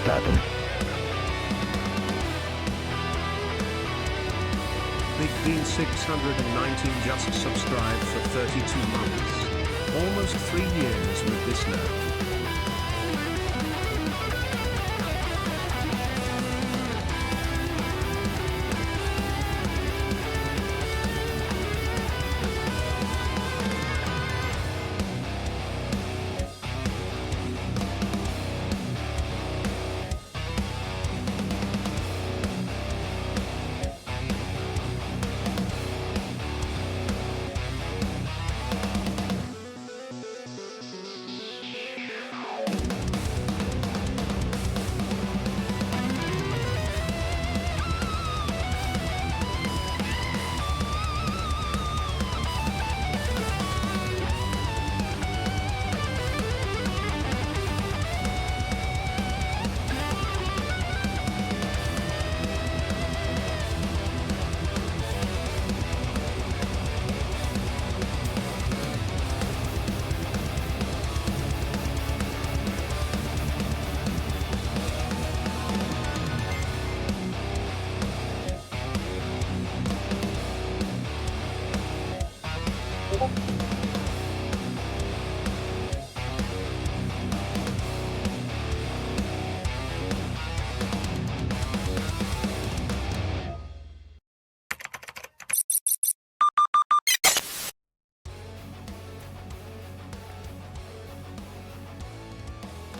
happen. Big Bean 619 just subscribed for 32 months. Almost 3 years with this now.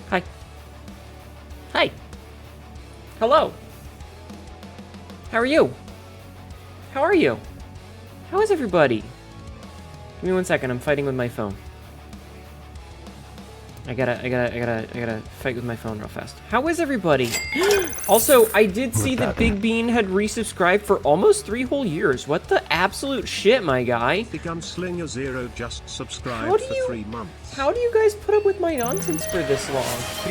Hi. Hi. Hello. How are you? How are you? How is everybody? Give me 1 second, I'm fighting with my phone. I gotta fight with my phone real fast. How is everybody? Also, I did see that Big Bean had resubscribed for almost 3 whole years. What the absolute shit, my guy? The Gunslinger 0 just subscribed for 3 months. How do you guys put up with my nonsense for this long?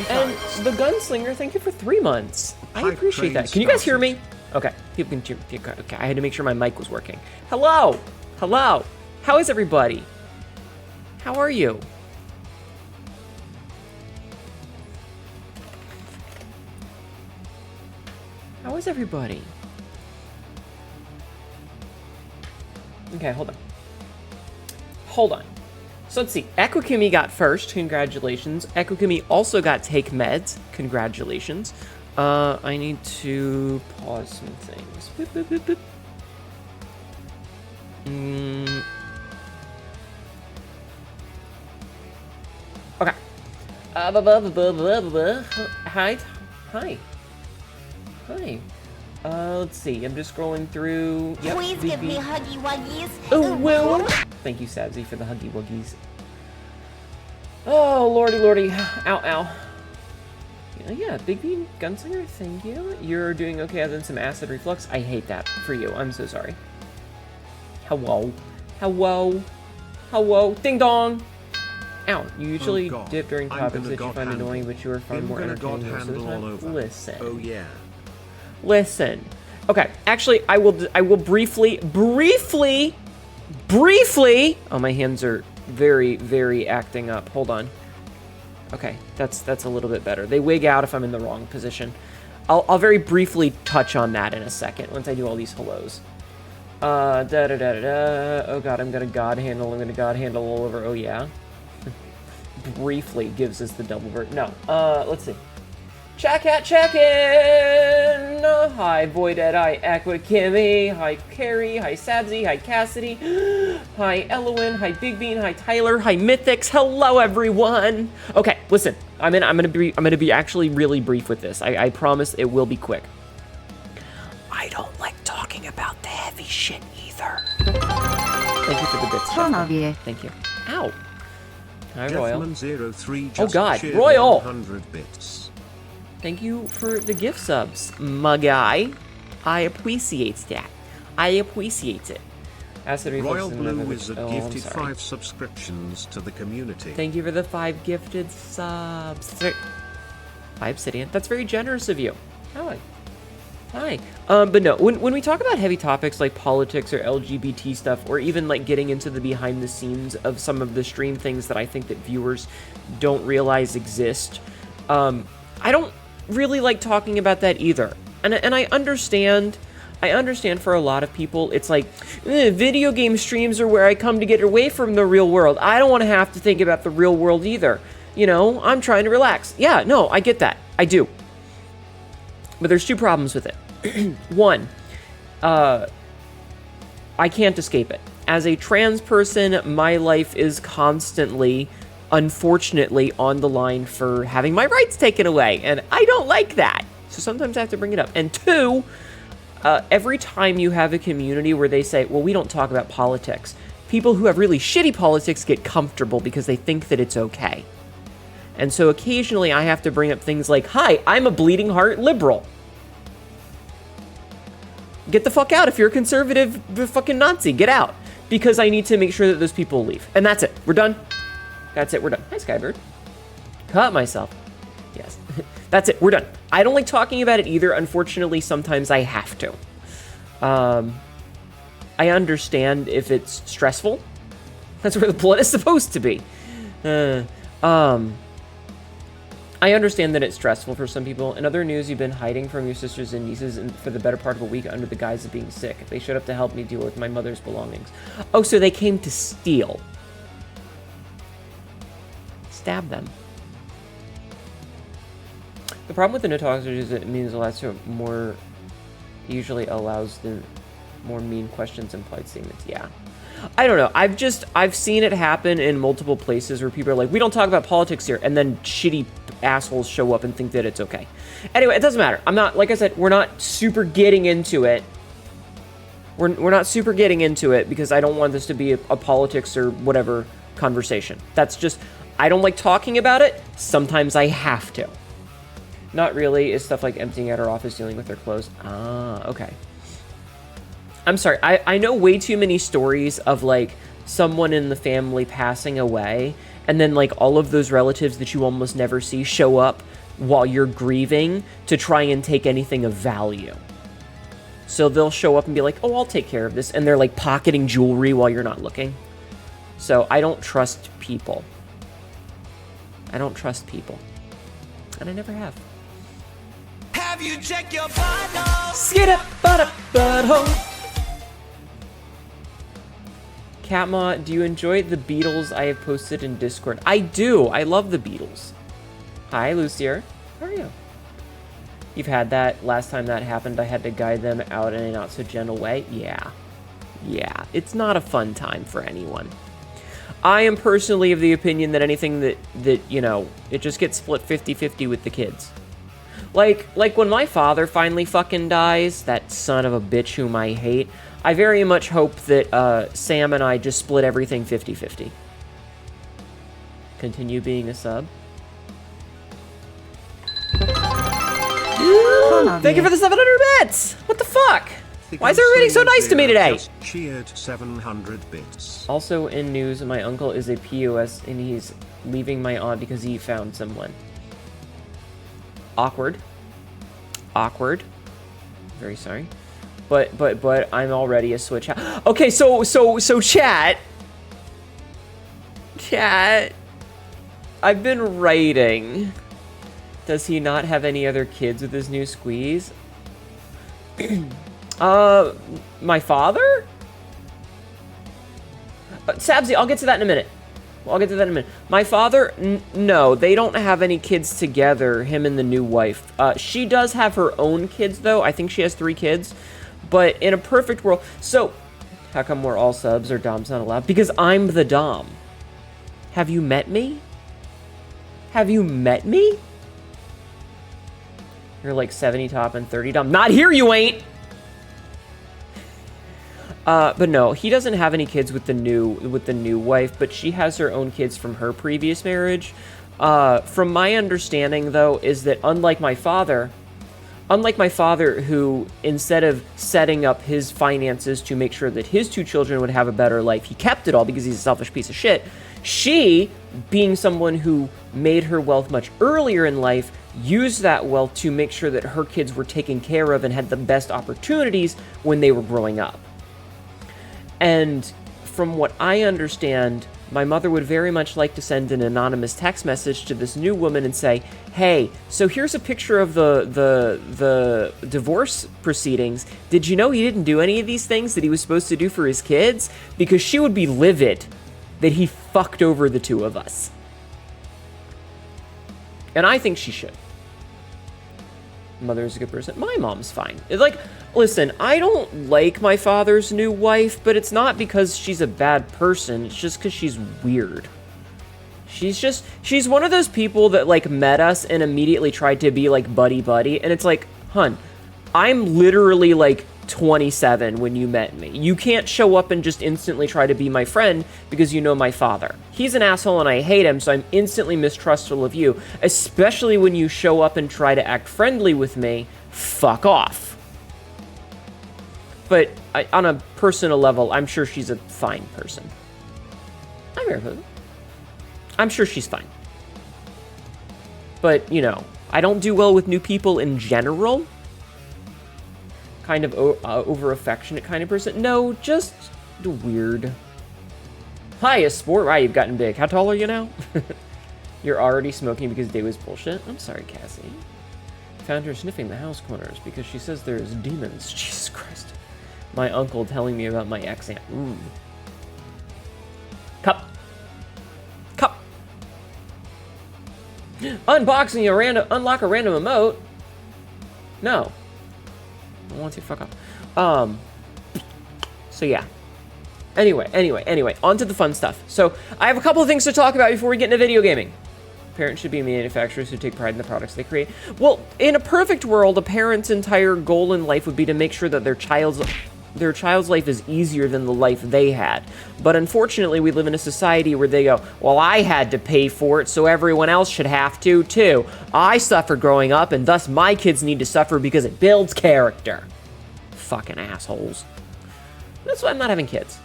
And the Gunslinger, thank you for 3 months. I appreciate that. Can you guys hear me? Okay, people can hear me. Okay, I had to make sure my mic was working. Hello! Hello! How is everybody? How are you? How is everybody? Okay, hold on. Hold on. So let's see. Equikimi got first. Congratulations. Equikimi also got take meds. Congratulations. I need to pause some things. Boop, boop, boop, boop. Okay. Hi. Hi. Hi. Let's see. I'm just scrolling through. Yep, Please give me huggy wuggies. Oh, well. Thank you, Sabzi, for the huggy wuggies. Oh, lordy, lordy. Ow, ow. Yeah, Big Bean Gunslinger, thank you. You're doing okay other than some acid reflux. I hate that for you. I'm so sorry. Hello. Hello. Hello. Ding dong. Ow. You usually dip during topics that you find annoying, but you are far more entertaining most of the time. Listen. Oh, yeah. Listen. Okay, actually, I will briefly. Oh, my hands are very, very acting up. Hold on. Okay, that's a little bit better. They wig out if I'm in the wrong position. I'll very briefly touch on that in a second once I do all these hellos. Oh god, I'm gonna god handle all over. Oh yeah. Briefly gives us the double vert. No. Let's see. Check in! Hi, Voided. Hi, Equikimi. Hi, Carrie. Hi, Sabzi. Hi, Cassidy. Hi, Elowin. Hi, Big Bean. Hi, Tyler. Hi, Mythics. Hello, everyone. Okay, listen. I'm gonna be actually really brief with this. I promise it will be quick. I don't like talking about the heavy shit either. Thank you for the bits. Thank you. Ow. Hi, Royal. Oh God, Royal. 100 bits. Thank you for the gift subs, my guy. I appreciate that. I appreciate it. Acid Royal Blue Wizard gifted 5 subscriptions to the community. Thank you for the 5 gifted subs. 5 Obsidian. That's very generous of you. Hi. Hi. But no, when we talk about heavy topics like politics or LGBT stuff, or even like getting into the behind the scenes of some of the stream things that I think that viewers don't realize exist, really like talking about that either. And I understand for a lot of people, it's like, video game streams are where I come to get away from the real world. I don't want to have to think about the real world either. You know, I'm trying to relax. Yeah, no, I get that. I do. But there's two problems with it. One, I can't escape it. As a trans person, my life is constantly, unfortunately, on the line for having my rights taken away. And I don't like that. So sometimes I have to bring it up. And two, every time you have a community where they say, well, we don't talk about politics, people who have really shitty politics get comfortable because they think that it's okay. And so occasionally I have to bring up things like, hi, I'm a bleeding heart liberal. Get the fuck out. If you're a conservative fucking Nazi, get out. Because I need to make sure that those people leave. And that's it. We're done. That's it. We're done. Hi, Skybird. Cut myself. Yes. That's it. We're done. I don't like talking about it either. Unfortunately, sometimes I have to. I understand if it's stressful. That's where the blood is supposed to be. I understand that it's stressful for some people. In other news, you've been hiding from your sisters and nieces for the better part of a week under the guise of being sick. They showed up to help me deal with my mother's belongings. Oh, so they came to steal. Stab them. The problem with the no talks is it means a lot more, usually allows the more mean questions and polite statements. Yeah. I don't know. I've seen it happen in multiple places where people are like, we don't talk about politics here. And then shitty assholes show up and think that it's okay. Anyway, it doesn't matter. I'm not, like I said, we're not super getting into it. We're not super getting into it because I don't want this to be a politics or whatever conversation. That's just, I don't like talking about it. Sometimes I have to. Not really. It's stuff like emptying out her office, dealing with her clothes. Ah, okay. I'm sorry. I know way too many stories of like someone in the family passing away, and then like all of those relatives that you almost never see show up while you're grieving to try and take anything of value. So they'll show up and be like, oh, I'll take care of this. And they're like pocketing jewelry while you're not looking. So I don't trust people. I don't trust people. And I never have. Have you checked your butthole? Skid up, butthole. Catma, do you enjoy the Beatles I have posted in Discord? I do. I love the Beatles. Hi, Lucier. How are you? You've had that. Last time that happened, I had to guide them out in a not-so-gentle way. Yeah. Yeah. It's not a fun time for anyone. I am personally of the opinion that anything that you know, it just gets split 50-50 with the kids. Like when my father finally fucking dies, that son of a bitch whom I hate, I very much hope that Sam and I just split everything 50-50. Continue being a sub. Thank you for the 700 bits! What the fuck? Why is everybody so nice to me today? Just cheered 700 bits. Also in news, my uncle is a POS and he's leaving my aunt because he found someone. Awkward. Awkward. Very sorry. But I'm already a switch out. Okay, so chat. Chat. I've been writing. Does he not have any other kids with his new squeeze? My father? Sabzi, I'll get to that in a minute. My father, no, they don't have any kids together, him and the new wife. She does have her own kids, though. I think she has 3 kids. But in a perfect world... So, how come we're all subs or Dom's not allowed? Because I'm the Dom. Have you met me? Have you met me? You're like 70 top and 30 Dom. Not here, you ain't! But no, he doesn't have any kids with the new wife, but she has her own kids from her previous marriage. From my understanding, though, is that unlike my father, who, instead of setting up his finances to make sure that his 2 children would have a better life, he kept it all because he's a selfish piece of shit. She, being someone who made her wealth much earlier in life, used that wealth to make sure that her kids were taken care of and had the best opportunities when they were growing up. And from what I understand, my mother would very much like to send an anonymous text message to this new woman and say, hey, so here's a picture of the divorce proceedings. Did you know he didn't do any of these things that he was supposed to do for his kids? Because she would be livid that he fucked over the two of us. And I think she should. Mother's a good person. My mom's fine. It's like, listen, I don't like my father's new wife, but it's not because she's a bad person. It's just because she's weird. She's one of those people that, like, met us and immediately tried to be, like, buddy-buddy. And it's like, hun, I'm literally, like, 27 when you met me. You can't show up and just instantly try to be my friend because you know my father. He's an asshole and I hate him, so I'm instantly mistrustful of you, especially when you show up and try to act friendly with me. Fuck off. But on a personal level, I'm sure she's a fine person. I'm sure she's fine. But, you know, I don't do well with new people in general. Kind of over-affectionate kind of person. No, just weird. Hi, a sport. Wow, you've gotten big. How tall are you now? You're already smoking because day was bullshit? I'm sorry, Cassie. Found her sniffing the house corners because she says there's demons. Jesus Christ. My uncle telling me about my ex-aunt. Ooh. Cup. Unboxing a random, unlock a random emote. No. I want to fuck up. So yeah. Anyway, on to the fun stuff. So I have a couple of things to talk about before we get into video gaming. Parents should be manufacturers who take pride in the products they create. Well, in a perfect world, a parent's entire goal in life would be to make sure that their child's life is easier than the life they had. But unfortunately, we live in a society where they go, well, I had to pay for it, so everyone else should have to, too. I suffered growing up, and thus my kids need to suffer because it builds character. Fucking assholes. That's why I'm not having kids.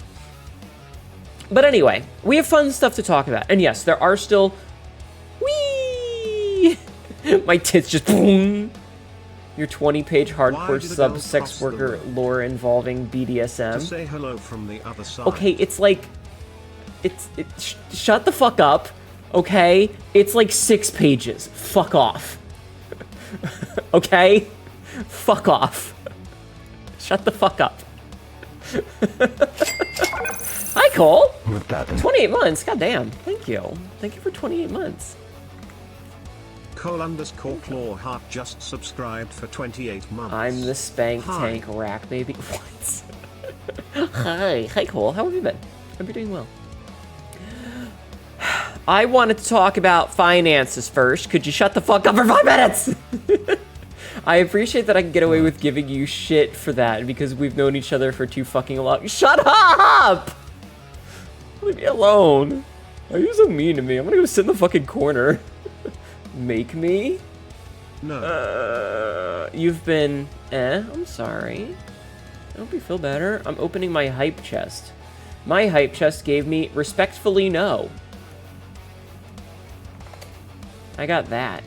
But anyway, we have fun stuff to talk about. And yes, there are still... Whee! My tits just... Boom! Your 20-page hardcore sub-sex worker lore involving BDSM. To say hello from the other side. Okay, it's like... Shut the fuck up, okay? It's like 6 pages. Fuck off. Okay? Fuck off. Shut the fuck up. Hi, Cole. 28 months. God damn. Thank you. Thank you for 28 months. Cole_claw heart just subscribed for 28 months. I'm the spank tank rack baby. What? Hi Cole. How have you been? Hope you're doing well. I wanted to talk about finances first. Could you shut the fuck up for 5 minutes? I appreciate that I can get away with giving you shit for that because we've known each other for too fucking long. Shut up! Leave me alone. Why are you so mean to me? I'm gonna go sit in the fucking corner. Make me? No. You've been... I'm sorry. I hope you feel better. I'm opening my hype chest. My hype chest gave me respectfully no. I got that.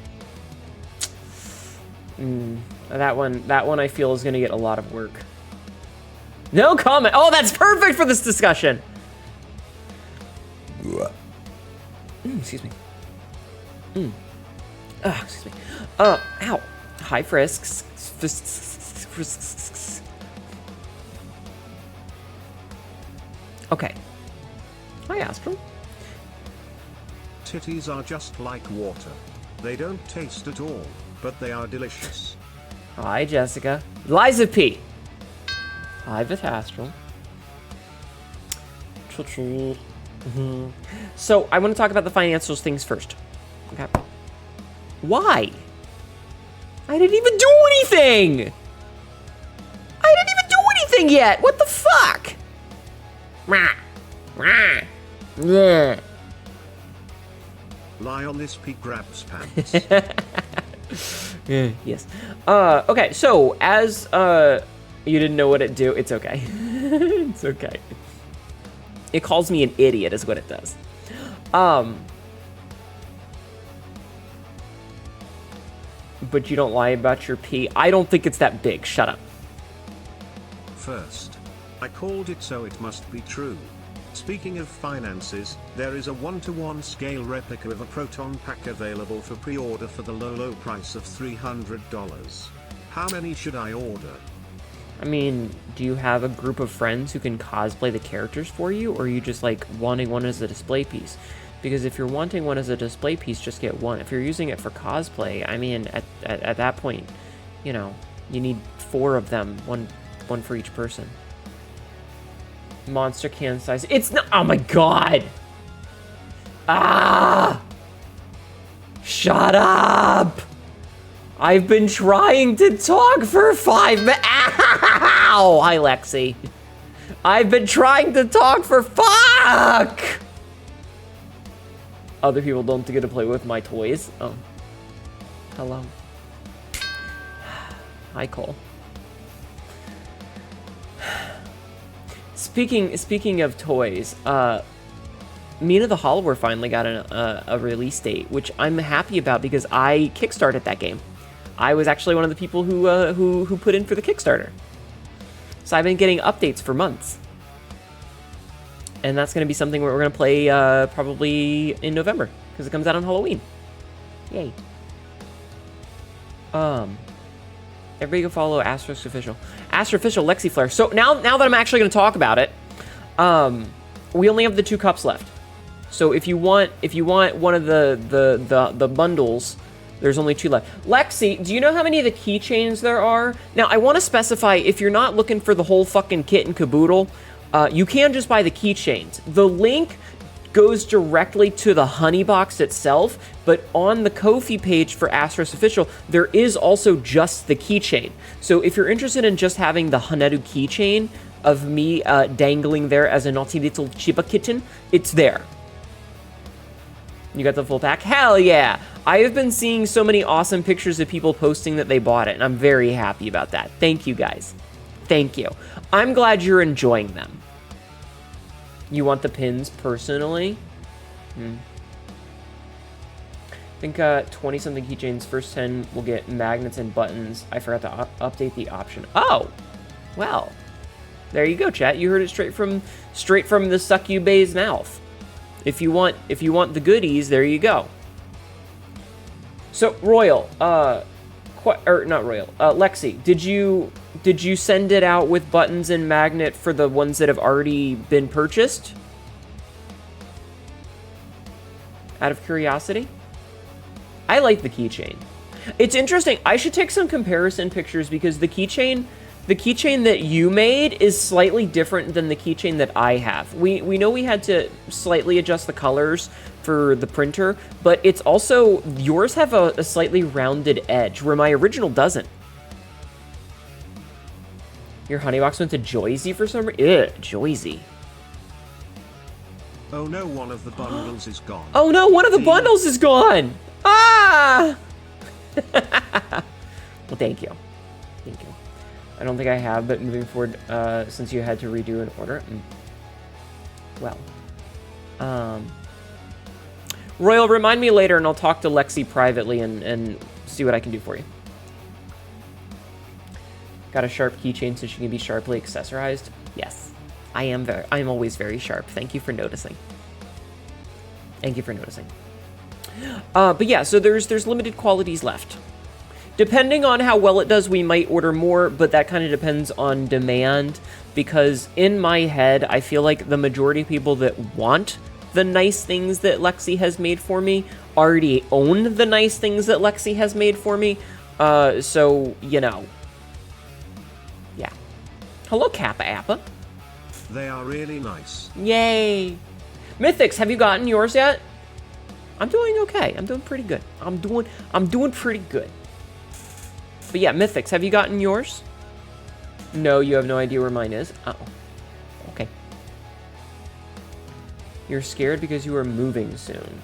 That one I feel is gonna get a lot of work. No comment. Oh, that's perfect for this discussion. Excuse me. Excuse me. Ow. Hi, Frisks. Okay. Hi, Astral. Titties are just like water. They don't taste at all, but they are delicious. Hi, Jessica. Liza P. Hi, Vitastral. So, I want to talk about the financials things first. Okay. Why? I didn't even do anything! I didn't even do anything yet! What the fuck? Yeah. Lie on this peak grabs pants. Yes. Okay, so, as, you didn't know what it do, it's okay. It's okay. It calls me an idiot is what it does. But you don't lie about your pee. I don't think it's that big. Shut up. First, I called it so it must be true. Speaking of finances, there is a 1-to-1 scale replica of a proton pack available for pre-order for the low price of $300. How many should I order? I mean, do you have a group of friends who can cosplay the characters for you, or are you just like wanting one as a display piece? Because if you're wanting one as a display piece, just get one. If you're using it for cosplay, I mean, at that point, you know, you need 4 of them, one for each person. Monster can size. It's not. Oh my god. Ah! Shut up! I've been trying to talk for 5 minutes. Ow! Hi, Lexi. I've been trying to talk for fuck! Other people don't get to play with my toys. Oh. Hello. Hi, Cole. Speaking of toys, Mina the Hollower finally got a release date, which I'm happy about because I kickstarted that game. I was actually one of the people who put in for the Kickstarter. So I've been getting updates for months. And that's going to be something we're going to play probably in November, because it comes out on Halloween. Yay. Everybody go follow Asterisk Official. Asterisk Official, Lexi Flare. So now that I'm actually going to talk about it, we only have the 2 cups left. So if you want one of the bundles, there's only 2 left. Lexi, do you know how many of the keychains there are? Now, I want to specify, if you're not looking for the whole fucking kit and caboodle, you can just buy the keychains. The link goes directly to the honey box itself, but on the Ko-fi page for Asterisk Official, there is also just the keychain. So if you're interested in just having the Hnetu keychain of me dangling there as a naughty little Chiba kitten, it's there. You got the full pack? Hell yeah! I have been seeing so many awesome pictures of people posting that they bought it, and I'm very happy about that. Thank you, guys. Thank you. I'm glad you're enjoying them. You want the pins personally? I think 20-something keychains. First 10 will get magnets and buttons. I forgot to update the option. Oh! Well. There you go, chat. You heard it straight from the succubae's mouth. If you want the goodies, there you go. So, Royal, not Royal, Lexi, did you send it out with buttons and magnet for the ones that have already been purchased? Out of curiosity? I like the keychain. It's interesting. I should take some comparison pictures because the keychain that you made is slightly different than the keychain that I have. We know we had to slightly adjust the colors for the printer, but it's also, yours have a slightly rounded edge, where my original doesn't. Your honeybox went to Joyzy for some reason? Ew, Joyzy. Oh no, one of the bundles is gone. Oh no, one of the bundles is gone! Ah! Well, thank you. Thank you. I don't think I have, but moving forward, since you had to redo an order, well, Royal, remind me later, and I'll talk to Lexi privately and see what I can do for you. Got a sharp keychain so she can be sharply accessorized? Yes, I am always very sharp. Thank you for noticing. Thank you for noticing. But yeah, so there's limited qualities left. Depending on how well it does, we might order more, but that kind of depends on demand, because in my head, I feel like the majority of people that want the nice things that Lexi has made for me already own the nice things that Lexi has made for me, so, you know. Yeah. Hello, Kappa Appa. They are really nice. Yay! Mythics, have you gotten yours yet? I'm doing okay. I'm doing pretty good. I'm doing pretty good. But yeah, Mythics, have you gotten yours? No, you have no idea where mine is? Oh. Okay. You're scared because you are moving soon.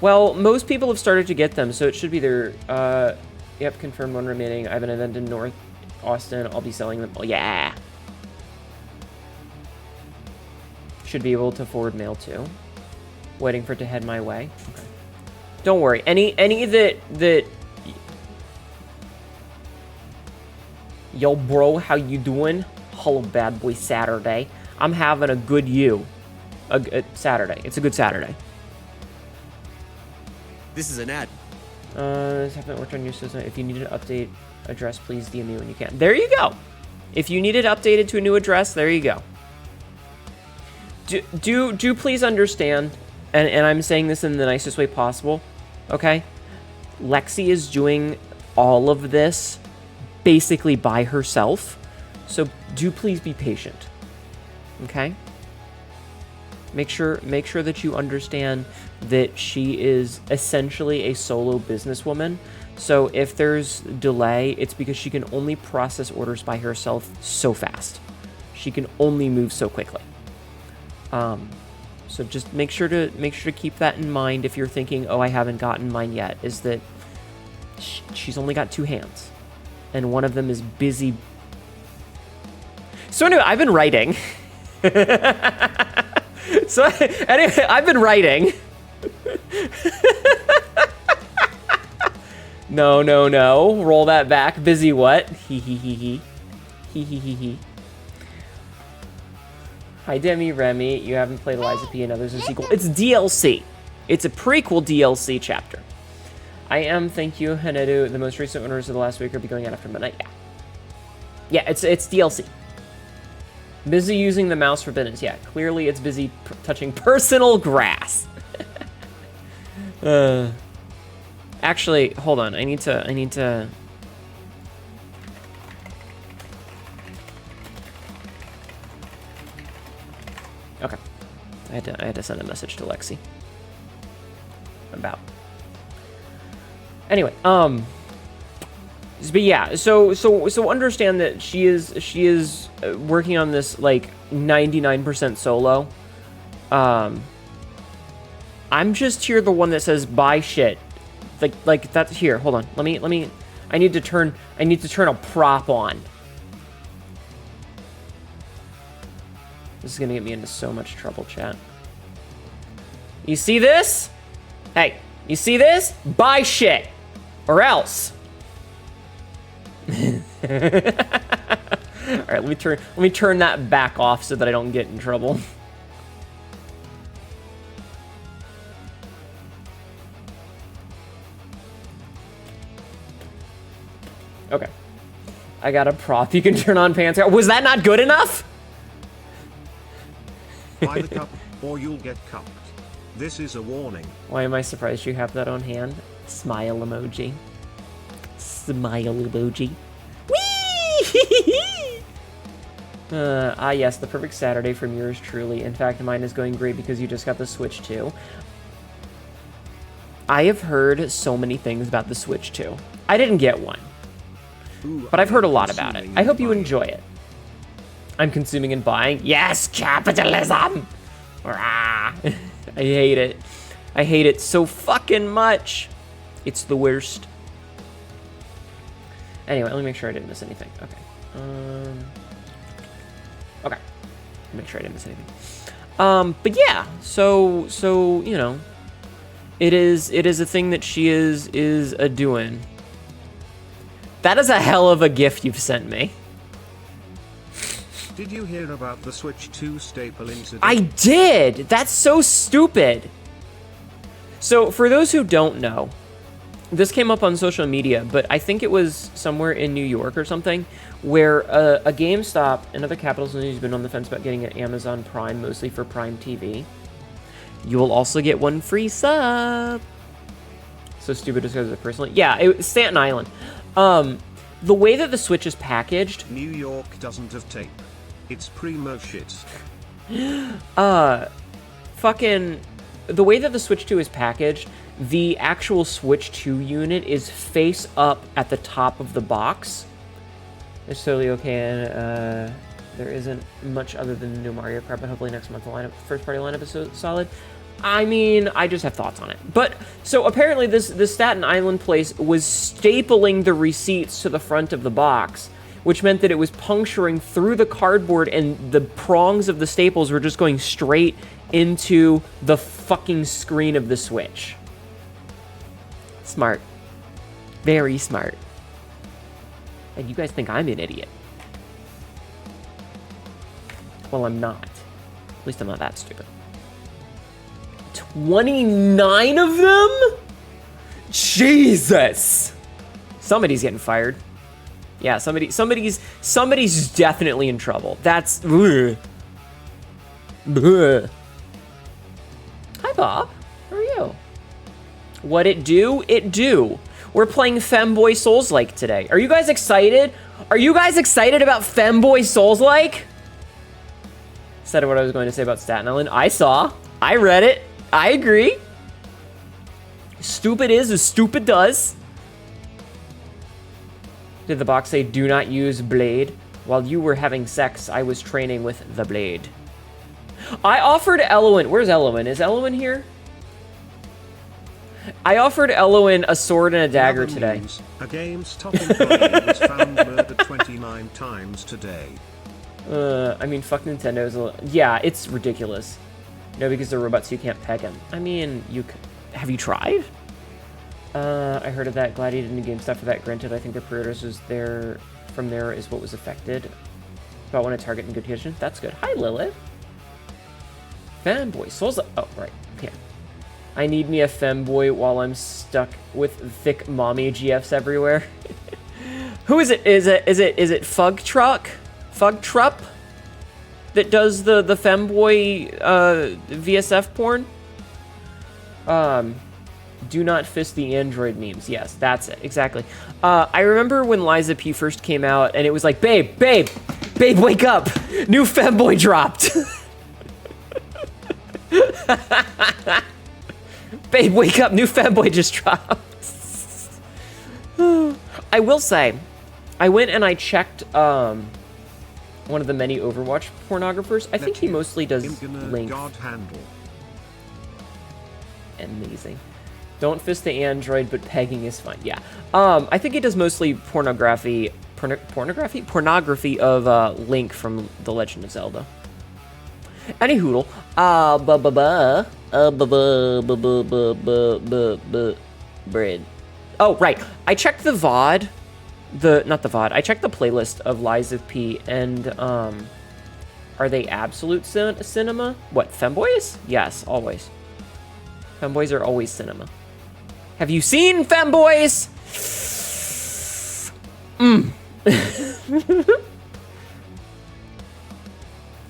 Well, most people have started to get them, so it should be there. Yep, confirmed one remaining. I have an event in North Austin. I'll be selling them. Oh, yeah. Should be able to forward mail too. Waiting for it to head my way. Okay. Don't worry. Any that Yo, bro, how you doing? Hello, bad boy Saturday. I'm having a good you. a Saturday. It's a good Saturday. This is an ad. This haven't worked on your system. If you need an update address, please DM me when you can. There you go. If you need it updated to a new address, there you go. Do please understand, and I'm saying this in the nicest way possible, okay? Lexi is doing all of this basically by herself, so do please be patient, okay? Make sure that you understand that she is essentially a solo businesswoman. So if there's delay, it's because she can only process orders by herself so fast. She can only move so quickly. So just make sure to keep that in mind if you're thinking, oh, I haven't gotten mine yet, is that she's only got 2 hands. And one of them is busy. So anyway, I've been writing. So anyway, I've been writing. No. Roll that back. Busy what? Hee. Hi, Demi, Remy. You haven't played Eliza P and others. A sequel. It's DLC. It's a prequel DLC chapter. I am. Thank you, Hnetu. The most recent owners of the last week will be going out after midnight. Yeah, it's DLC. Busy using the mouse for business. Yeah, clearly it's busy touching personal grass. Actually, hold on. I need to. Okay. I had to send a message to Lexi. About. Anyway, but yeah, so understand that she is working on this like 99% solo. I'm just here the one that says buy shit. Like that's here. Hold on. Let me I need to turn a prop on. This is gonna get me into so much trouble, chat. You see this? Hey, you see this? Buy shit. Or else. Alright, let me turn that back off so that I don't get in trouble. Okay. I got a prop you can turn on pants. Was that not good enough? Buy the cup, or you'll get cupped. This is a warning. Why am I surprised you have that on hand? Smile emoji. Smile emoji. Whee! Yes, the perfect Saturday from yours truly. In fact, mine is going great because you just got the Switch 2. I have heard so many things about the Switch 2. I didn't get one. But I've heard a lot about it. I hope you enjoy it. I'm consuming and buying. Yes, capitalism! Rah. I hate it. I hate it so fucking much. It's the worst. Anyway, let me make sure I didn't miss anything. Okay. Okay. Make sure I didn't miss anything. But yeah, so you know, it is a thing that she is a doing. That is a hell of a gift you've sent me. Did you hear about the Switch 2 staple incident? I did! That's so stupid! So, for those who don't know, this came up on social media, but I think it was somewhere in New York or something, where a GameStop, another Capitals news, has been on the fence about getting an Amazon Prime, mostly for Prime TV. You will also get one free sub! So stupid just because it personally. Yeah, it was Staten Island. The way that the Switch is packaged... New York doesn't have tape. It's primo shit. Fucking... The way that the Switch 2 is packaged, the actual Switch 2 unit is face up at the top of the box. It's totally okay, and there isn't much other than the new Mario Kart, but hopefully next month the first party lineup is solid. I mean, I just have thoughts on it. But, so apparently this Staten Island place was stapling the receipts to the front of the box, which meant that it was puncturing through the cardboard and the prongs of the staples were just going straight into the fucking screen of the Switch. Smart. Very smart. And you guys think I'm an idiot. Well, I'm not. At least I'm not that stupid. 29 of them? Jesus! Somebody's getting fired. Yeah, somebody's definitely in trouble. That's... Ugh. Ugh. Hi, Bob. How are you? What it do? It do. We're playing Femboy Souls-like today. Are you guys excited? Are you guys excited about Femboy Souls-like? Instead of what I was going to say about Staten Island. I saw. I read it. I agree. Stupid is as stupid does. Did the box say, do not use blade? While you were having sex, I was training with the blade. I offered Elowen. Where's Elowen? Is Elowen here? I offered Elowen a sword and a dagger today. News, a game's top employee was found murdered 29 times today. I mean, fuck Nintendo's a little... Yeah, it's ridiculous. No, because they're robots, so you can't peg them. I mean, you could... Have you tried? I heard of that. Glad he didn't game stuff for that. Granted, I think the pre-orders was there... From there is what was affected. About when a target in good condition. That's good. Hi, Lilith. Fanboy. Souls... Oh, right. Yeah. I need me a femboy while I'm stuck with thick mommy GFs everywhere. Who is it? Is it Fug Truck? Fug Trup? That does the femboy VSF porn? Do not fist the android memes. Yes, that's it. Exactly. I remember when Liza P first came out and it was like, babe, wake up. New femboy dropped. Babe, wake up, new femboy just dropped. I will say, I went and I checked one of the many Overwatch pornographers. I think he mostly does length. Amazing. Don't fist the android, but pegging is fun. Yeah. I think he does mostly pornography of Link from The Legend of Zelda. Any hoodle. Bread. Oh, right. I checked the VOD. Not the VOD. I checked the playlist of Lies of P, and, are they absolute cinema? What, femboys? Yes, always. Femboys are always cinema. Have you seen femboys?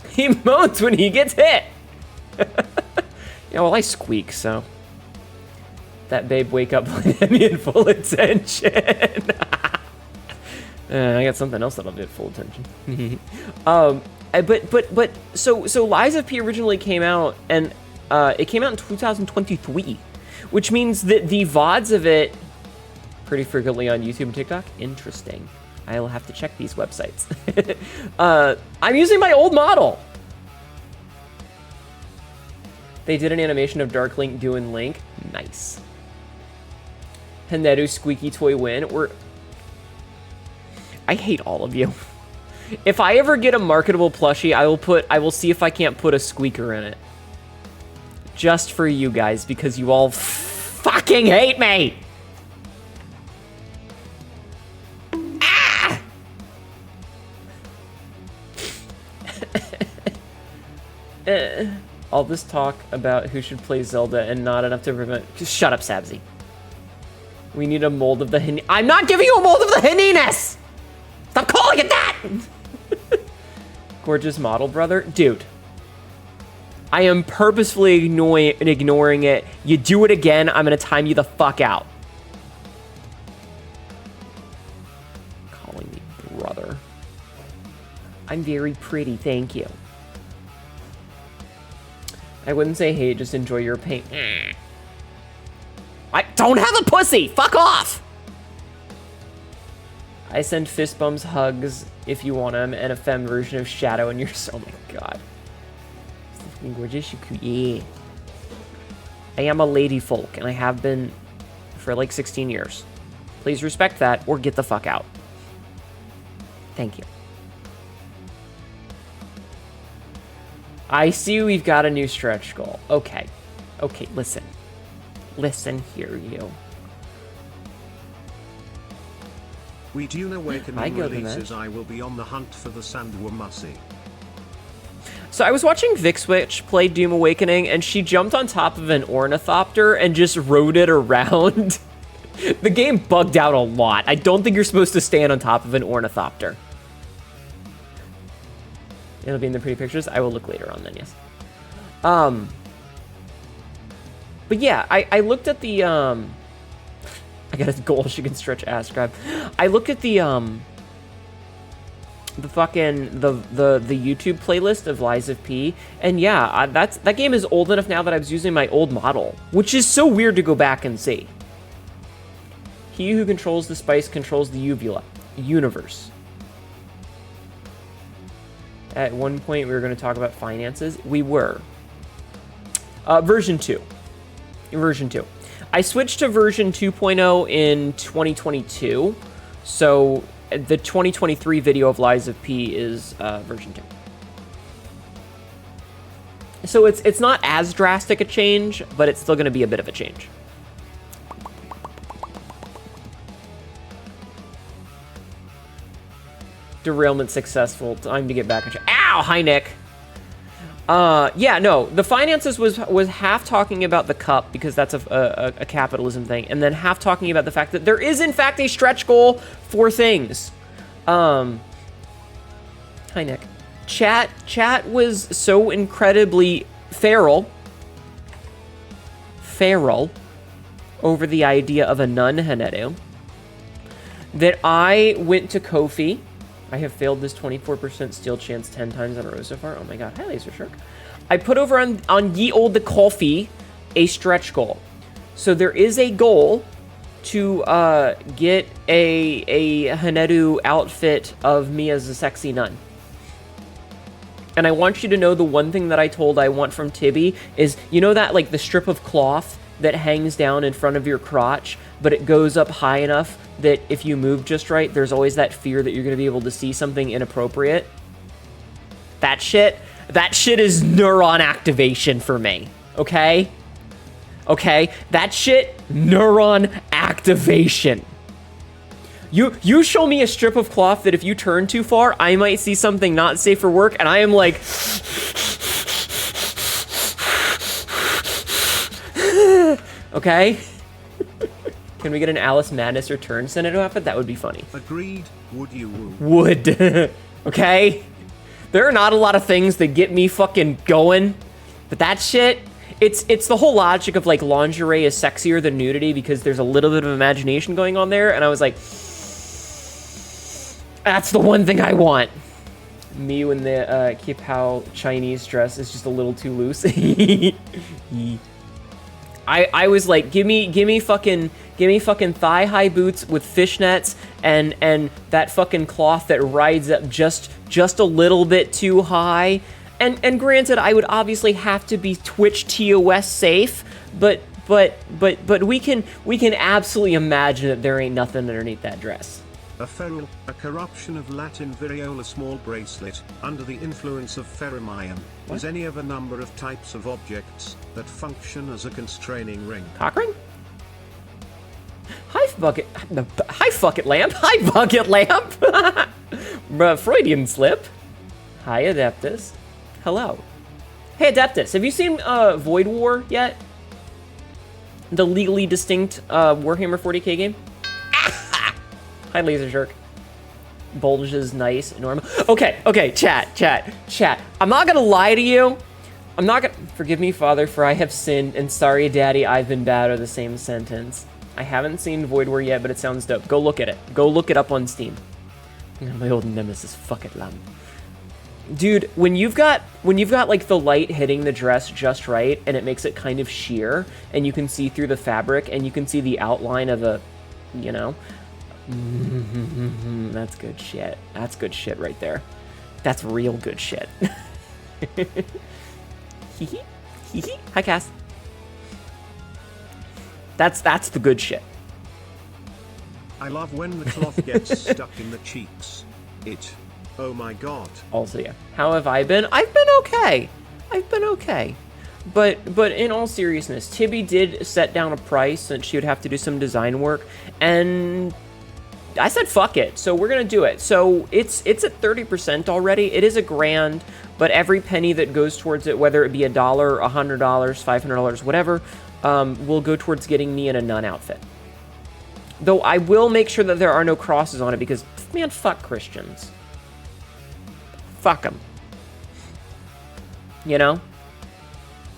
He moans when he gets hit. Yeah, well, I squeak, so. That babe wake up let me in full attention. I got something else that'll get full attention. So Lies of P originally came out, and it came out in 2023, which means that the VODs of it pretty frequently on YouTube and TikTok. Interesting. I'll have to check these websites. I'm using my old model. They did an animation of Dark Link doing Link. Nice. Hnetu squeaky toy win. I hate all of you. If I ever get a marketable plushie, I will see if I can't put a squeaker in it. Just for you guys, because you all fucking hate me. All this talk about who should play Zelda and not enough to prevent... Just shut up, Sabzi. We need a mold of the Hnetu. I'm not giving you a mold of the Hnetus! Stop calling it that! Gorgeous model, brother. Dude. I am purposefully ignoring it. You do it again, I'm gonna time you the fuck out. Calling me brother. I'm very pretty, thank you. I wouldn't say hate, just enjoy your pain. I don't have a pussy! Fuck off! I send fist bumps, hugs, if you want them, and a femme version of Shadow in your... Oh my god. Gorgeous, yeah. I am a lady folk, and I have been for like 16 years. Please respect that, or get the fuck out. Thank you. I see we've got a new stretch goal. Okay. Okay, listen. Listen here, you. We Dune Awakening releases, I will be on the hunt for the Sandwormussy. So I was watching VicSwitch play Doom Awakening, and she jumped on top of an ornithopter and just rode it around. The game bugged out a lot. I don't think you're supposed to stand on top of an ornithopter. It'll be in the pretty pictures. I will look later on then, yes. But yeah, I looked at the, I got a goal, she can stretch ass grab. I looked at the fucking, the YouTube playlist of Lies of P, and yeah, that game is old enough now that I was using my old model, which is so weird to go back and see. He who controls the spice controls the uvula. Universe. At one point, we were going to talk about finances. We were. Version 2. Version 2. I switched to version 2.0 in 2022. So the 2023 video of Lies of P is version 2. So it's not as drastic a change, but it's still going to be a bit of a change. Derailment successful. Time to get back on track. Ow! Hi, Nick. Yeah, no. The finances was half talking about the cup, because that's a capitalism thing, and then half talking about the fact that there is, in fact, a stretch goal for things. Hi, Nick. Chat was so incredibly feral over the idea of a nun, Hnetu, that I went to Ko-fi. I have failed this 24% steal chance 10 times in a row so far. Oh my god. Hi, Laser Shark. I put over on Ye Olde Coffee a stretch goal. So there is a goal to get a Hnetu outfit of me as a sexy nun. And I want you to know the one thing that I told I want from Tibby is, you know that, like, the strip of cloth that hangs down in front of your crotch, but it goes up high enough that if you move just right, there's always that fear that you're going to be able to see something inappropriate? That shit is neuron activation for me, okay? Okay? That shit, neuron activation. You show me a strip of cloth that if you turn too far, I might see something not safe for work, and I am like... Okay? Can we get an Alice Madness Return Senator outfit? That would be funny. Agreed. Would you? Would. Okay? There are not a lot of things that get me fucking going, but that shit, it's the whole logic of, like, lingerie is sexier than nudity because there's a little bit of imagination going on there, and I was like, that's the one thing I want. Me when the Kipao Chinese dress is just a little too loose. I was like, give me fucking thigh-high boots with fishnets and that fucking cloth that rides up just a little bit too high. And granted, I would obviously have to be Twitch TOS safe, but we can absolutely imagine that there ain't nothing underneath that dress. A ferule, a corruption of Latin viriola small bracelet, under the influence of ferromion, is any of a number of types of objects that function as a constraining ring. Cock ring? Hi, bucket lamp. Hi, bucket lamp. Freudian slip. Hi, Adeptus. Hello. Hey, Adeptus, have you seen Void War yet? The legally distinct Warhammer 40k game? Hi, Laser Shark. Bulge is nice, normal. Okay, chat. I'm not gonna lie to you. I'm not gonna... Forgive me, Father, for I have sinned, and sorry, Daddy, I've been bad, are the same sentence. I haven't seen Void War yet, but it sounds dope. Go look at it. Go look it up on Steam. My old nemesis, fuck it, lamb. Dude, when you've got like the light hitting the dress just right, and it makes it kind of sheer, and you can see through the fabric, and you can see the outline of a, you know... That's good shit. That's good shit right there. That's real good shit. Hi, Cass. That's the good shit. I love when the cloth gets stuck in the cheeks. Oh my god. Also, yeah. How have I been? I've been okay. But in all seriousness, Tibby did set down a price and she would have to do some design work, and I said fuck it, so we're gonna do it. So it's at 30% already. It is $1,000, but every penny that goes towards it, whether it be $1, $100, $500, whatever, will go towards getting me in a nun outfit. Though I will make sure that there are no crosses on it because, man, fuck Christians. Fuck them. You know?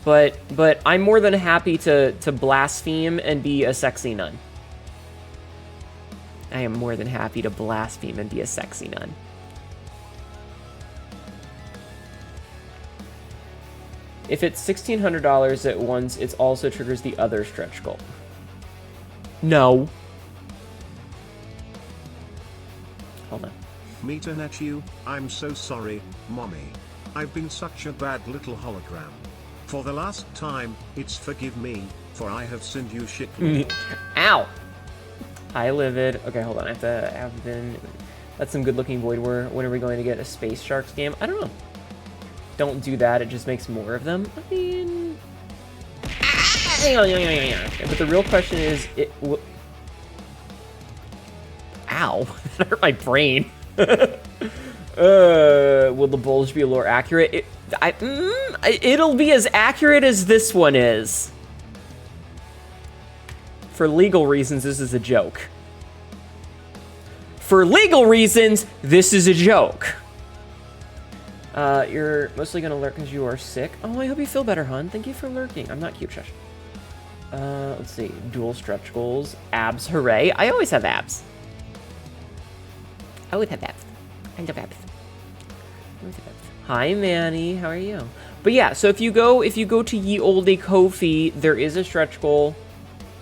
But I'm more than happy to blaspheme and be a sexy nun. I am more than happy to blaspheme and be a sexy nun. If it's $1,600 at once, it also triggers the other stretch goal. No. Hold on. Meet Hnetu, I'm so sorry, mommy. I've been such a bad little hologram. For the last time, it's forgive me, for I have sinned you shit. Ow! Hi, Livid. Okay, hold on. I have to have been... That's some good-looking Void War. When are we going to get a Space Sharks game? I don't know. Don't do that. It just makes more of them. I mean... But the real question is... Ow! That hurt my brain. Will the bulge be lore accurate? It'll be as accurate as this one is. For legal reasons, this is a joke. For legal reasons, this is a joke. You're mostly gonna lurk because you are sick. Oh, I hope you feel better, hon. Thank you for lurking. I'm not cute, shush. Let's see. Dual stretch goals. Abs, hooray. I always have abs. I always have abs. I love abs. Hi, Manny. How are you? But yeah, so if you go to Ye Olde Kofi, there is a stretch goal.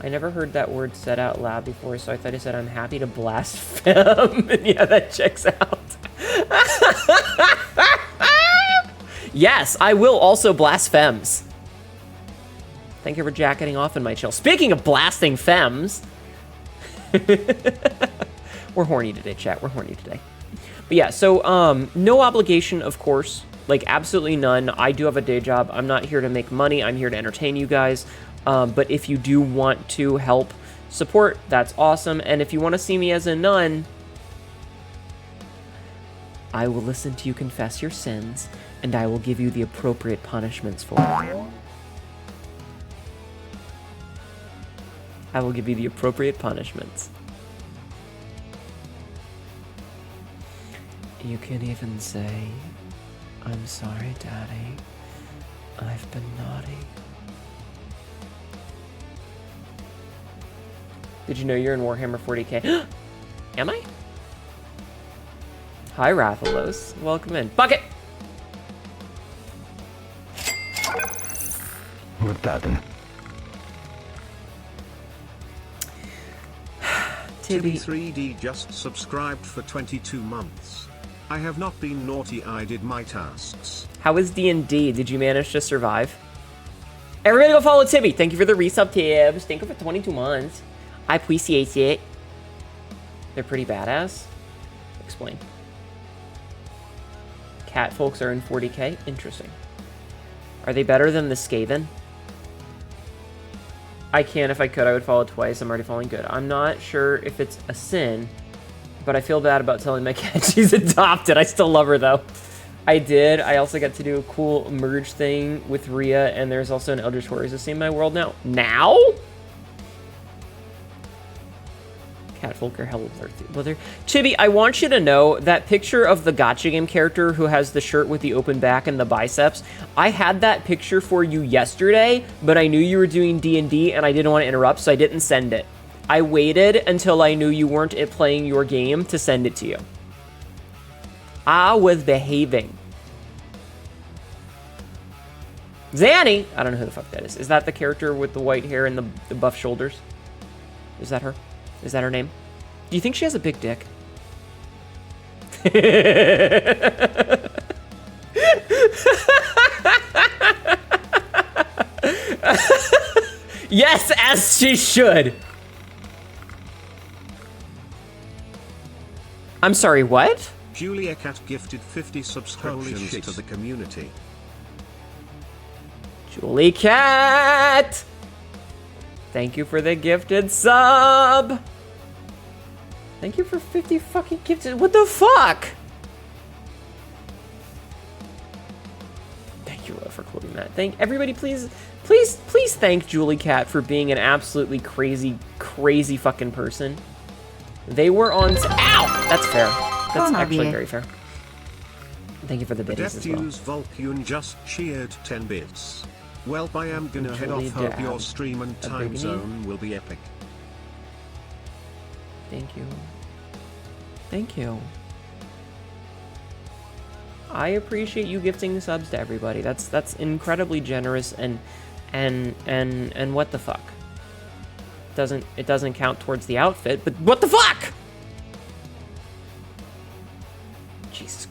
I never heard that word said out loud before, so I thought it said, I'm happy to blaspheme. And yeah, that checks out. Yes, I will also blasphems. Thank you for jacketing off in my chill. Speaking of blasting femmes. We're horny today, chat. We're horny today. But yeah, so no obligation, of course. Like, absolutely none. I do have a day job. I'm not here to make money. I'm here to entertain you guys. But if you do want to help support, that's awesome. And if you want to see me as a nun, I will listen to you confess your sins, and I will give you the appropriate punishments for it. I will give you the appropriate punishments. You can even say, I'm sorry, Daddy. I've been naughty. Did you know you're in Warhammer 40k? Am I? Hi, Rathalos. Welcome in. Bucket! What happened? Tibby. 3D just subscribed for 22 months. I have not been naughty, I did my tasks. How is D&D? Did you manage to survive? Everybody go follow Tibby. Thank you for the resub tips. Thank you for 22 months. I appreciate it. They're pretty badass. Explain. Cat folks are in 40k? Interesting. Are they better than the Skaven? I can. If I could, I would follow twice. I'm already following good. I'm not sure if it's a sin, but I feel bad about telling my cat she's adopted. I still love her, though. I did. I also got to do a cool merge thing with Rhea, and there's also an Eldritch Warriors that's in my world now. Now? Catfolk are hella blurry. Chibi, I want you to know that picture of the Gacha game character who has the shirt with the open back and the biceps. I had that picture for you yesterday, but I knew you were doing D&D and I didn't want to interrupt, so I didn't send it. I waited until I knew you weren't playing your game to send it to you. I was behaving. Zanny! I don't know who the fuck that is. Is that the character with the white hair and the buff shoulders? Is that her? Is that her name? Do you think she has a big dick? Yes, as she should. I'm sorry, what? Julia Cat gifted 50 subscriptions to the community. Julie Cat! Thank you for the gifted sub! Thank you for 50 fucking gifted. What the fuck? that. Thank everybody, please thank Julie Cat for being an absolutely crazy fucking person. They were on. Ow! That's fair. That's actually very fair. Thank you for the biddies as well. Vulcune just cheered 10 bits. Well, I am gonna head off. Hope your stream and time zone will be epic. Thank you. Thank you. I appreciate you gifting subs to everybody. That's incredibly generous and what the fuck? It doesn't count towards the outfit, but what the fuck? Jesus.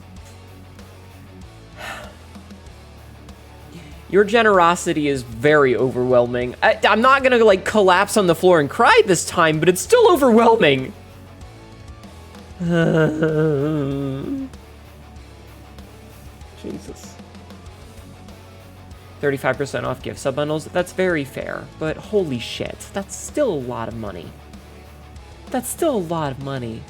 Your generosity is very overwhelming. I'm not gonna like collapse on the floor and cry this time, but it's still overwhelming. Jesus. 35% off gift sub bundles. That's very fair, but holy shit, that's still a lot of money. That's still a lot of money.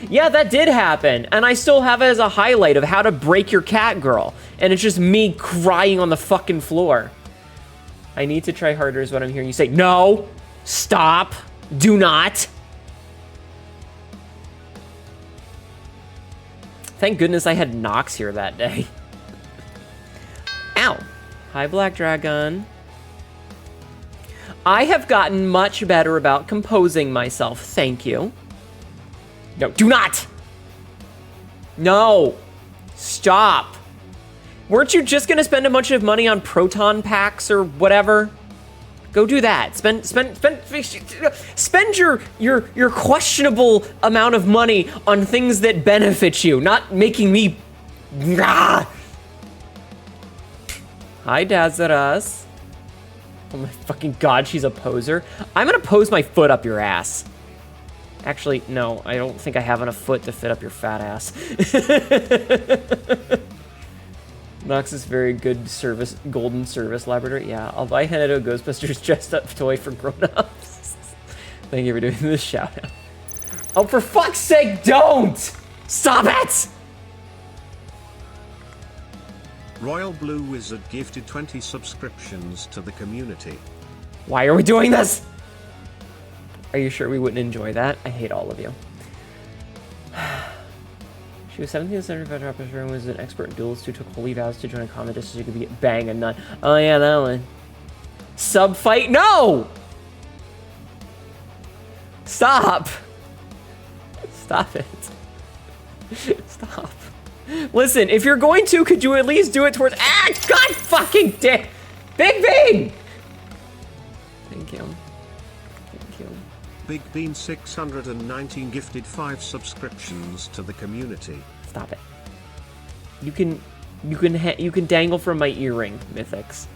Yeah, that did happen, and I still have it as a highlight of how to break your cat girl, and it's just me crying on the fucking floor. I need to try harder is what I'm hearing you say. No! Stop! Do not! Thank goodness I had Nox here that day. Ow! Hi, Black Dragon. I have gotten much better about composing myself, thank you. No, do not! No! Stop! Weren't you just gonna spend a bunch of money on proton packs or whatever? Go do that. Spend your questionable amount of money on things that benefit you, not making me. Hi, Dazaras. Oh my fucking god, she's a poser. I'm gonna pose my foot up your ass. Actually, no, I don't think I have enough foot to fit up your fat ass. Nox is very good service, golden service laboratory. Yeah, I'll buy Hnetu Ghostbusters dressed up toy for grown-ups. Thank you for doing this shout out. Oh, for fuck's sake, don't! Stop it! Royal Blue Wizard gifted 20 subscriptions to the community. Why are we doing this? Are you sure we wouldn't enjoy that? I hate all of you. She was 17 to 75 droppers room, was an expert duelist who took holy vows to join a combat just so she could be bang a nut. Oh yeah, that one. Sub fight? No! Stop! Stop it. Stop. Listen, if you're going to, could you at least do it towards— ah, god fucking damn! Big Bean! Thank you. Thank you. Big Bean 619 gifted 5 subscriptions to the community. Stop it. You can dangle from my earring, Mythics.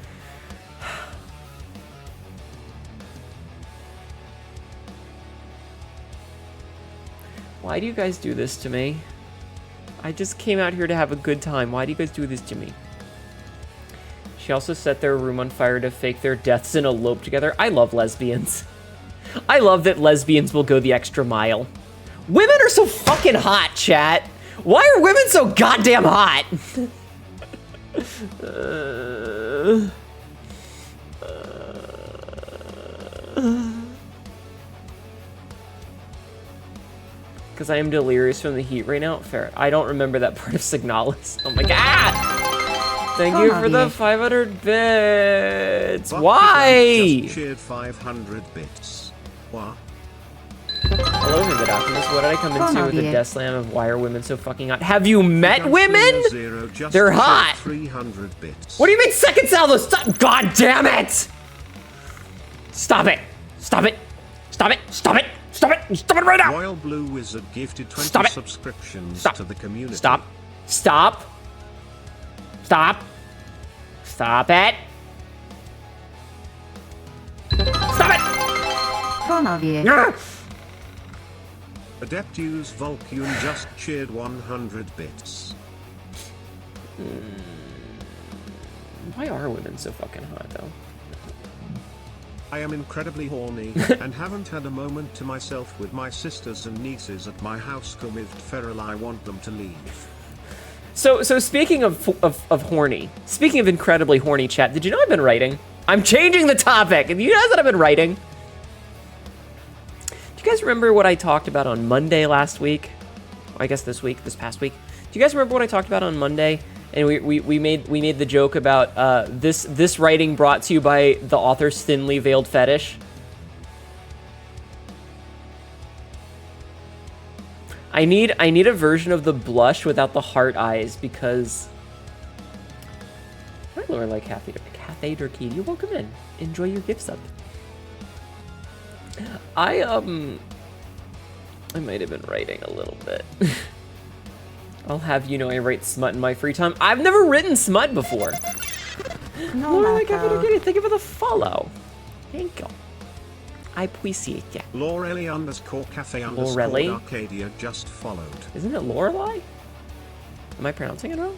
Why do you guys do this to me? I just came out here to have a good time. Why do you guys do this to me? She also set their room on fire to fake their deaths and elope together. I love lesbians. I love that lesbians will go the extra mile. Women are so fucking hot, chat. Why are women so goddamn hot? Because I am delirious from the heat right now. Fair. I don't remember that part of Signalis. Oh my god! Thank you for the 500 bits. Why? Just cheered 500 bits. What? Hello, Vivid Optimus. What did I come into with a death slam of why are women so fucking hot? Have you met women? They're hot. 300 bits. What do you mean second salvo? Stop! God damn it! Stop it! Stop it! Stop it! Stop it! Stop it! Stop it right now! Royal Blue Wizard gifted 20 subscriptions to the community. Stop! Stop! Stop! Stop it! Stop it! Adeptus Vulcune just cheered 100 bits. Why are women so fucking hot, though? I am incredibly horny and haven't had a moment to myself with my sisters and nieces at my house. Committed feral, I want them to leave. So speaking of horny, speaking of incredibly horny chat, did you know I've been writing? I'm changing the topic. Have you guys that I've been writing? Do you guys remember what I talked about on Monday last week? I guess this past week. Do you guys remember what I talked about on Monday? And we made the joke about this writing brought to you by the author's thinly veiled fetish. I need a version of the blush without the heart eyes because hi Lorelai Catheter Katie, welcome in. Enjoy your gift sub. I might have been writing a little bit. I'll have you know I write smut in my free time. I've never written smut before. No, Lorelai Catheter Katie, thank you for the follow. Thank you. I appreciate ya. Lorelli underscore cafe underscore Lorelli? Arcadia just followed. Isn't it Lorelai? Am I pronouncing it wrong?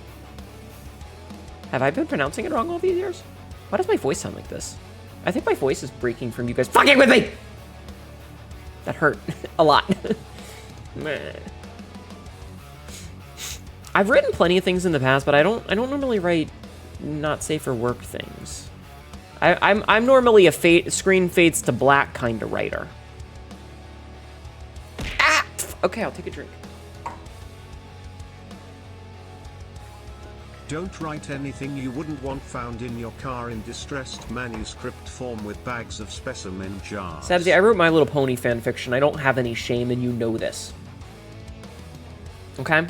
Have I been pronouncing it wrong all these years? Why does my voice sound like this? I think my voice is breaking from you guys fucking with me! That hurt a lot. Meh. I've written plenty of things in the past, but I don't normally write not safe for work things. I'm normally a screen fades to black kind of writer. Ah! Okay, I'll take a drink. Don't write anything you wouldn't want found in your car in distressed manuscript form with bags of specimen jars. Sabzi, I wrote My Little Pony fanfiction. I don't have any shame, and you know this. Okay?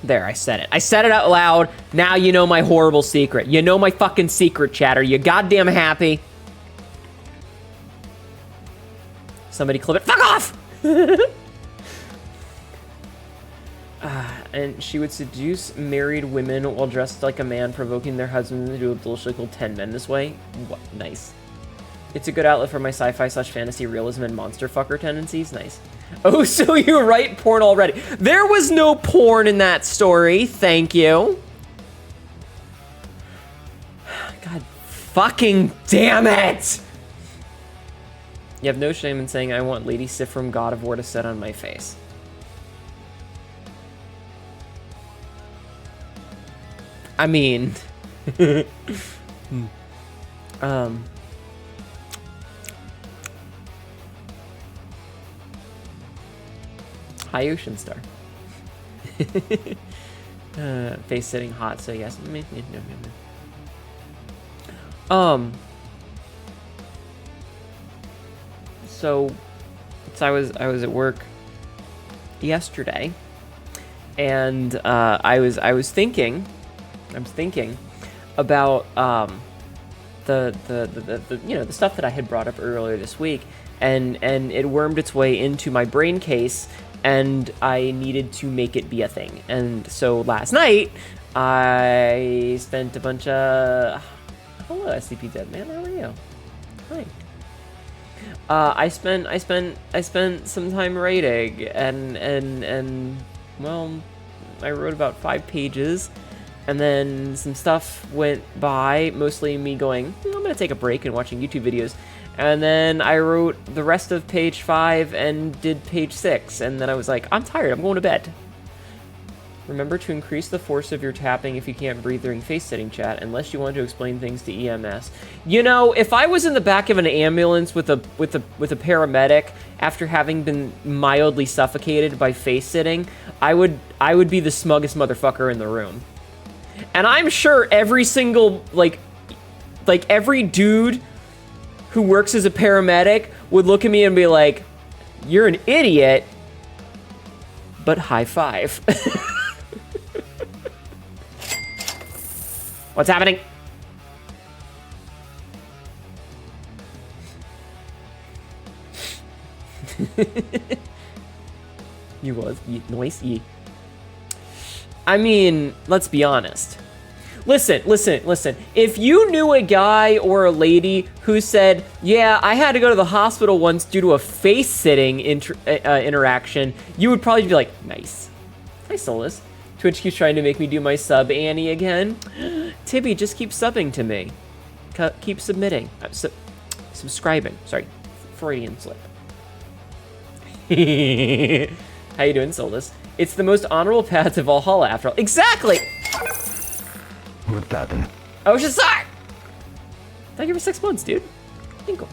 There, I said it. I said it out loud. Now you know my horrible secret. You know my fucking secret, chatter. You goddamn happy? Somebody clip it. Fuck off! And she would seduce married women while dressed like a man, provoking their husbands to do a bullshit 10 men this way. What? Nice. It's a good outlet for my sci-fi / fantasy realism and monster fucker tendencies. Nice. Oh, so you write porn already. There was no porn in that story. Thank you. God fucking damn it. You have no shame in saying I want Lady Sif from God of War to sit on my face. I mean... Hi, Ocean Star. Face sitting hot, so yes. So I was at work yesterday, and I was thinking about the you know, the stuff that I had brought up earlier this week, and it wormed its way into my brain case, and I needed to make it be a thing. And so last night I spent a bunch of hello SCP Dead Man, how are you? Hi. I spent some time writing, and well, I wrote about 5 pages, and then some stuff went by, mostly me going, I'm gonna take a break and watching YouTube videos, and then I wrote the rest of page 5 and did page 6, and then I was like, I'm tired, I'm going to bed. Remember to increase the force of your tapping if you can't breathe during face-sitting chat, unless you want to explain things to EMS. You know, if I was in the back of an ambulance with a paramedic after having been mildly suffocated by face-sitting, I would be the smuggest motherfucker in the room. And I'm sure every single, like every dude who works as a paramedic would look at me and be like, you're an idiot, but high five. What's happening? You was noisy. I mean, let's be honest. Listen. If you knew a guy or a lady who said, yeah, I had to go to the hospital once due to a face-sitting interaction, you would probably be like, nice. Hi, Solus. Twitch keeps trying to make me do my sub Annie again. Tibby, just keep subbing to me. Keep submitting. Subscribing. Sorry. Freudian slip. How you doing, Solus? It's the most honorable path to Valhalla after all. Exactly! With that then. Oh, Shazar! Thank you for 6 months, dude. Tinkle.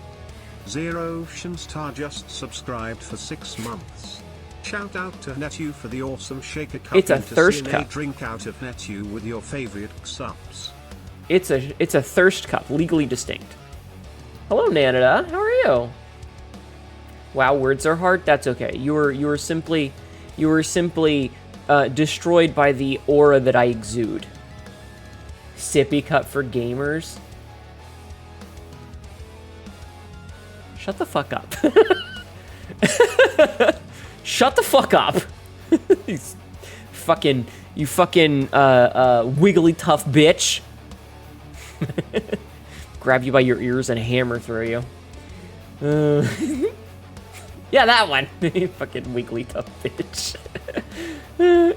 Zero Shinstar just subscribed for 6 months. Shout out to Hnetu for the awesome shaker cup. It's a thirst CNA cup. Drink out of Hnetu with your favorite subs. It's a thirst cup, legally distinct. Hello, Nanada. How are you? Wow, words are hard. That's okay. You were simply destroyed by the aura that I exude. Sippy cup for gamers. Shut the fuck up. Shut the fuck up. You fucking wiggly tough bitch. Grab you by your ears and hammer through you. Yeah, that one. Fucking wiggly tough bitch.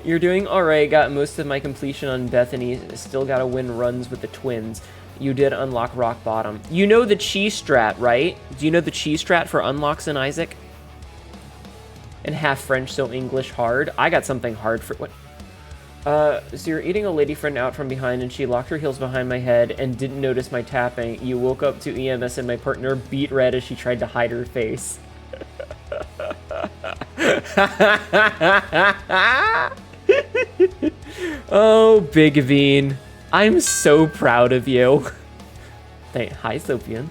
You're doing alright. Got most of my completion on Bethany. Still gotta win runs with the twins. You did unlock rock bottom. You know the chi strat, right? Do you know the chi strat for unlocks in Isaac? And half French, so English hard. I got something hard for what? So you're eating a lady friend out from behind and she locked her heels behind my head and didn't notice my tapping. You woke up to EMS and my partner beat red as she tried to hide her face. Oh, Big Bean. I'm so proud of you. Hi, Sofian.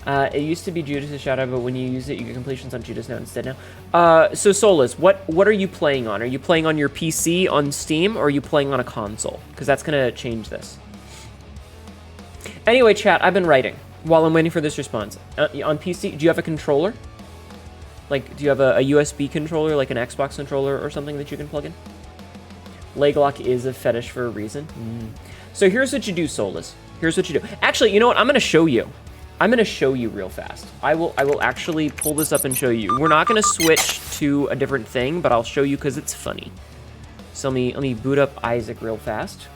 It used to be Judas' shadow, but when you use it, you get completions on Judas now instead now. So Solus, what are you playing on? Are you playing on your PC on Steam, or are you playing on a console? Because that's gonna change this. Anyway, chat, I've been writing while I'm waiting for this response. On PC, do you have a controller? Like, do you have a USB controller, like an Xbox controller or something that you can plug in? Leg lock is a fetish for a reason. So here's what you do, Solus. Here's what you do. Actually, you know what? I'm gonna show you. I'm gonna show you real fast. I will actually pull this up and show you. We're not gonna switch to a different thing, but I'll show you because it's funny. So let me boot up Isaac real fast.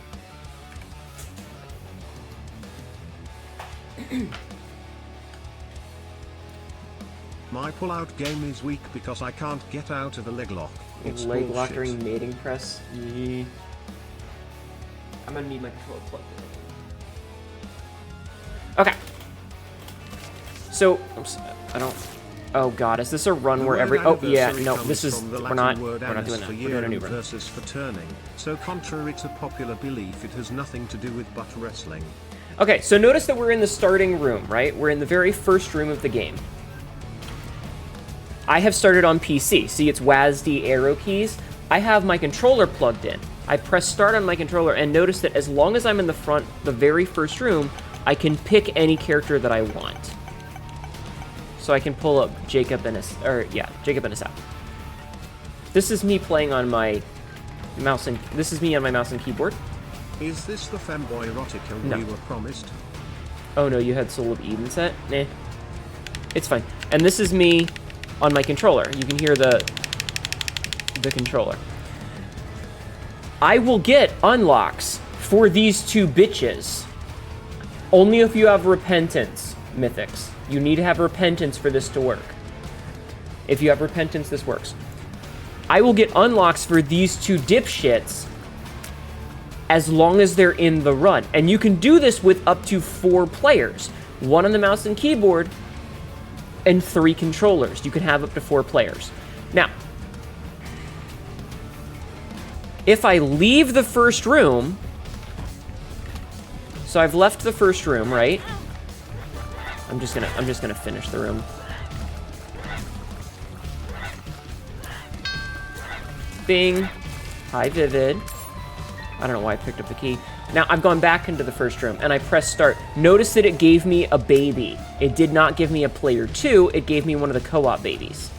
My pull-out game is weak because I can't get out of a leg lock. It's Leg lock bullshit. during mating press. I'm gonna need my controller plugged in. Okay. So, I don't. Oh God, is this a run where every? Oh yeah, no, this is. We're not doing that. We're doing a new run. Versus for turning. So contrary to popular belief, it has nothing to do with butt wrestling. Okay, so notice that we're in the starting room, right? We're in the very first room of the game. I have started on PC. See, it's WASD arrow keys. I have my controller plugged in. I press start on my controller and notice that as long as I'm in the front, the very first room, I can pick any character that I want. So I can pull up Jacob and Asap. This is me playing on my mouse and this is me on my mouse and keyboard. Is this the femboy erotica No. we were promised? Oh no, you had Soul of Eden set? Nah. It's fine. And this is me on my controller. You can hear the controller. I will get unlocks for these two bitches. Only if you have repentance, Mythics. You need to have repentance for this to work. If you have repentance, this works. I will get unlocks for these two dipshits as long as they're in the run. And you can do this with up to 4 players. 1 on the mouse and keyboard, and 3 controllers. You can have up to 4 players. Now, if I leave the first room, so I've left the first room, right? I'm just gonna finish the room. Bing. Hi, Vivid. I don't know why I picked up the key. Now, I've gone back into the first room, and I pressed start. Notice that it gave me a baby. It did not give me a player 2, it gave me one of the co-op babies.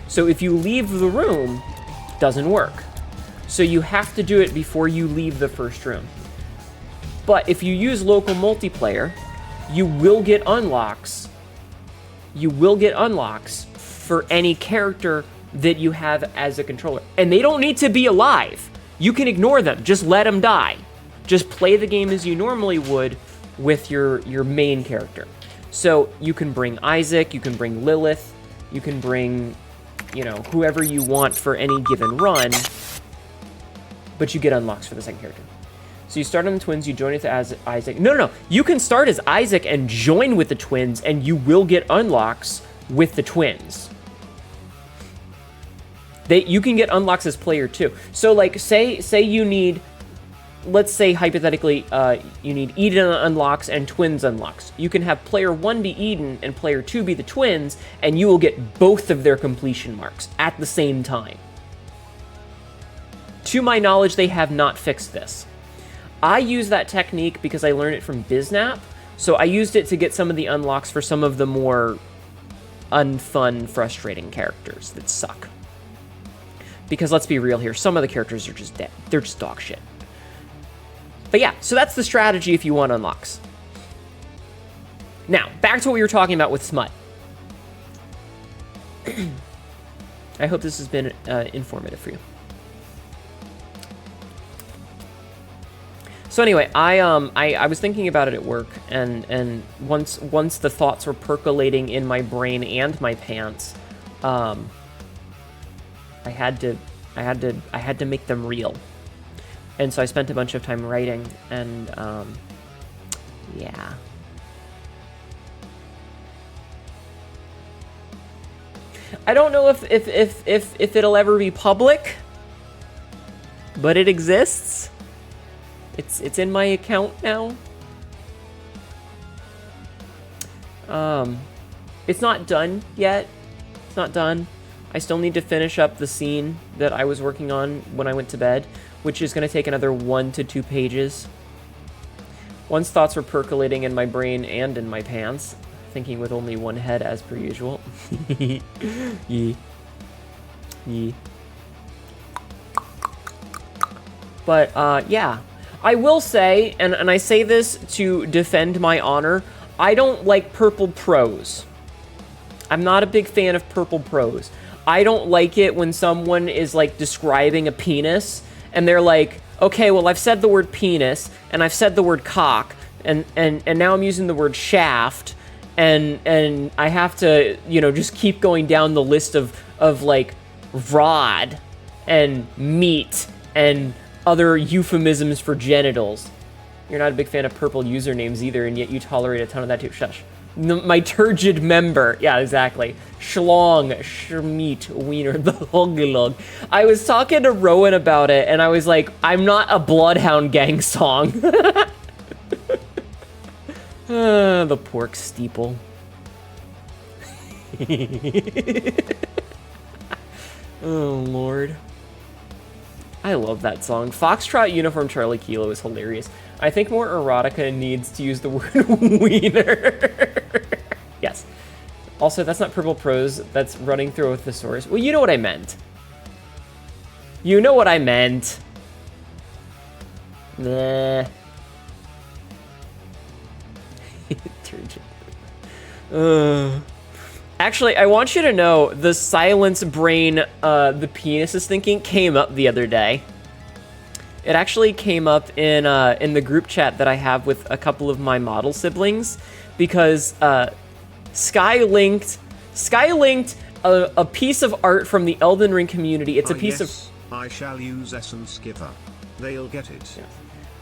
So if you leave the room, it doesn't work. So you have to do it before you leave the first room. But if you use local multiplayer, you will get unlocks. You will get unlocks for any character that you have as a controller. And they don't need to be alive. You can ignore them. Just let them die. Just play the game as you normally would with your main character. So you can bring Isaac, you can bring Lilith, you can bring you know, whoever you want for any given run, but you get unlocks for the second character. So you start on the twins, you join it as Isaac. No. You can start as Isaac and join with the twins, and you will get unlocks with the twins. You can get unlocks as player too. So like, say you need, let's say hypothetically, you need Eden unlocks and twins unlocks. You can have player 1 be Eden and player 2 be the twins, and you will get both of their completion marks at the same time. To my knowledge, they have not fixed this. I use that technique because I learned it from Biznap, so I used it to get some of the unlocks for some of the more unfun, frustrating characters that suck. Because let's be real here, some of the characters are just dead. They're just dog shit. But yeah, so that's the strategy if you want unlocks. Now, back to what we were talking about with Smut. I hope this has been informative for you. So anyway, I was thinking about it at work, and once the thoughts were percolating in my brain and my pants, I had to make them real. And so I spent a bunch of time writing, and yeah. I don't know if it'll ever be public, but it exists. It's in my account now. It's not done yet. It's not done. I still need to finish up the scene that I was working on when I went to bed, which is going to take another 1 to 2 pages. Once thoughts were percolating in my brain and in my pants, thinking with only one head as per usual. Yee. But, yeah. I will say, and I say this to defend my honor, I don't like purple prose. I'm not a big fan of purple prose. I don't like it when someone is, like, describing a penis, and they're like, okay, well, I've said the word penis, and I've said the word cock, and now I'm using the word shaft, and I have to, you know, just keep going down the list of like, rod, and meat, and other euphemisms for genitals. You're not a big fan of purple usernames either, and yet you tolerate a ton of that too. Shush. My turgid member. Yeah, exactly. Schlong, schmeat, wiener, the hoggelog. I was talking to Rowan about it, and I was like, I'm not a Bloodhound Gang song. The pork steeple. Oh, Lord. I love that song. Foxtrot Uniform Charlie Kilo is hilarious. I think more erotica needs to use the word wiener. Yes. Also, that's not purple prose. That's running through a thesaurus. Well, you know what I meant. You know what I meant. Nah. Actually, I want you to know the silence brain the penis is thinking came up the other day. It actually came up in the group chat that I have with a couple of my model siblings because Sky linked a piece of art from the Elden Ring community. It's a piece of... I shall use Essence Giver. They'll get it. Yeah.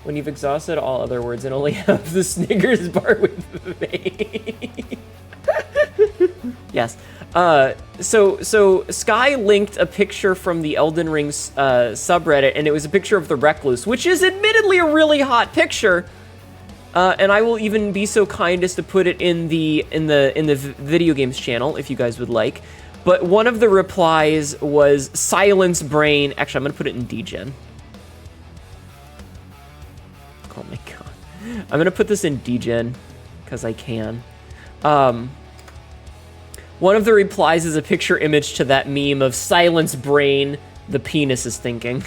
When you've exhausted all other words and only have the Snickers bar with me. Yes. So Sky linked a picture from the Elden Ring subreddit, and it was a picture of the Recluse, which is admittedly a really hot picture. And I will even be so kind as to put it in the video games channel if you guys would like. But one of the replies was Silence Brain. Actually, I'm gonna put it in degen. Oh my god. I'm gonna put this in degen because I can. One of the replies is a picture image to that meme of Silence Brain, the penis is thinking.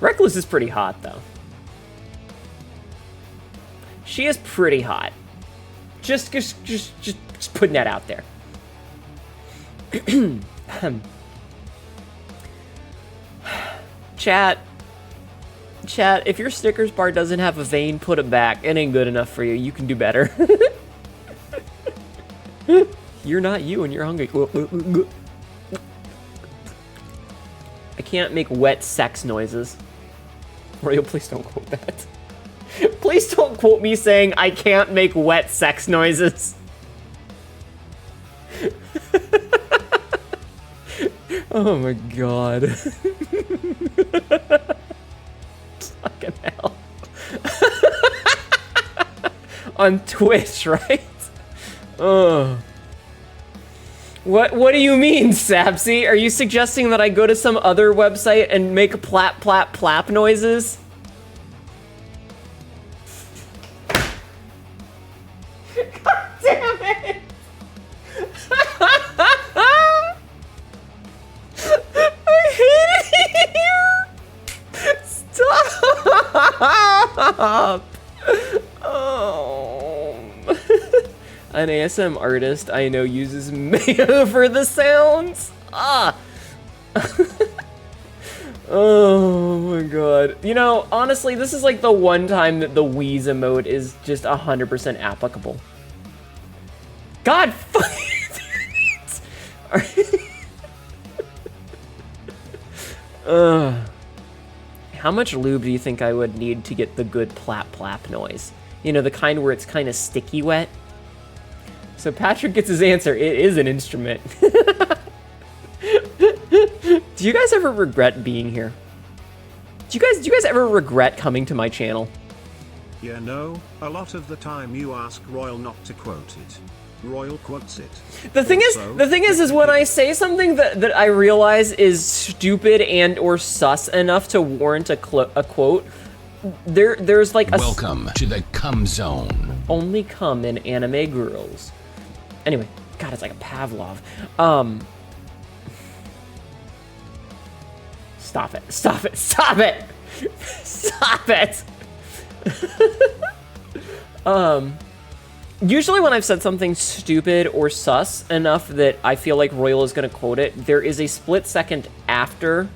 Reckless is pretty hot, though. She is pretty hot. Just putting that out there. Chat, Chat, if your Snickers bar doesn't have a vein, put it back. It ain't good enough for you. You can do better. You're not you and you're hungry. I can't make wet sex noises. Royal, please don't quote that. Please don't quote me saying I can't make wet sex noises. Oh my god. Fucking hell. On Twitch, right? Oh. What do you mean, Sapsy? Are you suggesting that I go to some other website and make plap plap plap noises? God damn it! I hate it here! Stop! Oh. An ASM artist I know uses mayo for the sounds. Ah. Oh my god. You know, honestly, this is like the one time that the Wheeze emote is just 100% applicable. God fucking how much lube do you think I would need to get the good plap plap noise? You know, the kind where it's kind of sticky wet. So Patrick gets his answer. It is an instrument. Do you guys ever regret being here? Do you guys ever regret coming to my channel? Yeah, no, a lot of the time you ask Royal not to quote it. Royal quotes it. The thing is when I say something that I realize is stupid and or sus enough to warrant a quote, there's like a welcome to the cum zone. Only cum in anime girls. Anyway, God, it's like a Pavlov. Stop it! Stop it! Stop it! Stop it! Usually when I've said something stupid or sus enough that I feel like Royal is gonna quote it, there is a split second after.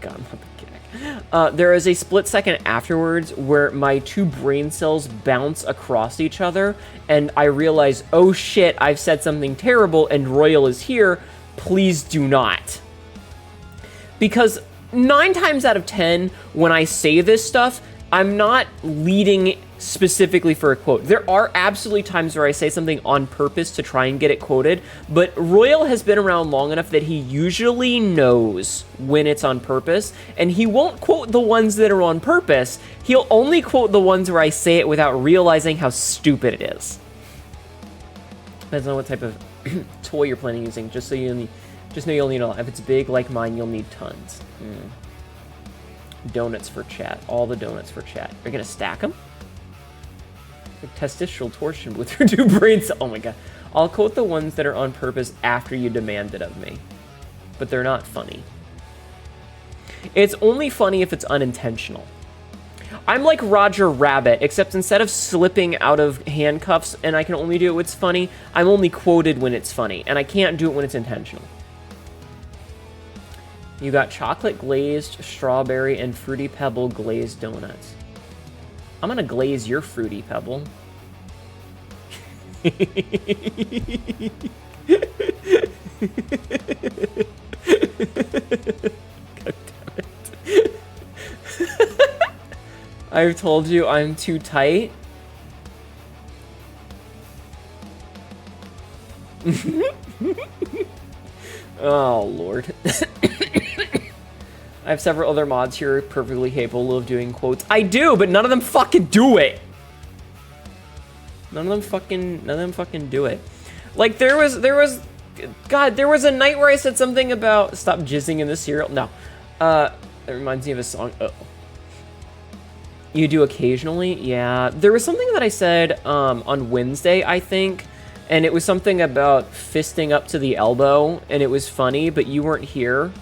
God, I'm kidding. There is a split second afterwards where my two brain cells bounce across each other, and I realize, oh shit, I've said something terrible, and Royal is here. Please do not. Because 9 times out of 10, when I say this stuff, I'm not leading specifically for a quote. There are absolutely times where I say something on purpose to try and get it quoted, but Royal has been around long enough that he usually knows when it's on purpose, and he won't quote the ones that are on purpose. He'll only quote the ones where I say it without realizing how stupid it is. Depends on what type of toy you're planning using, just know you'll need a lot. If it's big like mine, you'll need tons. Donuts for chat. All the donuts for chat. Are you gonna stack them? Like testicular torsion with your two brains. Oh my god. I'll quote the ones that are on purpose after you demand it of me. But they're not funny. It's only funny if it's unintentional. I'm like Roger Rabbit, except instead of slipping out of handcuffs and I can only do it when it's funny, I'm only quoted when it's funny, and I can't do it when it's intentional. You got chocolate glazed, strawberry, and Fruity Pebble glazed donuts. I'm gonna glaze your Fruity Pebble. God damn it. I've told you I'm too tight. Oh, Lord. I have several other mods here perfectly capable of doing quotes. I do, but none of them fucking do it. None of them fucking do it. Like, there was a night where I said something about stop jizzing in the cereal. No. That reminds me of a song. Uh-oh. You do occasionally? Yeah. There was something that I said on Wednesday, I think, and it was something about fisting up to the elbow, and it was funny, but you weren't here.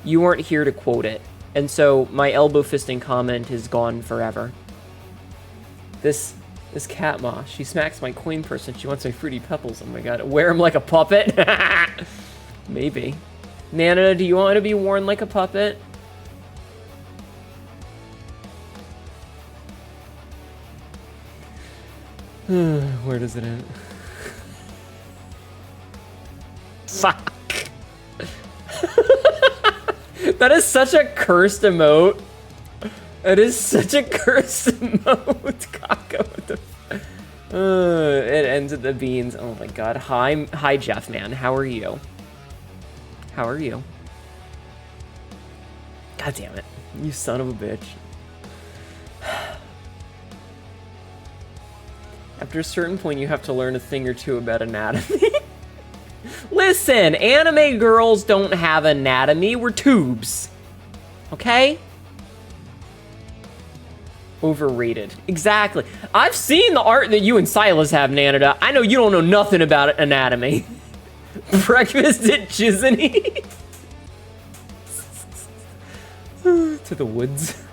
You weren't here to quote it. And so my elbow fisting comment is gone forever. This cat ma, she smacks my coin purse and she wants my Fruity Pebbles. Oh my god, wear him like a puppet? Maybe. Nana, do you want to be worn like a puppet? Where does it end? Fuck. That is such a cursed emote. It is such a cursed emote. Kako, what the it ends at the beans. Oh my god. Hi, Jeff, man. How are you? How are you? God damn it. You son of a bitch. After a certain point, you have to learn a thing or two about anatomy. Listen, anime girls don't have anatomy. We're tubes. Okay? Overrated. Exactly. I've seen the art that you and Silas have, Nanada. I know you don't know nothing about anatomy. Breakfast at Chisney. To the woods.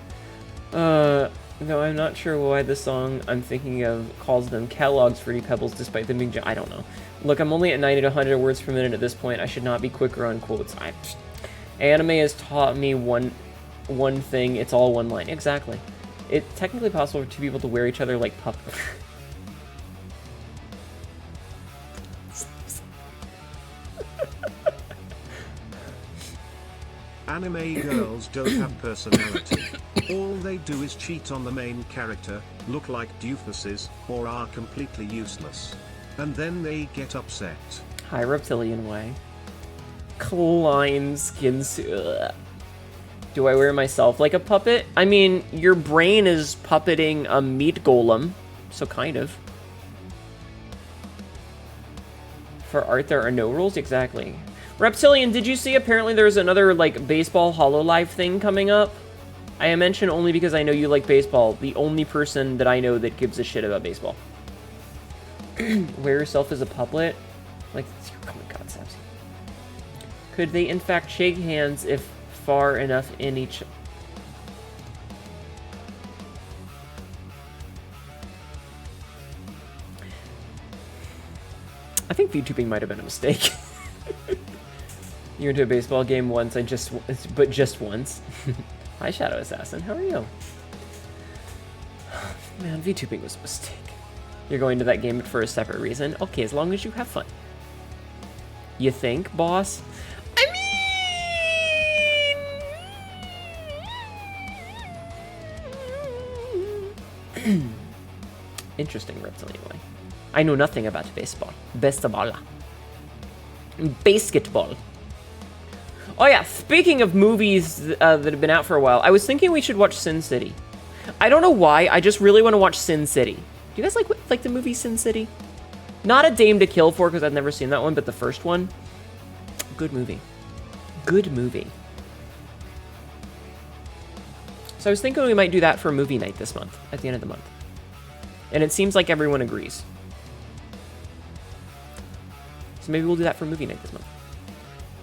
No, I'm not sure why the song I'm thinking of calls them Kellogg's Fruity Pebbles despite them being... I don't know. Look, I'm only at 90 to 100 words per minute at this point. I should not be quicker on quotes. Anime has taught me one thing. It's all one line. Exactly. It's technically possible for two people to wear each other like puppets. Anime girls don't have personality. All they do is cheat on the main character, look like doofuses, or are completely useless. And then they get upset. Hi, Reptilian Way. Klein skin suit. Do I wear myself like a puppet? I mean, your brain is puppeting a meat golem, so kind of. For art, there are no rules? Exactly. Reptilian, did you see apparently there's another, like, baseball HoloLive thing coming up? I mention only because I know you like baseball. The only person that I know that gives a shit about baseball. Wear yourself as a puppet? Like, oh my god, Sabsy. Could they, in fact, shake hands if far enough in each... I think VTubing might have been a mistake. You went to a baseball game once, but just once. Hi, Shadow Assassin, how are you? Man, VTubing was a mistake. You're going to that game for a separate reason? Okay, as long as you have fun. You think, boss? I mean... Interesting, Reptilian Way. I know nothing about baseball. Baseball. Basketball. Oh yeah, speaking of movies that have been out for a while, I was thinking we should watch Sin City. I don't know why, I just really want to watch Sin City. Do you guys like the movie Sin City? Not A Dame to Kill For, because I've never seen that one, but the first one. Good movie. Good movie. So I was thinking we might do that for movie night this month, at the end of the month. And it seems like everyone agrees. So maybe we'll do that for movie night this month.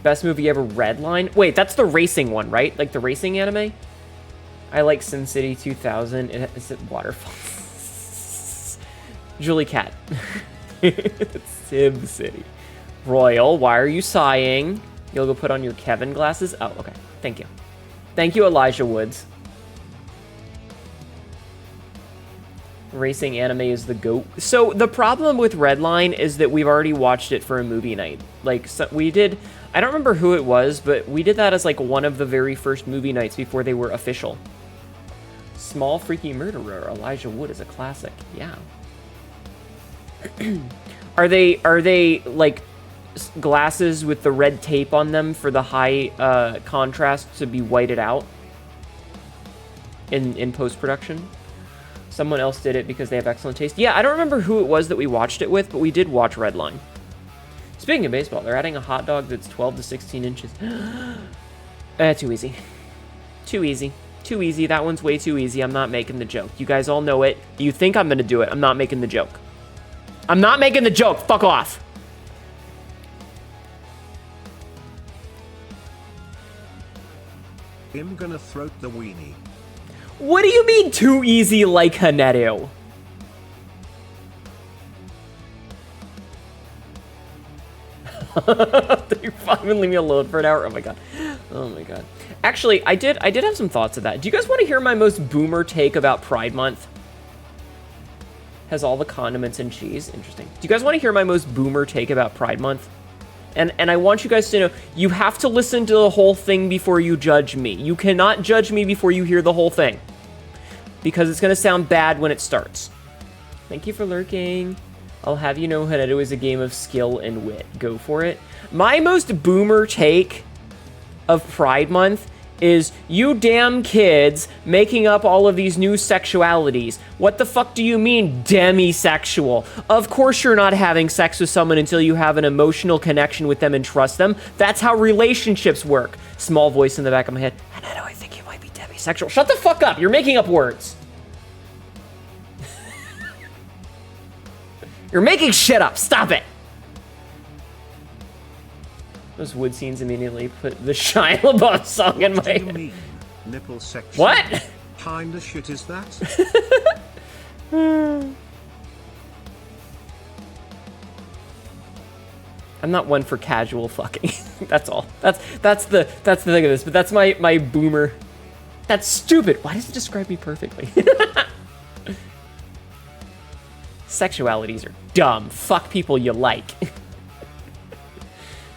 Best movie ever, Redline? Wait, that's the racing one, right? Like the racing anime? I like Sin City 2000. Is it Waterfall? Julie Cat. Sim City. Royal, why are you sighing? You'll go put on your Kevin glasses? Oh, okay. Thank you. Thank you, Elijah Woods. Racing anime is the GOAT. So the problem with Redline is that we've already watched it for a movie night. Like, so we did... I don't remember who it was, but we did that as like one of the very first movie nights before they were official. Small Freaky Murderer, Elijah Wood is a classic. Yeah. Are they like glasses with the red tape on them for the high contrast to be whited out in post-production? Someone else did it because they have excellent taste. Yeah, I don't remember who it was that we watched it with, but we did watch Redline. Speaking of baseball, they're adding a hot dog that's 12 to 16 inches. Too easy. Too easy. Too easy. That one's way too easy. I'm not making the joke. You guys all know it. You think I'm going to do it. I'm not making the joke. I'm not making the joke. Fuck off. I'm gonna throat the weenie. What do you mean too easy like Hnetu? You fucking leave me alone for an hour. Oh my god. Oh my god. Actually, I did have some thoughts of that. Do you guys want to hear my most boomer take about Pride Month? Has all the condiments and cheese. Interesting. Do you guys want to hear my most boomer take about Pride Month? And I want you guys to know, you have to listen to the whole thing before you judge me. You cannot judge me before you hear the whole thing. Because it's going to sound bad when it starts. Thank you for lurking. I'll have you know Hnetu is a game of skill and wit. Go for it. My most boomer take of Pride Month is you damn kids making up all of these new sexualities. What the fuck do you mean demisexual? Of course you're not having sex with someone until you have an emotional connection with them and trust them. That's how relationships work. Small voice in the back of my head. Hnetu, I think you might be demisexual. Shut the fuck up. You're making up words. You're making shit up. Stop it. Those wood scenes immediately put the Shia LaBeouf song in my What do you head. mean? Nipple section? What? Kinda shit is that? I'm not one for casual fucking. That's all. That's the thing of this. But that's my boomer. That's stupid. Why does it describe me perfectly? Sexualities are dumb. Fuck people you like.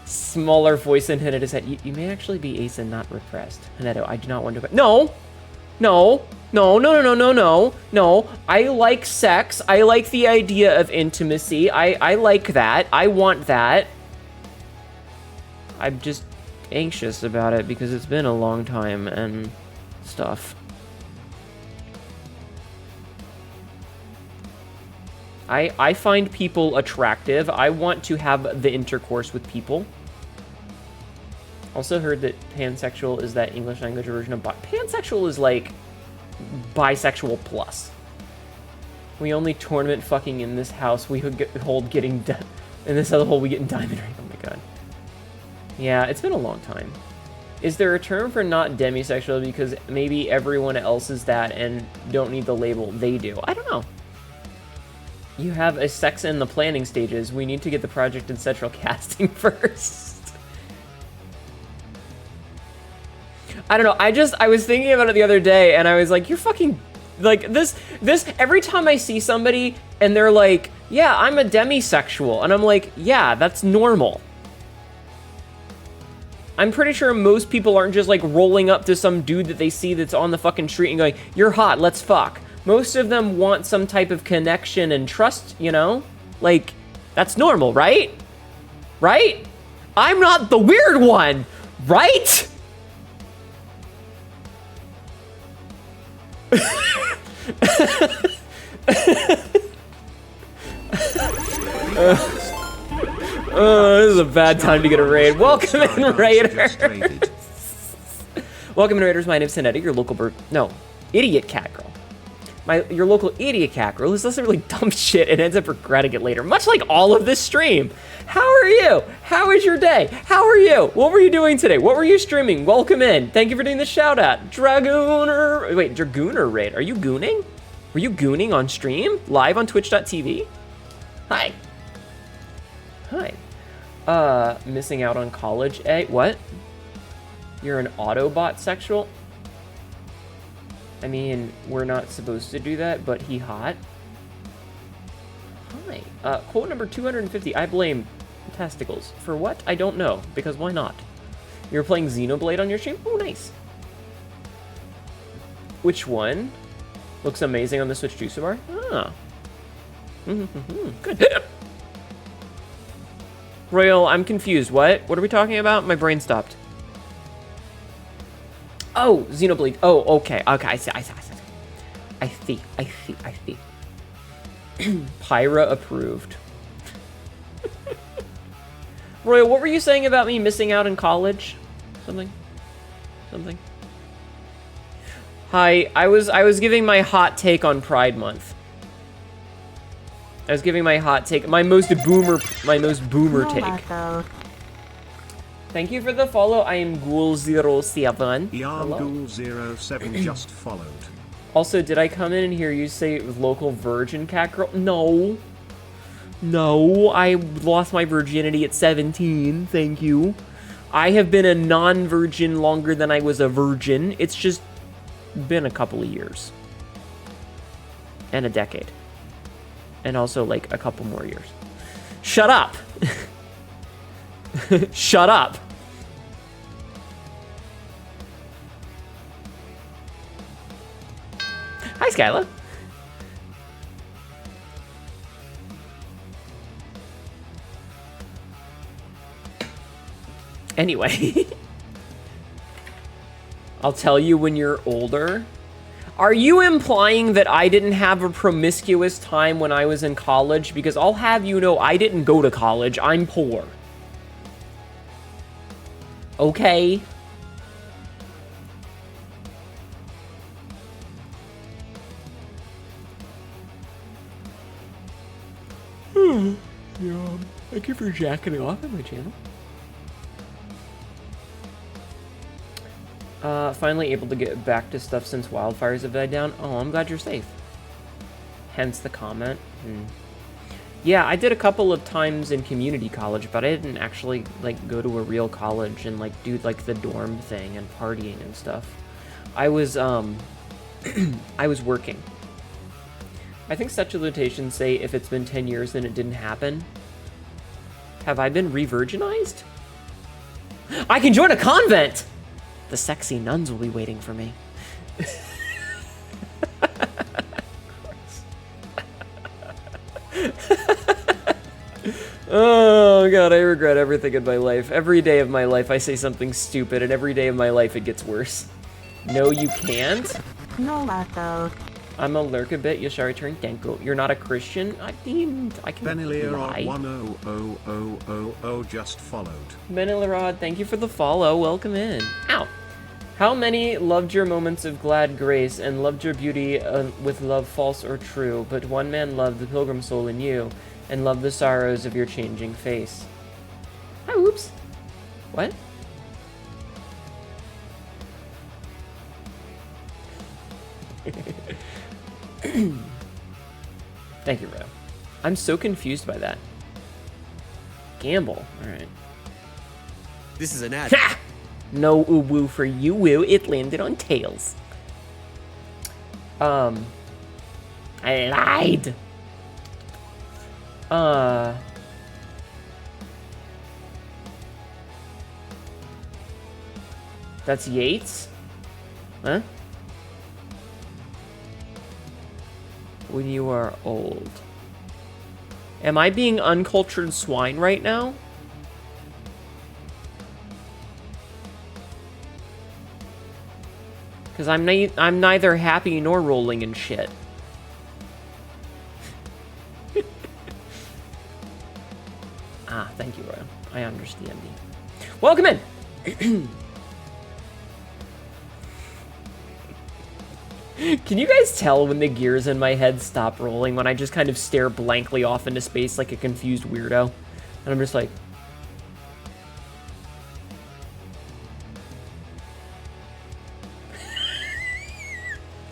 Smaller voice in Hnetu said, you may actually be ace and not repressed. Hnetu, I do not want to. No. I like sex. I like the idea of intimacy. I like that. I want that. I'm just anxious about it because it's been a long time and stuff. I find people attractive. I want to have the intercourse with people. Also heard that pansexual is that English language version of pansexual is like bisexual plus. We only tournament fucking in this house. We hold getting in this other hole we get in diamond ring. Oh my god. Yeah, it's been a long time. Is there a term for not demisexual because maybe everyone else is that and don't need the label they do? I don't know. You have a sex in the planning stages. We need to get the project in central casting first. I don't know. I was thinking about it the other day and I was like, you're fucking like this every time I see somebody and they're like, yeah, I'm a demisexual. And I'm like, yeah, that's normal. I'm pretty sure most people aren't just like rolling up to some dude that they see that's on the fucking street and going, you're hot, let's fuck. Most of them want some type of connection and trust, you know? Like, that's normal, right? Right? I'm not the weird one, right? This is a bad time to get a raid. Welcome in, Raiders. Welcome in, Raiders. My name's Hnetu, your local idiot cat girl. Your local idiot cat girl who does some really dumb shit and ends up regretting it later, much like all of this stream. How are you? How is your day? How are you? What were you doing today? What were you streaming? Welcome in. Thank you for doing the shout out. Dragooner raid. Are you gooning? Were you gooning on stream? Live on twitch.tv? Hi. Hi. Missing out on college, eh? What? You're an Autobot sexual? I mean, we're not supposed to do that, but he hot. Hi. Quote number 250. I blame testicles. For what? I don't know. Because why not? You're playing Xenoblade on your stream? Oh, nice. Which one? Looks amazing on the Switch juicer bar? Ah. Good. Royal, I'm confused. What? What are we talking about? My brain stopped. Oh, Xenoblade. Oh, okay. Okay, I see. I see. Pyra approved. Royal, what were you saying about me missing out in college? Something? Hi, I was giving my hot take on Pride Month. I was giving my hot take, my most boomer take. Thank you for the follow. I am Ghoul07. Yarn-Ghoul07 just followed. Also, did I come in and hear you say local virgin cat girl? No. No, I lost my virginity at 17. Thank you. I have been a non-virgin longer than I was a virgin. It's just been a couple of years. And a decade. And also, like, a couple more years. Shut up! Shut up! Hi, Skyla. Anyway. I'll tell you when you're older. Are you implying that I didn't have a promiscuous time when I was in college? Because I'll have you know I didn't go to college. I'm poor. Okay? Yeah, thank you for jacking off at my channel. Finally able to get back to stuff since wildfires have died down. Oh, I'm glad you're safe. Hence the comment. Yeah, I did a couple of times in community college, but I didn't actually, like, go to a real college and, like, do, like, the dorm thing and partying and stuff. I was, I was working. I think statute of limitations say if it's been 10 years then it didn't happen. Have I been re-virginized? I can join a convent! The sexy nuns will be waiting for me. Oh god, I regret everything in my life. Every day of my life I say something stupid, and every day of my life it gets worse. No, you can't? No, Marco. I'm a lurk a bit. Yoshari turned Denko. You're not a Christian? I can Benilier lie. 10000 just followed. Benilirod, thank you for the follow. Welcome in. Ow. How many loved your moments of glad grace and loved your beauty with love false or true, but one man loved the pilgrim soul in you and loved the sorrows of your changing face. Hi, whoops. What? Thank you, Ro. I'm so confused by that. Gamble. Alright. This is an ad. Ha! No woo for you woo. It landed on tails. I lied. That's Yates? Huh? When you are old. Am I being uncultured swine right now? Because I'm neither happy nor rolling in shit. Ah, thank you, Roy. I understand you. Welcome in! Can you guys tell when the gears in my head stop rolling, when I just kind of stare blankly off into space like a confused weirdo? And I'm just like...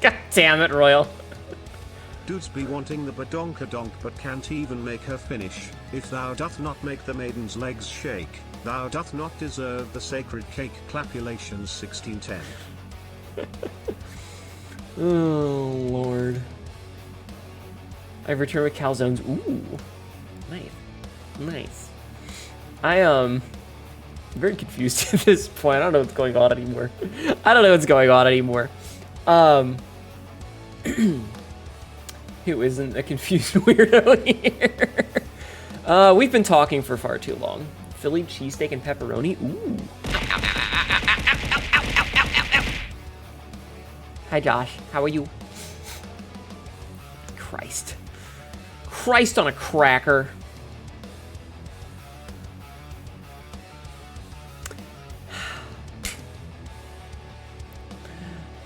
God damn it, Royal. Dudes be wanting the badonkadonk but can't even make her finish. If thou doth not make the maiden's legs shake, thou doth not deserve the sacred cake. Clapulations 1610. Oh, Lord. I've returned with calzones. Ooh. Nice. Nice. I'm very confused at this point. I don't know what's going on anymore. Who isn't a confused weirdo here? We've been talking for far too long. Philly cheesesteak and pepperoni? Ooh. Hi, Josh. How are you? Christ. Christ on a cracker.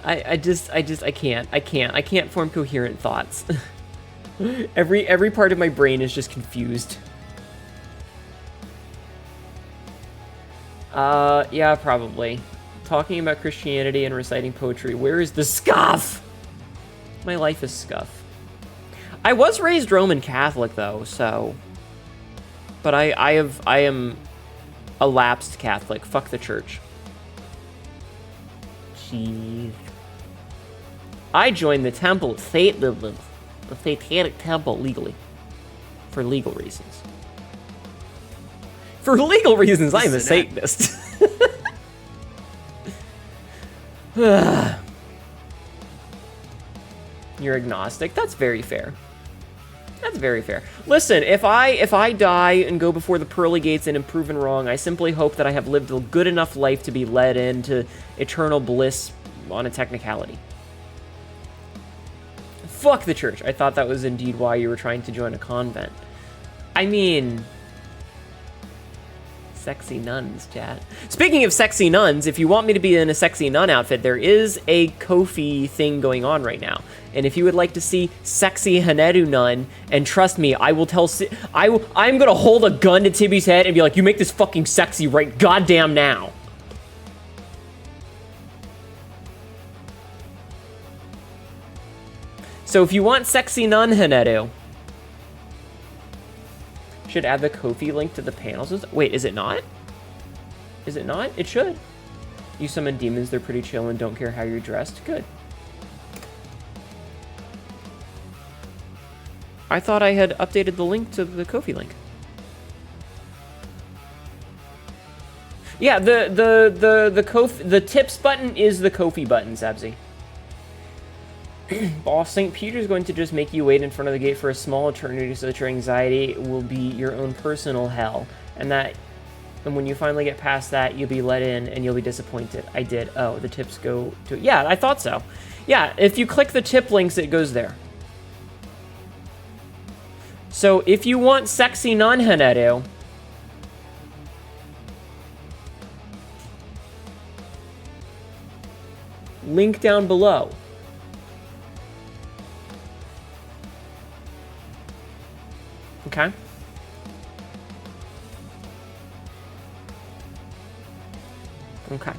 I can't form coherent thoughts. Every part of my brain is just confused. Yeah, probably. Talking about Christianity and reciting poetry. Where is the scuff? My life is scuff. I was raised Roman Catholic though, so. But I am a lapsed Catholic. Fuck the church. Jeez. I joined the temple, the satanic temple legally. For legal reasons. For legal reasons, I'm a is an Satanist. You're agnostic? That's very fair. That's very fair. Listen, if I die and go before the pearly gates and am proven wrong, I simply hope that I have lived a good enough life to be led into eternal bliss on a technicality. Fuck the church. I thought that was indeed why you were trying to join a convent. I mean... Sexy nuns, chat. Speaking of sexy nuns, if you want me to be in a sexy nun outfit, there is a Ko-fi thing going on right now. And if you would like to see sexy Hnetu nun, and trust me, I will tell... I'm gonna hold a gun to Tibby's head and be like, you make this fucking sexy right goddamn now. So if you want sexy nun Hnetu, should add the Ko-fi link to the panels. Wait, is it not? Is it not? It should. You summon demons, they're pretty chill and don't care how you're dressed. Good. I thought I had updated the link to the Ko-fi link. Yeah, the tips button is the Ko-fi button, Zabzy. Boss, St. Peter's going to just make you wait in front of the gate for a small eternity so that your anxiety will be your own personal hell. And when you finally get past that, you'll be let in and you'll be disappointed. I did. Oh, the tips go to... Yeah, I thought so. Yeah, if you click the tip links, it goes there. So if you want sexy nun Hnetu, link down below. Okay. Okay.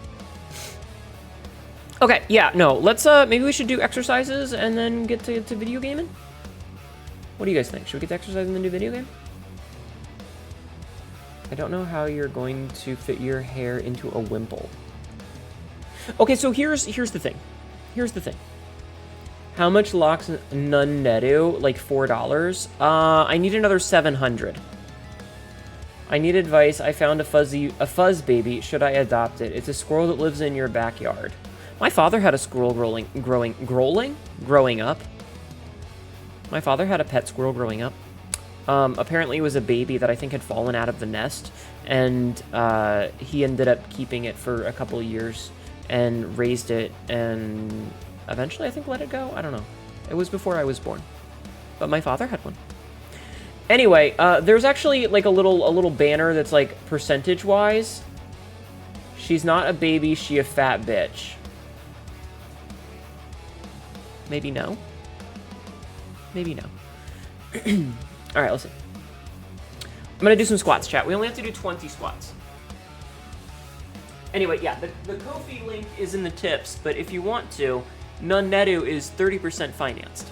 Okay, yeah, no, let's, maybe we should do exercises and then get to video gaming? What do you guys think? Should we get to exercise and then do video game? I don't know how you're going to fit your hair into a wimple. Okay, so here's the thing. Here's the thing. How much locks nun Hnetu? Like $4. I need another 700. I need advice. I found a fuzz baby. Should I adopt it? It's a squirrel that lives in your backyard. My father had a squirrel growing up. My father had a pet squirrel growing up. Apparently it was a baby that I think had fallen out of the nest, and he ended up keeping it for a couple of years and raised it, and eventually I think let it go. I don't know. It was before I was born, but my father had one. Anyway, there's actually like a little banner that's like percentage wise. She's not a baby, she a fat bitch. Maybe no. Maybe no. All right, listen. I'm gonna do some squats, chat. We only have to do 20 squats. Anyway, yeah, the Ko-fi link is in the tips, but if you want to, nun Hnetu is 30% financed.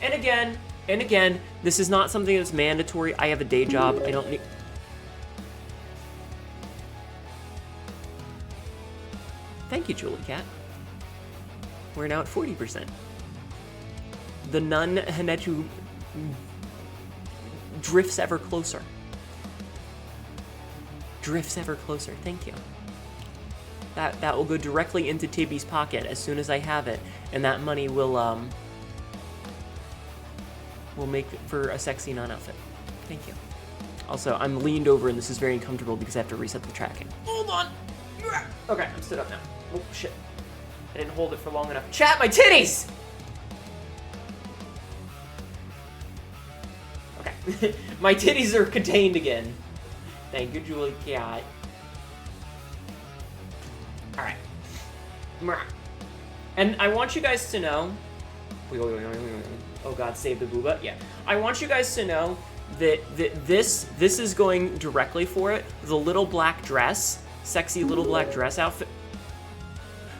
And again, this is not something that's mandatory. I have a day job. I don't need... Thank you, Julie Cat. We're now at 40%. The nun Hnetu drifts ever closer. Drifts ever closer. Thank you. That will go directly into Tibby's pocket as soon as I have it, and that money will make it for a sexy nun outfit. Thank you. Also, I'm leaned over and this is very uncomfortable because I have to reset the tracking. Hold on. Okay, I'm stood up now. Oh shit. I didn't hold it for long enough. Chat, my titties! Okay. My titties are contained again. Thank you, Julie Cat. Alright. And I want you guys to know... Oh god, save the booba. Yeah. I want you guys to know that this is going directly for it. The little black dress. Sexy little black dress outfit.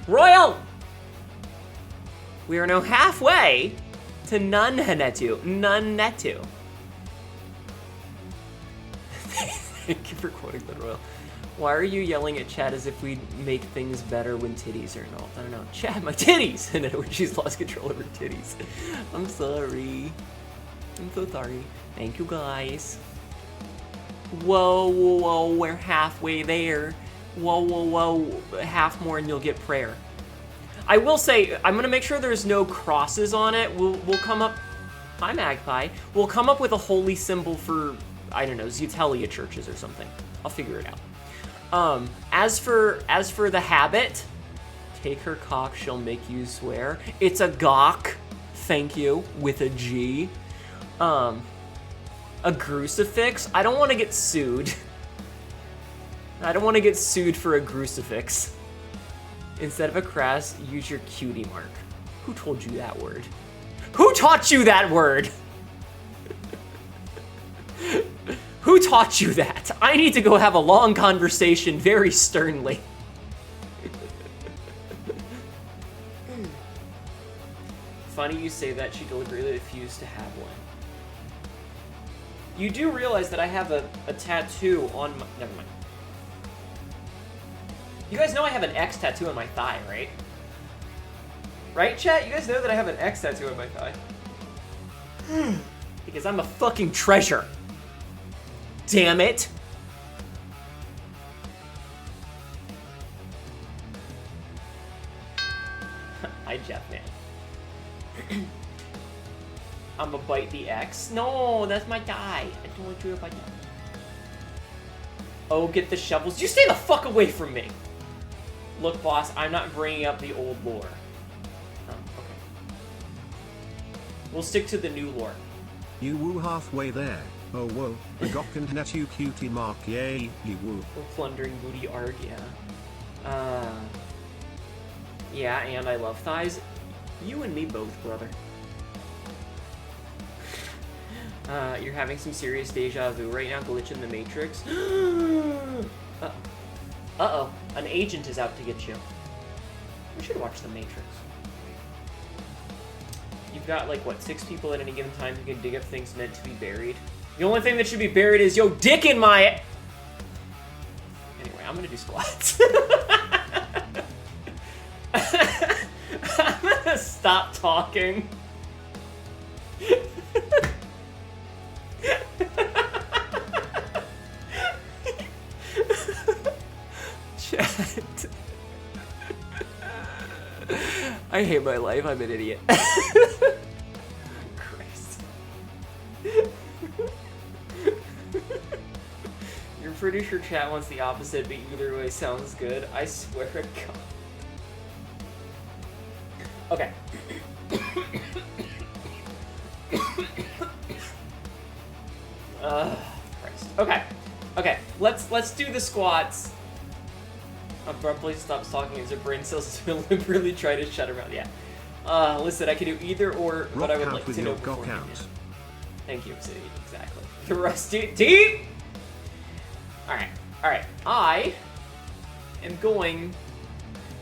Royal! We are now halfway to nun Hnetu. Nun Hnetu. Thank you for quoting the Royal. Why are you yelling at Chad as if we make things better when titties are involved? I don't know. Chad, my titties! And then when she's lost control of her titties. I'm sorry. I'm so sorry. Thank you, guys. Whoa, whoa, whoa, we're halfway there. Whoa, whoa, whoa, half more and you'll get prayer. I will say, I'm gonna make sure there's no crosses on it. We'll come up, hi Magpie, we'll come up with a holy symbol for, I don't know, Zutelia churches or something. I'll figure it out. As for the habit, take her cock, she'll make you swear. It's a gawk, thank you, with a G. A crucifix? I don't want to get sued. I don't want to get sued for a crucifix. Instead of a crass, use your cutie mark. Who told you that word? Who taught you that word? Who taught you that? I need to go have a long conversation very sternly. Funny you say that, she deliberately refused to have one. You do realize that I have a tattoo on my... Never mind. You guys know I have an X tattoo on my thigh, right? Right, chat? You guys know that I have an X tattoo on my thigh. Because I'm a fucking treasure. Damn it. Hi, Jeff, man. I'ma bite the X. No, that's my guy. I don't want you to bite that. Oh, get the shovels. You stay the fuck away from me. Look, boss, I'm not bringing up the old lore. Oh, okay. We'll stick to the new lore. You woo halfway there. Oh whoa, the Gok and Hnetu cutie mark, yay, you woo. We're plundering booty art, yeah. Yeah, and I love thighs. You and me both, brother. You're having some serious deja vu right now, glitch in the Matrix. Uh-oh. Uh-oh, an agent is out to get you. We should watch the Matrix. You've got, like, what, 6 people at any given time who can dig up things meant to be buried? The only thing that should be buried is, yo, dick in my... Anyway, I'm gonna do squats. I'm gonna stop talking. Chat. I hate my life, I'm an idiot. Christ. You're pretty sure chat wants the opposite, but either way sounds good. I swear to God. Okay. Christ. Okay. Okay. Let's do the squats. Abruptly stops talking as her brain cells deliberately try to shut her mouth. Yeah. Listen, I can do either or, but I would like to know before. Thank you, Obsidian. Exactly. Thrust it deep. All right. All right. I am going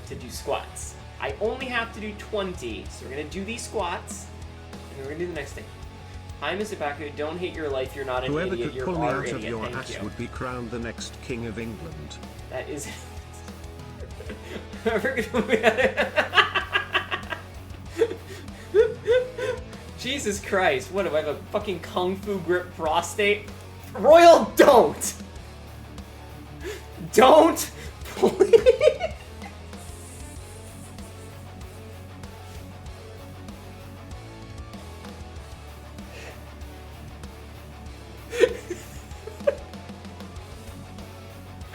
to do squats. I only have to do 20, so we're gonna do these squats, and then we're gonna do the next thing. Hi, Mr. Baku. Don't hate your life. You're not an Whoever idiot. could You're pull me our out idiot. of your Thank ass you. would be crowned the next king of England. That is. Whoever could pull me out. Jesus Christ! What do I have, a fucking kung fu grip prostate? Royal, don't! Don't! Please!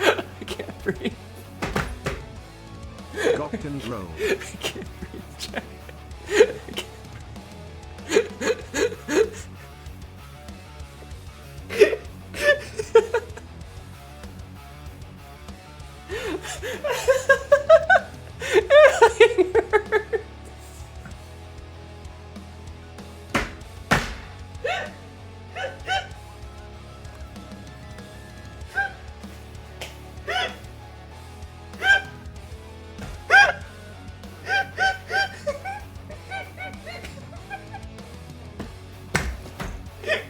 I can't breathe. Gok and roll. I can't breathe, Jack. I can't.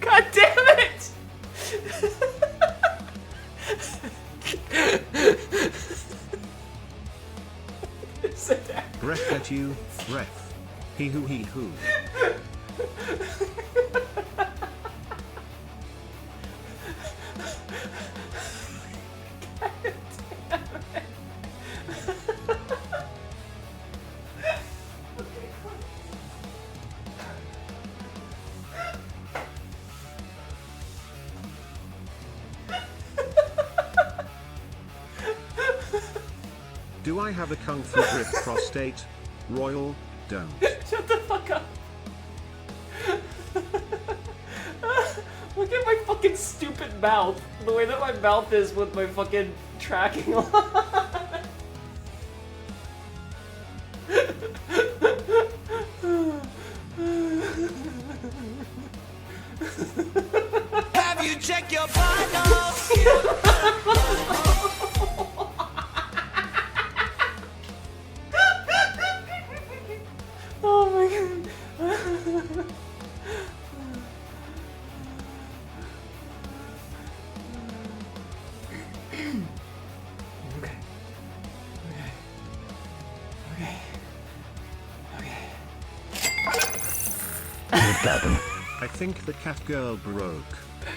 God damn it! Ref at you, ref. He who. Do I have a kung fu grip prostate? Royal, don't. Shut the fuck up. Look at my fucking stupid mouth. The way that my mouth is with my fucking tracking line. Have you checked your partner? Oh my god. Okay. What happened? I think the cat girl broke.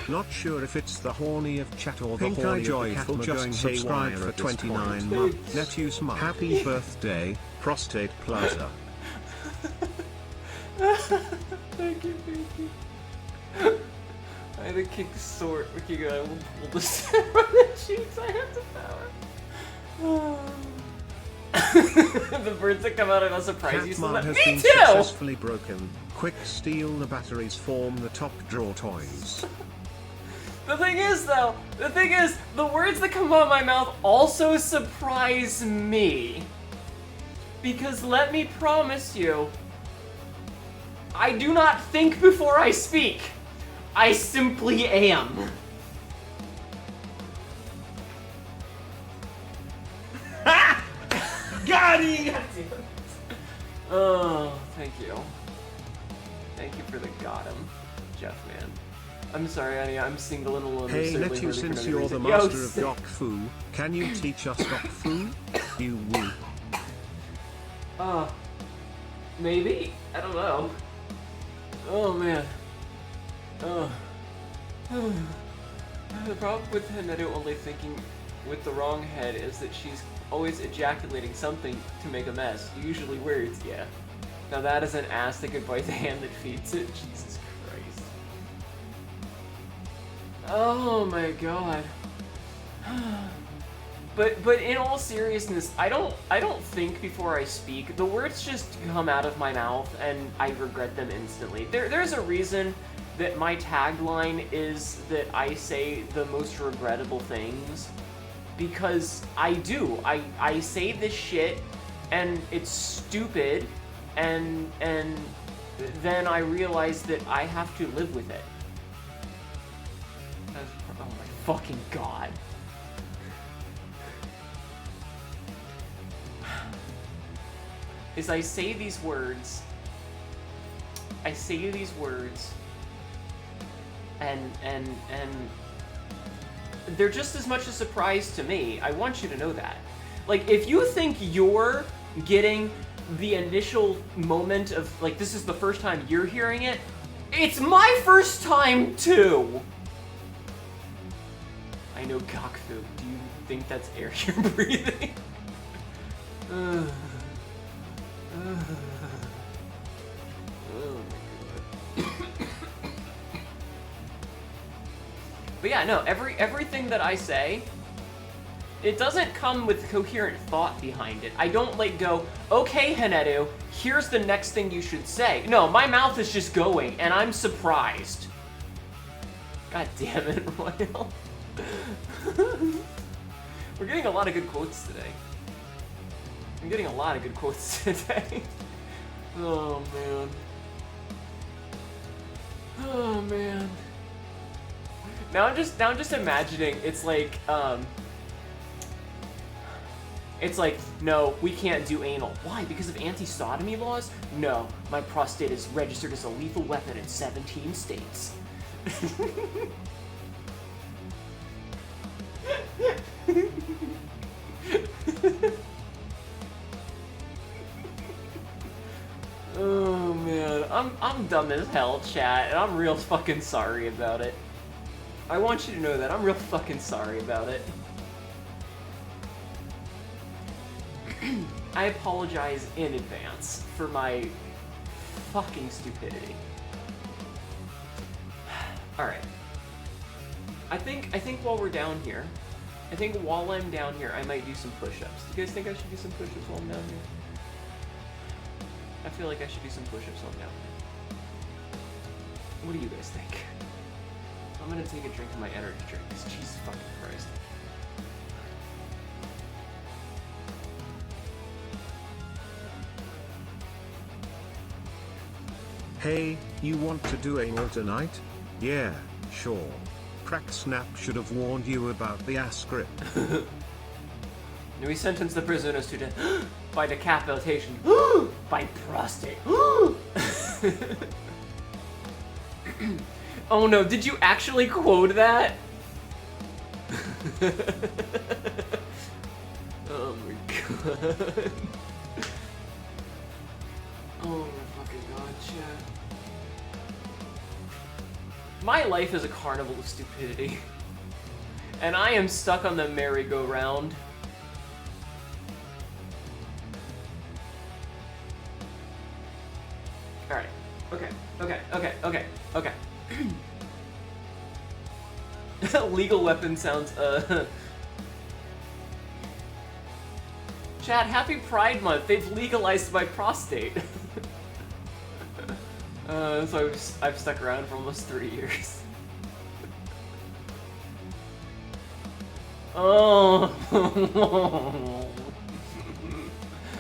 Not sure if it's the horny of chat or the Pink Eye horny of the Joyful cat just going subscribed haywire for at this 29 point. months. Netu Smart. Happy birthday, Prostate Plaza. Thank you. I had a kick sword. Okay, I will pull this from the cheeks. I have the power. The birds that come out of a surprise you. Catman has Me been too! successfully broken. Quick steal the batteries, form the top drawer toys. The thing is, though, the words that come out of my mouth also surprise me. Because let me promise you, I do not think before I speak. I simply am. Got him! Oh, thank you. Thank you for the got him, Jeff, man. I'm sorry, honey, I'm single and alone. Hey Certainly Netu, hurting for since no you're reason. the Yo, master of Doc Fu, can you teach us Doc Fu? You woo. Maybe? I don't know. Oh, man. Oh. The problem with Hnetu only thinking with the wrong head is that she's always ejaculating something to make a mess. Usually words, yeah. Now that is an ass that could bite the hand that feeds it. Jesus Christ. Oh my god. But in all seriousness, I don't think before I speak. The words just come out of my mouth and I regret them instantly. There's a reason that my tagline is that I say the most regrettable things, because I do. I say this shit and it's stupid, and then I realize that I have to live with it. Oh my fucking god. Is I say these words, and they're just as much a surprise to me. I want you to know that. Like, if you think you're getting the initial moment of, like, this is the first time you're hearing it, it's my first time too! I know, Gokfu, do you think that's air you're breathing? Oh my god. But yeah, no, everything that I say, it doesn't come with coherent thought behind it. I don't like go, okay, Hnetu, here's the next thing you should say. No, my mouth is just going, and I'm surprised. God damn it, Royal. We're getting a lot of good quotes today. I'm getting a lot of good quotes today. Oh, man. Oh, man. Now I'm just imagining it's like, no, we can't do anal. Why? Because of anti-sodomy laws? No, my prostate is registered as a lethal weapon in 17 states. Oh man, I'm dumb as hell, chat, and I'm real fucking sorry about it. I want you to know that I'm real fucking sorry about it. I apologize in advance for my fucking stupidity. All right. I think while we're down here, I think while I'm down here, I might do some push-ups. Do you guys think I should do some push-ups while I'm down here? I feel like I should do some push-ups while I'm down here. What do you guys think? I'm gonna take a drink of my energy drink, because Jesus fucking Christ. Hey, you want to do anal tonight? Yeah, sure. Crack Snap should have warned you about the ass grip. We sentence the prisoners to death by decapitation, by prostate. Oh no, did you actually quote that? Oh my god. Oh my fucking god, chat. My life is a carnival of stupidity. And I am stuck on the merry-go-round. Alright. Okay. Legal weapon sounds, Chad, happy Pride Month. They've legalized my prostate. So I've stuck around for almost 3 years. Oh.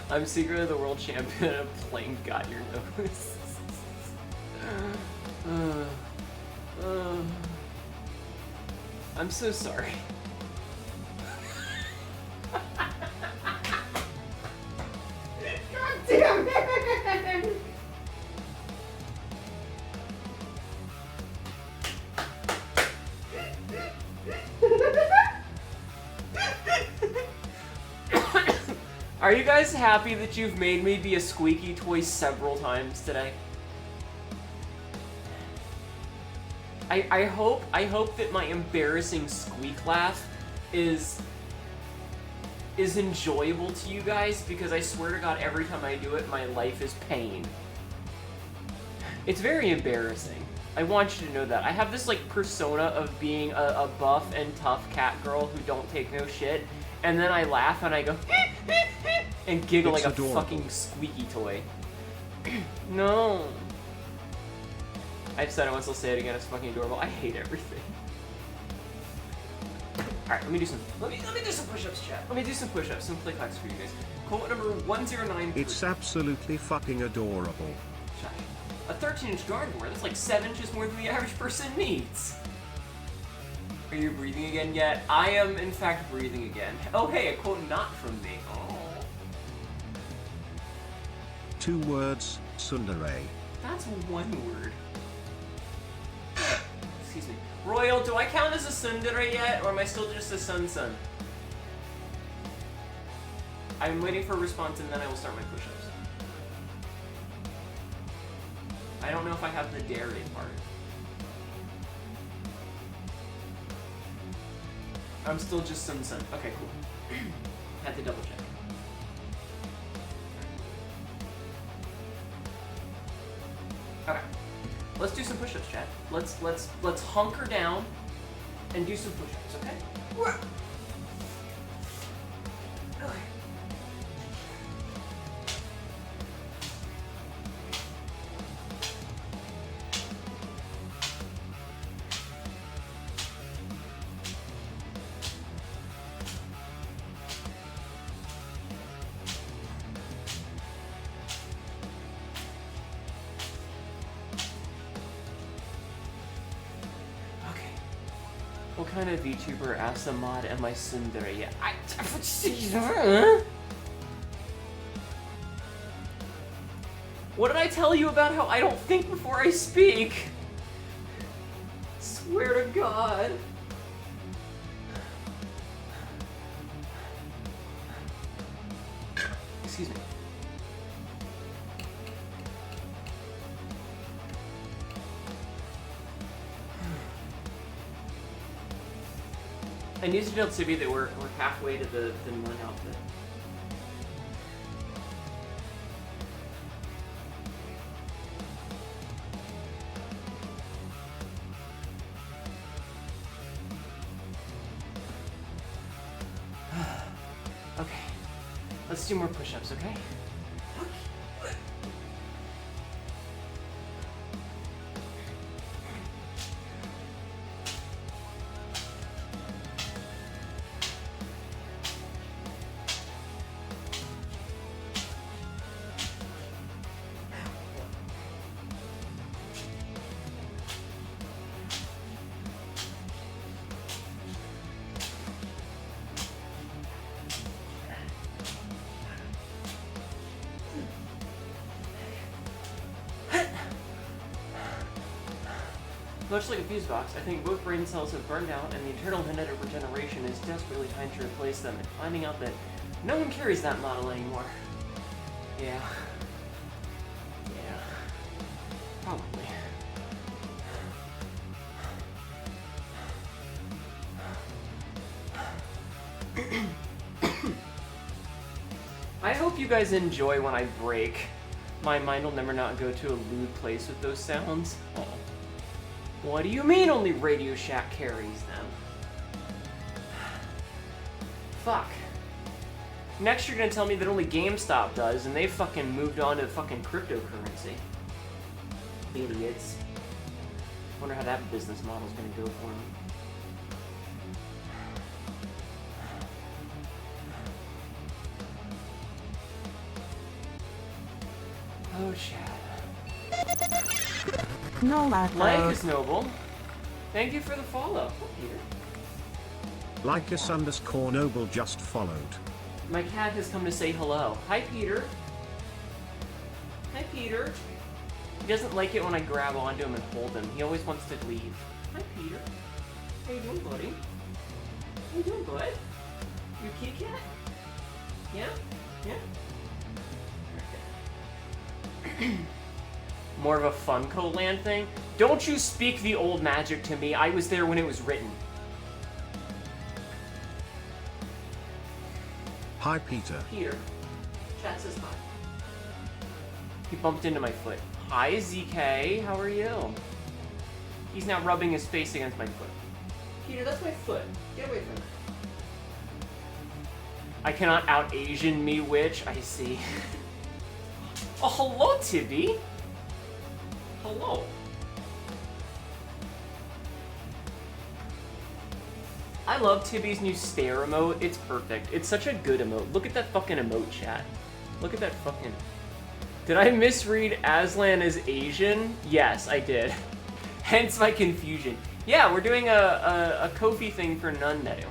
I'm secretly the world champion of playing Got Your Nose. I'm so sorry. God damn it! Are you guys happy that you've made me be a squeaky toy several times today? I hope that my embarrassing squeak laugh is enjoyable to you guys, because I swear to God, every time I do it, my life is pain. It's very embarrassing. I want you to know that. I have this, like, persona of being a buff and tough cat girl who don't take no shit, and then I laugh and I go and giggle It's like adorable. a fucking squeaky toy. No. I've said it once, I'll say it again, it's fucking adorable. I hate everything. Alright, let me do some push-ups, chat. Let me do some push-ups, some click clacks for you guys. Quote number 109. It's absolutely fucking adorable. Chat. A 13-inch garden that's like 7 inches more than the average person needs. Are you breathing again yet? I am, in fact, breathing again. Oh, hey, a quote not from me. Oh. 2 words, tsundere. That's one word. Excuse me. Royal, do I count as a tsundere yet, or am I still just a sun-sun? I'm waiting for a response, and then I will start my push-ups. I don't know if I have the dare part. I'm still just sun-sun. Okay, cool. Had to double check. Okay. Let's do some push-ups, chat. Let's hunker down and do some push-ups, okay? Okay. What kind of VTuber Asamad am I tsundere yet? What did I tell you about how I don't think before I speak? Swear to God. Excuse me. I need to tell Sibby that we're halfway to the nun outfit. Let's do more push-ups, okay? Much like a fuse box, I think both brain cells have burned out and the eternal Hnetu regeneration is desperately trying to replace them and finding out that no one carries that model anymore. Yeah. Yeah. Probably. I hope you guys enjoy when I break. My mind will never not go to a lewd place with those sounds. Oh. What do you mean only Radio Shack carries them? Fuck. Next you're gonna tell me that only GameStop does, and they fucking moved on to fucking cryptocurrency. Idiots. Wonder how that business model's gonna go for them. Oh, Chad. No matter. Life is noble. Thank you for the follow, Peter. Lycus_noble just followed. My cat has come to say hello. Hi, Peter. Hi, Peter. He doesn't like it when I grab onto him and hold him. He always wants to leave. Hi, Peter. How you doing, buddy? How you doing, bud? You a kitty cat? Yeah? Yeah? More of a Funko Land thing? Don't you speak the old magic to me. I was there when it was written. Hi, Peter. Peter. Chat says hi. He bumped into my foot. Hi, ZK. How are you? He's now rubbing his face against my foot. Peter, that's my foot. Get away from me. I cannot out-Asian me, witch. I see. Oh, hello, Tibby. Hello. I love Tibby's new stare emote. It's perfect. It's such a good emote. Look at that fucking emote, chat. Look at that fucking... Did I misread Aslan as Asian? Yes, I did. Hence my confusion. Yeah, we're doing a Kofi thing for Hnetu.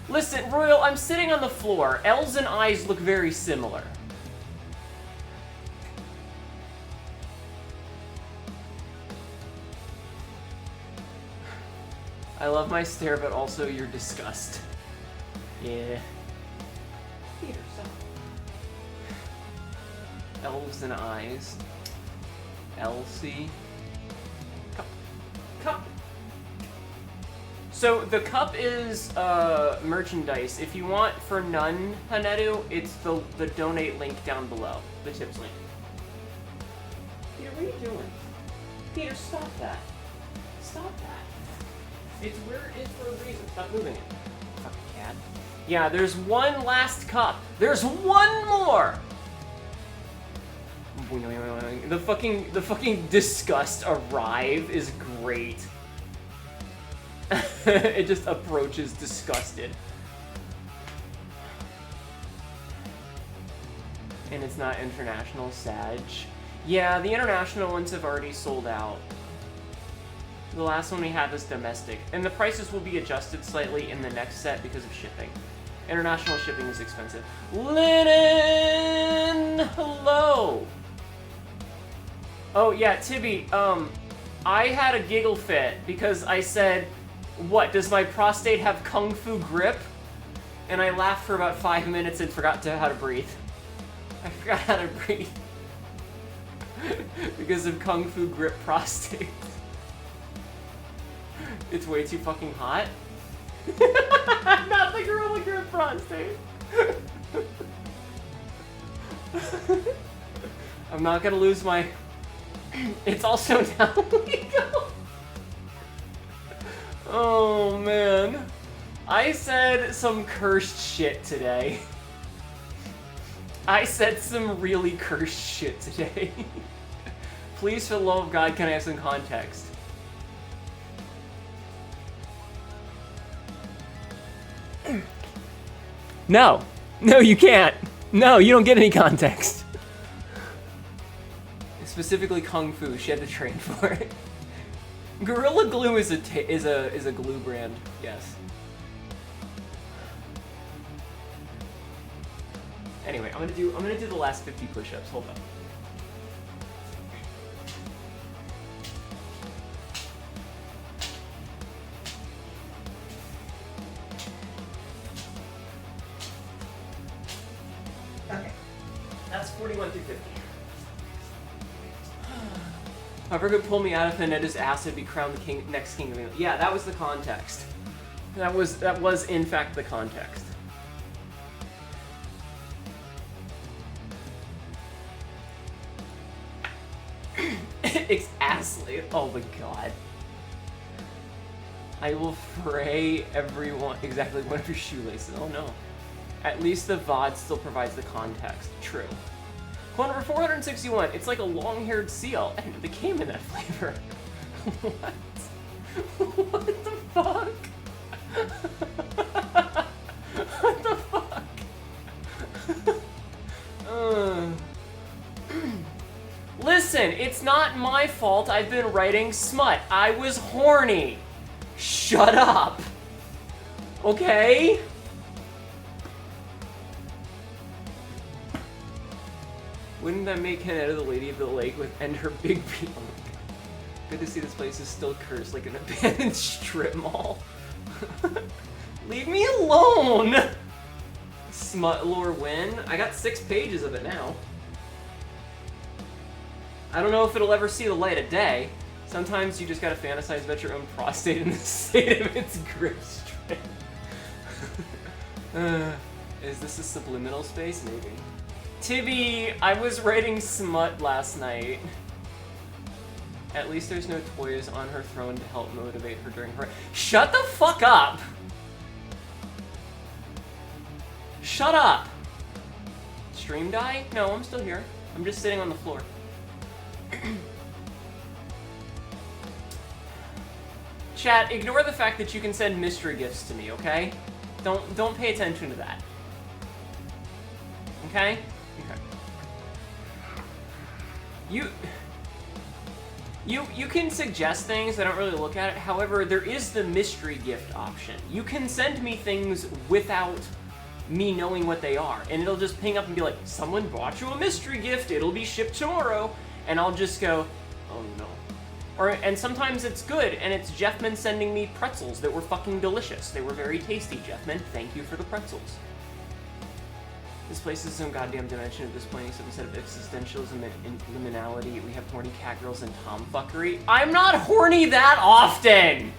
Listen, Royal, I'm sitting on the floor. L's and I's look very similar. I love my stare, but also your disgust. Yeah. Peter, stop. Elves and eyes. Elsie. Cup. Cup. So the cup is merchandise. If you want for none Hnetu, it's the donate link down below. The tips link. Peter, what are you doing? Peter, stop that. Stop that. It's where it is for a reason. Stop moving it. Fucking cat. Yeah, there's one last cup. There's one more! The fucking disgust arrive is great. It just approaches disgusted. And it's not international, Sag. Yeah, the international ones have already sold out. The last one we had was domestic, and the prices will be adjusted slightly in the next set because of shipping. International shipping is expensive. Linen! Hello! Oh yeah, Tibby, I had a giggle fit because I said, what, does my prostate have kung fu grip? And I laughed for about 5 minutes and forgot how to breathe. I forgot how to breathe. Because of kung fu grip prostate. It's way too fucking hot. Not the gorilla grip prostate. I'm not gonna lose my... It's also now legal. Oh man. I said some cursed shit today. I said some really cursed shit today. Please, for the love of God, can I have some context? No. No, you can't. No, you don't get any context. Specifically Kung Fu, she had to train for it. Gorilla Glue is a glue brand, yes. Anyway, I'm gonna do the last 50 push-ups. Hold on. Okay, that's 41 through 50. Whoever could pull me out of Hnetu's ass would be crowned the next king of England. Yeah, that was the context. That was in fact the context. It's Astley. Oh my god. I will fray everyone exactly one of your shoelaces. Oh no. At least the VOD still provides the context. True. Quote number 461. It's like a long-haired seal, and it came in that flavor. What? What the fuck? What the fuck? Listen, it's not my fault I've been writing smut. I was horny. Shut up. Okay? Wouldn't that make Hnetu the lady of the lake with and her big beat? Oh my god. Good to see this place is still cursed like an abandoned strip mall. Leave me alone! Smut lore win. I got 6 pages of it now. I don't know if it'll ever see the light of day. Sometimes you just gotta fantasize about your own prostate in the state of its grip strength. Is this a subliminal space? Maybe. Tibby, I was writing smut last night. At least there's no toys on her throne to help motivate her during her— Shut the fuck up! Shut up! Stream die? No, I'm still here. I'm just sitting on the floor. Chat, ignore the fact that you can send mystery gifts to me, okay? Don't pay attention to that. Okay? Okay. You can suggest things, I don't really look at it. However, there is the mystery gift option. You can send me things without me knowing what they are, and it'll just ping up and be like, someone brought you a mystery gift, it'll be shipped tomorrow, and I'll just go, oh no. And sometimes it's good, and it's Jeffman sending me pretzels that were fucking delicious. They were very tasty, Jeffman. Thank you for the pretzels. This place is some goddamn dimension at this point, except instead of existentialism and liminality, we have horny cat girls and tomfuckery. I'm not horny that often!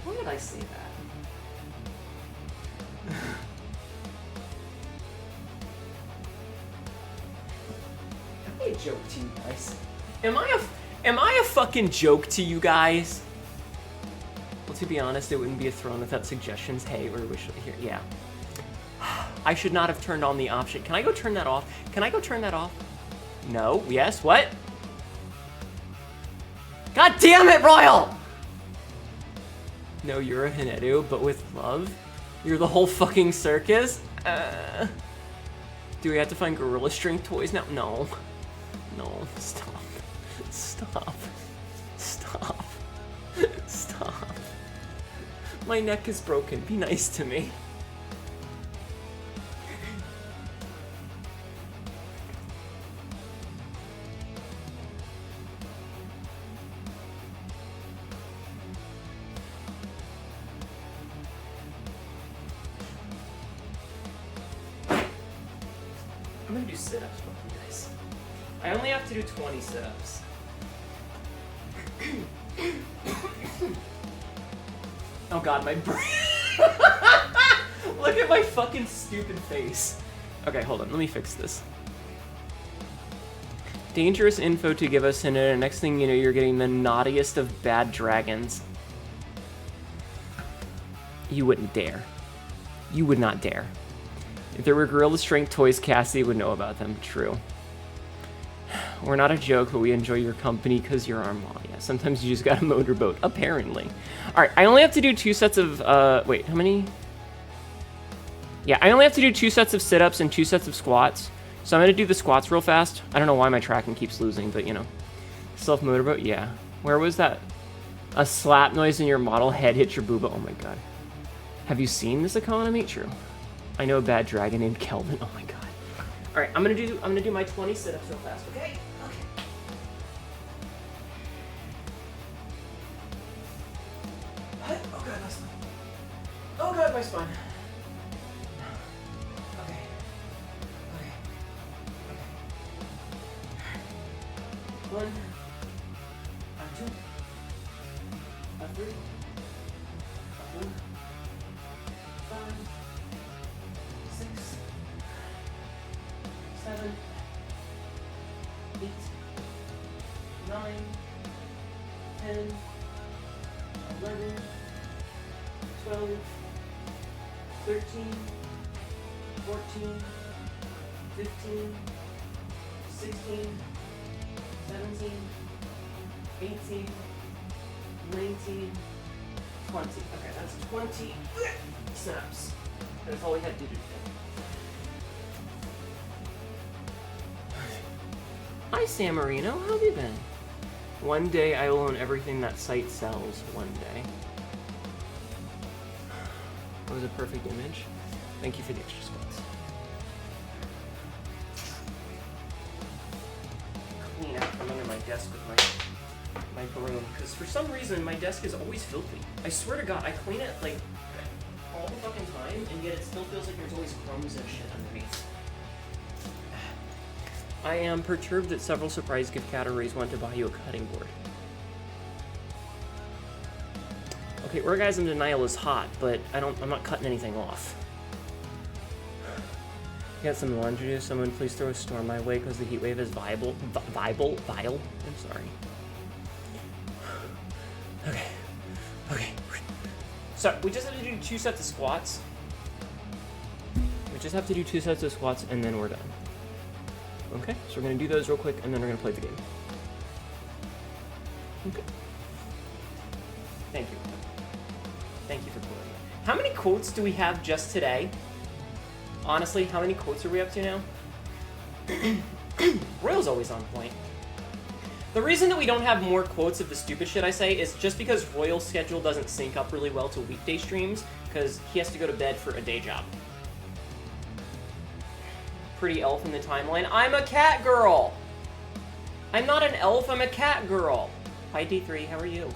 Why did I say that? Am I a joke to you guys? Am I a fucking joke to you guys? Well, to be honest, it wouldn't be a throne without suggestions. Hey, or wish here. Yeah. I should not have turned on the option. Can I go turn that off? Can I go turn that off? No. Yes. What? God damn it, Royal! No, you're a Hnetu, but with love? You're the whole fucking circus? Do we have to find gorilla string toys now? No. No. Stop. Stop. Stop. Stop. My neck is broken. Be nice to me. I'm gonna do sit-ups, you guys. I only have to do 20 sit-ups. Oh god, my brain. Look at my fucking stupid face. Okay, hold on, let me fix this. Dangerous info to give us, and next thing you know, you're getting the naughtiest of bad dragons. You wouldn't dare. You would not dare. If there were gorilla strength toys, Cassie would know about them. True. We're not a joke, but we enjoy your company because you're our mom. Yeah, sometimes you just got a motorboat, apparently. All right, I only have to do 2 sets of, wait, how many? Yeah, I only have to do 2 sets of sit-ups and 2 sets of squats. So I'm going to do the squats real fast. I don't know why my tracking keeps losing, but you know. Self-motorboat, yeah. Where was that? A slap noise in your model head hit your booba. Oh my god. Have you seen this economy? True. I know a bad dragon named Kelvin. Oh my god. All right, I'm gonna do my 20 sit-ups real fast. Okay. Okay. Oh god, my spine. Oh god, my spine. Okay. Okay. Okay. 1, 2, 3, 4, 5, 6, 7, 8, 9, 10, 11, 12, 13, 14, 15, 16, 17, 18, 19, 20. Okay, that's 20 sit-ups. That's all we had to do today. Hi, San Marino. How have you been? One day I will own everything that site sells. One day. That was a perfect image. Thank you for the extra squats. Clean out from under my desk with my broom, because for some reason my desk is always filthy. I swear to God, I clean it like all the fucking time, and yet it still feels like there's always crumbs and shit underneath. I am perturbed that several surprise gift categories want to buy you a cutting board. Okay, orgasm denial is hot, but I'm not cutting anything off. Got some laundry to do. Someone please throw a storm my way because the heat wave is vile. I'm sorry. Okay. So we just have to do 2 sets of squats. And then we're done. Okay, so we're gonna do those real quick and then we're gonna play the game. Okay. Thank you. Thank you for pulling that. How many quotes do we have just today? Honestly, how many quotes are we up to now? Royal's always on point. The reason that we don't have more quotes of the stupid shit I say is just because Royal's schedule doesn't sync up really well to weekday streams, because he has to go to bed for a day job. Pretty elf in the timeline. I'm a cat girl! I'm not an elf, I'm a cat girl. Hi D3, how are you?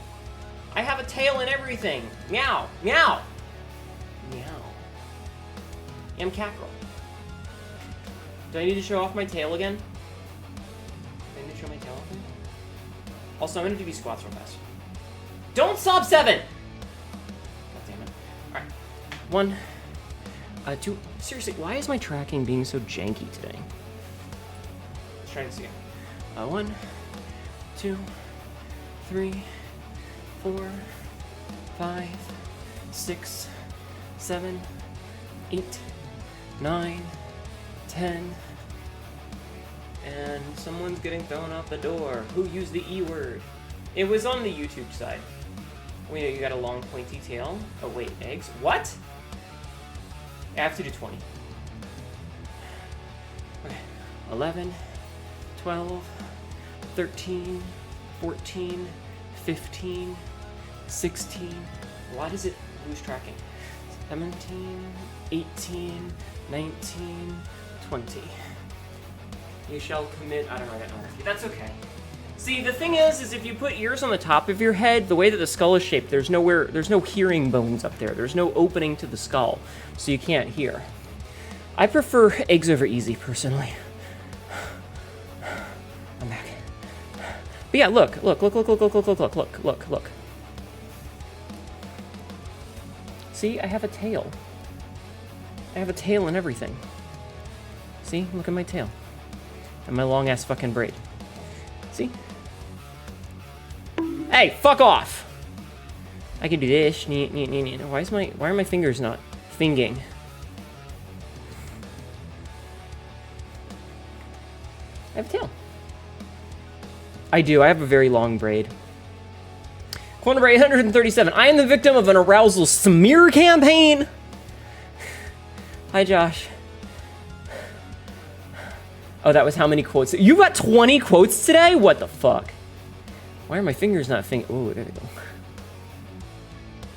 I have a tail and everything. Meow, meow. Meow. I'm cat girl. Do I need to show off my tail again? Do I need to show my tail off again? Also, I'm gonna do these squats real fast. Don't sob 7! God damn it. Alright. 1, 2. Seriously, why is my tracking being so janky today? Let's try this again. 1, 2, 3, 4, 5, 6, 7, 8, 9, 10. And someone's getting thrown out the door. Who used the E word? It was on the YouTube side. Wait, you got a long pointy tail? Oh wait, eggs? What? I have to do 20. Okay. 11, 12, 13, 14, 15, 16. Why does it lose tracking? 17, 18, 19, 20. You shall commit. I don't know. I got no idea. That's okay. See, the thing is if you put ears on the top of your head, the way that the skull is shaped, there's no hearing bones up there. There's no opening to the skull, so you can't hear. I prefer eggs over easy, personally. I'm back. But yeah, look. See, I have a tail. I have a tail and everything. See, look at my tail. And my long ass fucking braid. See? Hey, fuck off! I can do this. Why are my fingers not finging? I have a tail. I do. I have a very long braid. Quote number 837. I am the victim of an arousal smear campaign. Hi, Josh. Oh, that was how many quotes? You got 20 quotes today? What the fuck? Why are my fingers not Oh, there we go.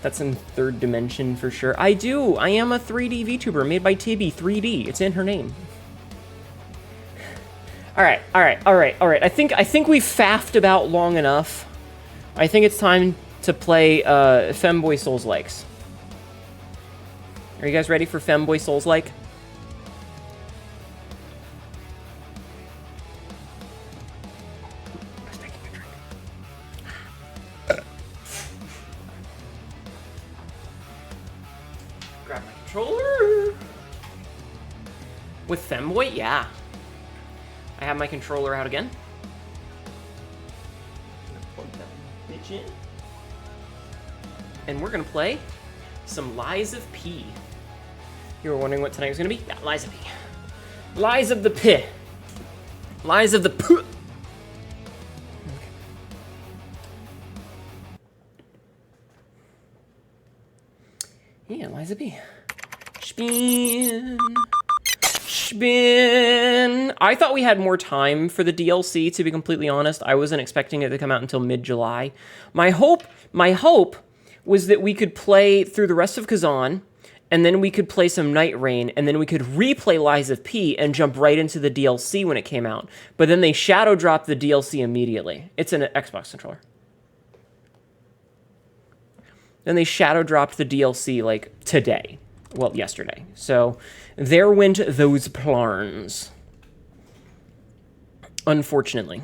That's in third dimension for sure. I do. I am a 3D VTuber made by Tibby 3D. It's in her name. All right. I think we've faffed about long enough. I think it's time to play Femboy Souls-likes. Are you guys ready for Femboy Souls-like? Grab my controller. With Femboy? Yeah. I have my controller out again. Plug that bitch in. And we're gonna play some Lies of P. You were wondering what tonight was gonna be? Yeah, Lies of P. Lies of the P. Lies of the P. Okay. Yeah, Lies of P. Spin. Spin. I thought we had more time for the DLC, to be completely honest. I wasn't expecting it to come out until mid-July. My hope was that we could play through the rest of Kazan, and then we could play some Night Rain, and then we could replay Lies of P and jump right into the DLC when it came out. But then they shadow dropped the DLC immediately. It's an Xbox controller. Then they shadow dropped the DLC, like, today. Well, yesterday. So, there went those plans. Unfortunately.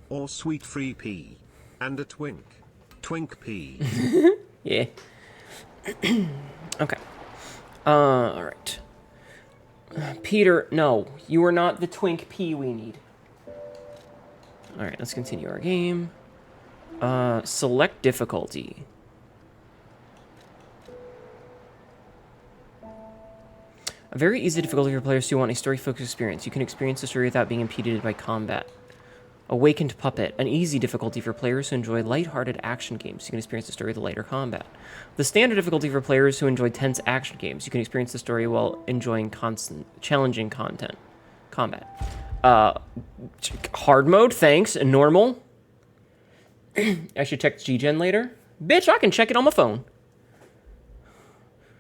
Or sweet free pea. And a twink. Twink pea. Yeah. Okay. Alright. Peter, no. You are not the twink pea we need. Alright, let's continue our game. Select difficulty. A very easy difficulty for players who want a story-focused experience. You can experience the story without being impeded by combat. Awakened Puppet. An easy difficulty for players who enjoy light-hearted action games. You can experience the story with lighter combat. The standard difficulty for players who enjoy tense action games. You can experience the story while enjoying challenging combat. Hard mode, thanks. Normal. I should check G-Gen later. Bitch, I can check it on my phone.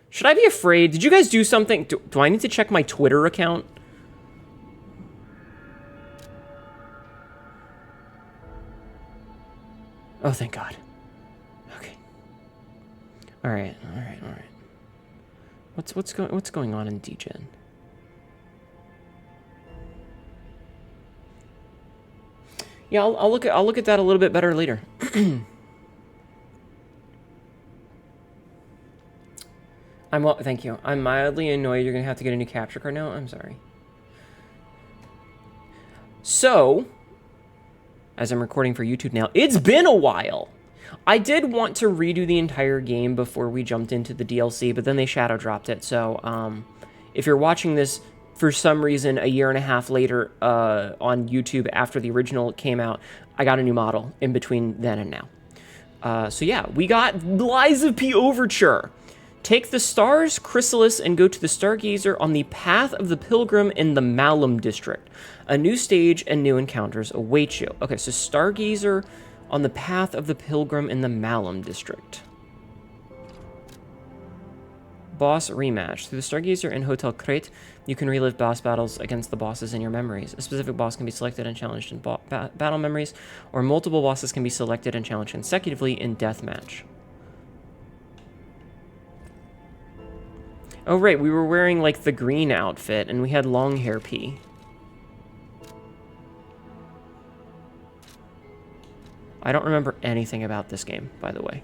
Should I be afraid? Did you guys do something? Do I need to check my Twitter account? Oh, thank God. Okay. All right. What's going on in D-Gen? Yeah, I'll look at that a little bit better later. Thank you. I'm mildly annoyed you're gonna have to get a new capture card now. I'm sorry. So, as I'm recording for YouTube now, it's been a while. I did want to redo the entire game before we jumped into the DLC, but then they shadow dropped it. So, if you're watching this for some reason a year and a half later on YouTube after the original came out, I got a new model in between then and now. So yeah, we got Lies of P Overture. Take the Stars Chrysalis and go to the Stargazer on the path of the Pilgrim in the Malum district. A new stage and new encounters await you. Okay, so Stargazer on the path of the Pilgrim in the Malum district. Boss rematch. Through the Stargazer and Hotel Crate, you can relive boss battles against the bosses in your memories. A specific boss can be selected and challenged in battle memories, or multiple bosses can be selected and challenged consecutively in deathmatch. Oh, right, we were wearing, like, the green outfit, and we had long hair P. I don't remember anything about this game, by the way.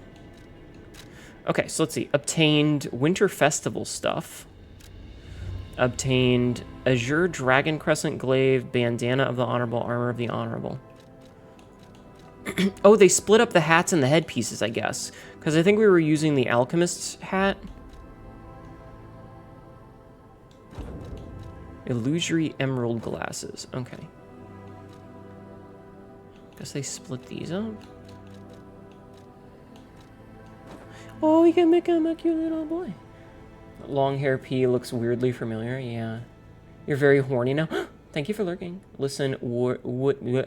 Okay, so let's see. Obtained Winter Festival stuff. Obtained Azure Dragon Crescent Glaive, Bandana of the Honorable, Armor of the Honorable. Oh, they split up the hats and the headpieces, I guess. Because I think we were using the Alchemist's hat. Illusory emerald glasses. Okay. Guess they split these up. Oh, we can make him a cute little boy. Long hair P looks weirdly familiar. Yeah. You're very horny now. Thank you for lurking. Listen,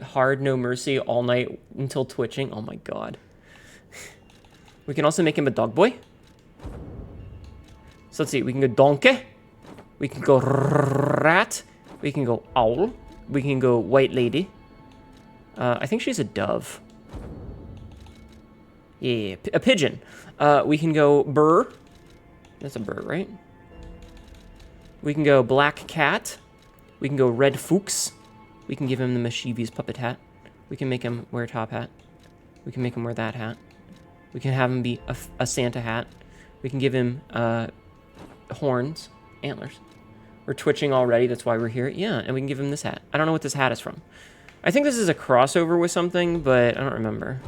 hard no mercy all night until twitching. Oh my god. We can also make him a dog boy. So let's see. We can go donkey. We can go rat. We can go owl. We can go white lady. I think she's a dove. Yeah, a pigeon. We can go burr. That's a bird, right? We can go black cat. We can go red fuchs. We can give him the Mischievous puppet hat. We can make him wear a top hat. We can make him wear that hat. We can have him be a Santa hat. We can give him horns, antlers. We're twitching already, that's why we're here. Yeah, and we can give him this hat. I don't know what this hat is from. I think this is a crossover with something, but I don't remember.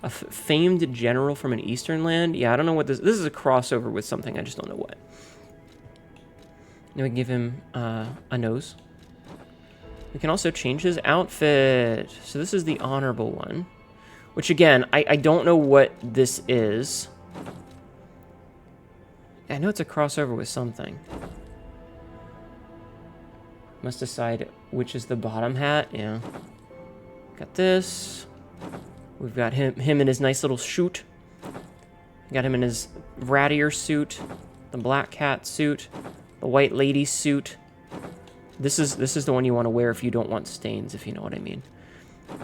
A famed general from an eastern land? Yeah, I don't know what this is. A crossover with something, I just don't know what. Then we can give him a nose. We can also change his outfit. So this is the honorable one. Which again, I don't know what this is. I know it's a crossover with something. Must decide which is the bottom hat. Yeah. Got this. We've got him in his nice little suit. Got him in his rattier suit. The black cat suit. The white lady suit. This is the one you want to wear if you don't want stains, if you know what I mean.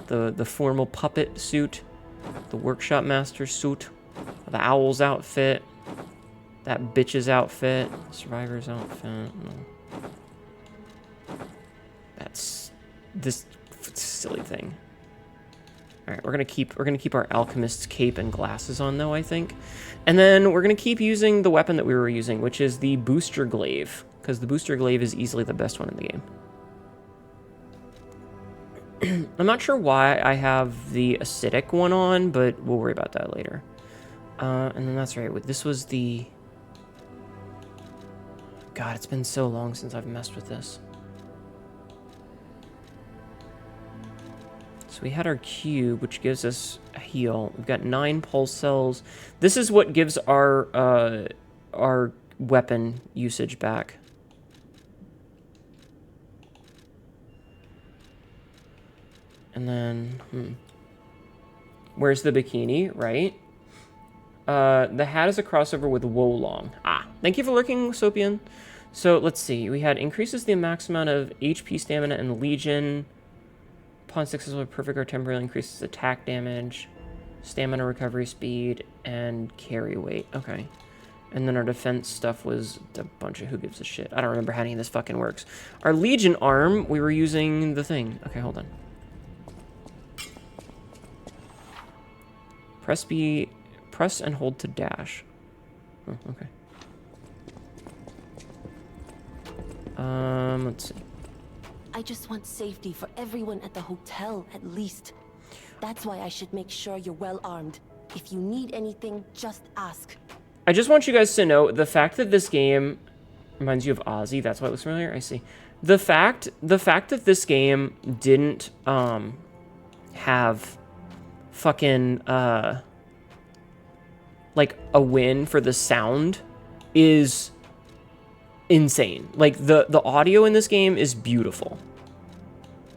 The formal puppet suit. The workshop master suit. The owl's outfit. That bitch's outfit. Survivor's outfit. That's this silly thing. All right, we're gonna keep our alchemist's cape and glasses on though, I think, and then we're gonna keep using the weapon that we were using, which is the booster glaive, because the booster glaive is easily the best one in the game. I'm not sure why I have the acidic one on, but we'll worry about that later. And then that's right. This was the. God, it's been so long since I've messed with this. So we had our cube, which gives us a heal. We've got 9 pulse cells. This is what gives our weapon usage back. And then, where's the bikini, right? The hat is a crossover with Wolong. Ah, thank you for lurking, Sopian. So let's see. We had increases the max amount of HP, stamina, and Legion. Upon successful perfect or temporarily increases attack damage, stamina recovery speed, and carry weight. Okay. And then our defense stuff was a bunch of who gives a shit. I don't remember how any of this fucking works. Our Legion arm, we were using the thing. Okay, hold on. Press and hold to dash. Oh, okay. Let's see. I just want safety for everyone at the hotel, at least. That's why I should make sure you're well armed. If you need anything, just ask. I just want you guys to know the fact that this game reminds you of Ozzy. That's why it looks familiar. I see. The fact that this game didn't have fucking like a win for the sound is insane. Like the audio in this game is beautiful.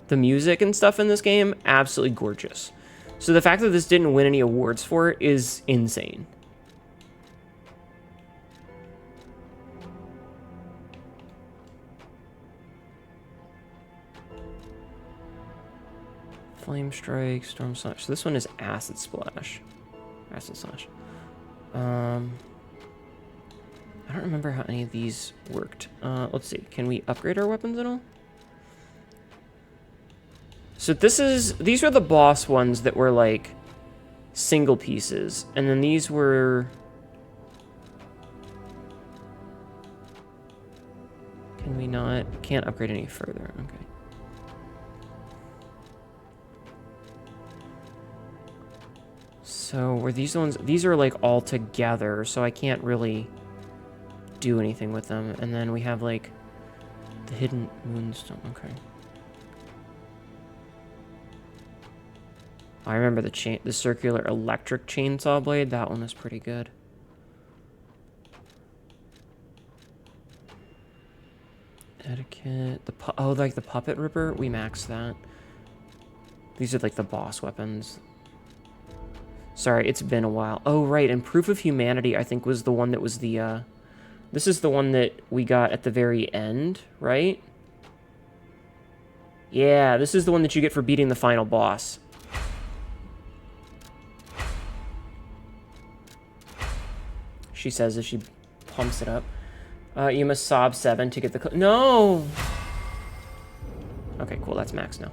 The music and stuff in this game, absolutely gorgeous. So the fact that this didn't win any awards for it is insane. Flame Strike, Storm Slash. So this one is Acid Splash. Acid Slash. I don't remember how any of these worked. Let's see. Can we upgrade our weapons at all? So these were the boss ones that were like single pieces, and then these were. Can we not? Can't upgrade any further. Okay. So were these the ones? These are like all together, so I can't really do anything with them. And then we have, like, the hidden moonstone. Okay. I remember the circular electric chainsaw blade. That one was pretty good. Etiquette. Oh, like the puppet ripper? We maxed that. These are like the boss weapons. Sorry, it's been a while. Oh, right, and Proof of Humanity, I think, was the one that was the, This is the one that we got at the very end, right? Yeah, this is the one that you get for beating the final boss. She says as she pumps it up. You must sob 7 to get the... No! Okay, cool, that's max now.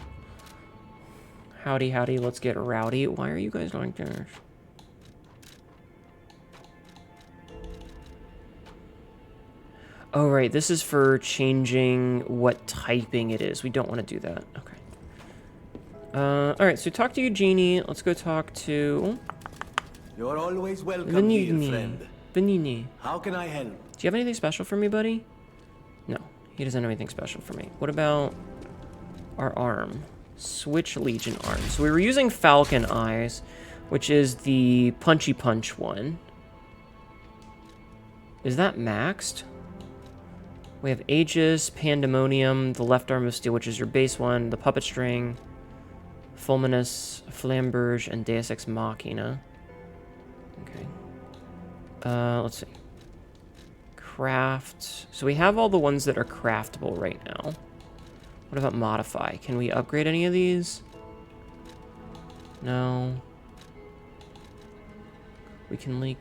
Howdy, howdy, let's get rowdy. Why are you guys like this? Oh, right, this is for changing what typing it is. We don't want to do that. Okay. Alright, so talk to Eugenie. Let's go talk to... You're always welcome here, friend. Benini. How can I help? Do you have anything special for me, buddy? No, he doesn't have anything special for me. What about our arm? Switch Legion arm. So we were using Falcon Eyes, which is the punchy punch one. Is that maxed? We have Aegis, Pandemonium, the left arm of steel, which is your base one, the puppet string, Fulminus, Flamberge, and Deus Ex Machina. Okay. Let's see. Craft. So we have all the ones that are craftable right now. What about modify? Can we upgrade any of these? No. We can leak.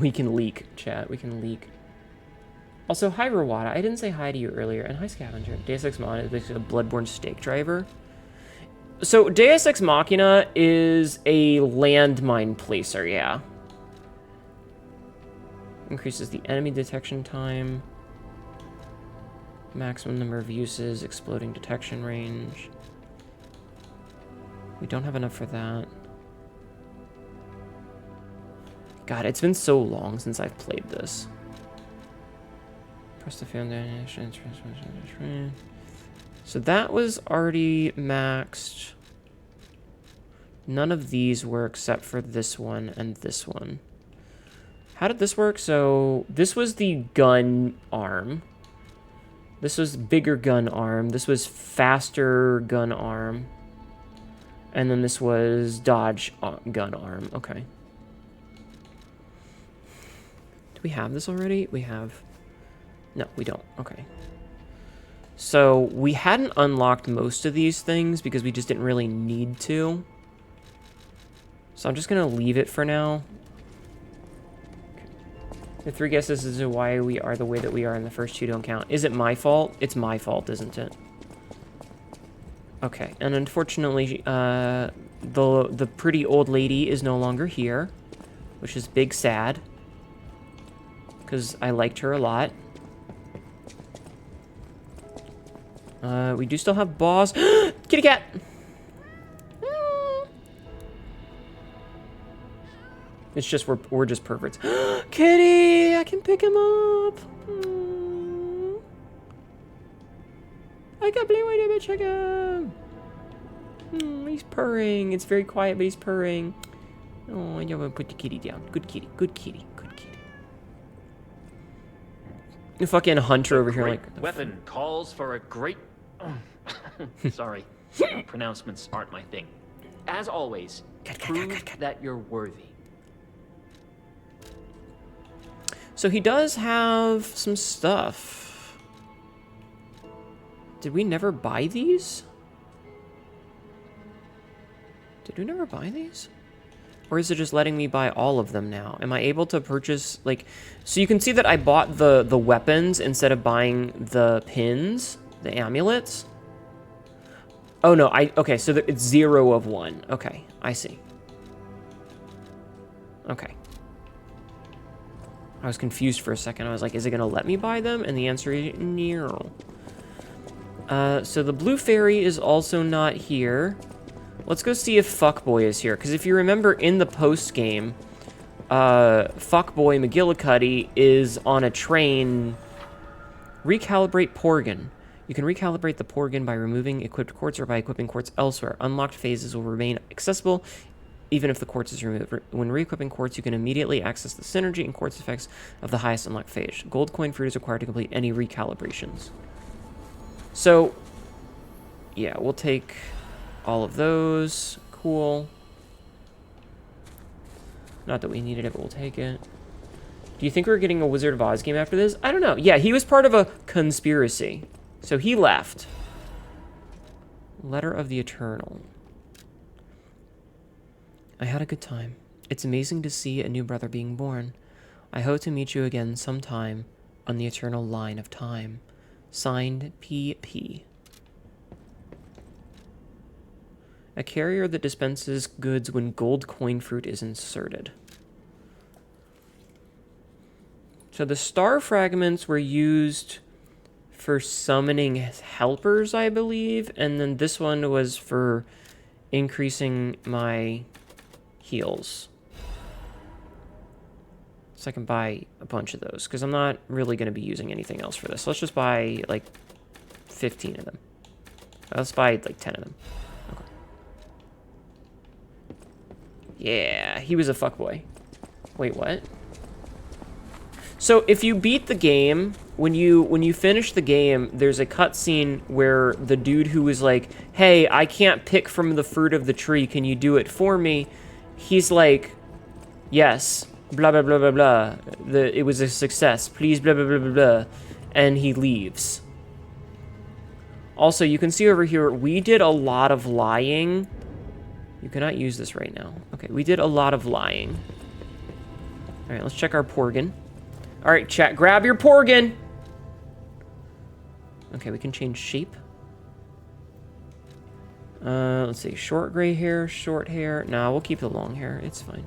We can leak, chat. We can leak. Also, hi, Rawada. I didn't say hi to you earlier. And hi, Scavenger. Deus Ex Machina is basically a Bloodborne stake driver. So, Deus Ex Machina is a landmine placer, yeah. Increases the enemy detection time. Maximum number of uses, exploding detection range. We don't have enough for that. God, it's been so long since I've played this. Press the foundation. So that was already maxed. None of these were except for this one and this one. How did this work? So this was the gun arm. This was bigger gun arm. This was faster gun arm. And then this was dodge gun arm. Okay. Do we have this already? We have... No, we don't. Okay. So we hadn't unlocked most of these things because we just didn't really need to. So I'm just going to leave it for now. The 3 guesses as to why we are the way that we are in the first 2 don't count. Is it my fault? It's my fault, isn't it? Okay, and unfortunately, the pretty old lady is no longer here, which is big sad, because I liked her a lot. We do still have boss. Kitty cat! It's just we're just perverts. Kitty, I can pick him up. I got blue white bitch chicken. He's purring. It's very quiet, but he's purring. Oh, I'm gonna put the kitty down. Good kitty. Good kitty. Good kitty. The fucking hunter over here, like weapon calls for a great. Sorry, pronouncements aren't my thing. As always, prove that you're worthy. So he does have some stuff. Did we never buy these? Did we never buy these? Or is it just letting me buy all of them now? Am I able to purchase, like... So you can see that I bought the weapons instead of buying the pins, the amulets. Oh, no, okay, so it's 0 of 1. Okay, I see. Okay. I was confused for a second. I was like, is it going to let me buy them? And the answer is no. So the blue fairy is also not here. Let's go see if Fuckboy is here. Because if you remember in the post-game, fuckboy McGillicuddy is on a train. Recalibrate Porgan. You can recalibrate the Porgan by removing equipped quartz or by equipping quartz elsewhere. Unlocked phases will remain accessible even if the quartz is removed. When re-equipping quartz, you can immediately access the synergy and quartz effects of the highest unlocked phase. Gold coin fruit is required to complete any recalibrations. So, yeah, we'll take all of those. Cool. Not that we needed it, but we'll take it. Do you think we're getting a Wizard of Oz game after this? I don't know. Yeah, he was part of a conspiracy. So he left. Letter of the Eternal. I had a good time. It's amazing to see a new brother being born. I hope to meet you again sometime on the eternal line of time. Signed, P.P. A carrier that dispenses goods when gold coin fruit is inserted. So the star fragments were used for summoning helpers, I believe, and then this one was for increasing my heals. So I can buy a bunch of those, because I'm not really going to be using anything else for this. So let's just buy, like, 15 of them. Let's buy, like, 10 of them. Okay. Yeah, he was a fuckboy. Wait, what? So if you beat the game, when you finish the game, there's a cutscene where the dude who was like, hey, I can't pick from the fruit of the tree, can you do it for me? He's like, yes, blah, blah, blah, blah, blah. It was a success. Please, blah, blah, blah, blah, blah. And he leaves. Also, you can see over here, we did a lot of lying. You cannot use this right now. Okay, we did a lot of lying. All right, let's check our Porgan. All right, chat, grab your Porgan. Okay, we can change shape. Let's see, short gray hair, short hair. Nah, we'll keep the long hair. It's fine.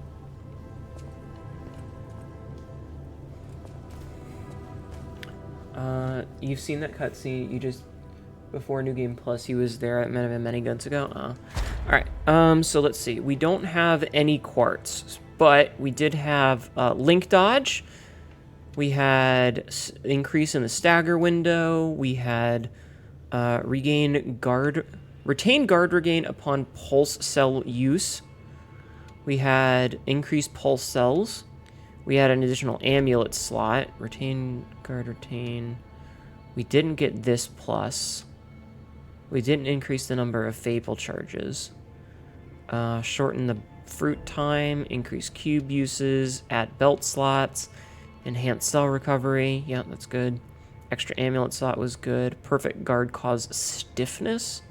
You've seen that cutscene. You just before New Game Plus, he was there at many guns ago. All right. So let's see. We don't have any quartz, but we did have link dodge. We had increase in the stagger window. We had retain guard regain upon pulse cell use. We had increased pulse cells. We had an additional amulet slot. Retain guard, retain. We didn't get this plus. We didn't increase the number of fable charges. Shorten the fruit time. Increase cube uses. Add belt slots. Enhance cell recovery. Yeah, that's good. Extra amulet slot was good. Perfect guard cause stiffness.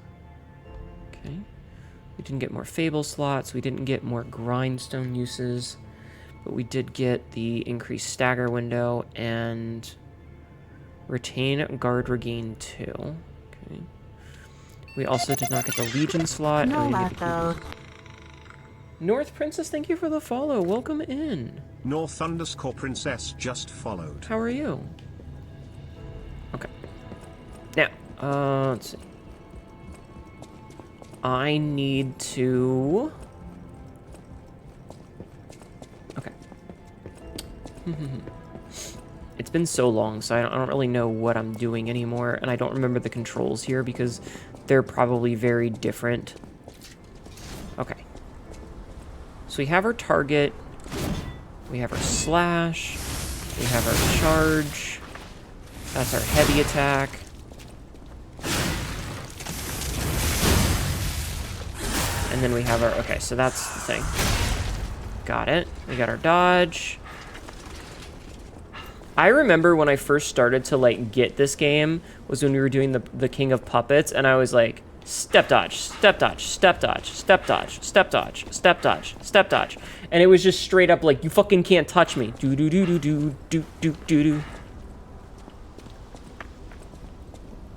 Okay. We didn't get more fable slots. We didn't get more grindstone uses. But we did get the increased stagger window and retain guard regain 2. Okay. We also did not get the legion slot. No, Marco. North Princess, thank you for the follow. Welcome in. North_Princess just followed. How are you? Okay. Now, let's see. I need to... Okay. It's been so long, so I don't really know what I'm doing anymore, and I don't remember the controls here because they're probably very different. Okay. So we have our target, we have our slash, we have our charge, that's our heavy attack. And then we have our, okay, so that's the thing. Got it. We got our dodge. I remember when I first started to, like, get this game was when we were doing the King of Puppets, and I was like, step dodge, step dodge, step dodge, step dodge, step dodge, step dodge, step dodge. And it was just straight up like, you fucking can't touch me. Do-do-do-do-do-do-do-do-do.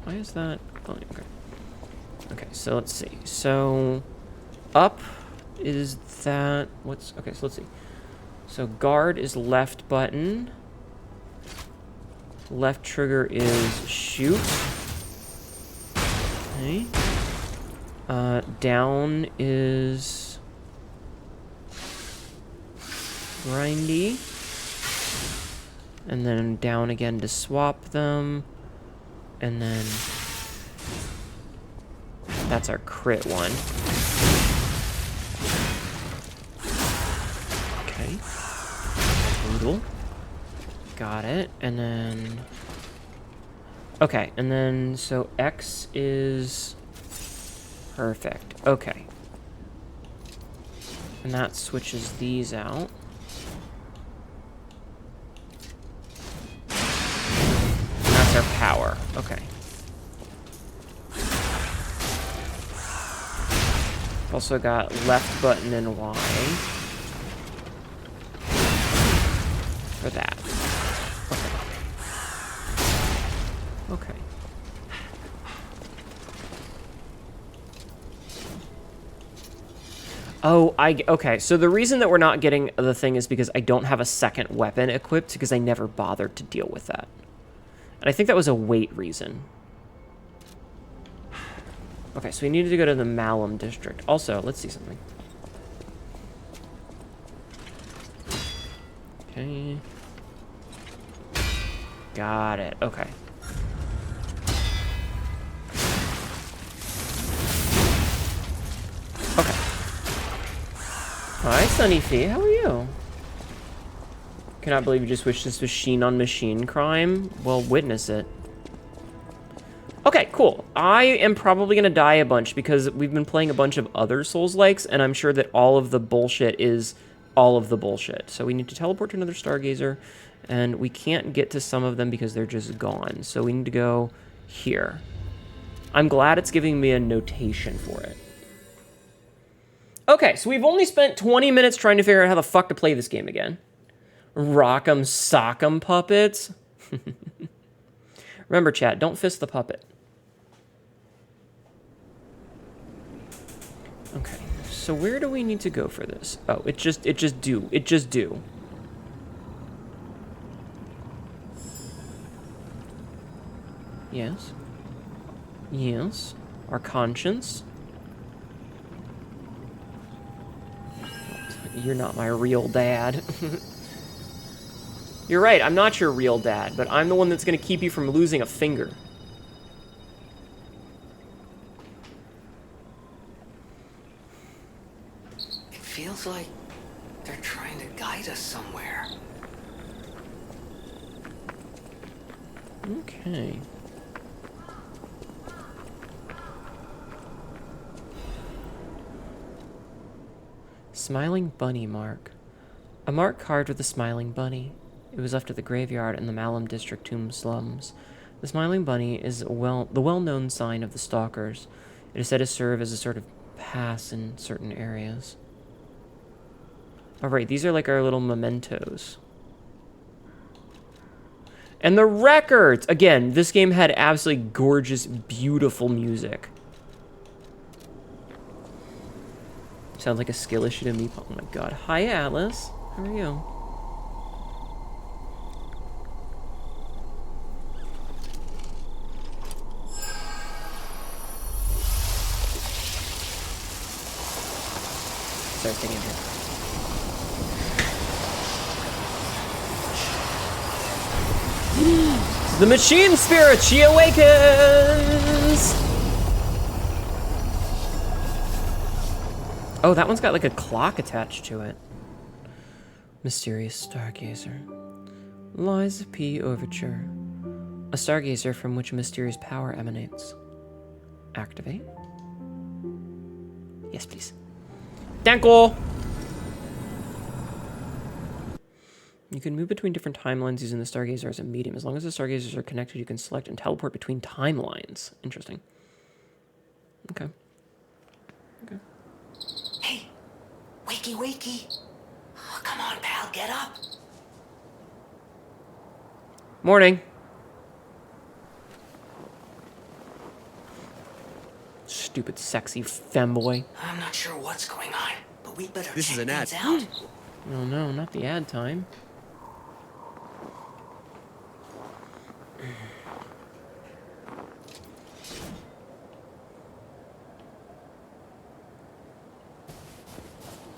Why is that? Oh, okay. Okay, so let's see. So, up is that, what's, okay, so let's see. So guard is left button. Left trigger is shoot. Okay. Down is grindy. And then down again to swap them. And then... That's our crit one. Okay. Brutal. Got it. And then... Okay, and then... So X is... Perfect. Okay. And that switches these out. And that's our power. Okay. Also got left button and Y. For that. Okay. Okay. Oh, okay, so the reason that we're not getting the thing is because I don't have a second weapon equipped because I never bothered to deal with that. And I think that was a weight reason. Okay, so we needed to go to the Malum district. Also, let's see something. Okay. Got it, okay. Okay. Hi, Sunny Fee. How are you? Cannot believe you just wished this machine-on-machine crime. Well, witness it. Okay, cool. I am probably going to die a bunch because we've been playing a bunch of other Souls-likes, and I'm sure that all of the bullshit is all of the bullshit. So we need to teleport to another Stargazer, and we can't get to some of them because they're just gone. So we need to go here. I'm glad it's giving me a notation for it. Okay, so we've only spent 20 minutes trying to figure out how the fuck to play this game again. Rock'em sock'em puppets. Remember, chat, don't fist the puppet. Okay, so where do we need to go for this? Oh, it just do. Yes. Yes. Our conscience. You're not my real dad. You're right, I'm not your real dad, but I'm the one that's gonna keep you from losing a finger. It feels like they're trying to guide us somewhere. Okay. Smiling bunny mark. A mark carved with a smiling bunny. It was left at the graveyard in the Malum district tomb slums. The smiling bunny is the well-known sign of the stalkers. It is said to serve as a sort of pass in certain areas. Alright, these are like our little mementos. And the records! Again, this game had absolutely gorgeous, beautiful music. Sounds like a skill issue to me. Oh my god. Hi, Atlas. How are you? Sorry, taking here. The machine spirit, she awakens! Oh, that one's got like a clock attached to it. Mysterious Stargazer. Liza P. Overture. A Stargazer from which a mysterious power emanates. Activate. Yes, please. Danko! You can move between different timelines using the Stargazer as a medium. As long as the Stargazers are connected, you can select and teleport between timelines. Interesting. Okay. Okay. Hey, wakey, wakey. Oh, come on, pal, get up. Morning. Stupid, sexy femboy. I'm not sure what's going on, but we better This check is an ad. things out. Oh no, not the ad time.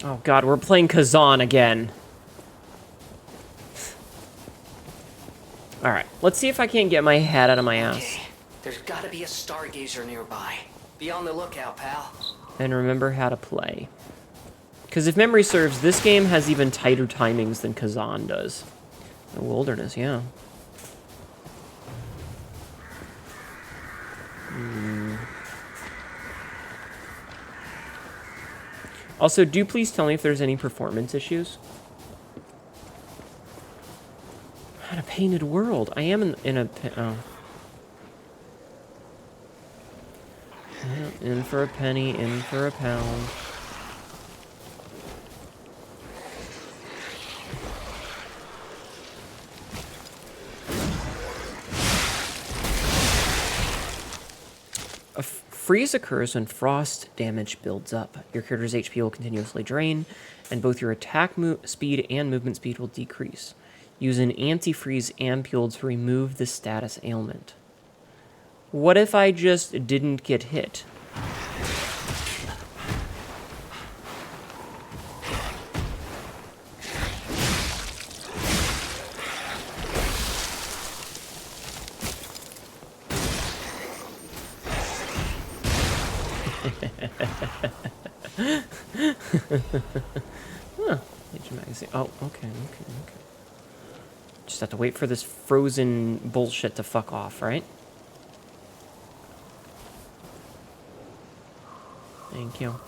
Oh god, we're playing Kazan again. Alright, let's see if I can't get my head out of my ass. Okay, there's gotta be a stargazer nearby. Be on the lookout, pal. And remember how to play. Because if memory serves, this game has even tighter timings than Kazan does. The wilderness, yeah. Also, do please tell me if there's any performance issues. What a painted world. I am in a... Oh. In for a penny, in for a pound. A freeze occurs when frost damage builds up. Your character's HP will continuously drain, and both your attack speed and movement speed will decrease. Use an anti-freeze ampule to remove the status ailment. What if I just didn't get hit? Huh. Age magazine. Oh, okay. Just have to wait for this frozen bullshit to fuck off, right? Thank you.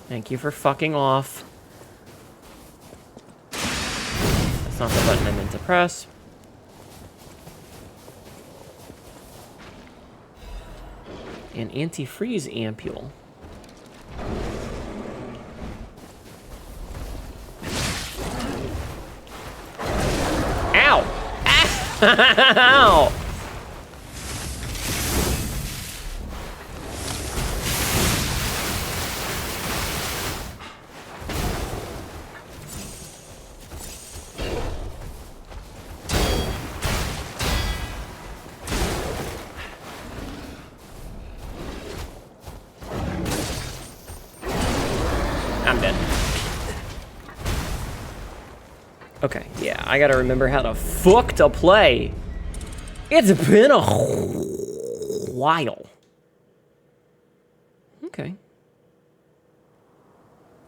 Thank you for fucking off. That's not the button I meant to press. An anti-freeze ampule. Ow! Ow! I'm dead. Okay, yeah, I gotta remember how the fuck to play. It's been a while. Okay.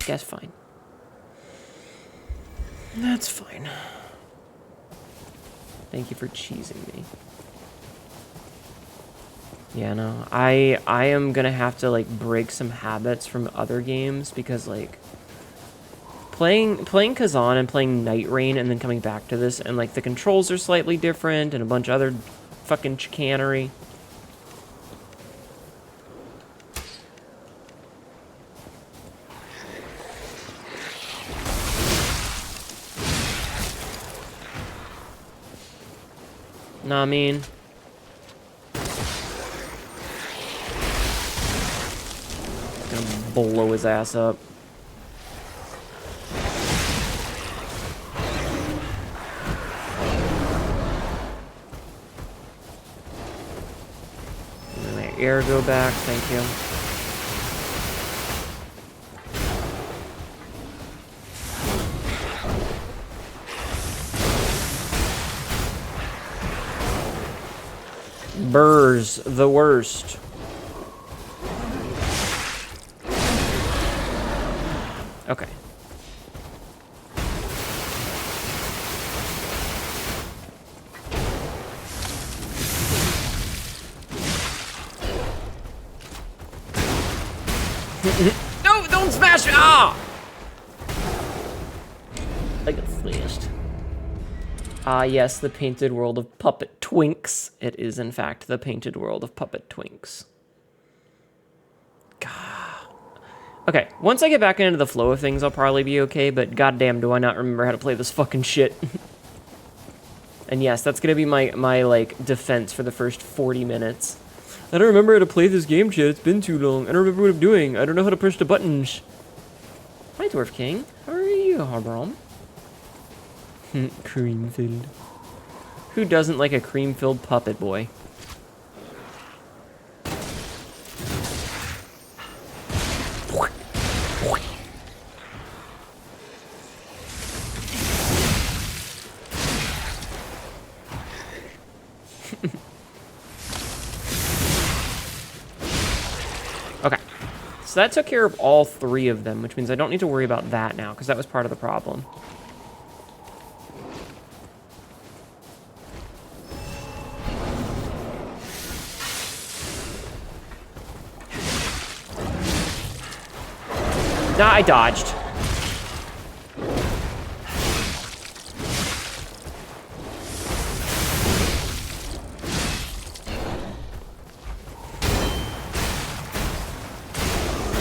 That's fine. That's fine. Thank you for cheesing me. Yeah, no, I am gonna have to like break some habits from other games because like playing Kazan and playing Night Rain and then coming back to this and like the controls are slightly different and a bunch of other fucking chicanery. Nah, I mean. Gonna blow his ass up. Let my air go back, thank you. Burrs, the worst. Okay. No, don't smash me! Ah! I got flashed. Ah, yes, the painted world of puppet twinks. It is, in fact, the painted world of puppet twinks. God. Okay, once I get back into the flow of things, I'll probably be okay, but goddamn, do I not remember how to play this fucking shit. And yes, that's gonna be my like, defense for the first 40 minutes. I don't remember how to play this game, chat. It's been too long. I don't remember what I'm doing. I don't know how to push the buttons. Hi, Dwarf King. How are you, Harbrom? Cream-filled. Who doesn't like a cream-filled puppet boy? So that took care of all 3 of them, which means I don't need to worry about that now, because that was part of the problem. Nah, I dodged.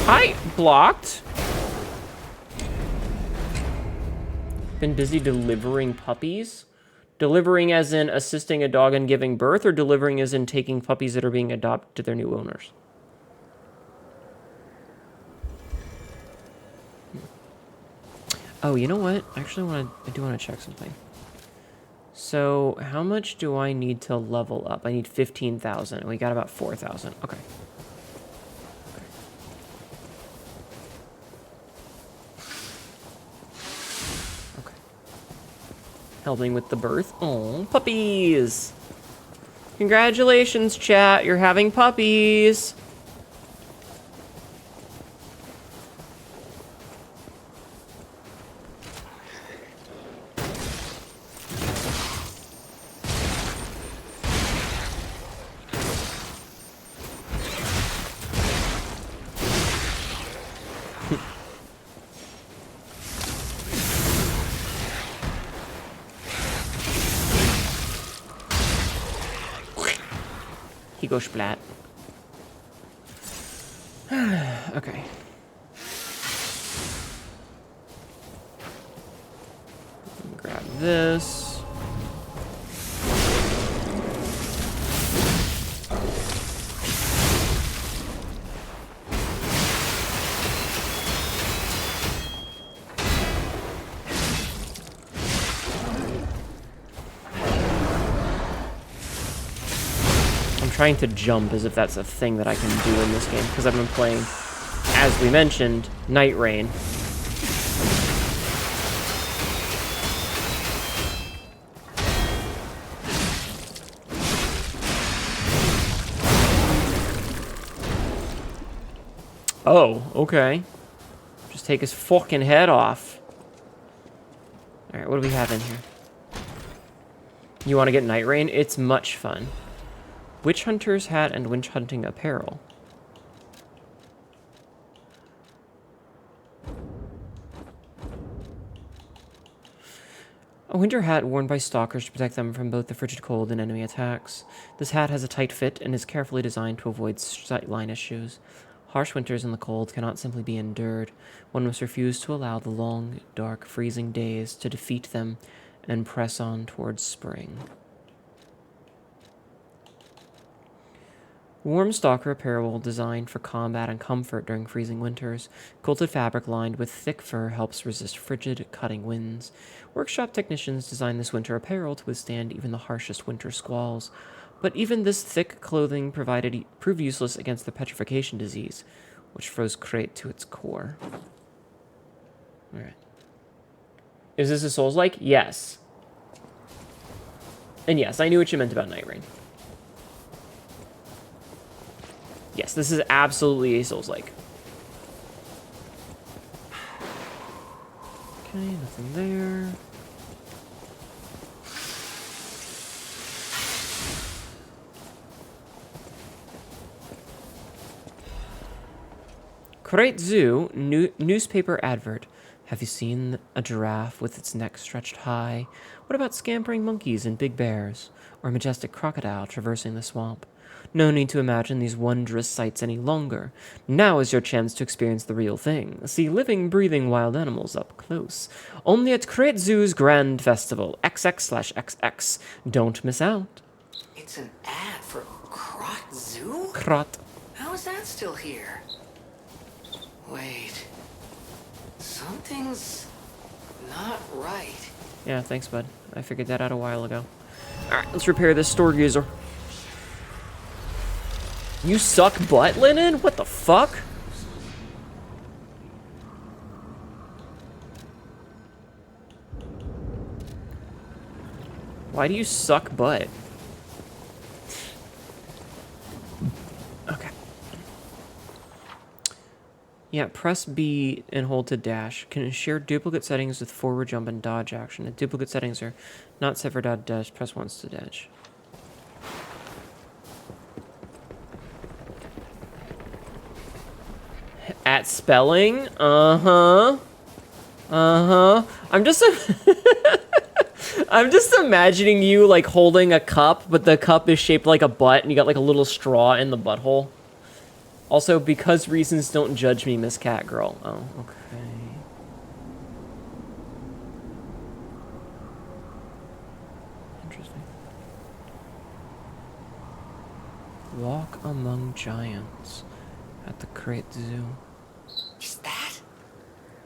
I blocked. Been busy delivering puppies? Delivering as in assisting a dog in giving birth, or delivering as in taking puppies that are being adopted to their new owners? Oh, you know what? Actually, I do want to check something. So, how much do I need to level up? I need 15,000, and we got about 4,000. Okay. Okay. Helping with the birth. Oh, puppies! Congratulations, chat. You're having puppies. He goes splat. Okay. Grab this. Trying to jump as if that's a thing that I can do in this game, because I've been playing, as we mentioned, Night Rain. Oh, okay. Just take his fucking head off. Alright, what do we have in here? You want to get Night Rain? It's much fun. Witch Hunter's hat and witch hunting apparel. A winter hat worn by stalkers to protect them from both the frigid cold and enemy attacks. This hat has a tight fit and is carefully designed to avoid sightline issues. Harsh winters and the cold cannot simply be endured. One must refuse to allow the long, dark, freezing days to defeat them and press on towards spring. Warm stalker apparel designed for combat and comfort during freezing winters. Quilted fabric lined with thick fur helps resist frigid, cutting winds. Workshop technicians designed this winter apparel to withstand even the harshest winter squalls. But even this thick clothing proved useless against the petrification disease, which froze Crate to its core. Alright. Is this a Souls-like? Yes. And yes, I knew what you meant about Night Rain. Yes, this is absolutely a Souls-like. Okay, nothing there. Crate Zoo, newspaper advert. Have you seen a giraffe with its neck stretched high? What about scampering monkeys and big bears? Or a majestic crocodile traversing the swamp? No need to imagine these wondrous sights any longer. Now is your chance to experience the real thing. See living, breathing wild animals up close. Only at Crate Zoo's Grand Festival, XX/XX. Don't miss out. It's an ad for Crot Zoo? Crot. How is that still here? Wait. Something's not right. Yeah, thanks, bud. I figured that out a while ago. Alright, let's repair this store user. You suck butt, Linen? What the fuck? Why do you suck butt? Okay. Yeah, press B and hold to dash. Can share duplicate settings with forward jump and dodge action. If duplicate settings are not set for dodge dash, press once to dash. At spelling? Uh-huh. Uh-huh. I'm just I'm just imagining you like holding a cup, but the cup is shaped like a butt and you got like a little straw in the butthole. Also, because reasons don't judge me, Miss Catgirl. Oh, okay. Interesting. Walk among giants at the Crate Zoo. Is that?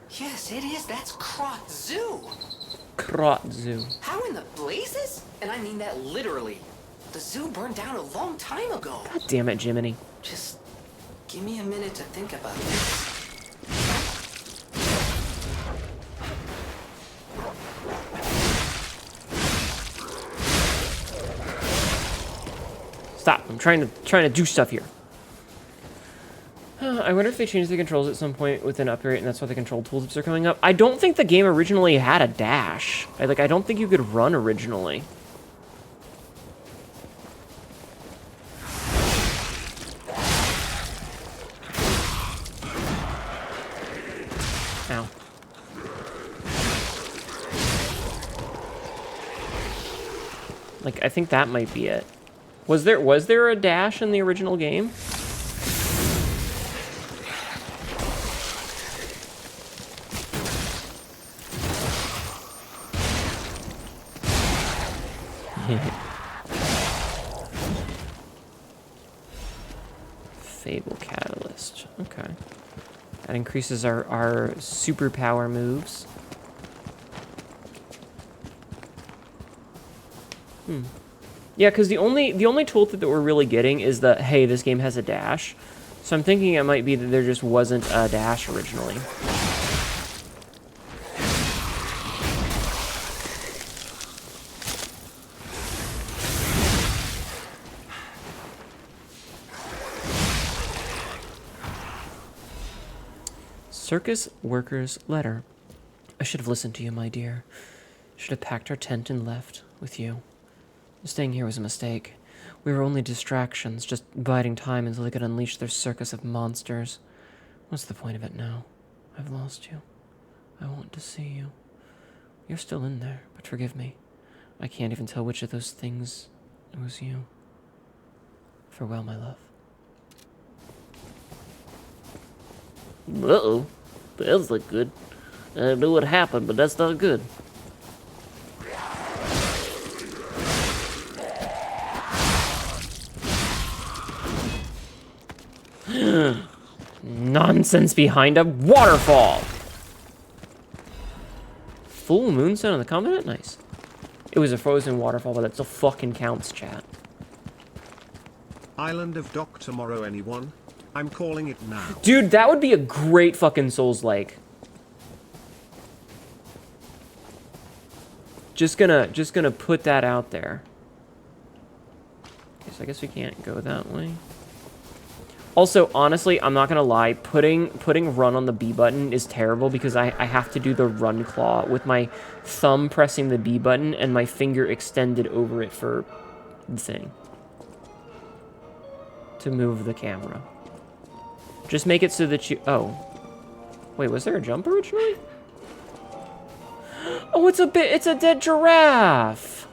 Yes, it is. That's Crot Zoo. Crot Zoo. How in the blazes? And I mean that literally. The zoo burned down a long time ago. God damn it, Jiminy. Just give me a minute to think about this. Stop. I'm trying to do stuff here. I wonder if they changed the controls at some point with an upgrade, and that's why the control tooltips are coming up. I don't think the game originally had a dash. I don't think you could run originally. Ow. Like, I think that might be it. Was there a dash in the original game? Fable Catalyst. Okay. That increases our superpower moves. Yeah, because the only tooltip that we're really getting is the, hey, this game has a dash. So I'm thinking it might be that there just wasn't a dash originally. Circus worker's letter. I should have listened to you, my dear. Should have packed our tent and left with you. Staying here was a mistake. We were only distractions, just biding time until they could unleash their circus of monsters. What's the point of it now? I've lost you. I want to see you. You're still in there, but forgive me. I can't even tell which of those things was you. Farewell, my love. Uh-oh. That doesn't look good. I know what happened, but that's not good. Nonsense behind a waterfall! Full moonstone on the commandant? Nice. It was a frozen waterfall, but that still fucking counts, chat. Island of Dock tomorrow, anyone? I'm calling it now. Dude, that would be a great fucking Souls-like. Just gonna put that out there. Okay, so I guess we can't go that way. Also, honestly, I'm not gonna lie, putting run on the B button is terrible because I have to do the run claw with my thumb pressing the B button and my finger extended over it for the thing. To move the camera. Just make it so that you... Oh. Wait, was there a jump originally? Oh, it's a dead giraffe!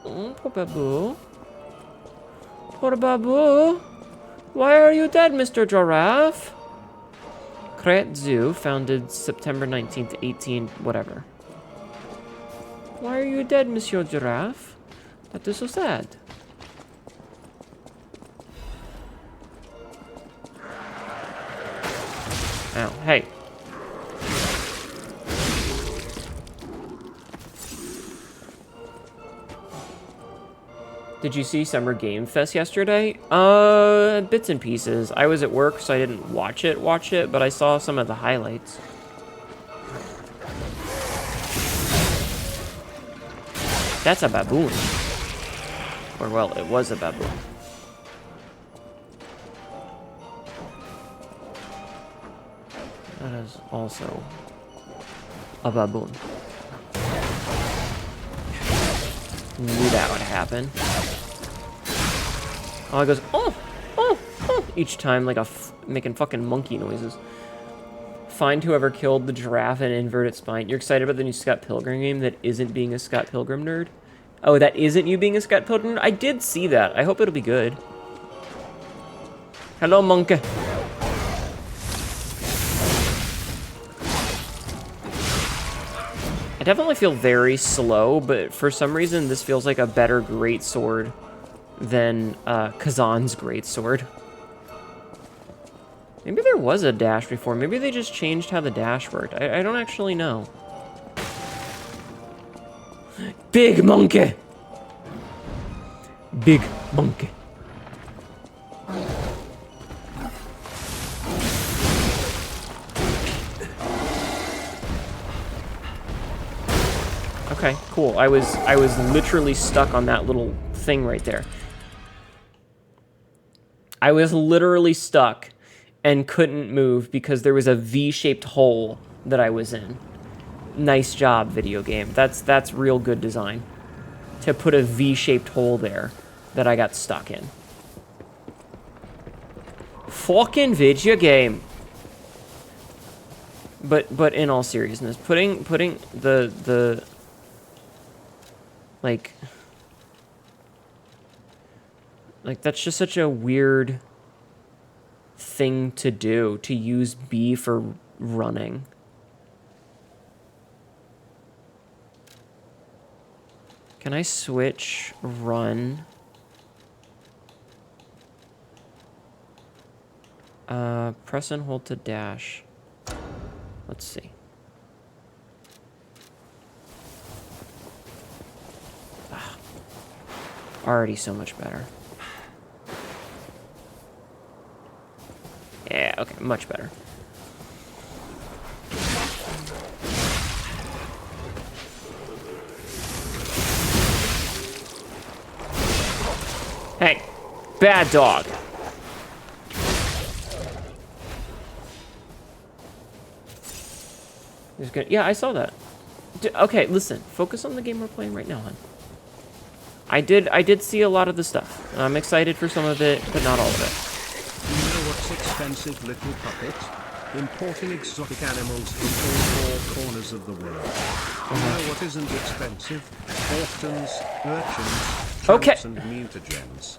Oh, poor babu. Poor babu. Why are you dead, Mr. Giraffe? Crate Zoo, founded September 19th, 18... whatever. Why are you dead, Monsieur Giraffe? That is so sad. Ow, hey. Did you see Summer Game Fest yesterday? Bits and pieces. I was at work, so I didn't watch it, but I saw some of the highlights. That's a baboon. Or, well, it was a baboon. is also a baboon. Knew that would happen. Oh, it goes, oh, oh, oh, each time like making fucking monkey noises. Find whoever killed the giraffe and invert its spine. You're excited about the new Scott Pilgrim game that isn't being a Scott Pilgrim nerd? Oh, that isn't you being a Scott Pilgrim nerd? I did see that. I hope it'll be good. Hello, monkey. I definitely feel very slow, but for some reason this feels like a better greatsword than Kazan's greatsword. Maybe there was a dash before. Maybe they just changed how the dash worked. I don't actually know. Big monkey! Big monkey. Okay, cool. I was literally stuck on that little thing right there. I was literally stuck and couldn't move because there was a V-shaped hole that I was in. Nice job, video game. That's real good design. To put a V-shaped hole there that I got stuck in. Fucking video game. But in all seriousness, putting the like that's just such a weird thing to do, to use B for running. Can I switch run? Press and hold to dash. Let's see. Already so much better. Yeah, okay, much better. Hey, bad dog. He's gonna, yeah, I saw that. Okay, listen, focus on the game we're playing right now, hon. I did see a lot of the stuff. I'm excited for some of it, but not all of it. You know what's expensive, little puppet? Importing exotic animals from all four corners of the world. You know what isn't expensive? Orphans, urchins, tramps, and mutagens.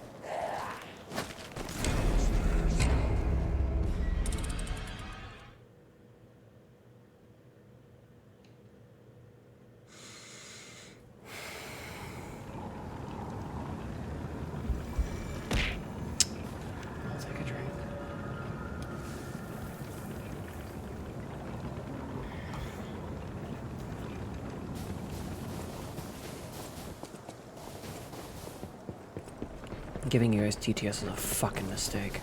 Giving you guys TTS is a fucking mistake.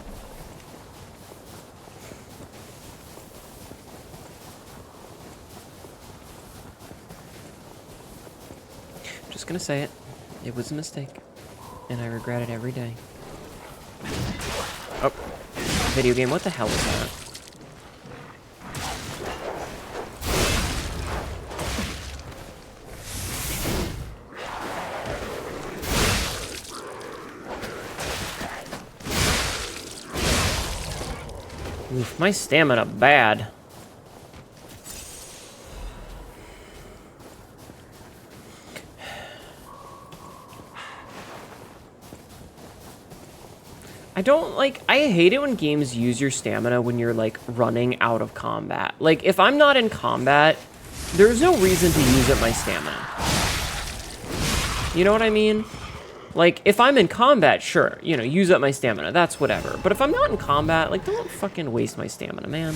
Just gonna say it. It was a mistake. And I regret it every day. Oh. Video game, what the hell is that? Oof, my stamina bad. I hate it when games use your stamina when you're like running out of combat. Like if I'm not in combat, there's no reason to use up my stamina. You know what I mean? Like, if I'm in combat, sure, you know, use up my stamina, that's whatever. But if I'm not in combat, like, don't fucking waste my stamina, man.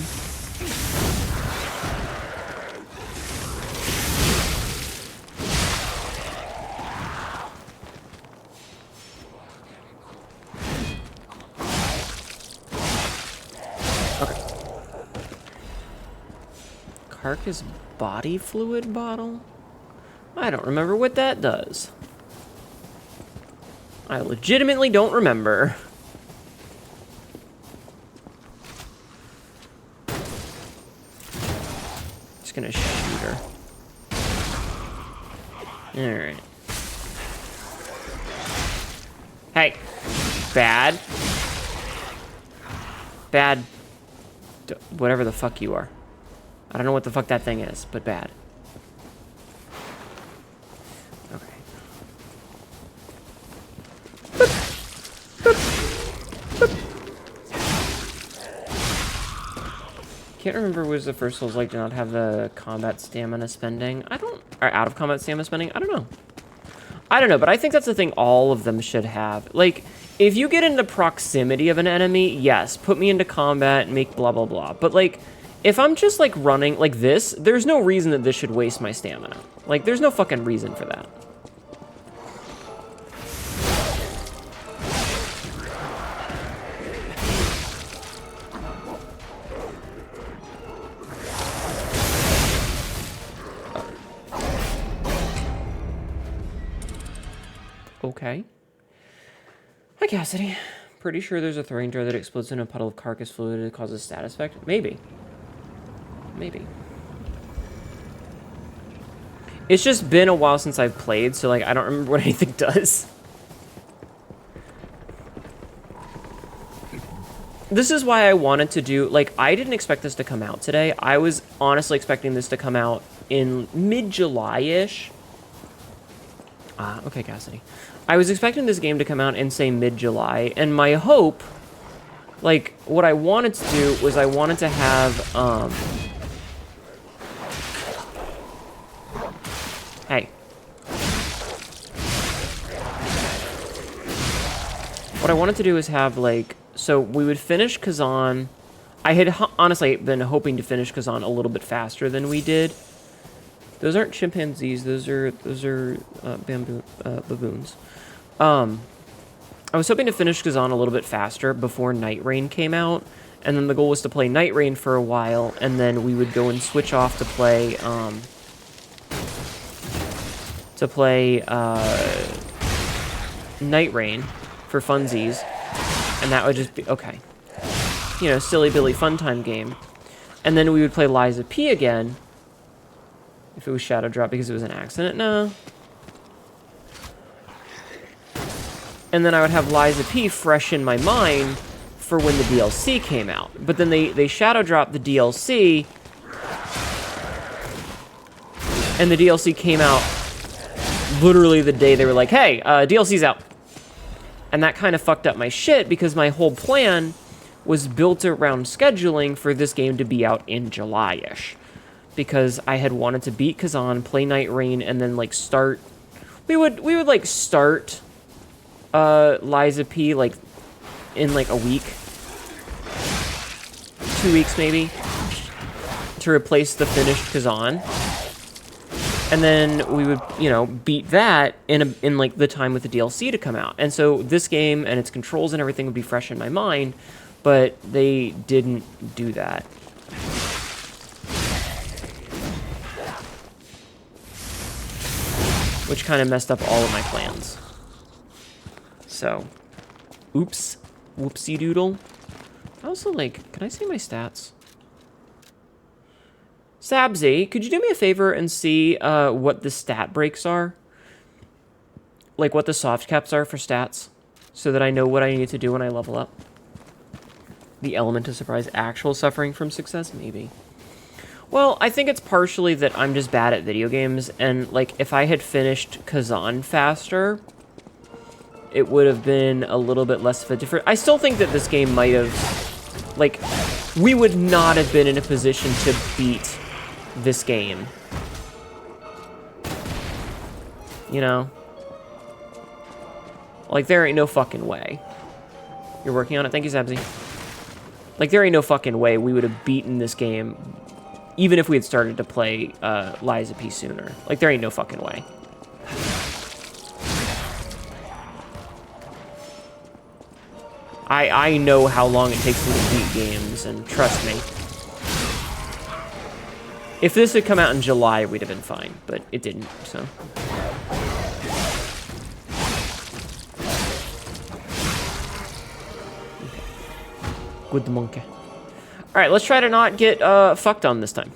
Okay. Carcass body fluid bottle? I don't remember what that does. I legitimately don't remember. just gonna shoot her. Alright. Hey. Bad. Bad. Whatever the fuck you are. I don't know what the fuck that thing is, but bad. Okay. Can't remember what was the first Souls like to not have the combat stamina spending. Or out of combat stamina spending? I don't know. But I think that's the thing all of them should have. Like, if you get into proximity of an enemy, yes, put me into combat and make blah, blah, blah. But, like, if I'm just, like, running like this, there's no reason that this should waste my stamina. Like, there's no fucking reason for that. Okay. Hi, Cassidy. Pretty sure there's a throwing jar that explodes in a puddle of carcass fluid and causes status effect? Maybe. Maybe. It's just been a while since I've played, so, like, I don't remember what anything does. This is why I wanted to do... Like, I didn't expect this to come out today. I was honestly expecting this to come out in mid-July-ish. Okay, Cassidy. I was expecting this game to come out in, say, mid-July, and my hope, like, what I wanted to do was I wanted to have, Hey. What I wanted to do is have, like, so we would finish Kazan. I had honestly been hoping to finish Kazan a little bit faster than we did. Those aren't chimpanzees. Those are bamboo baboons. I was hoping to finish Kazan a little bit faster before Night Rain came out, and then the goal was to play Night Rain for a while, and then we would go and switch off to play Night Rain for funsies, and that would just be okay. You know, silly Billy fun time game, and then we would play Liza P again. If it was Shadow Drop because it was an accident? No. And then I would have Liza P fresh in my mind for when the DLC came out. But then they Shadow Dropped the DLC, and the DLC came out literally the day they were like, hey, DLC's out. And that kind of fucked up my shit because my whole plan was built around scheduling for this game to be out in July-ish. Because I had wanted to beat Kazan, play Night Rain, and then, like, start... We would like, start Liza P, like, in, like, a week. 2 weeks, maybe. To replace the finished Kazan. And then we would, you know, beat that in, like, the time with the DLC to come out. And so this game and its controls and everything would be fresh in my mind, but they didn't do that. Which kind of messed up all of my plans. So, oops. Whoopsie doodle. I also, like, can I see my stats? Sabzy, could you do me a favor and see what the stat breaks are? Like, what the soft caps are for stats? So that I know what I need to do when I level up. The element of surprise, actual suffering from success? Maybe. Well, I think it's partially that I'm just bad at video games, and, like, if I had finished Kazan faster, it would have been a little bit less of a different... I still think that this game might have... Like, we would not have been in a position to beat this game. You know? Like, there ain't no fucking way. You're working on it? Thank you, Zabzy. Like, there ain't no fucking way we would have beaten this game... Even if we had started to play Liza P sooner. Like, there ain't no fucking way. I know how long it takes me to beat games, and trust me. If this had come out in July, we'd have been fine, but it didn't, so... Okay. Good monkey. Alright, let's try to not get fucked on this time.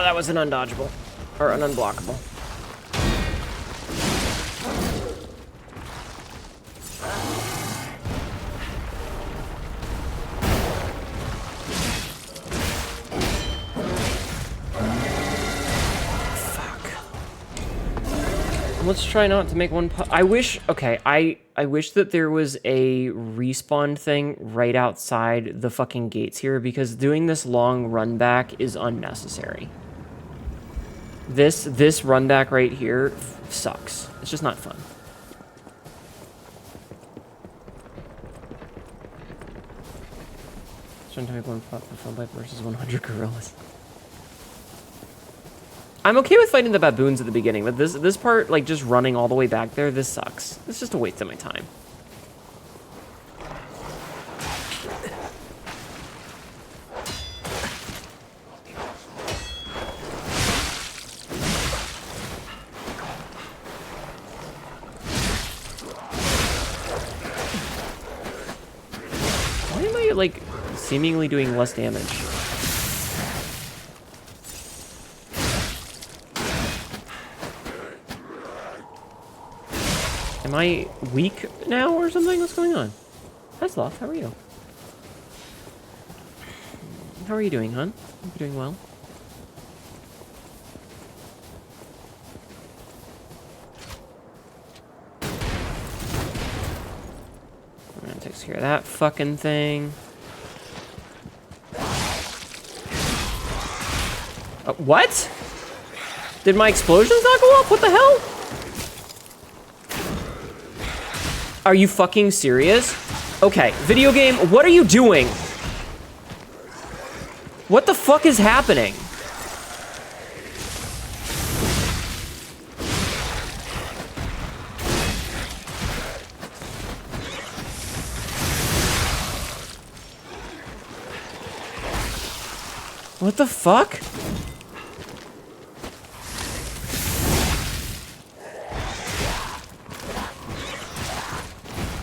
that was an undodgeable. Or an unblockable. Let's try not to make one. I wish. Okay, I wish that there was a respawn thing right outside the fucking gates here, because doing this long run back is unnecessary. This run back right here sucks. It's just not fun. Trying to make one pop for bite versus 100 gorillas. I'm okay with fighting the baboons at the beginning, but this part, like, just running all the way back there, this sucks. It's just a waste of my time. Why am I, like, seemingly doing less damage? Am I weak now or something? What's going on? Hi, Sloth. How are you? How are you doing, hon? Hope you're doing well. That takes care of that fucking thing. What? Did my explosions not go up? What the hell? Are you fucking serious? Okay, video game, what are you doing? What the fuck is happening? What the fuck?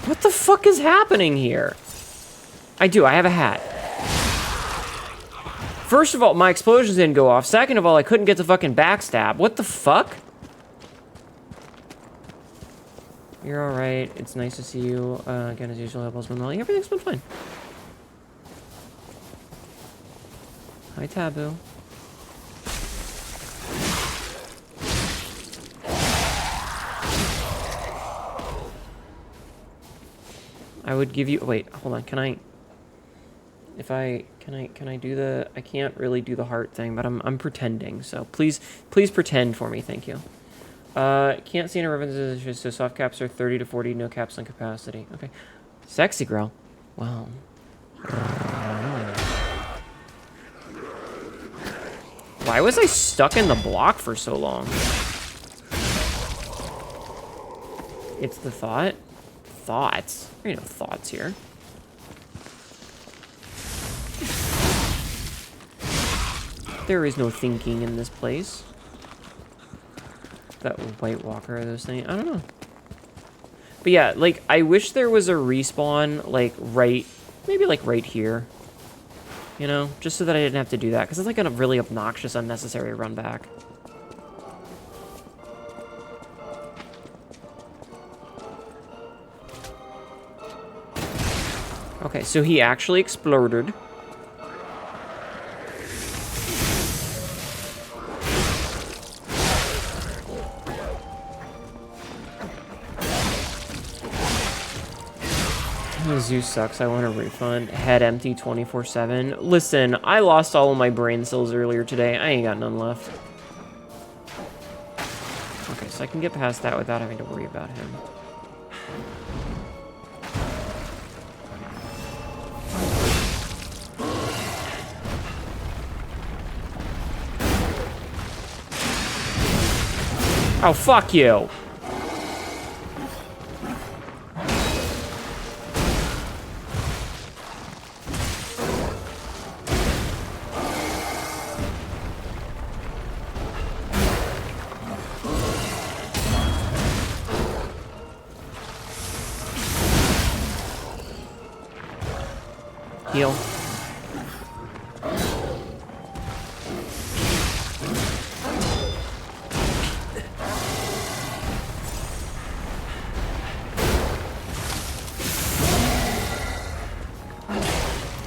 What the fuck is happening here? I have a hat. First of all, my explosions didn't go off. Second of all, I couldn't get the fucking backstab. What the fuck? You're alright. It's nice to see you. Again, as usual, all's been well. Everything's been fine. Hi, Taboo. I would give you. Wait, hold on. Can I? If I can I do the? I can't really do the heart thing, but I'm pretending. So please pretend for me. Thank you. Can't see any references. So soft caps are 30 to 40. No caps on capacity. Okay. Sexy girl. Wow. Why was I stuck in the block for so long? It's the thought. Thoughts. There ain't no thoughts here. There is no thinking in this place. That White Walker or those things. I don't know. But yeah, like, I wish there was a respawn, like, maybe like right here. You know, just so that I didn't have to do that, because it's like a really obnoxious, unnecessary run back. Okay, so he actually exploded. Zeus sucks. I want a refund. Head empty 24/7. Listen, I lost all of my brain cells earlier today. I ain't got none left. Okay, so I can get past that without having to worry about him. Oh, fuck you. Heal.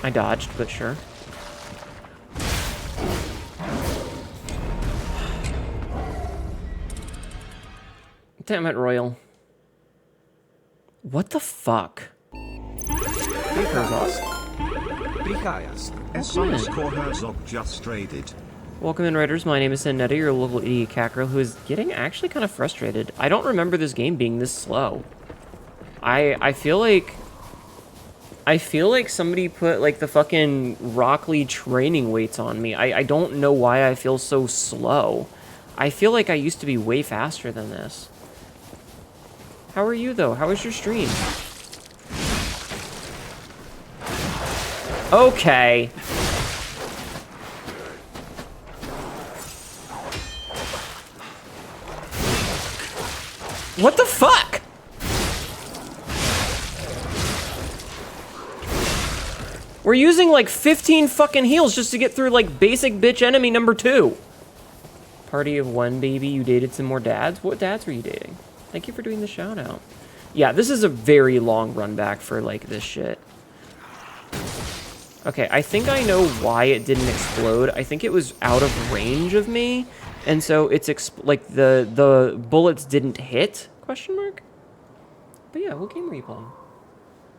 I dodged, but sure. Damn it, Royal. What the fuck? Herzog just raided. Welcome in, Raiders. My name is Hnetu, your local idiot cat girl who is getting actually kind of frustrated. I don't remember this game being this slow. I feel like somebody put like the fucking Rock Lee training weights on me. I don't know why I feel so slow. I feel like I used to be way faster than this. How are you though? How was your stream? Okay. What the fuck? We're using like 15 fucking heals just to get through like basic bitch enemy number 2. Party of 1, baby. You dated some more dads? What dads were you dating? Thank you for doing the shout out. Yeah, this is a very long run back for like this shit. Okay, I think I know why it didn't explode. I think it was out of range of me, and so it's like the bullets didn't hit? Question mark. But yeah, what game were you playing?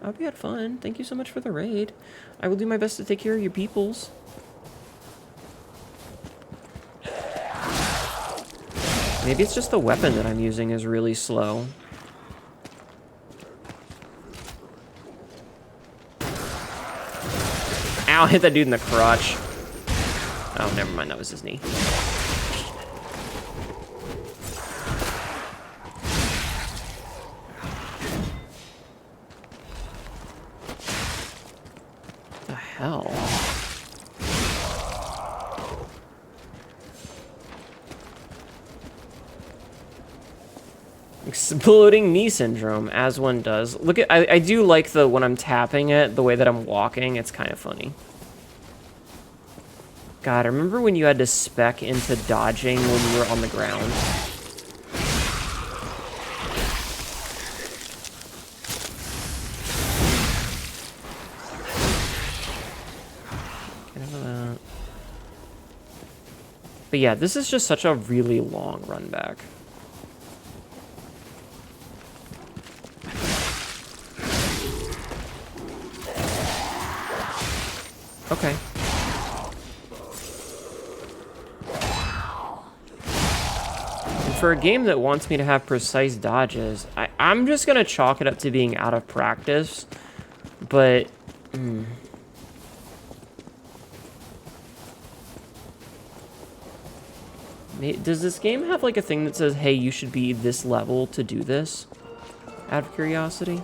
I hope you had fun. Thank you so much for the raid. I will do my best to take care of your peoples. Maybe it's just the weapon that I'm using is really slow. Ow, hit that dude in the crotch. Oh, never mind, that was his knee. What the hell? Exploding knee syndrome, as one does. Look at, I do like the, when I'm tapping it, the way that I'm walking, it's kind of funny. God, I remember when you had to spec into dodging when you were on the ground. Get out of that. But yeah, this is just such a really long run back. Okay. And for a game that wants me to have precise dodges, I'm just gonna chalk it up to being out of practice, but... Does this game have like a thing that says, hey, you should be this level to do this? Out of curiosity?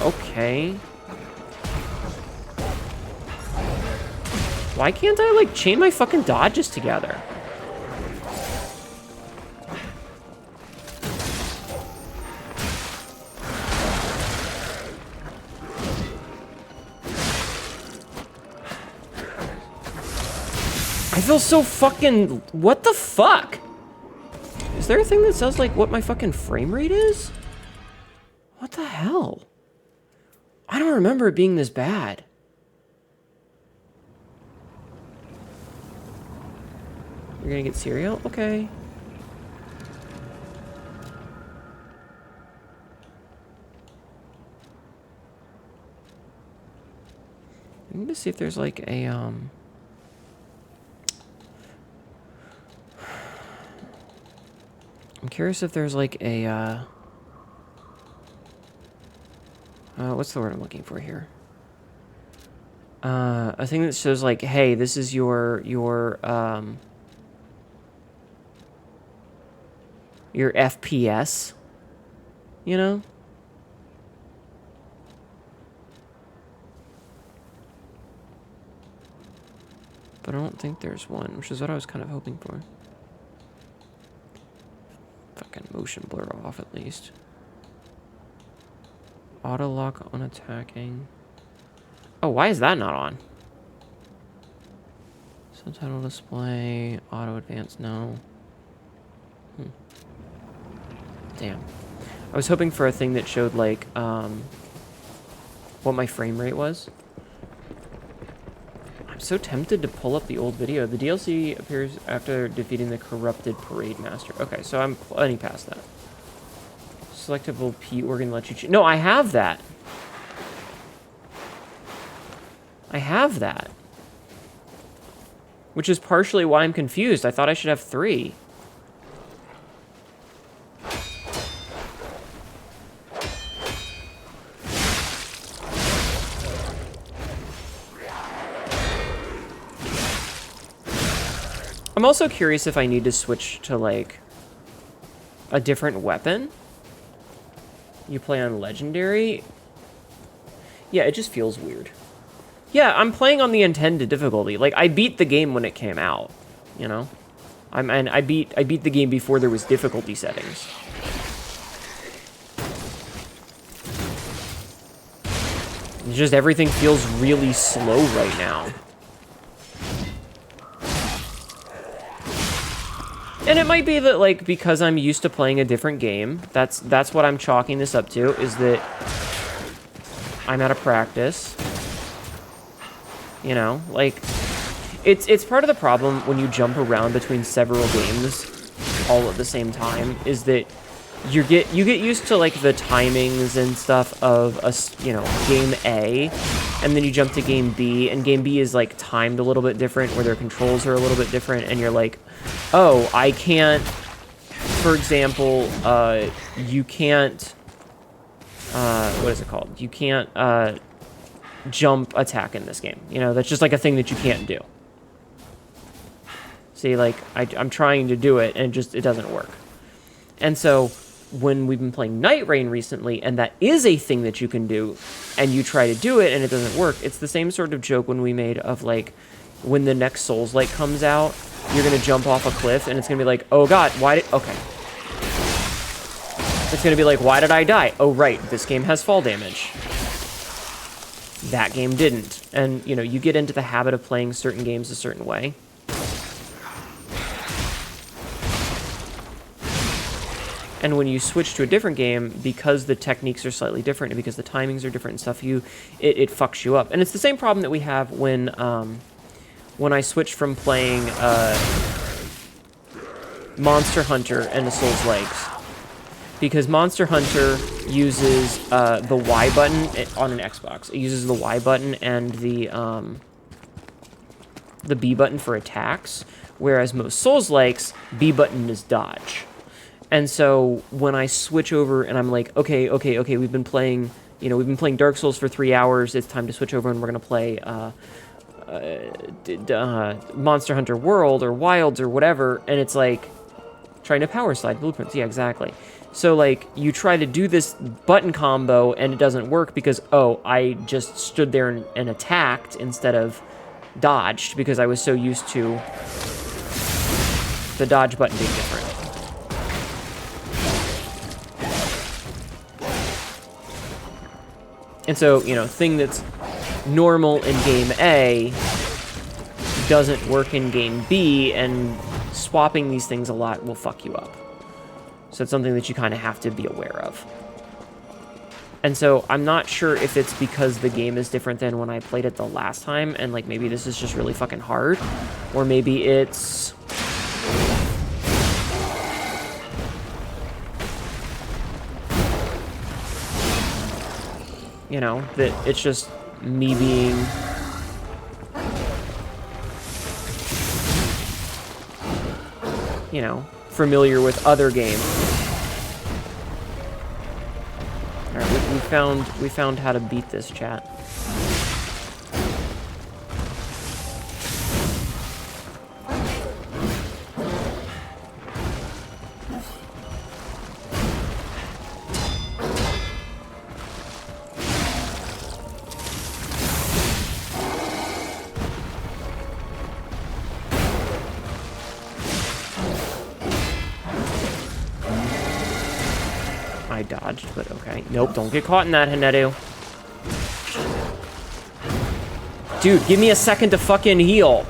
Okay. Why can't I, like, chain my fucking dodges together? I feel so fucking... What the fuck? Is there a thing that says, like, what my fucking frame rate is? What the hell? I don't remember it being this bad. You're gonna get cereal? Okay. I need to see if there's like a, I'm curious if there's like a, what's the word I'm looking for here? A thing that shows like, hey, this is your FPS, you know? But I don't think there's one, which is what I was kind of hoping for. Fucking motion blur off at least. Auto lock on attacking. Oh, why is that not on? Subtitle display, auto advance, no. Damn. I was hoping for a thing that showed, like, what my frame rate was. I'm so tempted to pull up the old video. The DLC appears after defeating the corrupted Parade Master. Okay, so I'm plenty past that. Selectable P organ lets you choose. No, I have that. I have that. Which is partially why I'm confused. I thought I should have 3. I'm also curious if I need to switch to, like, a different weapon. You play on Legendary? Yeah, it just feels weird. Yeah, I'm playing on the intended difficulty. Like, I beat the game when it came out, you know? I beat the game before there was difficulty settings. It's just everything feels really slow right now. And it might be that, like, because I'm used to playing a different game, that's what I'm chalking this up to, is that I'm out of practice. You know, like, it's part of the problem when you jump around between several games all at the same time, is that you get used to, like, the timings and stuff of game A, and then you jump to game B, and game B is, like, timed a little bit different, where their controls are a little bit different, and you're like, oh, I can't, for example, you can't, what is it called? You can't, jump attack in this game. You know, that's just, like, a thing that you can't do. See, like, I'm trying to do it, and it doesn't work. And so, when we've been playing Night Rain recently, and that is a thing that you can do, and you try to do it, and it doesn't work, it's the same sort of joke when we made of, like, when the next Souls-like comes out, you're gonna jump off a cliff, and it's gonna be like, oh god, okay. It's gonna be like, why did I die? Oh right, this game has fall damage. That game didn't. And, you know, you get into the habit of playing certain games a certain way. And when you switch to a different game, because the techniques are slightly different and because the timings are different and stuff, it fucks you up. And it's the same problem that we have when I switched from playing Monster Hunter and the Souls-likes. Because Monster Hunter uses the Y button on an Xbox. It uses the Y button and the B button for attacks, whereas most Souls-likes, B button is dodge. And so when I switch over and I'm like, okay, we've been playing Dark Souls for 3 hours. It's time to switch over and we're gonna play Monster Hunter World or Wilds or whatever. And it's like trying to power slide blueprints. Yeah, exactly. So like you try to do this button combo and it doesn't work because, oh, I just stood there and attacked instead of dodged because I was so used to the dodge button being different. And so, you know, thing that's normal in game A doesn't work in game B, and swapping these things a lot will fuck you up. So it's something that you kind of have to be aware of. And so I'm not sure if it's because the game is different than when I played it the last time, and like maybe this is just really fucking hard, or maybe it's... you know, that it's just me being... you know, familiar with other games. Alright, we found how to beat this, chat. I dodged, but okay. Nope, don't get caught in that, Hnetu. Dude, give me a second to fucking heal.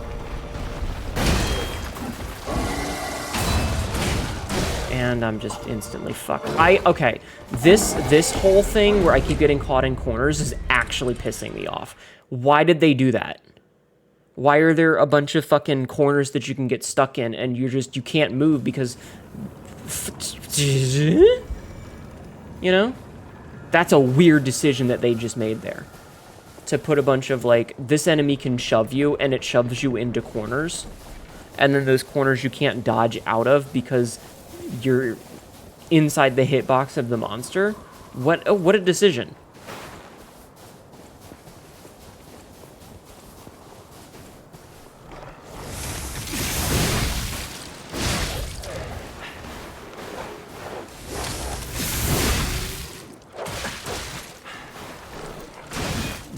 And I'm just instantly fucked. Okay. This whole thing where I keep getting caught in corners is actually pissing me off. Why did they do that? Why are there a bunch of fucking corners that you can get stuck in and you can't move because... You know? That's a weird decision that they just made there. To put a bunch of, like, this enemy can shove you, and it shoves you into corners. And then those corners you can't dodge out of because you're inside the hitbox of the monster. What a decision.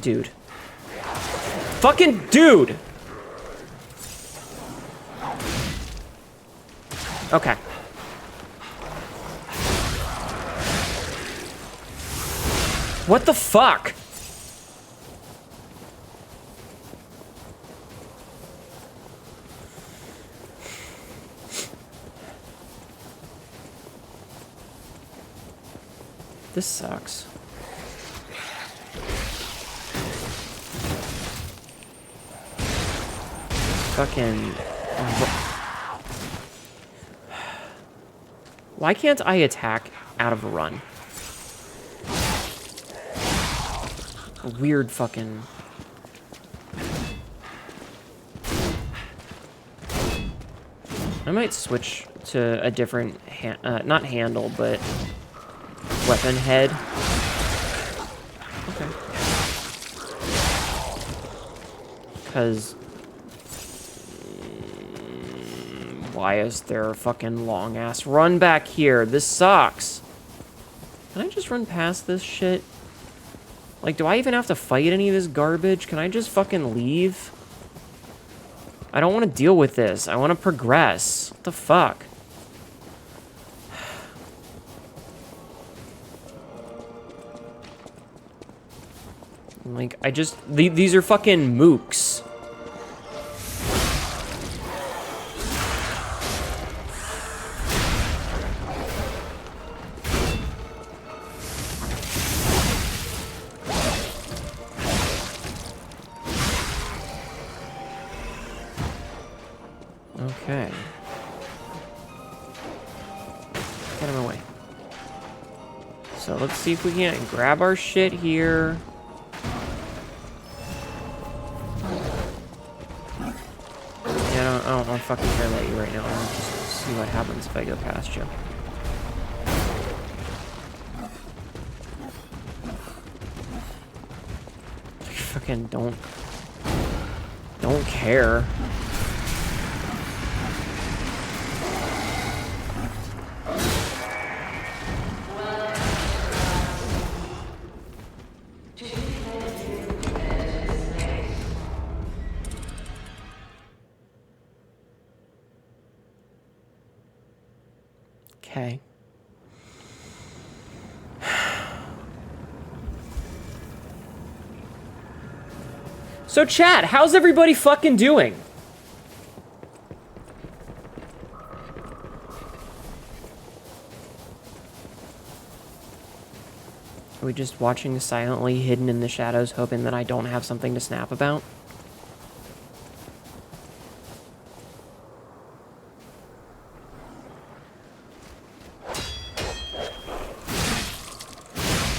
Dude. Fucking dude! Okay. What the fuck? This sucks. Fucking... Why can't I attack out of a run? A weird fucking... I might switch to a different, not handle, but weapon head. Okay. Because... Why is there a fucking long-ass run back here? This sucks. Can I just run past this shit? Like, do I even have to fight any of this garbage? Can I just fucking leave? I don't want to deal with this. I want to progress. What the fuck? Like, I just... These are fucking mooks. Okay. Get him away. So let's see if we can't grab our shit here. Yeah, I don't fucking care about you right now. I'll just see what happens if I go past you. I fucking don't care. Okay. So chat, how's everybody fucking doing? Are we just watching silently, hidden in the shadows, hoping that I don't have something to snap about?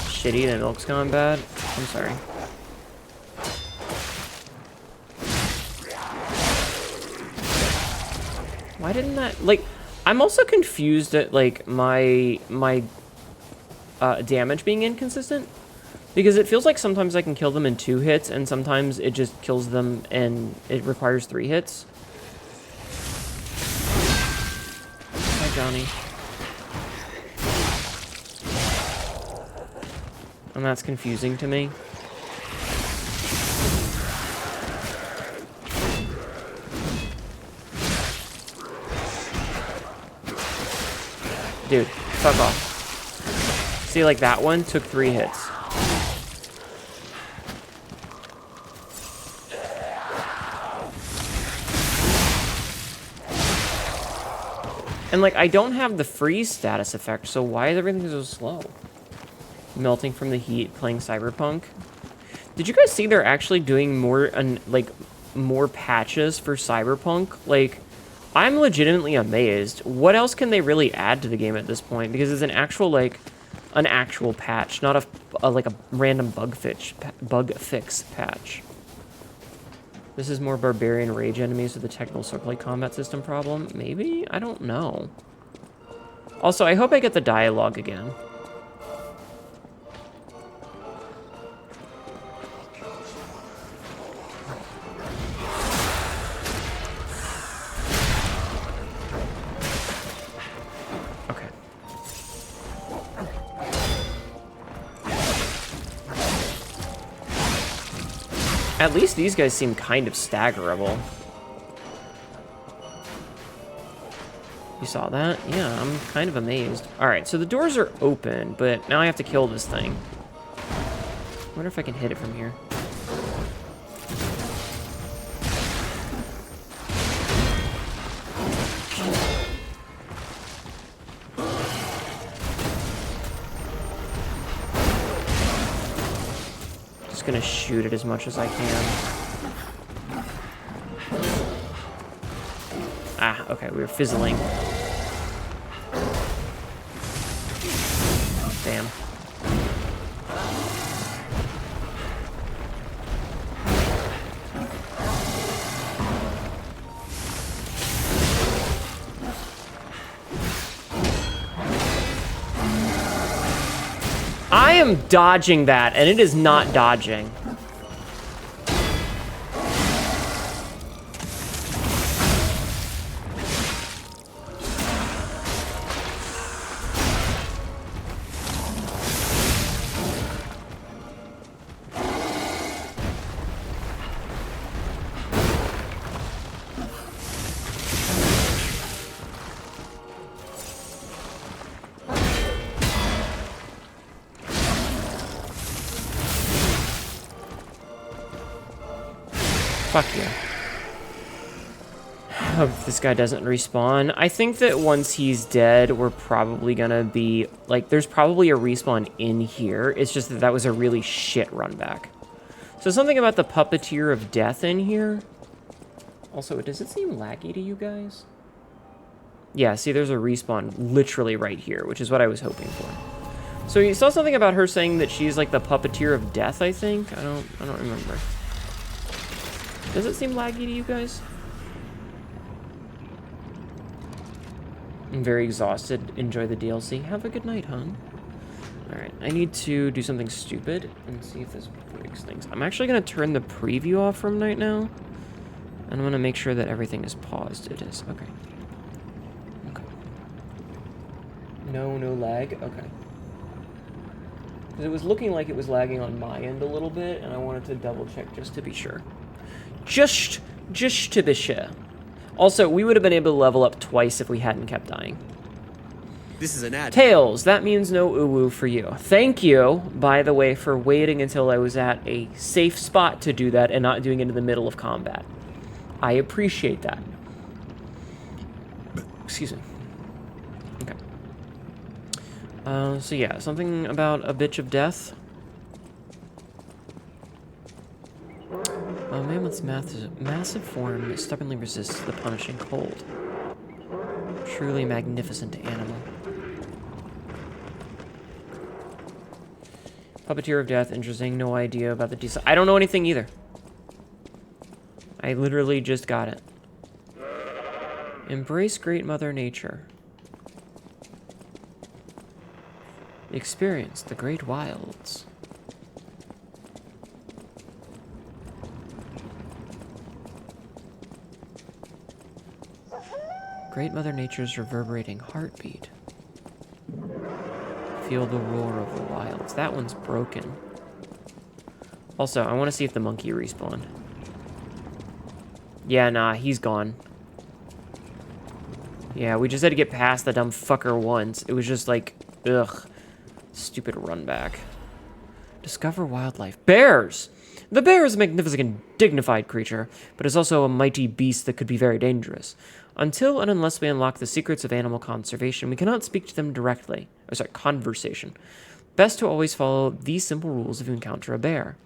Shitty, the milk's gone bad. I'm sorry. Why didn't that, like, I'm also confused at, like, my damage being inconsistent. Because it feels like sometimes I can kill them in 2 hits, and sometimes it just kills them and it requires 3 hits. Hi, Johnny. And that's confusing to me. Dude, fuck off. See, like that one took 3 hits. And, like, I don't have the freeze status effect, so why is everything so slow? Melting from the heat, playing Cyberpunk. Did you guys see they're actually doing more, more patches for Cyberpunk? Like, I'm legitimately amazed. What else can they really add to the game at this point? Because it's an actual, like, an actual patch, not a random bug fix patch. This is more barbarian rage enemies with a technical swordplay combat system problem? Maybe? I don't know. Also, I hope I get the dialogue again. Okay. At least these guys seem kind of staggerable. You saw that? Yeah, I'm kind of amazed. Alright, so the doors are open, but now I have to kill this thing. I wonder if I can hit it from here. Just gonna shoot it as much as I can. Ah, okay, we were fizzling. Damn. I am dodging that, and it is not dodging. Fuck you. Hope this guy doesn't respawn. I think that once he's dead, we're probably gonna be... Like, there's probably a respawn in here. It's just that that was a really shit run back. So something about the Puppeteer of Death in here. Also, does it seem laggy to you guys? Yeah, see, there's a respawn literally right here, which is what I was hoping for. So you saw something about her saying that she's like the Puppeteer of Death, I think? I don't remember. Does it seem laggy to you guys? I'm very exhausted. Enjoy the DLC. Have a good night, hon. Alright, I need to do something stupid and see if this breaks things. I'm actually going to turn the preview off from right now. And I'm going to make sure that everything is paused. It is. Okay. Okay. No lag? Okay. Because it was looking like it was lagging on my end a little bit, and I wanted to double check just to be sure. Just to be sure. Also, we would have been able to level up twice if we hadn't kept dying. This is an ad. Tails, that means no uwu for you. Thank you, by the way, for waiting until I was at a safe spot to do that and not doing it in the middle of combat. I appreciate that. Excuse me. Okay. So yeah, something about a bitch of death. A mammoth's massive form stubbornly resists the punishing cold. Truly magnificent animal. Puppeteer of Death, interesting. No idea about the design. I don't know anything either. I literally just got it. Embrace Great Mother Nature. Experience the great wilds. Great Mother Nature's reverberating heartbeat. Feel the roar of the wilds. That one's broken. Also, I want to see if the monkey respawned. Yeah, nah, he's gone. Yeah, we just had to get past the dumb fucker once. It was just like, ugh. Stupid run back. Discover wildlife. Bears! The bear is a magnificent, dignified creature, but is also a mighty beast that could be very dangerous. Until and unless we unlock the secrets of animal conservation, we cannot speak to them directly. Conversation. Best to always follow these simple rules if you encounter a bear.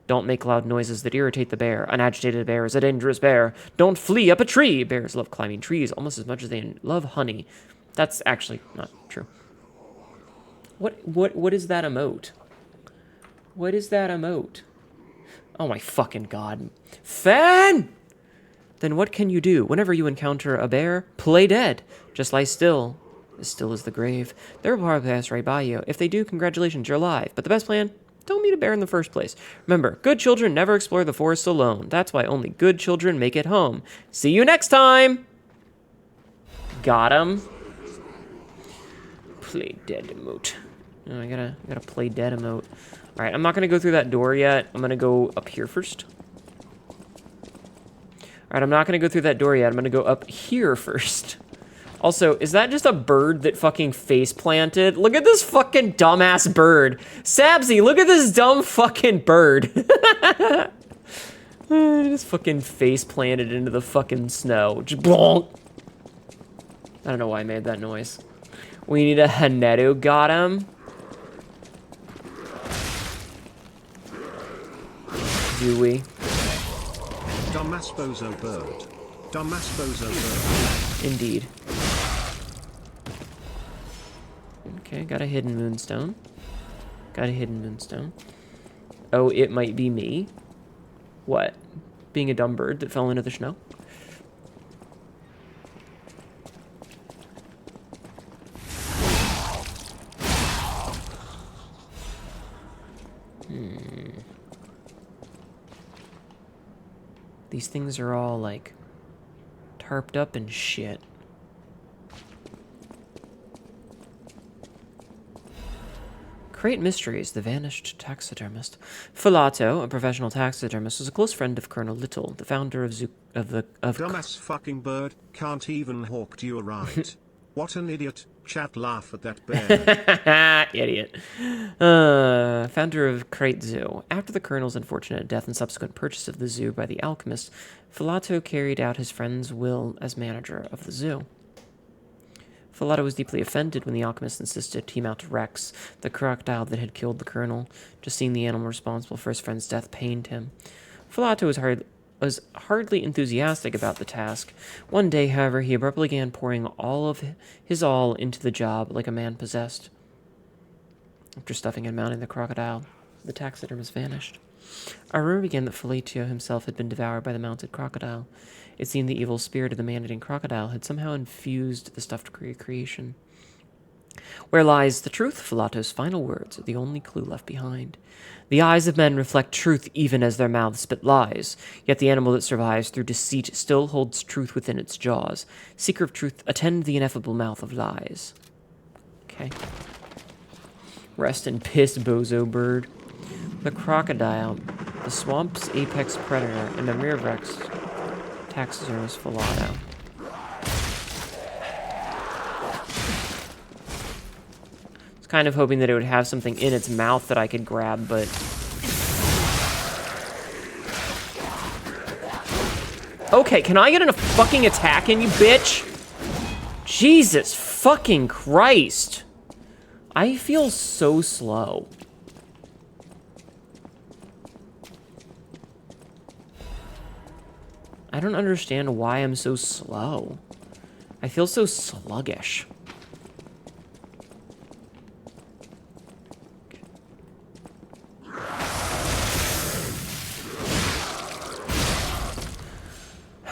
Don't make loud noises that irritate the bear. An agitated bear is a dangerous bear. Don't flee up a tree. Bears love climbing trees almost as much as they love honey. That's actually not true. What is that emote? What is that emote? Oh my fucking god. Fan! Then what can you do? Whenever you encounter a bear, play dead. Just lie still. As still as the grave. They will probably pass right by you. If they do, congratulations, you're alive. But the best plan? Don't meet a bear in the first place. Remember, good children never explore the forest alone. That's why only good children make it home. See you next time! Got him. Play dead emote. Oh, I gotta play dead emote. Alright, I'm not gonna go through that door yet. I'm gonna go up here first. Alright, I'm not gonna go through that door yet. I'm gonna go up here first. Also, is that just a bird that fucking face planted? Look at this fucking dumbass bird. Sabsy, look at this dumb fucking bird. Just fucking face planted into the fucking snow. Just bonk. I don't know why I made that noise. We need a Hnetu. Got him. Do we? Dumbass bozo bird. Dumbass bozo bird. Indeed. Okay, got a hidden moonstone. Got a hidden moonstone. Oh, it might be me. What? Being a dumb bird that fell into the snow? These things are all, like, tarped up and shit. Great Mysteries, the Vanished Taxidermist. Filato, a professional taxidermist, was a close friend of Colonel Little, the founder of Dumbass fucking bird, can't even hawk to you right. What an idiot. Chat laugh at that bear. Idiot. Founder of Crate Zoo. After the Colonel's unfortunate death and subsequent purchase of the zoo by the alchemist, Filato carried out his friend's will as manager of the zoo. Filato was deeply offended when the alchemist insisted he mount Rex, the crocodile that had killed the Colonel. Just seeing the animal responsible for his friend's death pained him. Filato was hardly enthusiastic about the task. One day, however, he abruptly began pouring all of his all into the job like a man possessed. After stuffing and mounting the crocodile, the taxidermist vanished. A rumor began that Filato himself had been devoured by the mounted crocodile. It seemed the evil spirit of the man-eating crocodile had somehow infused the stuffed creation. Where lies the truth? Filato's final words are the only clue left behind. The eyes of men reflect truth even as their mouths spit lies, yet the animal that survives through deceit still holds truth within its jaws. Seeker of truth, attend the ineffable mouth of lies. Okay. Rest in piss, bozo bird. The crocodile, the swamp's apex predator, and memory of Rex, taxidermist Filato. Kind of hoping that it would have something in its mouth that I could grab, but... Okay, can I get a fucking attack in, you bitch? Jesus fucking Christ. I feel so slow. I don't understand why I'm so slow. I feel so sluggish.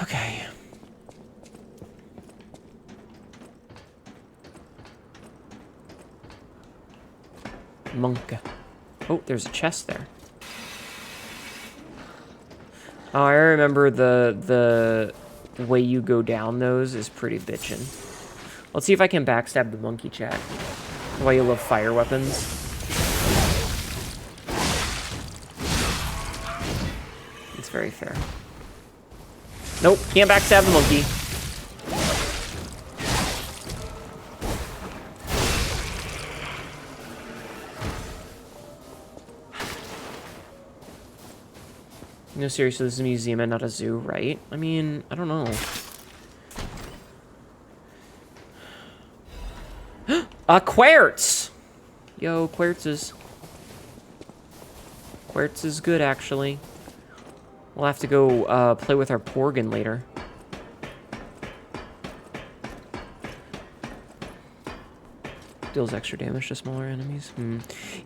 Okay. Monk. Oh, there's a chest there. Oh, I remember the way you go down those is pretty bitchin'. Let's see if I can backstab the monkey chat. Why you love fire weapons. It's very fair. Nope, can't backstab the monkey. No, seriously, this is a museum and not a zoo, right? I mean, I don't know. Quartz! Yo, Quartz is good, actually. We'll have to go play with our Porgan later. Deals extra damage to smaller enemies.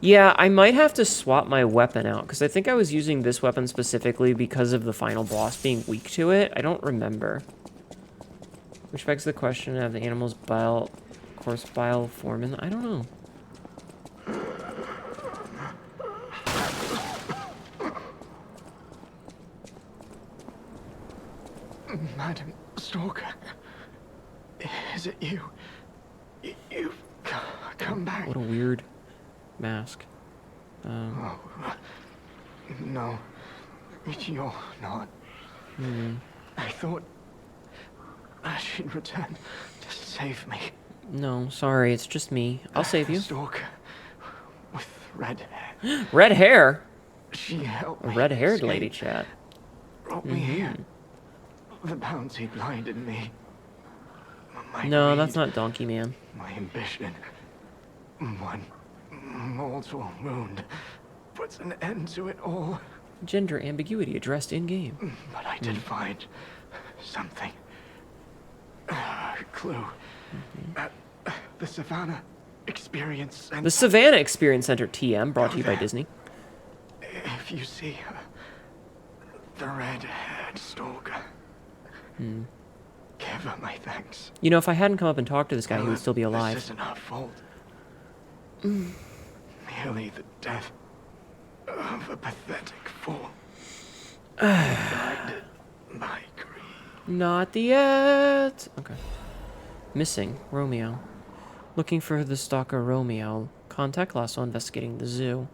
Yeah, I might have to swap my weapon out, because I think I was using this weapon specifically because of the final boss being weak to it. I don't remember. Which begs the question of the animal's bile, coarse bile form in... I don't know. Madam Stalker, is it you? You've come back. What a weird mask. Oh, no, you're not. I thought she'd return to save me. No, sorry, it's just me. I'll save you. Stalker with red hair. Red hair? She helped A me. red-haired escape. lady, chat. Brought me here. The bounty blinded me. My No, greed, that's not Donkey Man. my ambition. One mortal wound puts an end to it all. Gender ambiguity addressed in-game. But I did find something. A clue. At the Savannah Experience Center. The Savannah Experience Center, TM, brought to you by Disney. If you see her, the red-haired stalker, give her my thanks. You know, if I hadn't come up and talked to this guy, he would still be alive. This isn't her fault. Merely the death of a pathetic fool. Blinded by greed. Not yet. Okay. Missing Romeo. Looking for the stalker Romeo. Contact Lasso investigating the zoo.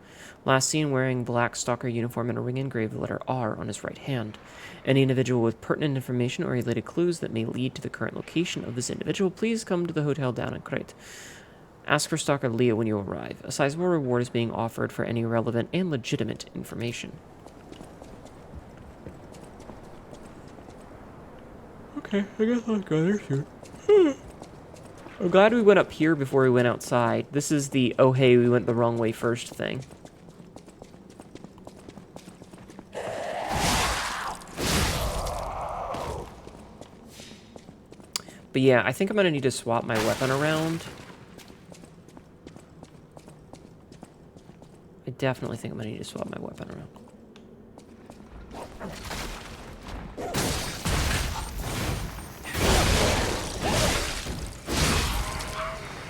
Last seen wearing black stalker uniform and a ring engraved the letter R on his right hand. Any individual with pertinent information or related clues that may lead to the current location of this individual, please come to the hotel down in Crete. Ask for Stalker Leah when you arrive. A sizable reward is being offered for any relevant and legitimate information. Okay, I guess I'll go there soon. I'm glad we went up here before we went outside. This is the, oh hey, we went the wrong way first thing. But yeah, I think I'm gonna need to swap my weapon around. I definitely think I'm gonna need to swap my weapon around.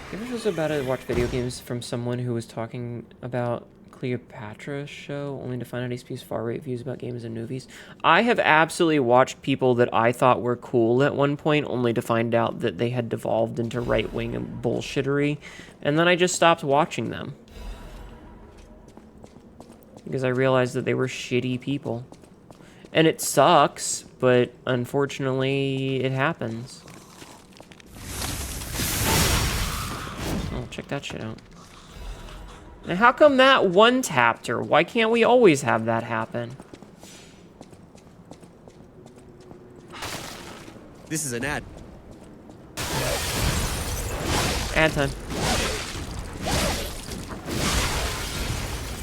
You ever feel so bad to watch video games from someone who was talking about Cleopatra's show, only to find out he speaks far-right views about games and movies? I have absolutely watched people that I thought were cool at one point, only to find out that they had devolved into right-wing and bullshittery, and then I just stopped watching them. Because I realized that they were shitty people. And it sucks, but unfortunately, it happens. Oh, check that shit out. Now, how come that one tapped her? Why can't we always have that happen? This is an ad. Ad time.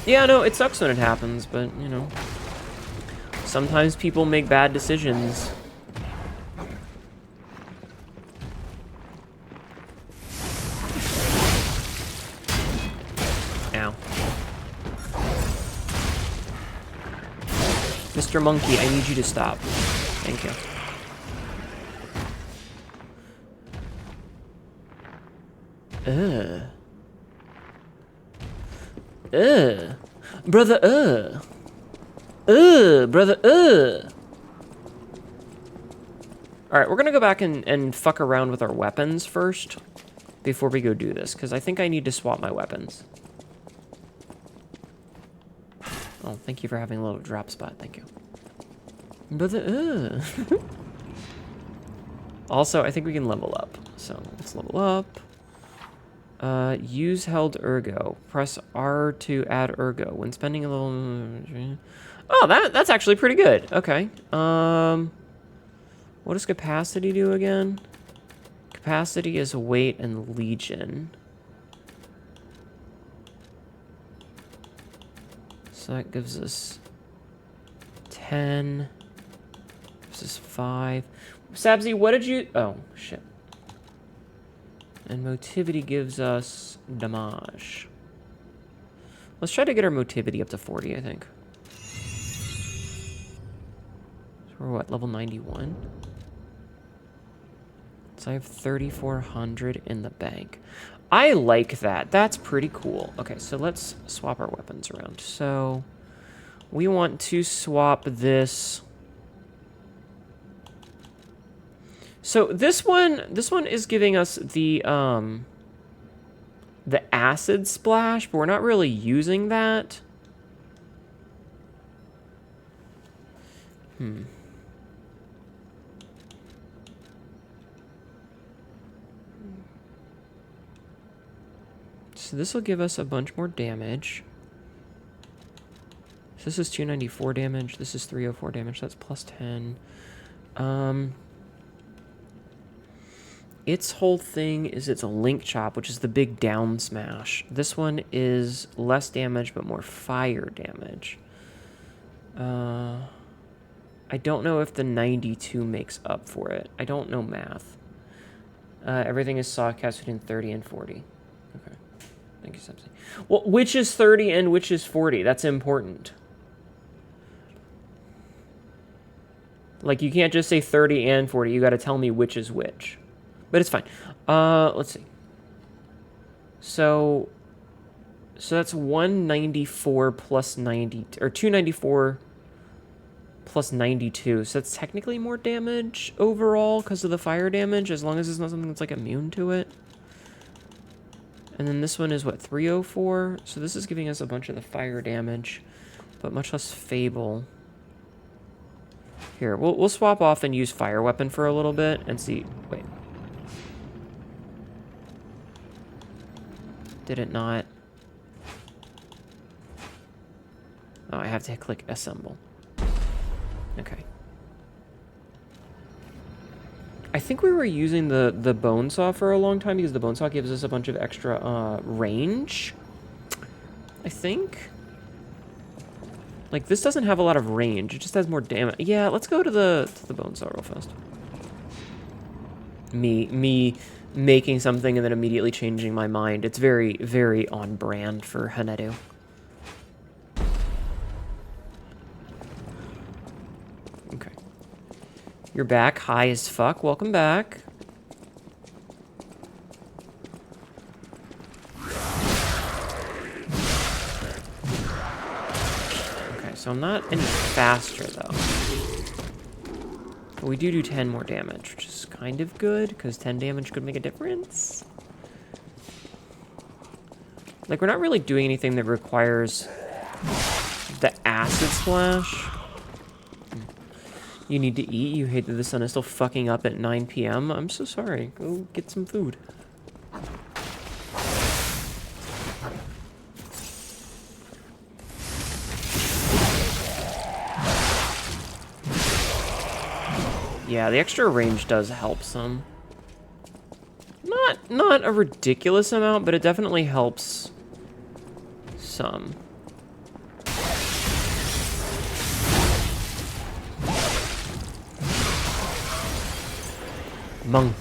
Yeah, no, it sucks when it happens, but, you know. Sometimes people make bad decisions. Ow. Mr. Monkey, I need you to stop. Thank you. Brother, brother, Alright, we're gonna go back and fuck around with our weapons first before we go do this, because I think I need to swap my weapons. Oh, thank you for having a little drop spot, thank you. Brother, Also, I think we can level up, so let's level up. Use held ergo. Press R to add ergo. When spending a little... Oh, that's actually pretty good. Okay. What does capacity do again? Capacity is weight and legion. So that gives us 10. Gives us 5. Sabzi, what did you... Oh, shit. And motivity gives us damage. Let's try to get our motivity up to 40, I think. So we're what, level 91? So I have 3,400 in the bank. I like that. That's pretty cool. Okay, so let's swap our weapons around. So we want to swap this. So this one is giving us the acid splash, but we're not really using that. So this will give us a bunch more damage. So this is 294 damage. This is 304 damage. That's plus 10. Its whole thing is it's a link chop, which is the big down smash. This one is less damage, but more fire damage. I don't know if the 92 makes up for it. I don't know math. Everything is sawcast between 30 and 40. Okay. Thank you, Sepsi. Well, which is 30 and which is 40? That's important. Like, you can't just say 30 and 40. You got to tell me which is which. But it's fine. Let's see. So that's 194 plus 90, or 294 plus 92. So that's technically more damage overall because of the fire damage, as long as it's not something that's like immune to it. And then this one is what, 304? So this is giving us a bunch of the fire damage, but much less Fable. Here, we'll swap off and use fire weapon for a little bit and see. Wait. Did it not? Oh, I have to click assemble. Okay. I think we were using the bone saw for a long time because the bone saw gives us a bunch of extra range. I think. Like, this doesn't have a lot of range. It just has more damage. Yeah, let's go to the bone saw real fast. Me making something and then immediately changing my mind. It's very, very on brand for Hnetu. Okay. You're back. High as fuck. Welcome back. Okay, so I'm not any faster, though. But we do 10 more damage, which is kind of good, because 10 damage could make a difference. Like, we're not really doing anything that requires the acid splash. You need to eat. You hate that the sun is still fucking up at 9 p.m. I'm so sorry. Go get some food. Yeah, the extra range does help some. Not a ridiculous amount, but it definitely helps some. Monk.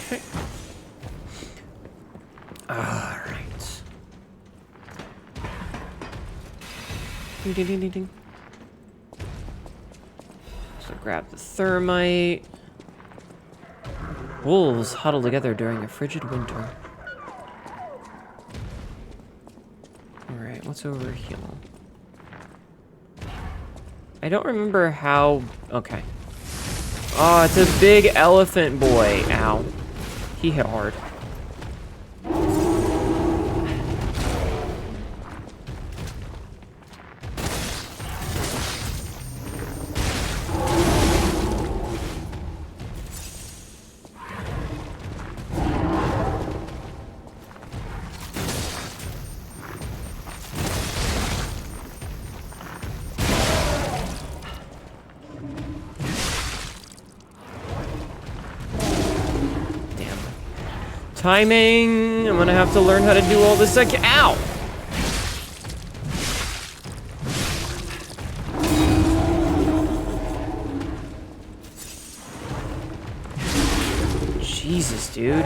Okay. Alright. Ding ding ding ding ding. So grab the thermite. Wolves huddle together during a frigid winter. Alright, what's over here? I don't remember how... Okay. Oh, it's a big elephant boy. Ow. He hit hard. Timing! I'm gonna have to learn how to do all this. Ow! Jesus, dude.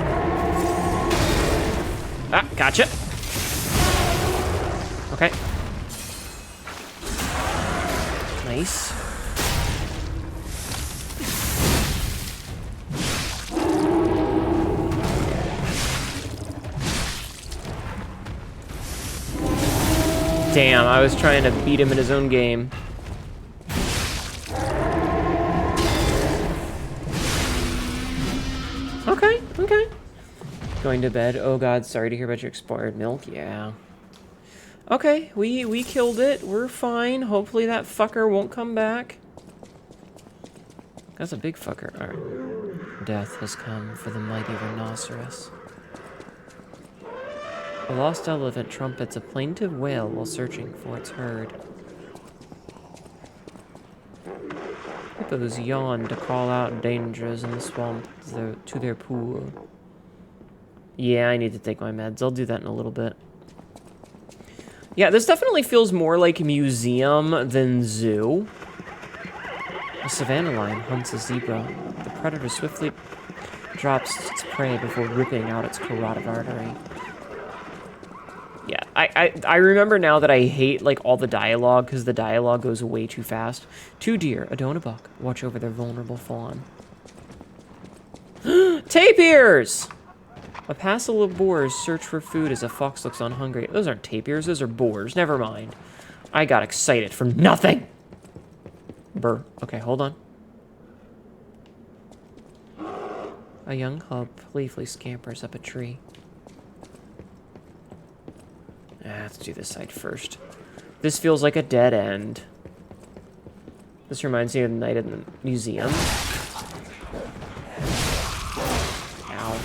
Ah, gotcha. Okay. Nice. Damn, I was trying to beat him in his own game. Okay, okay. Going to bed. Oh god, sorry to hear about your expired milk. Yeah. Okay, we killed it. We're fine. Hopefully that fucker won't come back. That's a big fucker. Alright. Death has come for the mighty rhinoceros. A lost elephant trumpets a plaintive wail while searching for its herd. Hippos yawn to call out dangers in the swamp to their pool. Yeah, I need to take my meds. I'll do that in a little bit. Yeah, this definitely feels more like museum than zoo. A savanna lion hunts a zebra. The predator swiftly drops its prey before ripping out its carotid artery. Yeah, I remember now that I hate, like, all the dialogue, because the dialogue goes way too fast. 2 deer, a doe and a buck, watch over their vulnerable fawn. Tapirs! A passel of boars search for food as a fox looks on hungry. Those aren't tapirs, those are boars. Never mind. I got excited for nothing! Brr. Okay, hold on. A young cub playfully scampers up a tree. Let's do this side first. This feels like a dead end. This reminds me of the night in the museum. Ow.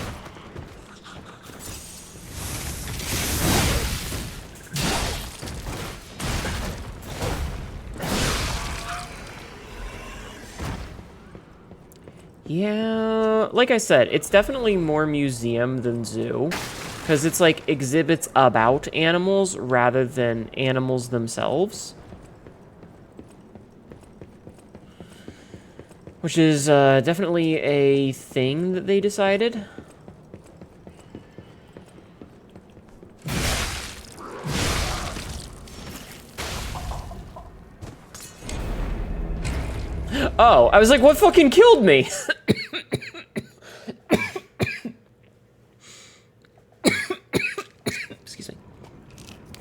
Yeah, like I said, it's definitely more museum than zoo. Because it's like exhibits about animals rather than animals themselves. Which is definitely a thing that they decided. Oh, I was like, what fucking killed me?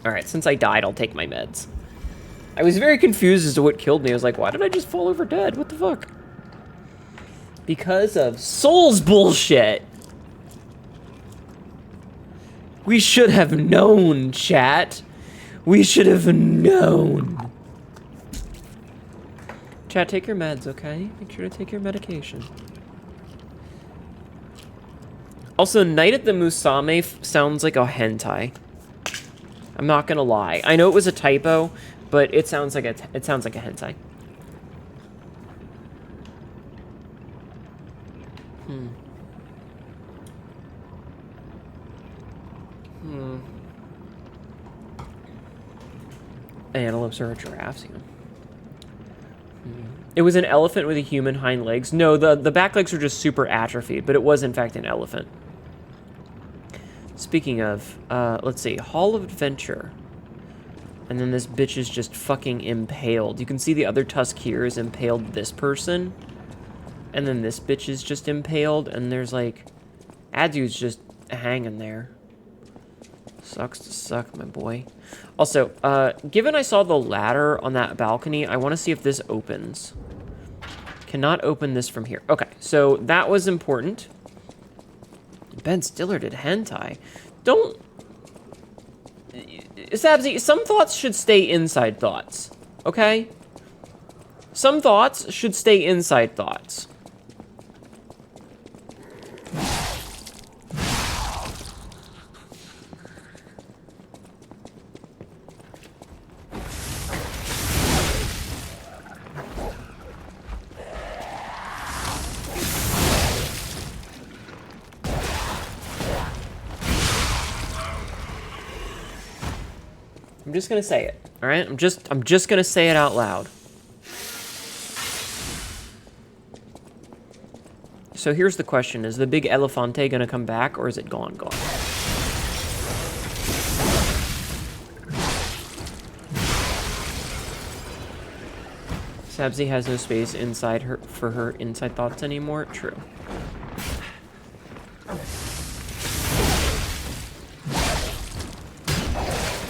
Alright, since I died, I'll take my meds. I was very confused as to what killed me. I was like, why did I just fall over dead? What the fuck? Because of Souls bullshit. We should have known, chat. We should have known. Chat, take your meds, okay? Make sure to take your medication. Also, Night at the Musame sounds like a hentai. I'm not gonna lie. I know it was a typo, but it sounds like a hentai. Antelopes are giraffes. It was an elephant with a human hind legs. No, the back legs were just super atrophied, but it was in fact an elephant. Speaking of, let's see, Hall of Adventure. And then this bitch is just fucking impaled. You can see the other tusk here is impaled this person. And then this bitch is just impaled, and there's like, Adu's just hanging there. Sucks to suck, my boy. Also, given I saw the ladder on that balcony, I want to see if this opens. Cannot open this from here. Okay, so that was important. Ben Stiller did hentai. Don't... Sabzi, some thoughts should stay inside thoughts. Okay? Some thoughts should stay inside thoughts. I'm just gonna say it. All right? I'm just gonna say it out loud. So here's the question: is the big elefante gonna come back, or is it gone? Sabzi has no space inside her for her inside thoughts anymore. True.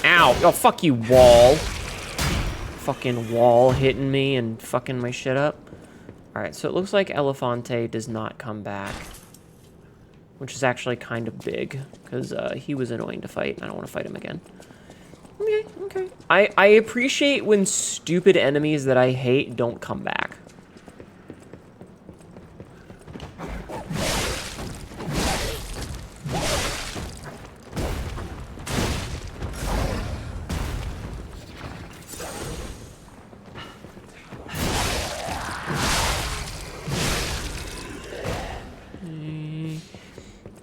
Ow! Oh, fuck you, wall. Fucking wall hitting me and fucking my shit up. Alright, so it looks like Elefante does not come back. Which is actually kind of big, because he was annoying to fight. I don't want to fight him again. Okay. I appreciate when stupid enemies that I hate don't come back.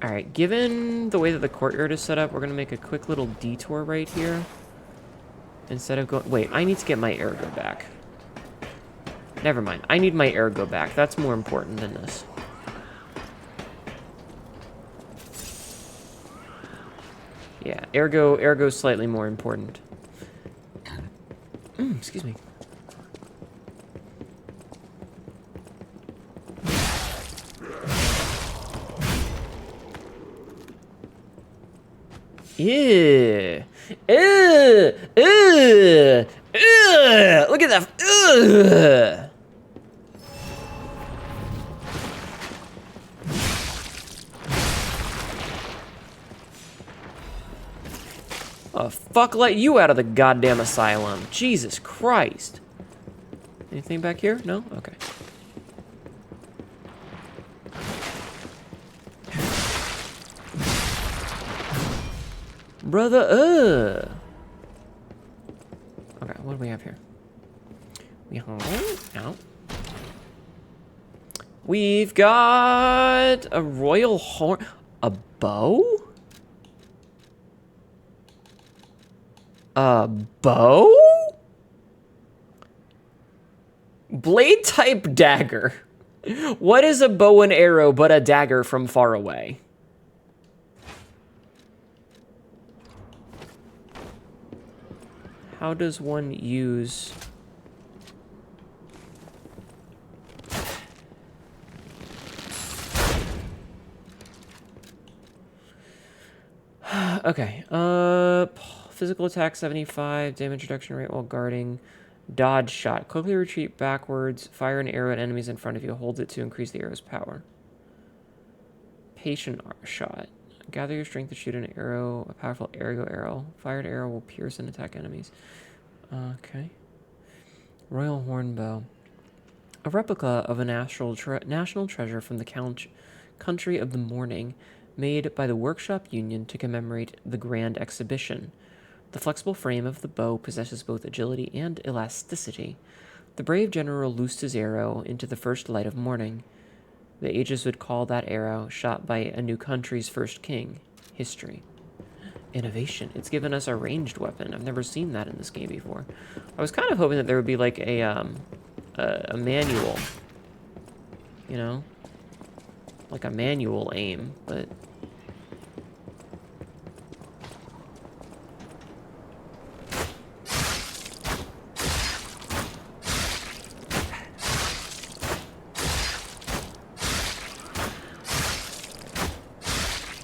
Alright, given the way that the courtyard is set up, we're going to make a quick little detour right here. Instead of going... Wait, I need to get my ergo back. Never mind. I need my ergo back. That's more important than this. Yeah, ergo's slightly more important. Excuse me. Yeah. Look at that. Oh, fuck, let you out of the goddamn asylum. Jesus Christ. Anything back here? No? Okay. Brother, Okay, what do we have here? We've got a royal horn. A bow? A bow? Blade type dagger. What is a bow and arrow but a dagger from far away? How does one use... Okay, physical attack 75, damage reduction rate while guarding, dodge shot. Quickly retreat backwards, fire an arrow at enemies in front of you, hold it to increase the arrow's power. Patient shot. Gather your strength to shoot an arrow, a powerful ergo arrow. Fired arrow will pierce and attack enemies. Okay. Royal Hornbow. A replica of a national treasure from the country of the morning, made by the Workshop Union to commemorate the Grand Exhibition. The flexible frame of the bow possesses both agility and elasticity. The brave general loosed his arrow into the first light of morning. The ages would call that arrow, shot by a new country's first king, history. Innovation. It's given us a ranged weapon. I've never seen that in this game before. I was kind of hoping that there would be like a manual. You know? Like a manual aim, but...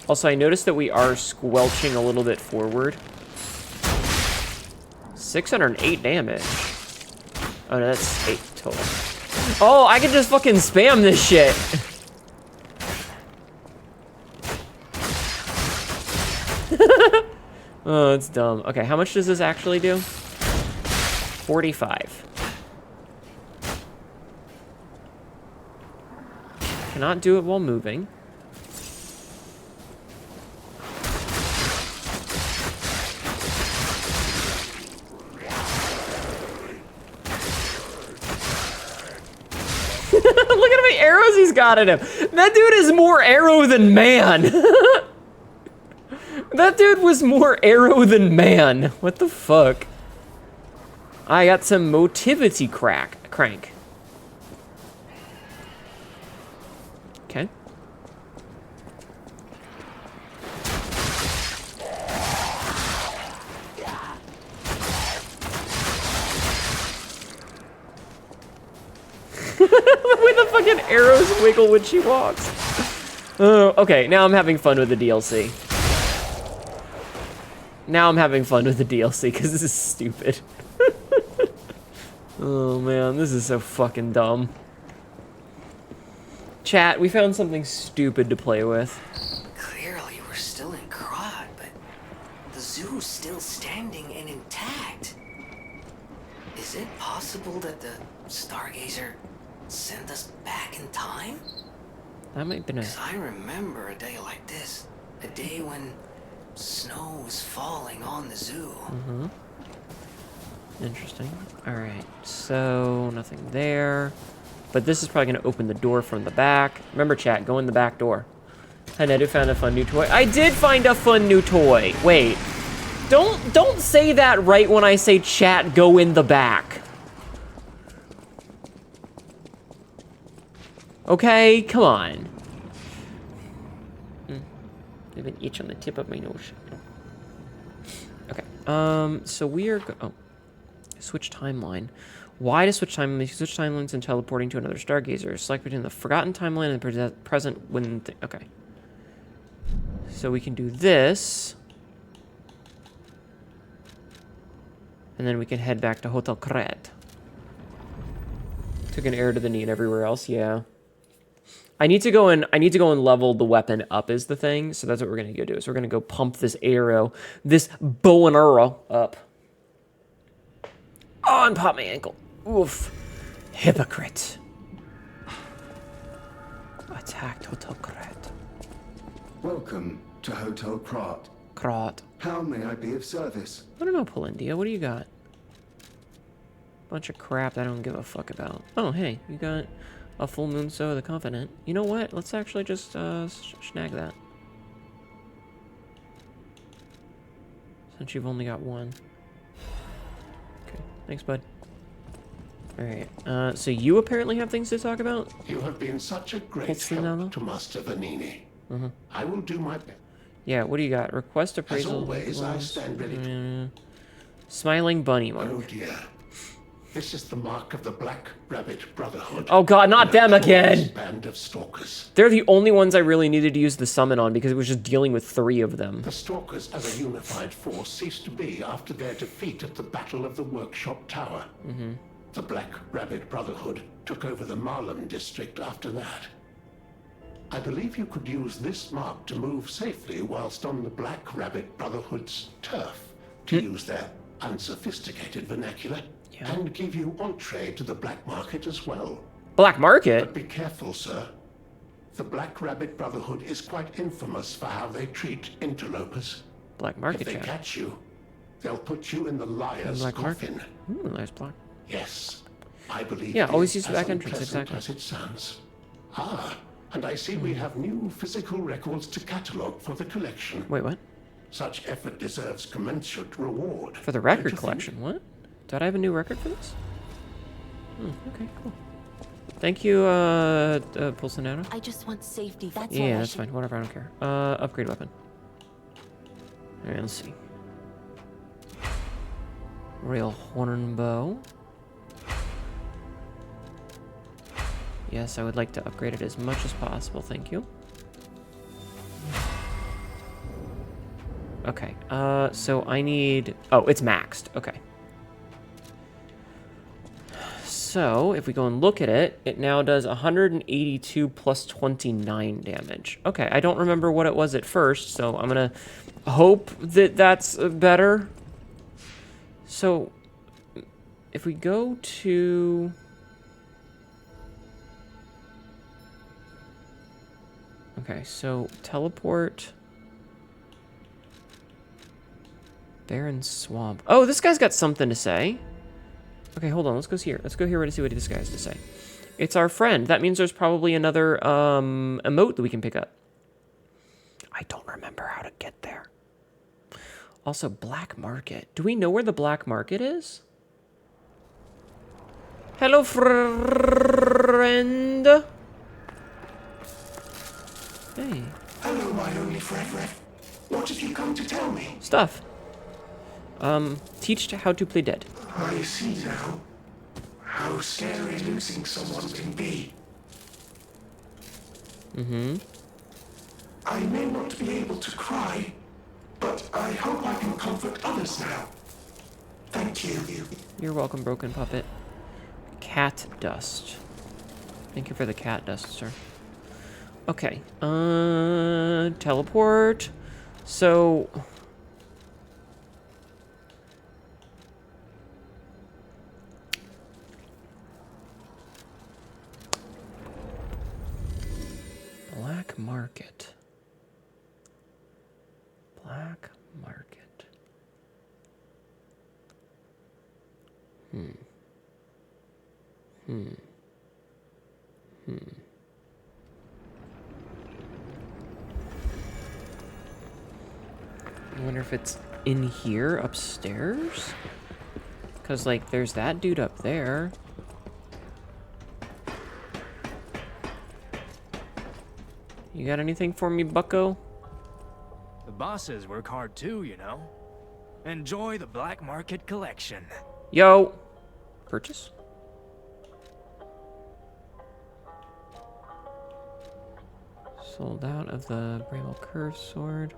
Also, I noticed that we are squelching a little bit forward. 608 damage. Oh, no, that's 8 total. Oh, I can just fucking spam this shit. Oh, it's dumb. Okay, how much does this actually do? 45. Cannot do it while moving. Look at how many arrows he's got in him. That dude is more arrow than man. That dude was more arrow than man. What the fuck? I got some motivity crank. Okay. The way the fucking arrows wiggle when she walks. Okay, now I'm having fun with the DLC. Now I'm having fun with the DLC because this is stupid. Oh man, this is so fucking dumb. Chat, we found something stupid to play with. Clearly, we're still in Krot, but the zoo's still standing and intact. Is it possible that the Stargazer sent us back in time? That might have been a... 'Cause I remember a day like this. A day when snow was falling on the zoo. Mm-hmm. Interesting. Alright, so nothing there. But this is probably going to open the door from the back. Remember, chat, go in the back door. Hnetu found a fun new toy. I did find a fun new toy. Wait. Don't say that right when I say chat, go in the back. Okay, come on. I have an itch on the tip of my nose. Okay, so we are switch timeline. Why to switch timeline? You switch timelines and teleporting to another Stargazer. Select between the forgotten timeline and the present when... Okay. So we can do this. And then we can head back to Hotel Kret. Took an arrow to the knee and everywhere else, yeah. I need to go and level the weapon up is the thing. So that's what we're gonna go do. So we're gonna go pump this arrow, this bow and arrow up. Oh, and pop my ankle. Oof. Hypocrite. Attacked Hotel Kret. Welcome to Hotel Krat. Krat. How may I be of service? I don't know, Polindia. What do you got? Bunch of crap that I don't give a fuck about. Oh, hey, you got a full moon so of the confident. You know what? Let's actually just snag that. Since you've only got one. Okay, thanks, bud. Alright, so you apparently have things to talk about? You have been such a great help to Master Vanini. Mm-hmm. I will do my best. Yeah, what do you got? Request appraisal. As always, I stand ready to... Smiling bunny mark. Oh dear. This is the mark of the Black Rabbit Brotherhood. Oh god, not them again! Band of stalkers. They're the only ones I really needed to use the summon on because it was just dealing with 3 of them. The stalkers as a unified force ceased to be after their defeat at the Battle of the Workshop Tower. Mm-hmm. The Black Rabbit Brotherhood took over the Marlem district after that. I believe you could use this mark to move safely whilst on the Black Rabbit Brotherhood's turf, to use their unsophisticated vernacular, and give you entree to the black market as well. Black market? But be careful, sir. The Black Rabbit Brotherhood is quite infamous for how they treat interlopers. Black market, If they catch you, they'll put you in the liar's Black coffin. Ooh, nice block. Yes, I believe. Yeah, always it use the is back entrance, as unpleasant exactly. as it sounds. Ah, and I see we have new physical records to catalogue for the collection. Wait, what? Such effort deserves commensurate reward. For the record collection, what? Did I have a new record for this? Okay, cool. Thank you, Pulsinato. I just want safety. That's Yeah, that's fine. Whatever, I don't care. Upgrade weapon. Alright, let's see. Rail horn bow. Yes, I would like to upgrade it as much as possible, thank you. Okay, so I need... Oh, it's maxed, okay. So, if we go and look at it, it now does 182 plus 29 damage. Okay, I don't remember what it was at first, so I'm gonna hope that that's better. So, if we go to... Okay, so teleport... Barren Swamp. Oh, this guy's got something to say. Okay, hold on. Let's go here. Let's go here to see what this guy has to say. It's our friend. That means there's probably another emote that we can pick up. I don't remember how to get there. Also, black market. Do we know where the black market is? Hello, friend. Hey. Hello, my only friend. What have you come to tell me? Stuff. Teach how to play dead. I see now how scary losing someone can be. Mm-hmm. I may not be able to cry, but I hope I can comfort others now. Thank you. You're welcome, broken puppet. Cat dust. Thank you for the cat dust, sir. Okay. Teleport. So... Black market. Black market. I wonder if it's in here upstairs? Because, like, there's that dude up there. You got anything for me, bucko? The bosses work hard too, you know. Enjoy the black market collection. Yo! Purchase? Sold out of the Bramble Curve Sword.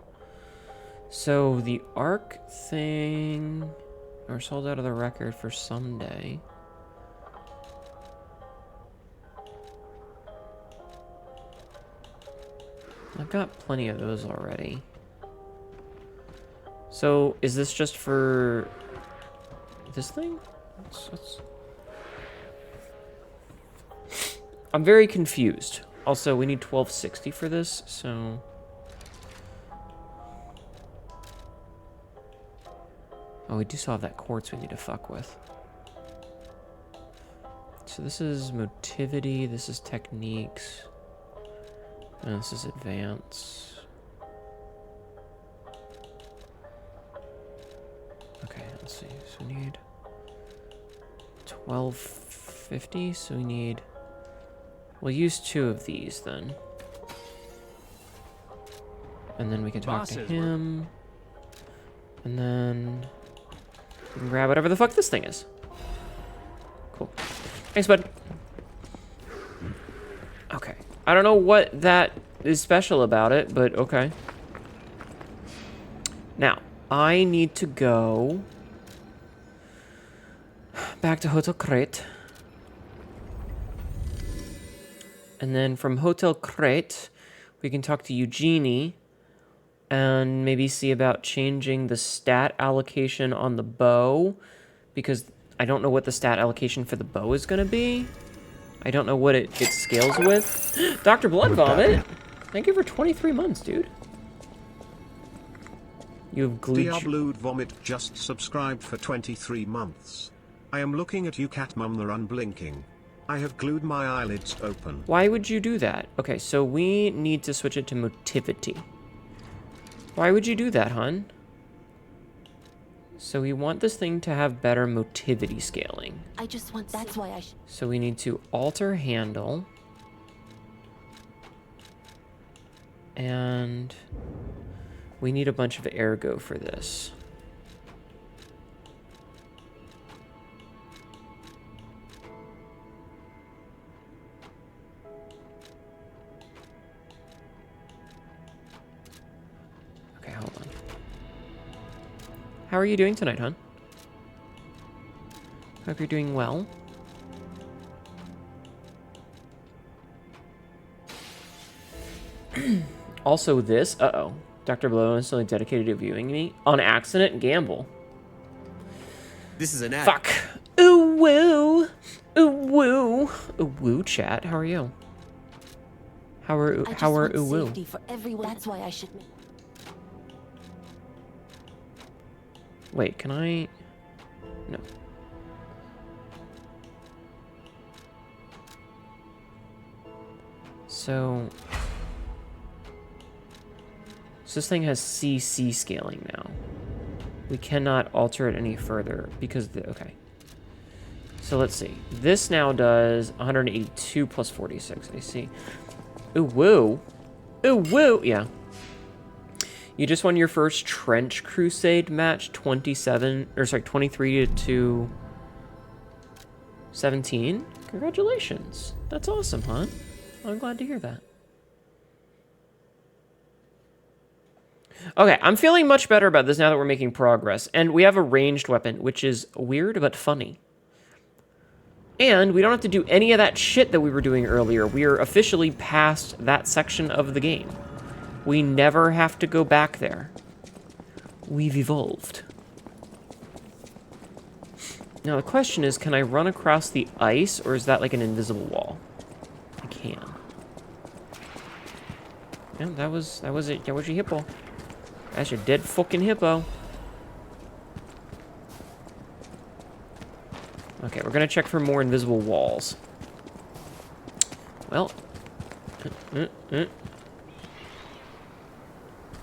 So the arc thing... Or sold out of the record for someday. I've got plenty of those already. So, is this just for... this thing? I'm very confused. Also, we need 1260 for this, so... Oh, we do still have that quartz we need to fuck with. So this is motivity, this is techniques, and this is advance. Okay, let's see. So we need 1250, so we need... We'll use 2 of these then. And then we can talk to him. And then... we can grab whatever the fuck this thing is. Cool. Thanks, bud. Okay. I don't know what that is special about it, but okay. Now, I need to go back to Hotel Crate. And then from Hotel Crate, we can talk to Eugenie and maybe see about changing the stat allocation on the bow, because I don't know what the stat allocation for the bow is going to be. I don't know what it scales with. Dr. Blood Vomit! Thank you for 23 months, dude. You've glued... Diablo Vomit just subscribed for 23 months. I am looking at you, cat mum, they're unblinking. I have glued my eyelids open. Why would you do that? Okay, so we need to switch it to motivity. Why would you do that, hon? So we want this thing to have better motivity scaling. I just want... That's why I... So we need to alter handle. And we need a bunch of ergo for this. Okay, hold on. How are you doing tonight, hon? Hope you're doing well. Also this, Dr. Blow is instantly dedicated to viewing me on accident. Gamble. This is an ad. Fuck. Ooh woo. Ooh woo. Ooh woo, chat. How are you? How are ooh woo? Safety for everyone. That's why I should... Wait, can I... No. So this thing has CC scaling now. We cannot alter it any further because okay. So let's see. This now does 182 plus 46. I see. Ooh, woo. Ooh, woo. Yeah. You just won your first Trench Crusade match, 23 to 17. Congratulations. That's awesome, huh? I'm glad to hear that. Okay, I'm feeling much better about this now that we're making progress. And we have a ranged weapon, which is weird but funny. And we don't have to do any of that shit that we were doing earlier. We are officially past that section of the game. We never have to go back there. We've evolved. Now the question is, can I run across the ice, or is that like an invisible wall? I can. Yeah, that was it. That was your hippo. That's your dead fucking hippo. Okay, we're gonna check for more invisible walls. Well.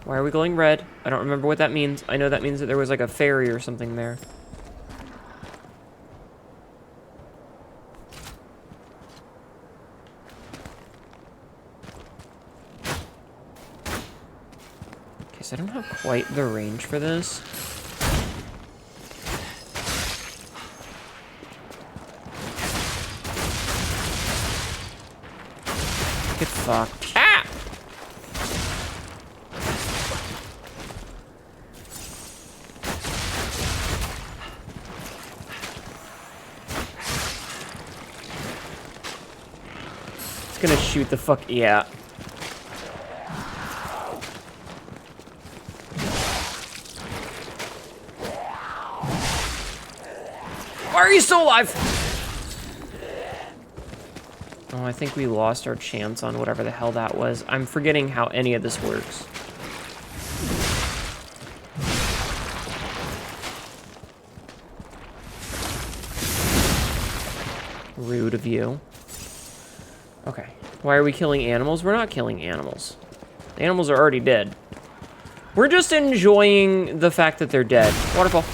Why are we glowing red? I don't remember what that means. I know that means that there was like a fairy or something there. Okay, so I don't have quite the range for this. Get fucked. Ah! It's gonna shoot the fuck. Yeah. Why are you still alive? Oh, I think we lost our chance on whatever the hell that was. I'm forgetting how any of this works. Rude of you. Okay. Why are we killing animals? We're not killing animals. The animals are already dead. We're just enjoying the fact that they're dead. Waterfall.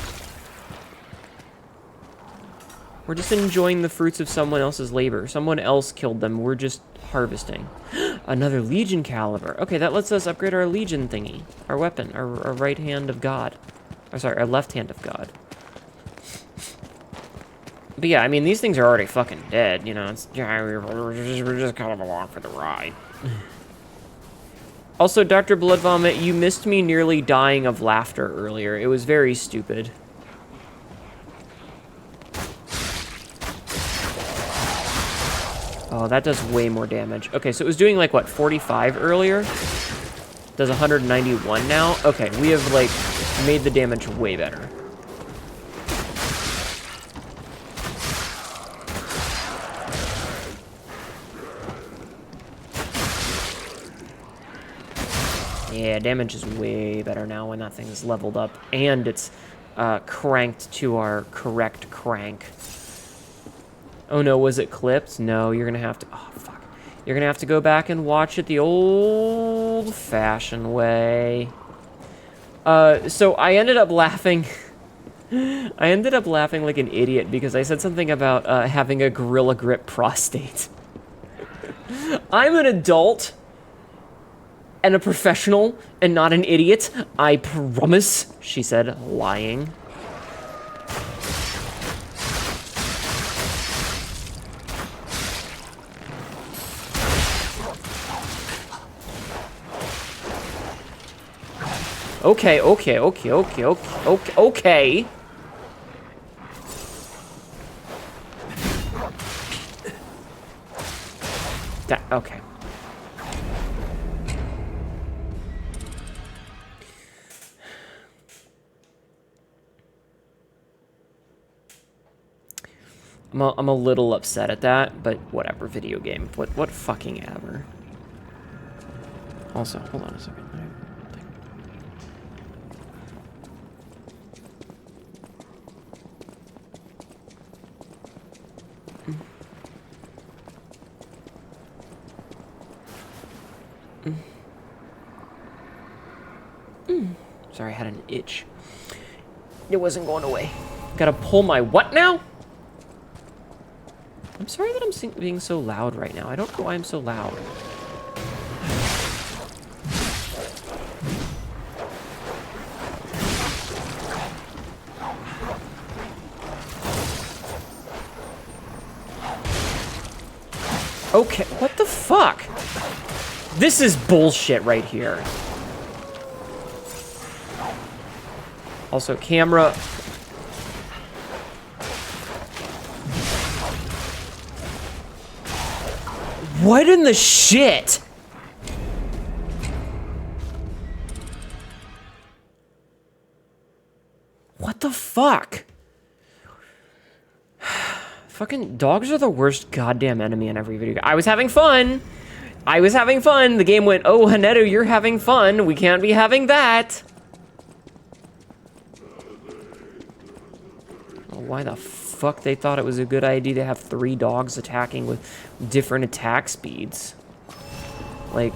We're just enjoying the fruits of someone else's labor. Someone else killed them. We're just harvesting. Another Legion caliber. Okay, that lets us upgrade our Legion thingy. Our weapon. Our right hand of God. Or sorry, our left hand of God. But yeah, I mean, these things are already fucking dead, you know. It's, yeah, we're just kind of along for the ride. Also, Dr. Blood Vomit, you missed me nearly dying of laughter earlier. It was very stupid. Oh, that does way more damage. Okay, so it was doing like, what, 45 earlier? Does 191 now? Okay, we have, like, made the damage way better. Yeah, damage is way better now when that thing is leveled up. And it's cranked to our correct crank. Oh no, was it clipped? No, you're gonna have to... Oh, fuck. You're gonna have to go back and watch it the old-fashioned way. So I ended up laughing... I ended up laughing like an idiot because I said something about having a Gorilla Grip prostate. I'm an adult and a professional and not an idiot. I promise, she said, lying. Okay. That, okay. I'm a little upset at that, but whatever, video game. What fucking ever. Also, hold on a second. Sorry, I had an itch. It wasn't going away. Gotta pull my what now? I'm sorry that I'm being so loud right now. I don't know why I'm so loud. Okay, what the fuck? This is bullshit right here. Also, camera. What in the shit? What the fuck? Fucking dogs are the worst goddamn enemy in every video game. I was having fun. I was having fun. The game went, oh, Hnetu, you're having fun. We can't be having that. Oh, why the fuck they thought it was a good idea to have 3 dogs attacking with different attack speeds. Like...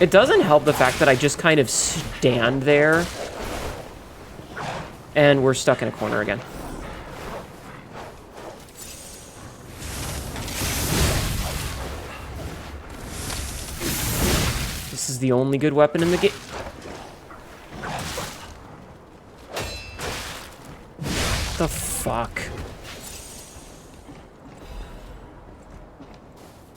It doesn't help the fact that I just kind of stand there and we're stuck in a corner again. This is the only good weapon in the game. The fuck?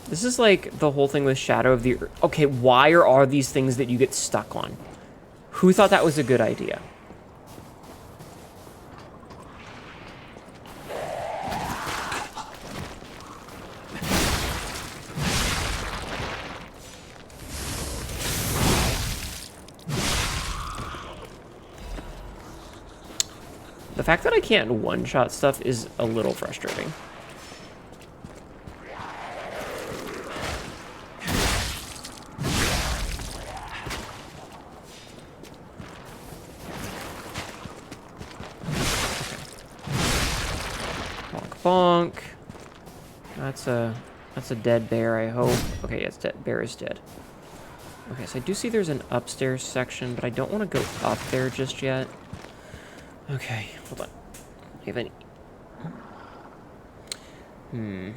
This is like the whole thing with Shadow of the Earth. Okay, why are these things that you get stuck on? Who thought that was a good idea? The fact that I can't one-shot stuff is a little frustrating. Bonk. That's a dead bear, I hope. Okay, yes, bear is dead. Okay, so I do see there's an upstairs section, but I don't want to go up there just yet. Okay, hold on. Do you have any... I'm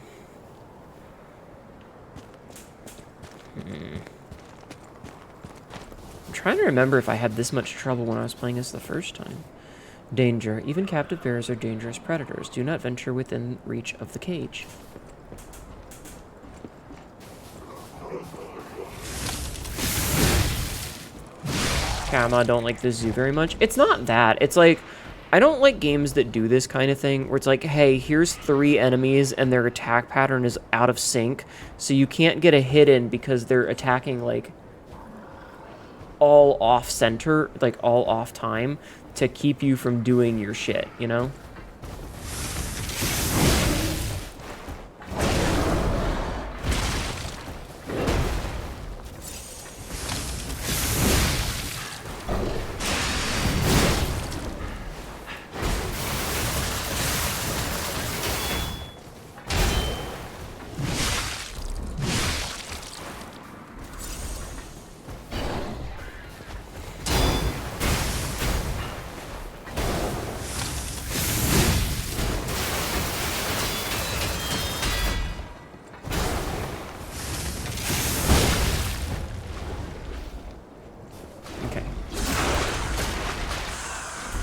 trying to remember if I had this much trouble when I was playing this the first time. Danger. Even captive bears are dangerous predators. Do not venture within reach of the cage. I don't like this zoo very much. It's not that. It's like, I don't like games that do this kind of thing, where it's like, hey, here's 3 enemies and their attack pattern is out of sync, so you can't get a hit in because they're attacking, like, all off-center, like, all off-time, to keep you from doing your shit, you know?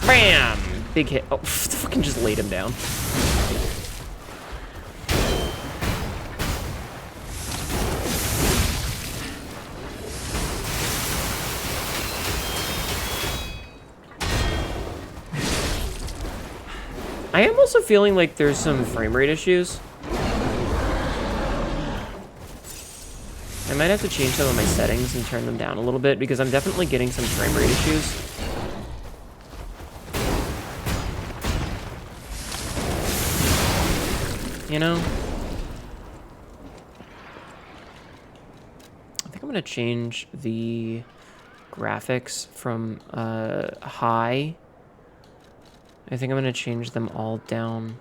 Bam! Big hit. Oh, fucking just laid him down. I am also feeling like there's some frame rate issues. I might have to change some of my settings and turn them down a little bit because I'm definitely getting some frame rate issues. You know? I think I'm gonna change the graphics from high. I think I'm gonna change them all down,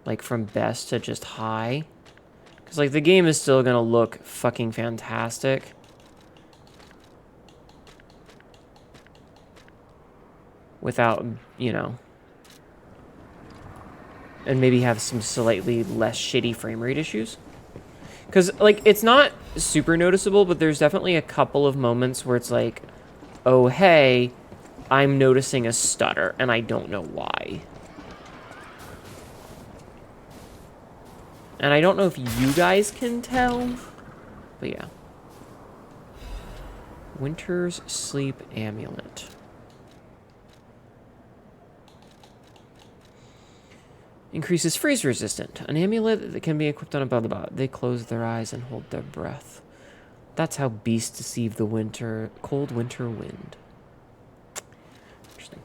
like from best to just high, Because, like, the game is still gonna look fucking fantastic. Without, you know... And maybe have some slightly less shitty frame rate issues. Because, like, it's not super noticeable, but there's definitely a couple of moments where it's like, oh, hey, I'm noticing a stutter, and I don't know why. And I don't know if you guys can tell, but yeah. Winter's Sleep Amulet. Increases freeze resistant. An amulet that can be equipped on a blah, blah, blah. They close their eyes and hold their breath. That's how beasts deceive the cold winter wind. Interesting.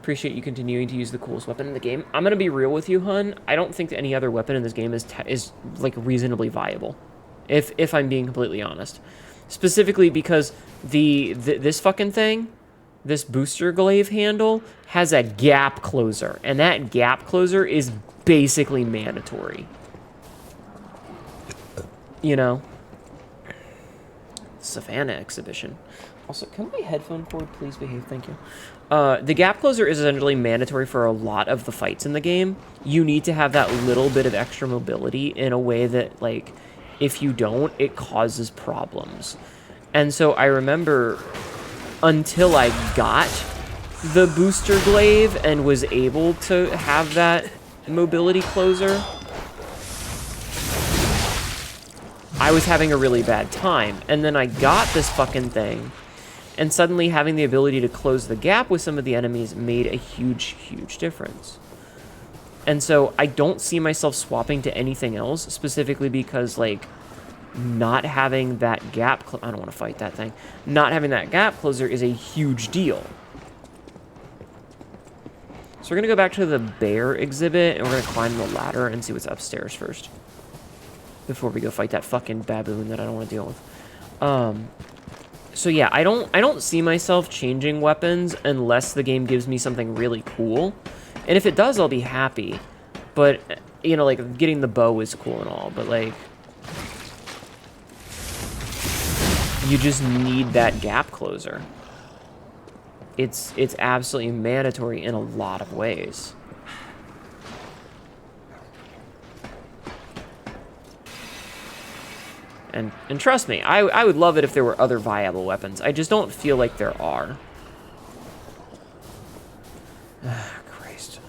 Appreciate you continuing to use the coolest weapon in the game. I'm gonna be real with you, hun. I don't think that any other weapon in this game is like reasonably viable. If I'm being completely honest. Specifically because this fucking thing, this booster glaive handle, has a gap closer, and that gap closer is basically mandatory. You know? Savannah exhibition. Also, can my headphone cord please behave? Thank you. The gap closer is essentially mandatory for a lot of the fights in the game. You need to have that little bit of extra mobility in a way that, like, if you don't, it causes problems. And so I remember until I got the booster glaive and was able to have that mobility closer, I was having a really bad time. And then I got this fucking thing, and suddenly having the ability to close the gap with some of the enemies made a huge, huge difference. And so I don't see myself swapping to anything else, specifically because, like, not having that gap... I don't want to fight that thing. Not having that gap closer is a huge deal. So we're going to go back to the bear exhibit, and we're going to climb the ladder and see what's upstairs first. Before we go fight that fucking baboon that I don't want to deal with. So yeah, I don't see myself changing weapons unless the game gives me something really cool. And if it does, I'll be happy. But, you know, like, getting the bow is cool and all, but, like, you just need that gap closer. It's absolutely mandatory in a lot of ways. And trust me, I would love it if there were other viable weapons. I just don't feel like there are. Ah, Christ.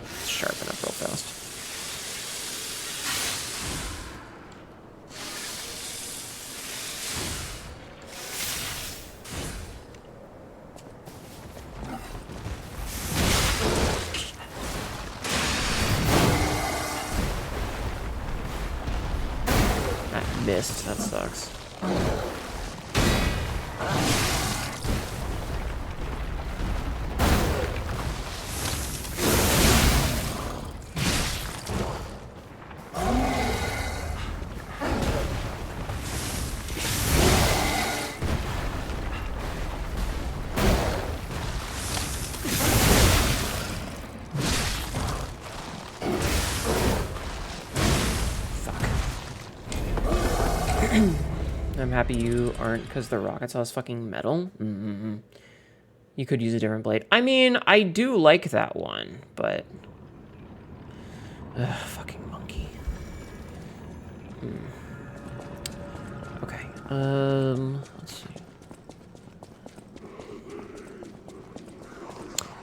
Let's sharpen up real fast. Missed. That sucks. I'm happy you aren't, because the rocket saw is fucking metal. You could use a different blade. I mean, I do like that one, but... fucking monkey. Okay, let's see.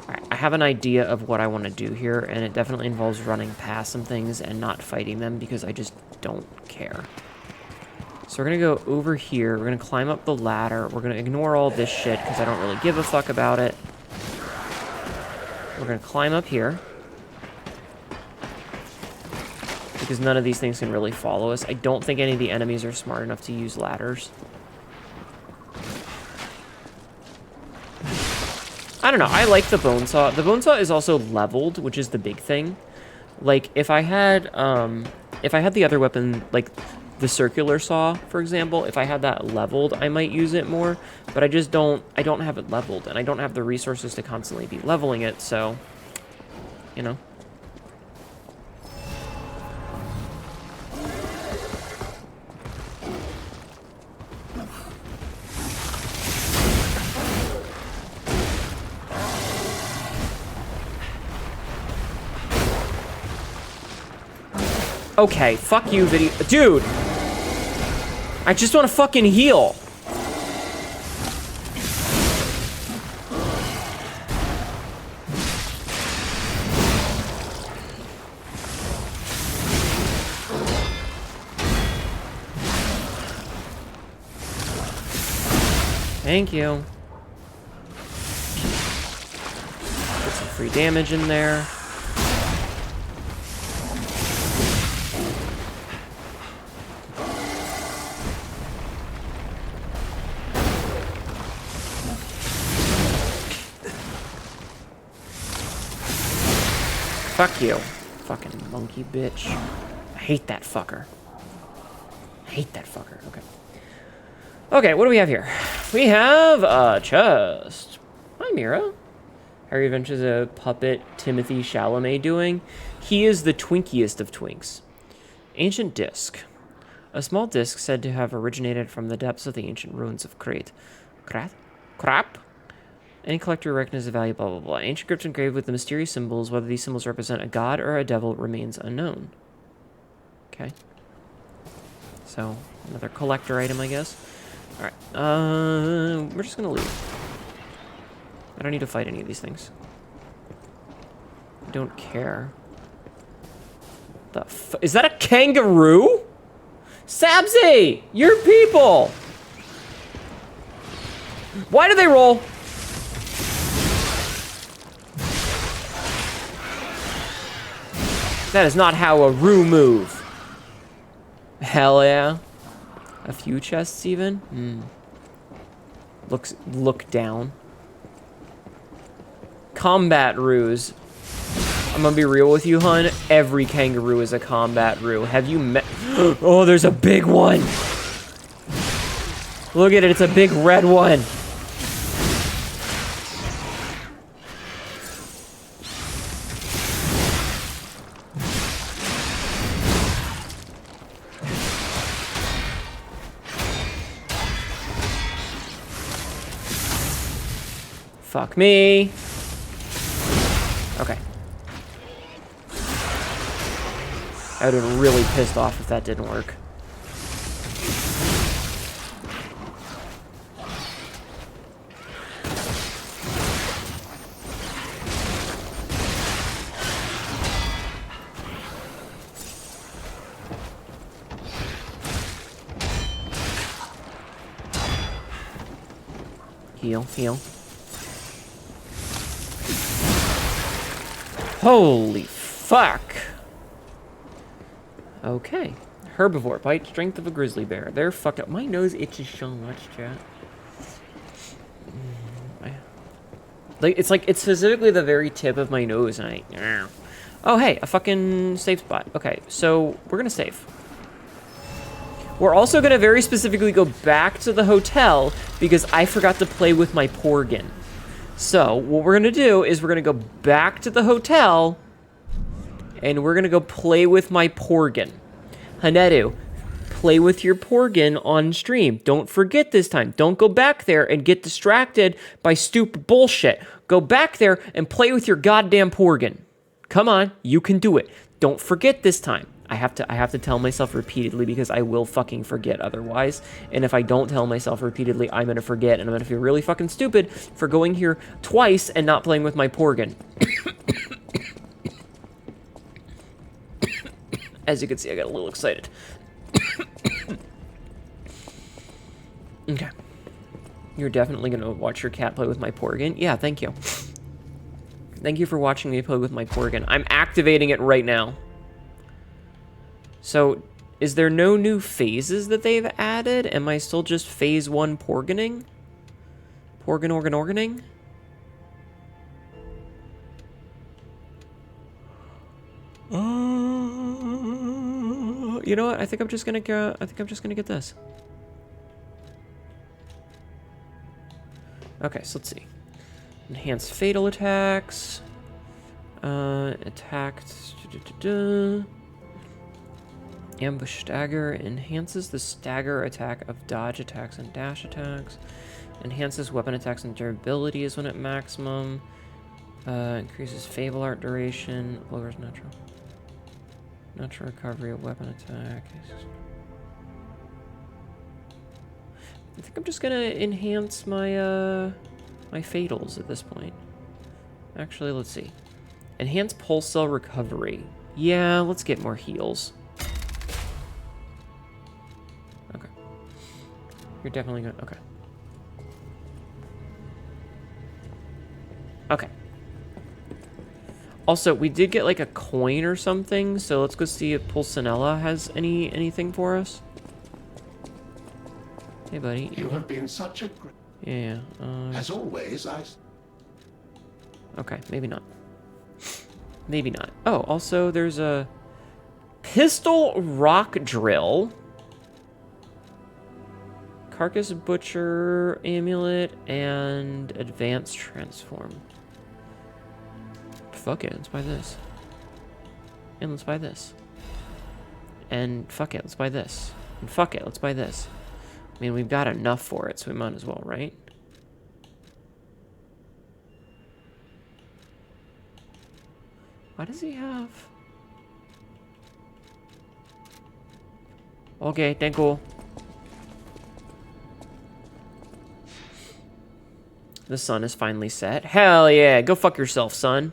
Alright, I have an idea of what I want to do here, and it definitely involves running past some things and not fighting them, because I just don't care. So we're going to go over here. We're going to climb up the ladder. We're going to ignore all this shit because I don't really give a fuck about it. We're going to climb up here. Because none of these things can really follow us. I don't think any of the enemies are smart enough to use ladders. I don't know. I like the bone saw. The bone saw is also leveled, which is the big thing. Like, if I had the other weapon, like... the circular saw, for example, if I had that leveled, I might use it more, but I don't have it leveled, and I don't have the resources to constantly be leveling it, so you know? Okay, fuck you, video. Dude! I just want to fucking heal. Thank you. Get some free damage in there. Fuck you. Fucking monkey bitch. I hate that fucker. I hate that fucker. Okay. Okay, what do we have here? We have a chest. Hi, Mira. How are your adventures of puppet Timothy Chalamet doing? He is the twinkiest of twinks. Ancient disc. A small disc said to have originated from the depths of the ancient ruins of Crete. Crap? Any collector recognizes the value, blah, blah, blah. Ancient crypts engraved with the mysterious symbols. Whether these symbols represent a god or a devil remains unknown. Okay. So, another collector item, I guess. Alright. We're just gonna leave. I don't need to fight any of these things. I don't care. Is that a kangaroo? Sabzi! Your people! Why do they roll? That is not how a roo move. Hell yeah. A few chests even? Look down. Combat roos. I'm gonna be real with you, hun. Every kangaroo is a combat roo. Have you met? Oh, there's a big one. Look at it, it's a big red one. Fuck me. Okay. I would have been really pissed off if that didn't work. Heal, heal. Holy fuck. Okay. Herbivore. Bite strength of a grizzly bear. They're fucked up. My nose itches so much, chat. It's specifically the very tip of my nose, and I... Oh, hey, a fucking safe spot. Okay, so we're gonna save. We're also gonna very specifically go back to the hotel because I forgot to play with my Porgin. So, what we're going to do is we're going to go back to the hotel, and we're going to go play with my Porgin. Hnetu, play with your Porgin on stream. Don't forget this time. Don't go back there and get distracted by stupid bullshit. Go back there and play with your goddamn Porgin. Come on, you can do it. Don't forget this time. I have to tell myself repeatedly because I will fucking forget otherwise. And if I don't tell myself repeatedly, I'm gonna forget, and I'm gonna feel really fucking stupid for going here twice and not playing with my Porgin. As you can see, I got a little excited. Okay. You're definitely gonna watch your cat play with my Porgin? Yeah, thank you. Thank you for watching me play with my Porgin. I'm activating it right now. So, is there no new phases that they've added? Am I still just phase 1 Porgining? Organing? You know what? I think I'm just gonna get this. Okay, so let's see. Enhanced fatal attacks. Attacked. Ambush stagger enhances the stagger attack of dodge attacks and dash attacks. Enhances weapon attacks and durability is when at maximum. Increases Fable Art duration. Lowers natural recovery of weapon attack. I think I'm just gonna enhance my my fatals at this point. Actually, let's see. Enhance pulse cell recovery. Yeah, let's get more heals. Okay. You're definitely gonna. Okay. Okay. Also, we did get like a coin or something, so let's go see if Pulcinella has anything for us. Hey, buddy. You have been such a great... Yeah. As always, Okay, maybe not. Maybe not. Oh, also, there's a pistol rock drill, carcass butcher amulet, and advanced transform. Fuck it, let's buy this. And let's buy this. And fuck it, let's buy this. And fuck it, let's buy this. I mean, we've got enough for it, so we might as well, right? Why does he have... Okay, thank you. The sun is finally set. Hell yeah, go fuck yourself, son.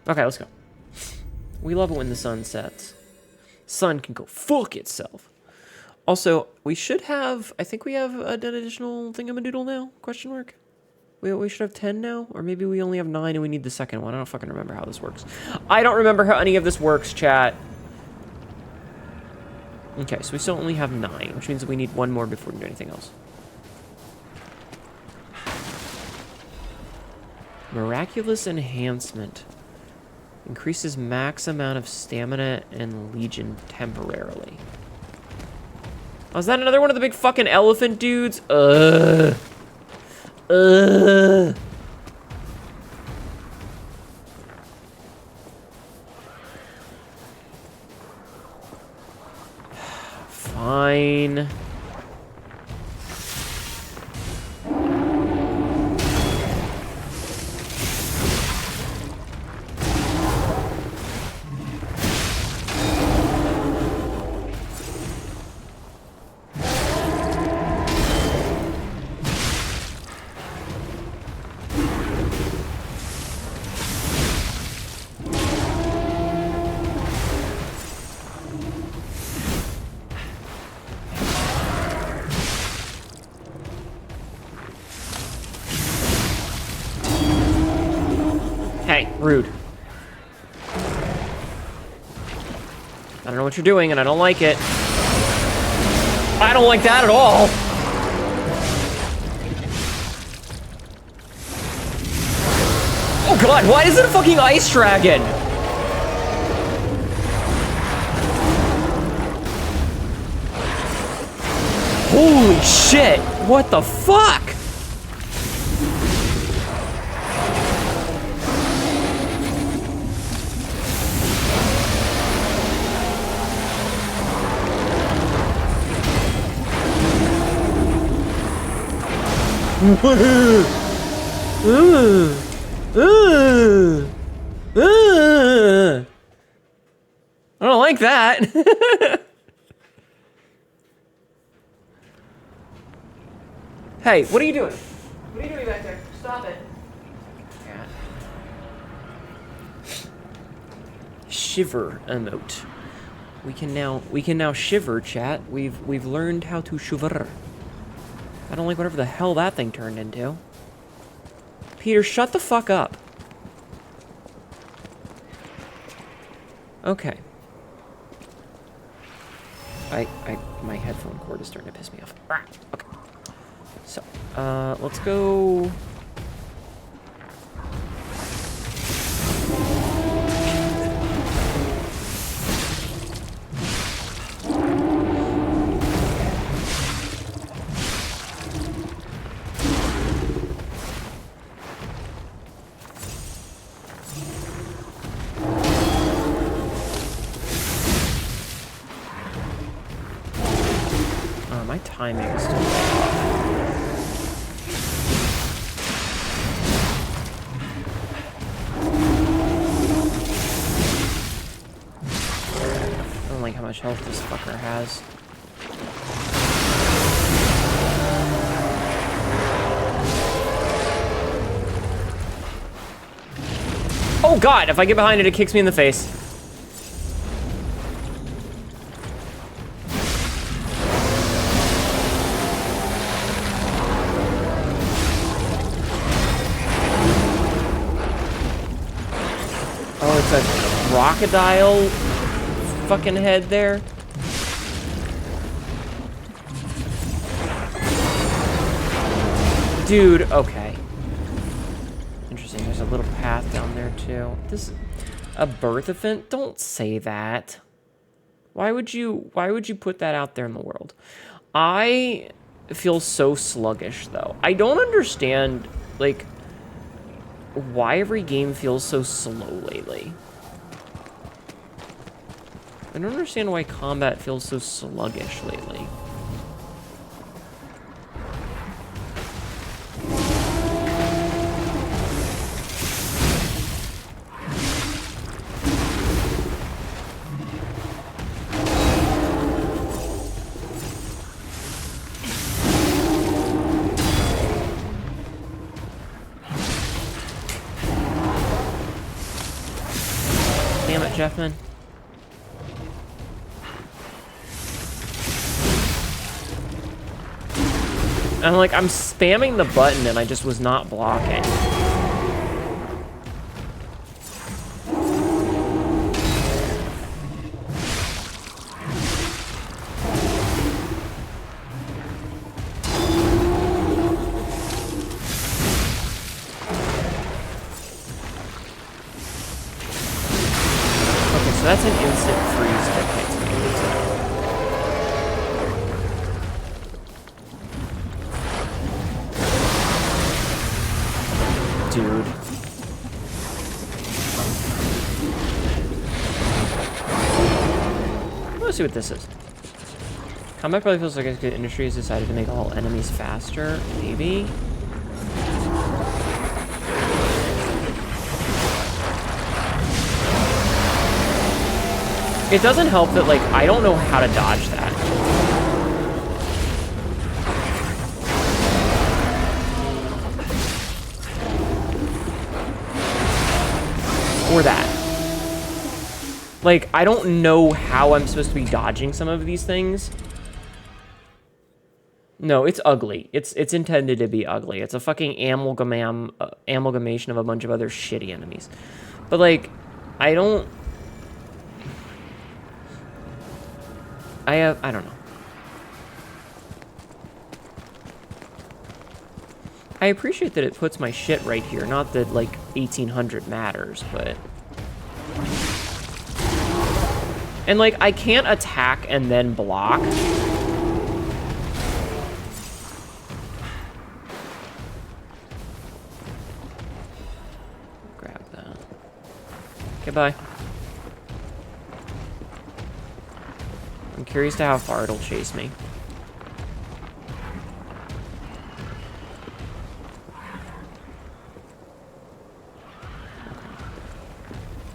Okay, let's go. We love it when the sun sets. Sun can go fuck itself. Also, we should have... I think we have an additional thingamadoodle now? Question mark? We should have 10 now? Or maybe we only have 9 and we need the second one. I don't fucking remember how this works. I don't remember how any of this works, chat. Okay, so we still only have 9, which means that we need 1 more before we do anything else. Miraculous enhancement. Increases max amount of stamina and legion temporarily. Oh, is that another one of the big fucking elephant dudes? Fine. Rude. I don't know what you're doing, and I don't like it. I don't like that at all. Oh god, why is it a fucking ice dragon? Holy shit, what the fuck? I don't like that. Hey, what are you doing? What are you doing back there? Stop it. Yeah. Shiver emote. We can now shiver, chat. We've learned how to shiver. I don't like whatever the hell that thing turned into. Peter, shut the fuck up. Okay. My headphone cord is starting to piss me off. Okay. So, let's go... My timing is still off. I don't like how much health this fucker has. Oh god, if I get behind it, it kicks me in the face. Oh, it's a crocodile fucking head there. Dude, okay. Interesting, there's a little path down there too. This a birth event? Don't say that. Why would you put that out there in the world? I feel so sluggish though. I don't understand like why every game feels so slow lately. I don't understand why combat feels so sluggish lately. Damn it, Jeffman. I'm like, I'm spamming the button and I just was not blocking. Okay, so that's an instant freeze that hits me. Dude. Let's see what this is. Combat probably feels like a good industry has decided to make all enemies faster. Maybe. It doesn't help that, like, I don't know how to dodge that. Or that. Like, I don't know how I'm supposed to be dodging some of these things. No, it's ugly. It's intended to be ugly. It's a fucking amalgamation of a bunch of other shitty enemies. But, like, I don't know. I appreciate that it puts my shit right here. Not that, like, 1800 matters, but... And, like, I can't attack and then block. Grab that. Okay, bye. I'm curious to how far it'll chase me.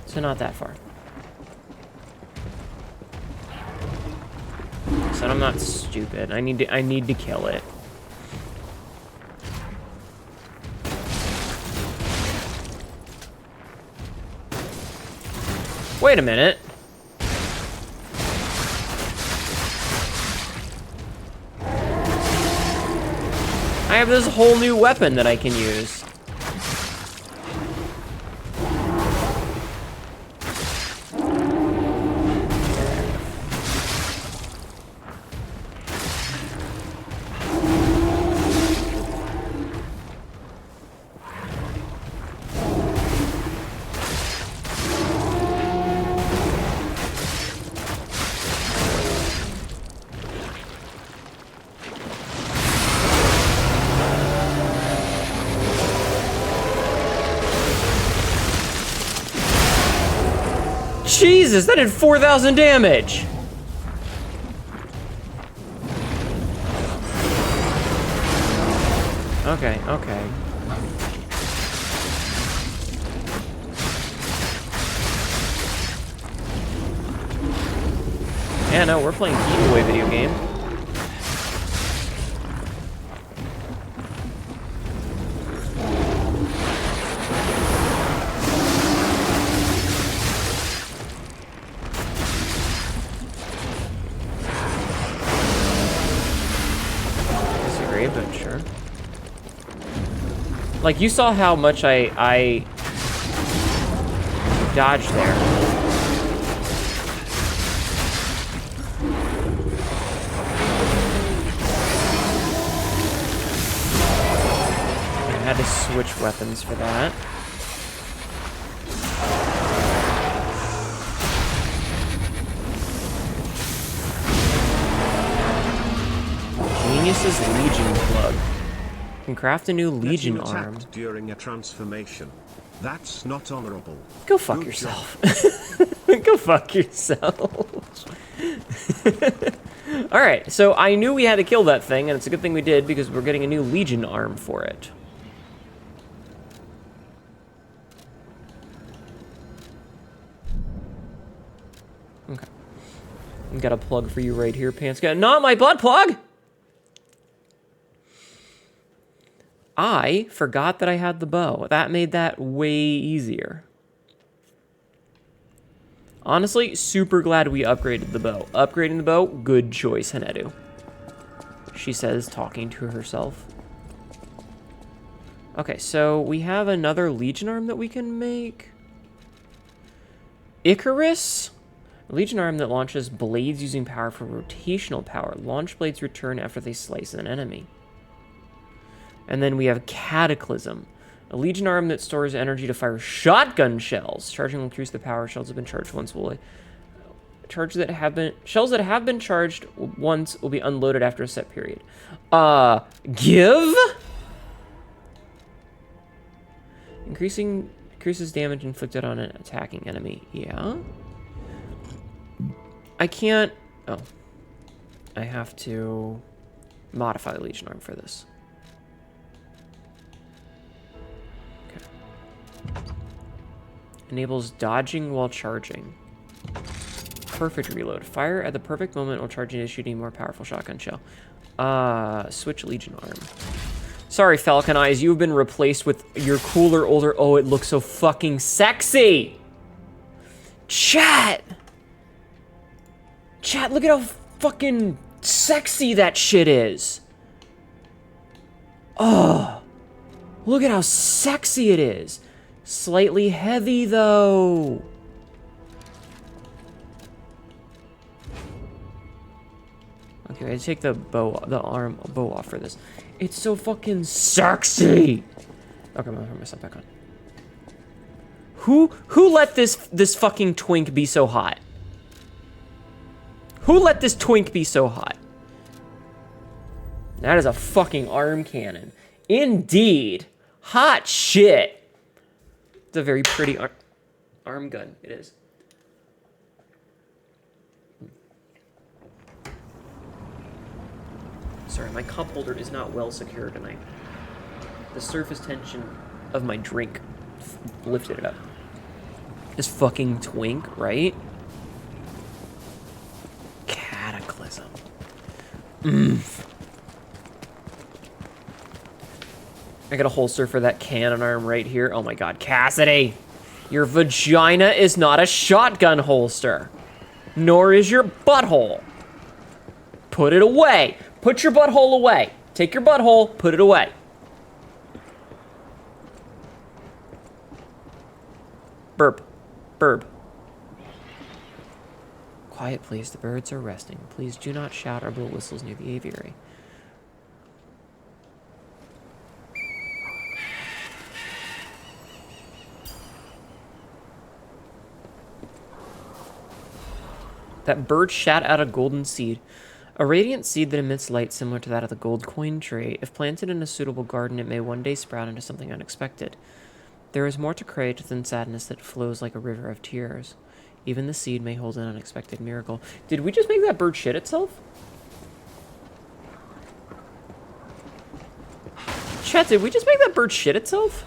So not that far. So I'm not stupid. I need to kill it. Wait a minute. I have this whole new weapon that I can use. Jesus, that did 4,000 damage! Okay, okay. Yeah, no, we're playing giveaway video game. Disagree, but sure. Like, you saw how much I dodged there. I had to switch weapons for that. Genius's Legion plug. Can craft a new Legion arm. During a transformation. That's not honorable. Go fuck yourself. Go fuck yourself. Alright, so I knew we had to kill that thing, and it's a good thing we did because we're getting a new Legion arm for it. Okay. I've got a plug for you right here, Pants. Not my butt plug! I forgot that I had the bow. That made that way easier. Honestly, super glad we upgraded the bow. Upgrading the bow, good choice, Hnetu. She says, talking to herself. Okay, so we have another Legion arm that we can make. Icarus? A Legion arm that launches blades using power for rotational power. Launch blades return after they slice an enemy. And then we have Cataclysm. A Legion arm that stores energy to fire shotgun shells. Charging will increase the power. Shells have been charged once will shells that have been charged once will be unloaded after a set period. Give? Increases damage inflicted on an attacking enemy. Yeah. I can't. Oh. I have to modify the Legion arm for this. Enables dodging while charging. Perfect reload. Fire at the perfect moment while charging is shooting more powerful shotgun shell. Switch Legion arm. Sorry, Falcon Eyes, you've been replaced with your cooler, older... Oh, it looks so fucking sexy! Chat! Chat, look at how fucking sexy that shit is! Oh! Look at how sexy it is! Slightly heavy, though. Okay, I take the bow off for this. It's so fucking sexy. Okay, I'm gonna put myself back on. Who let this fucking twink be so hot? Who let this twink be so hot? That is a fucking arm cannon. Indeed. Hot shit. It's a very pretty arm gun. It is. Sorry, my cup holder is not well secure tonight. The surface tension of my drink lifted it up. This fucking twink, right? Cataclysm. I got a holster for that cannon arm right here. Oh my god, Cassidy! Your vagina is not a shotgun holster. Nor is your butthole. Put it away. Put your butthole away. Take your butthole, put it away. Burp. Burp. Quiet, please. The birds are resting. Please do not shout or blow whistles near the aviary. That bird shat out a golden seed. A radiant seed that emits light similar to that of the gold coin tree. If planted in a suitable garden, it may one day sprout into something unexpected. There is more to create than sadness that flows like a river of tears. Even the seed may hold an unexpected miracle. Did we just make that bird shit itself? Chat, did we just make that bird shit itself?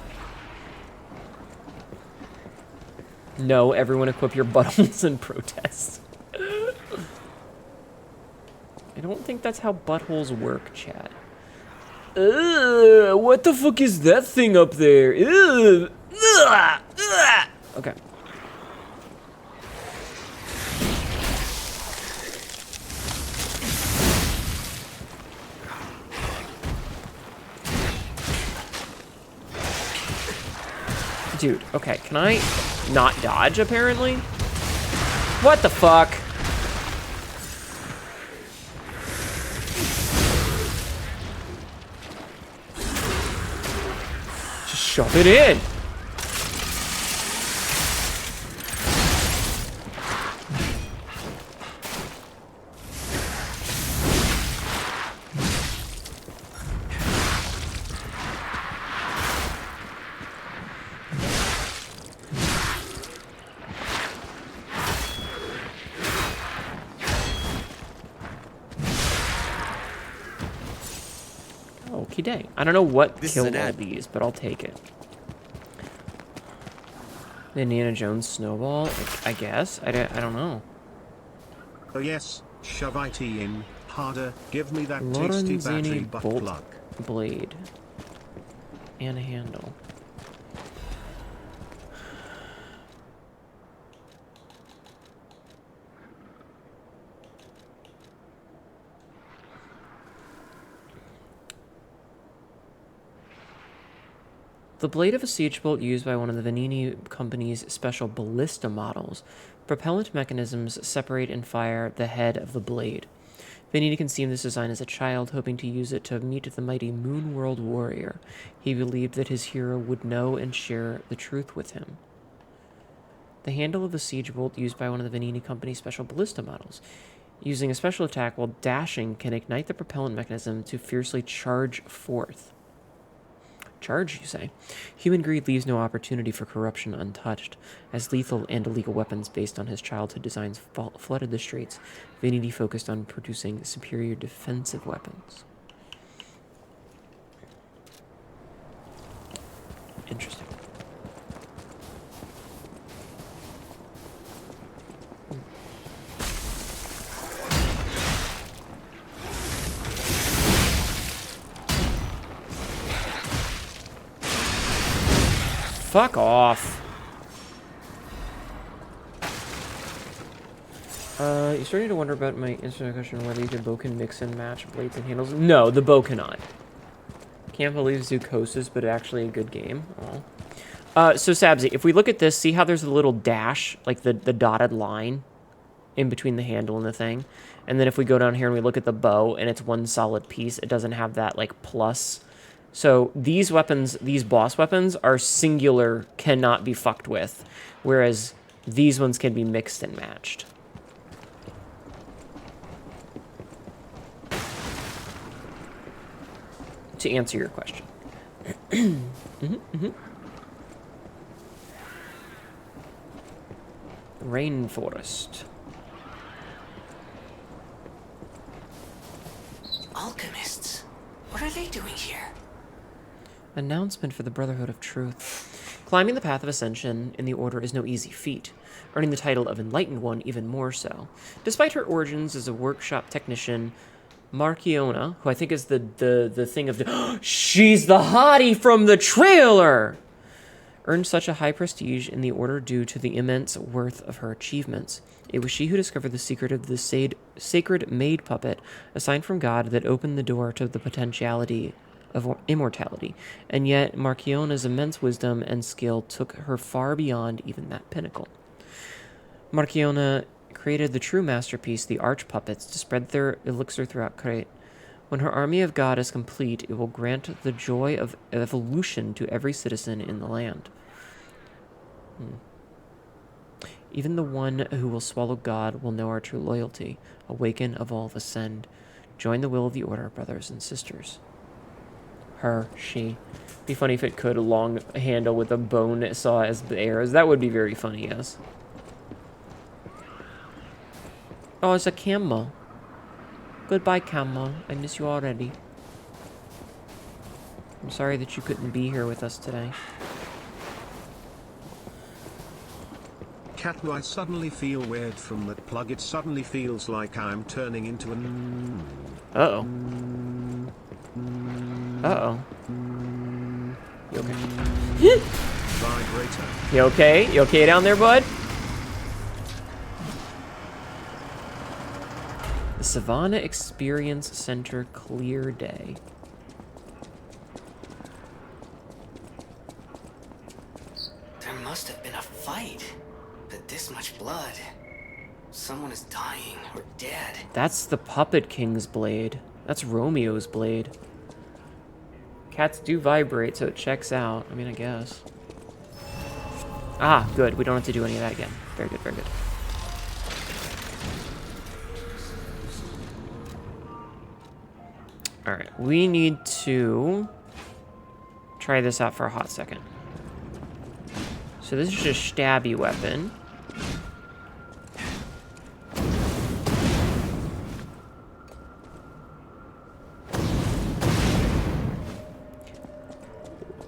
No, everyone equip your buttholes in protest. I don't think that's how buttholes work, chat. What the fuck is that thing up there? Okay. Dude, okay, can I not dodge, apparently? What the fuck? Just shove it in. Okie dang. I don't know what killed all these, but I'll take it. The Indiana Jones snowball, I guess. I don't know. Oh yes, shove it in, harder, give me that tasty battery butt bolt plug. Blade. And a handle. The blade of a siege bolt used by one of the Vanini company's special ballista models. Propellant mechanisms separate and fire the head of the blade. Vanini conceived this design as a child, hoping to use it to meet the mighty Moon World warrior. He believed that his hero would know and share the truth with him. The handle of the siege bolt used by one of the Vanini company's special ballista models. Using a special attack while dashing can ignite the propellant mechanism to fiercely charge forth. Charge, you say? Human greed leaves no opportunity for corruption untouched. As lethal and illegal weapons based on his childhood designs flooded the streets, Vanini focused on producing superior defensive weapons. Interesting. Fuck off. You're starting to wonder about my instant question whether you could bow can mix and match blades and handles. No, the bow cannot. Can't believe Zookosis, but actually a good game. Oh. So Sabzi, if we look at this, see how there's a little dash, like the dotted line in between the handle and the thing? And then if we go down here and we look at the bow and it's one solid piece, it doesn't have that like plus. So these weapons, these boss weapons, are singular, cannot be fucked with, whereas these ones can be mixed and matched. To answer your question. Rainforest. Alchemists? What are they doing here? Announcement for the Brotherhood of Truth. Climbing the path of ascension in the Order is no easy feat, earning the title of Enlightened One even more so. Despite her origins as a workshop technician, Marchiona, who I think is the thing of the... She's the hottie from the trailer! Earned such a high prestige in the Order due to the immense worth of her achievements. It was she who discovered the secret of the sacred maid puppet, a sign from God that opened the door to the potentiality of immortality, and yet Marchiona's immense wisdom and skill took her far beyond even that pinnacle. Marchiona created the true masterpiece, the arch puppets, to spread their elixir throughout Crete. When her army of God is complete, it will grant the joy of evolution to every citizen in the land. Even the one who will swallow God will know our true loyalty. Awaken, evolve, ascend. Join the will of the Order, brothers and sisters. Her, she. Be funny if it could, a long handle with a bone saw as the arrows. That would be very funny, yes. Oh, it's a camel. Goodbye, camel. I miss you already. I'm sorry that you couldn't be here with us today. Cat, I suddenly feel weird from that plug. It suddenly feels like I'm turning into an... Uh-oh. Uh-oh. You okay? Vibrator. You okay? You okay down there, bud? The Savannah Experience Center, clear day. There must have been a fight. But this much blood. Someone is dying or dead. That's the Puppet King's blade. That's Romeo's blade. Cats do vibrate, so it checks out. I mean, I guess. Ah, good. We don't have to do any of that again. Very good, very good. Alright, we need to try this out for a hot second. So this is just a stabby weapon.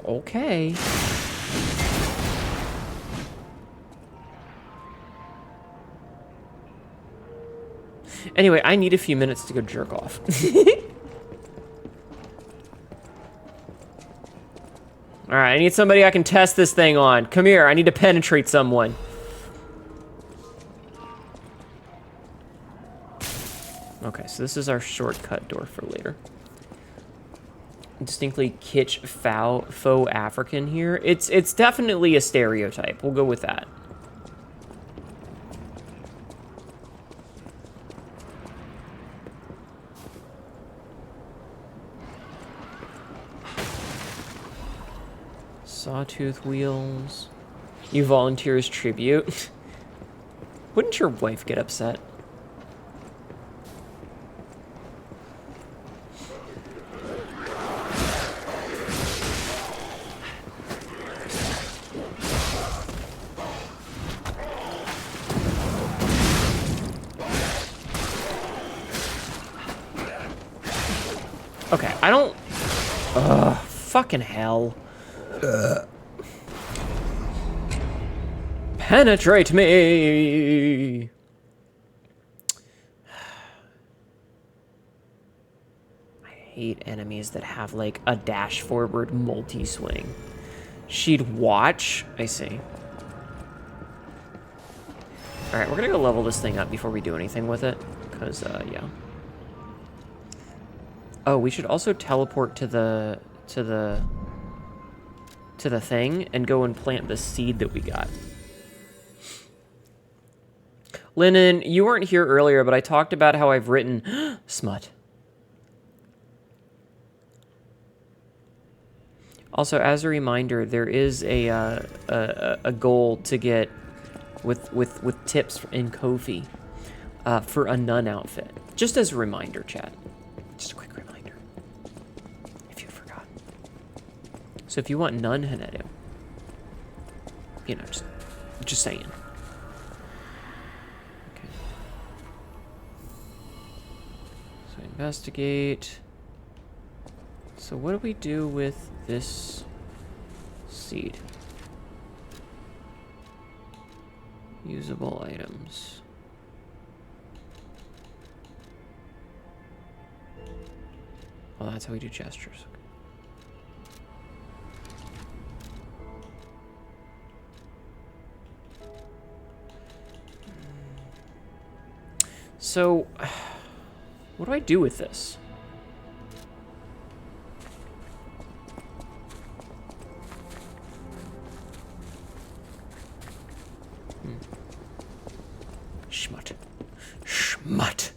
Okay. Anyway, I need a few minutes to go jerk off. Alright, I need somebody I can test this thing on. Come here, I need to penetrate someone. Okay, so this is our shortcut door for later. Distinctly kitsch, faux African here. It's definitely a stereotype. We'll go with that. Sawtooth wheels. You volunteer as tribute. Wouldn't your wife get upset? Okay, I don't... Ugh, fucking hell. Penetrate me! I hate enemies that have, like, a dash forward multi-swing. She'd watch? I see. Alright, we're gonna go level this thing up before we do anything with it. Because, yeah. Oh, we should also teleport to the thing and go and plant the seed that we got. Lennon, you weren't here earlier, but I talked about how I've written smut. Also, as a reminder, there is a goal to get with tips in Ko-fi for a nun outfit. Just as a reminder, chat. Just a quick reminder. If you forgot. So if you want nun Hnetu, you know, just saying. Okay. So investigate. So what do we do with this seed? Usable items. Well, that's how we do gestures. So, what do I do with this? Schmut. Schmut.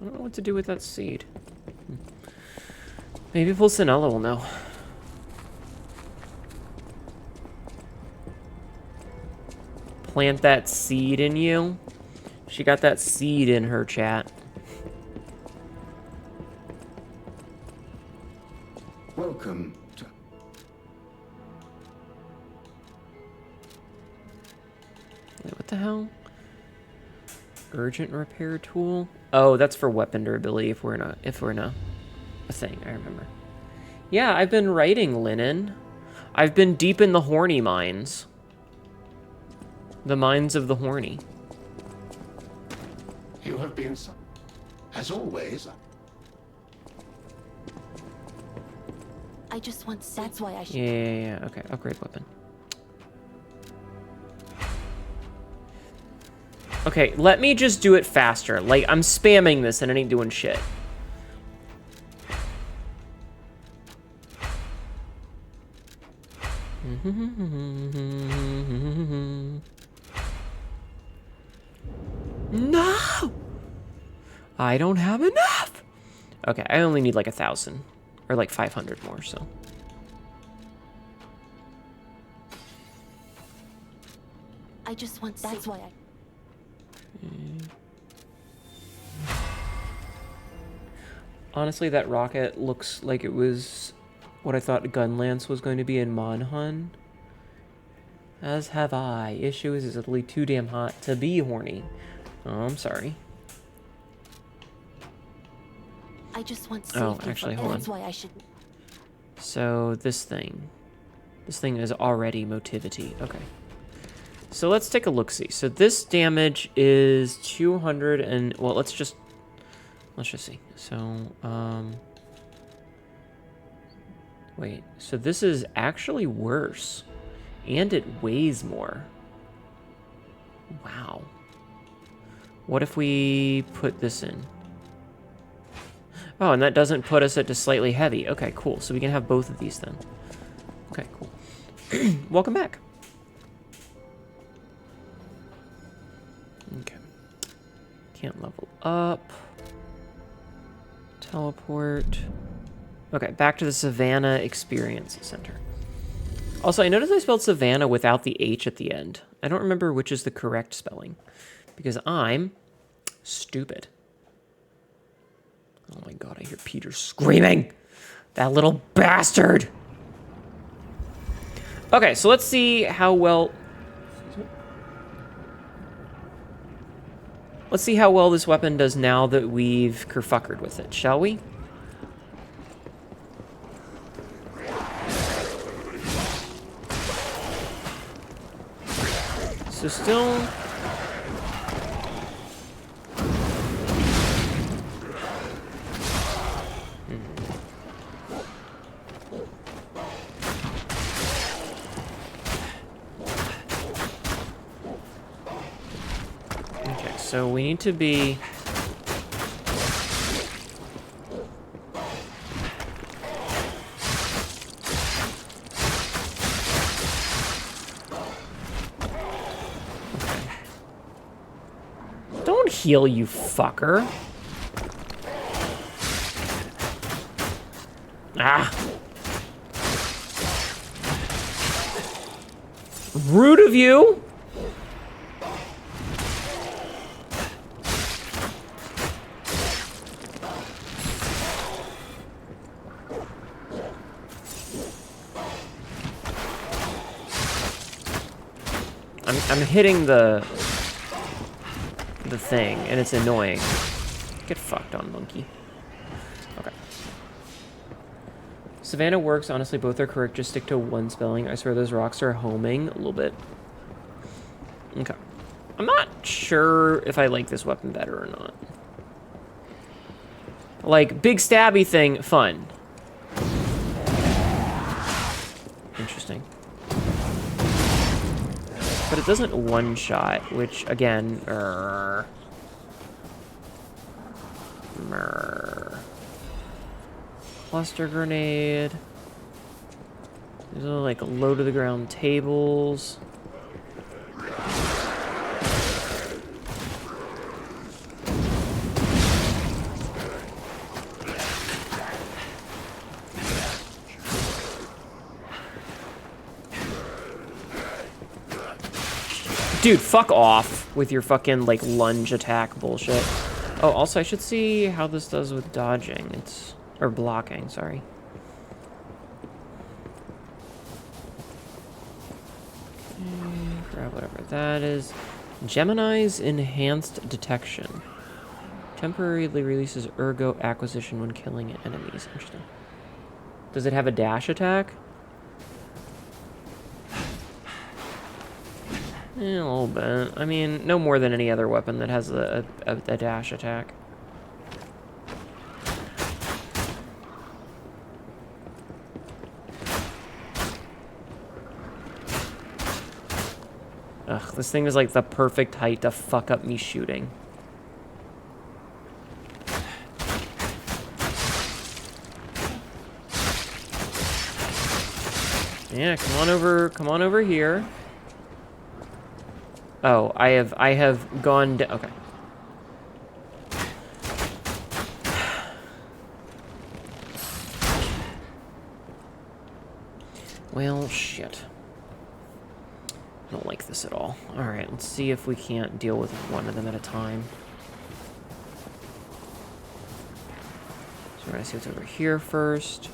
I don't know what to do with that seed. Maybe Pulcinella will know. Plant that seed in you. She got that seed in her, chat. Welcome to... Wait, what the hell? Urgent repair tool. Oh, that's for weapon durability if we're in a thing. I remember. Yeah, I've been writing linen. I've been deep in the horny mines. The mines of the horny. You have been, as always. I just want. That's why I should. Yeah. Okay, upgrade weapon. Okay, let me just do it faster. Like, I'm spamming this and it ain't doing shit. No! I don't have enough! Okay, I only need like 1,000. Or like 500 more, so. I just want. That's why I. Honestly, that rocket looks like it was what I thought Gunlance was going to be in Monhun. As have I. Issue is it's literally too damn hot to be horny. Oh, I'm sorry. I just want safety. Oh, actually, hold on. That's why I should. So this thing is already motivity. Okay. So let's take a look-see. So this damage is 200 and, well, let's just see. So, wait. So this is actually worse. And it weighs more. Wow. What if we put this in? Oh, and that doesn't put us at just slightly heavy. Okay, cool. So we can have both of these then. Okay, cool. Welcome back. Okay. Can't level up. Teleport. Okay, back to the Savannah Experience Center. Also, I noticed I spelled Savannah without the H at the end. I don't remember which is the correct spelling. Because I'm stupid. Oh my god, I hear Peter screaming! That little bastard! Okay, so let's see how well... Let's see how well this weapon does now that we've kerfuckered with it, shall we? So still... Okay, so we need to be... Don't heal, you fucker. Ah. Rude of you. I'm hitting the thing, and it's annoying. Get fucked on, monkey. Okay. Savannah works. Honestly, both are correct. Just stick to one spelling. I swear those rocks are homing a little bit. Okay. I'm not sure if I like this weapon better or not. Like, big stabby thing, fun. Interesting. But it doesn't one-shot, which, again, Cluster grenade. These are like low-to-the-ground tables. Dude, fuck off with your fucking, like, lunge attack bullshit. Oh, also, I should see how this does with dodging. Or blocking, sorry. Okay, grab whatever that is. Gemini's enhanced detection. Temporarily releases ergo acquisition when killing enemies. Interesting. Does it have a dash attack? A little bit. I mean, no more than any other weapon that has a dash attack. Ugh, this thing is like the perfect height to fuck up me shooting. Yeah, come on over here. Oh, I have gone okay. Well, shit. I don't like this at all. Alright, let's see if we can't deal with one of them at a time. So we're gonna see what's over here first.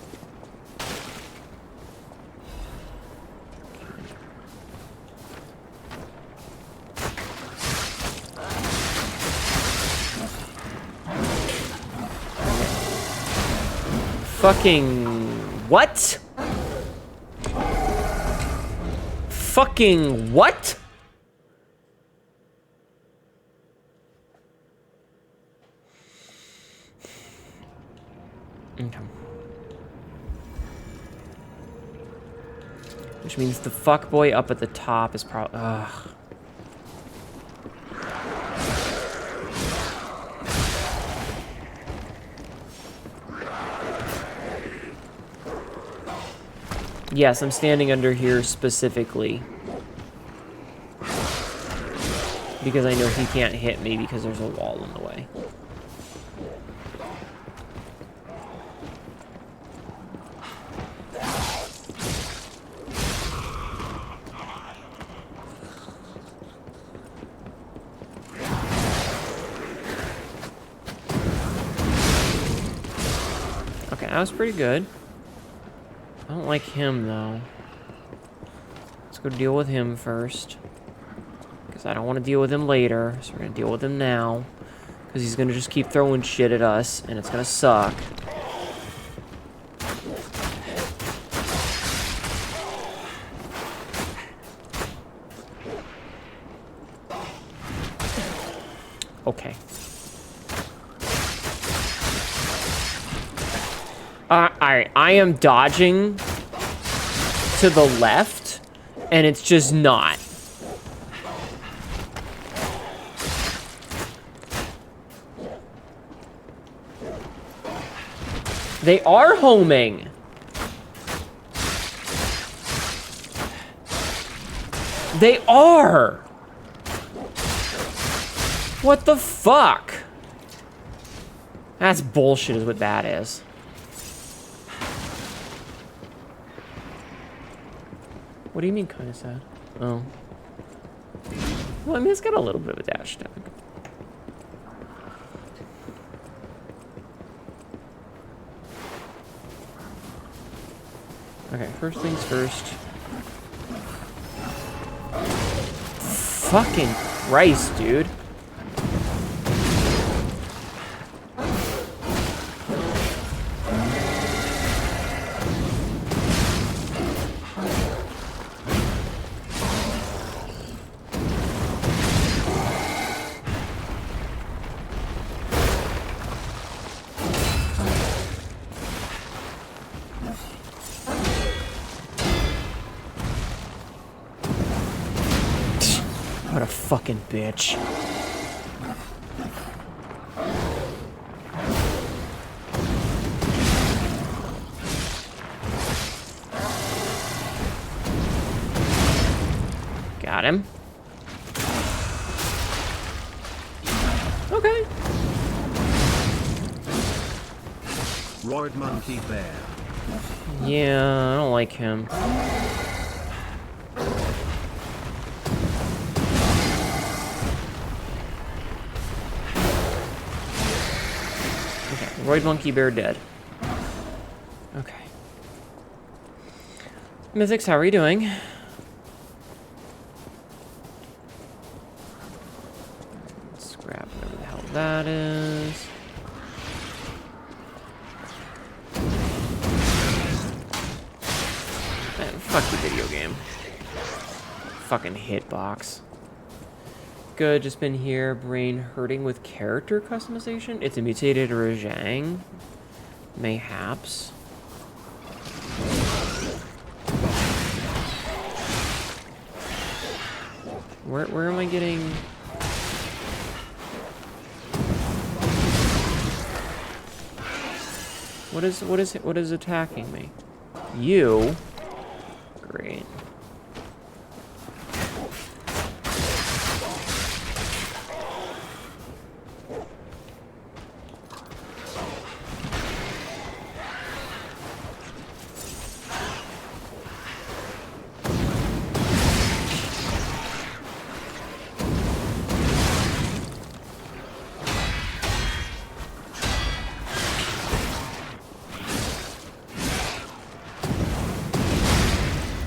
Fucking what? Fucking what? Okay. Which means the fuckboy up at the top is probably. Ugh. Yes, I'm standing under here specifically. Because I know he can't hit me because there's a wall in the way. Okay, that was pretty good. I don't like him, though. Let's go deal with him first. Because I don't want to deal with him later. So we're going to deal with him now. Because he's going to just keep throwing shit at us. And it's going to suck. Okay. Alright, I am dodging to the left, and it's just not. They are homing. They are. What the fuck? That's bullshit is what that is. What do you mean kind of sad? Oh. Well, I mean, it's got a little bit of a dash attack. Okay, first things first. Fucking Christ, dude. What a fucking bitch. Got him. Okay. Roid Monkey Bear. Yeah, I don't like him. Roid Monkey Bear dead. Okay. Mythics, how are you doing? that is. Man, fuck you, video game. Fucking hitbox. Good, just been here. Brain hurting with character customization? It's a mutated Rajang. Mayhaps. Where am I getting... What is attacking me? You? Great.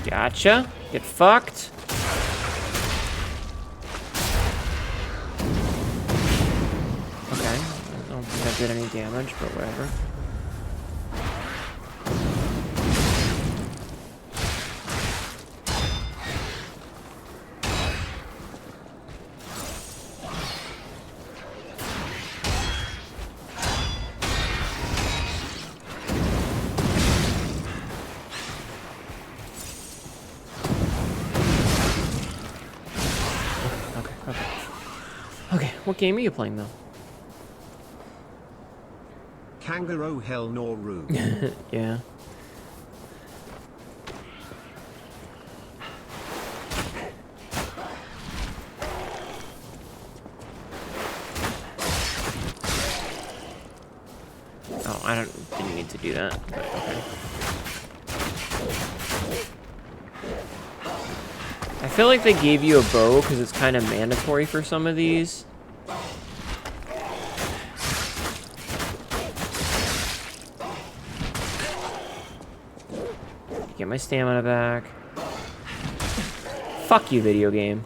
Gotcha. Get fucked. Okay. I don't think I did any damage, but whatever. What game are you playing, though? Kangaroo Hell Noru. Yeah. Oh, I didn't need to do that, but okay. I feel like they gave you a bow because it's kind of mandatory for some of these. Get my stamina back. Fuck you, video game.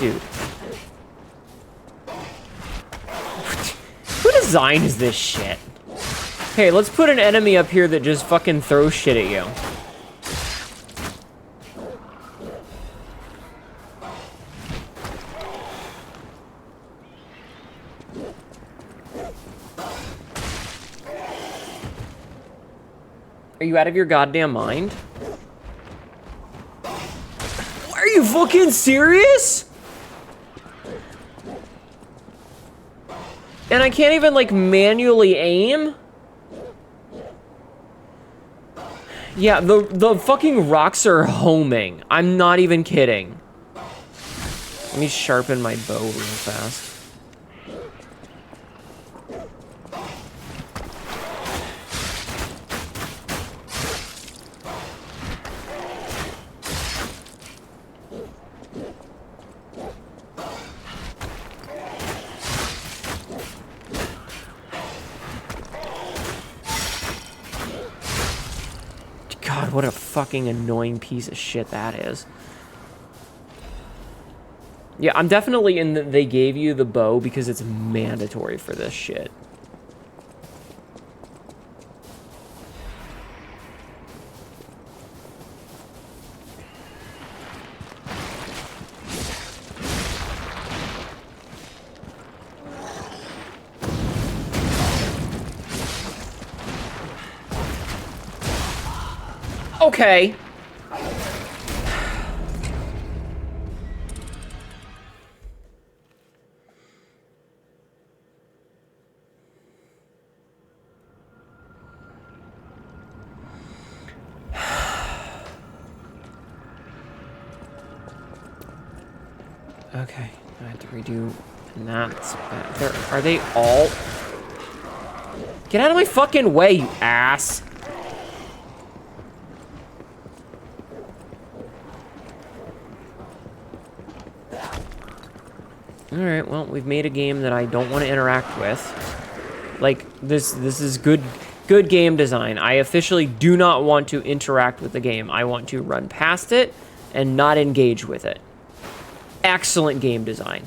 Dude. Who designed this shit? Hey, let's put an enemy up here that just fucking throws shit at you. Are you out of your goddamn mind? Are you fucking serious? And I can't even, like, manually aim? Yeah, the fucking rocks are homing. I'm not even kidding. Let me sharpen my bow real fast. God, what a fucking annoying piece of shit that is. Yeah, I'm definitely in the, they gave you the bow because it's mandatory for this shit. Okay. Okay, I have to redo, and that's bad. Are they all? Get out of my fucking way, you ass! Alright, well, we've made a game that I don't want to interact with. Like, this is good game design. I officially do not want to interact with the game. I want to run past it and not engage with it. Excellent game design.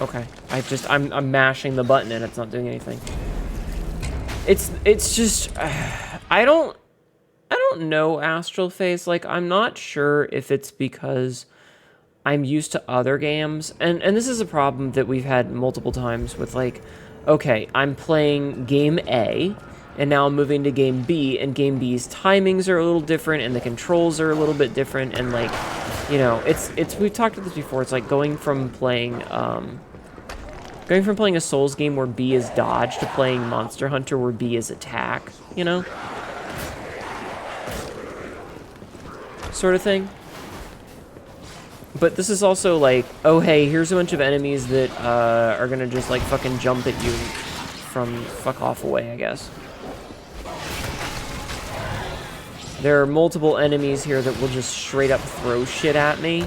Okay. I'm mashing the button and it's not doing anything. It's just I don't know, Astral Face. Like, I'm not sure if it's because I'm used to other games, and this is a problem that we've had multiple times with, like, okay, I'm playing game A and now I'm moving to game B, and game B's timings are a little different and the controls are a little bit different, and, like, you know, it's we've talked about this before. It's like going from playing a Souls game where B is dodge to playing Monster Hunter where B is attack, you know? Sort of thing. But this is also like, oh hey, here's a bunch of enemies that are gonna just like fucking jump at you from fuck off away, I guess. There are multiple enemies here that will just straight up throw shit at me.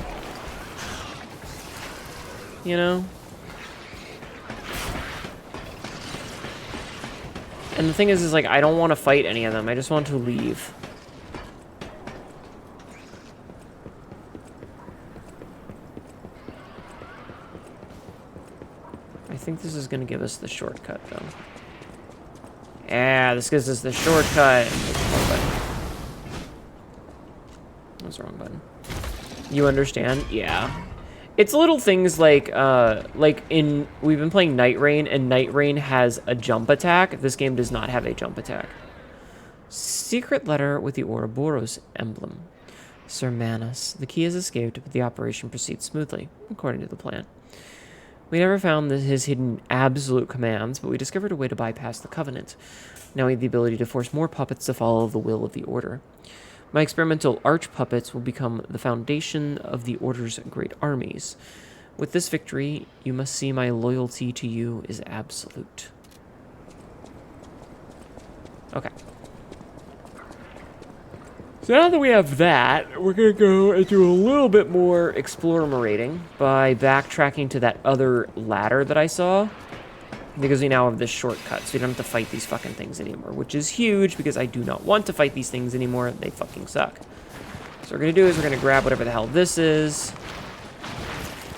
You know? And the thing is like, I don't want to fight any of them. I just want to leave. I think this is going to give us the shortcut, though. Yeah, this gives us the shortcut. That's the wrong button. You understand? Yeah. It's little things like we've been playing Night Rain, and Night Rain has a jump attack. This game does not have a jump attack. Secret letter with the Ouroboros emblem. Sir Manus, the key has escaped, but the operation proceeds smoothly, according to the plan. We never found his hidden absolute commands, but we discovered a way to bypass the Covenant. Now we have the ability to force more puppets to follow the will of the Order. My experimental arch puppets will become the foundation of the Order's great armies. With this victory, you must see my loyalty to you is absolute. Okay. So now that we have that, we're going to go and do a little bit more exploratorating by backtracking to that other ladder that I saw. Because we now have this shortcut, so we don't have to fight these fucking things anymore. Which is huge, because I do not want to fight these things anymore. They fucking suck. So what we're going to do is we're going to grab whatever the hell this is.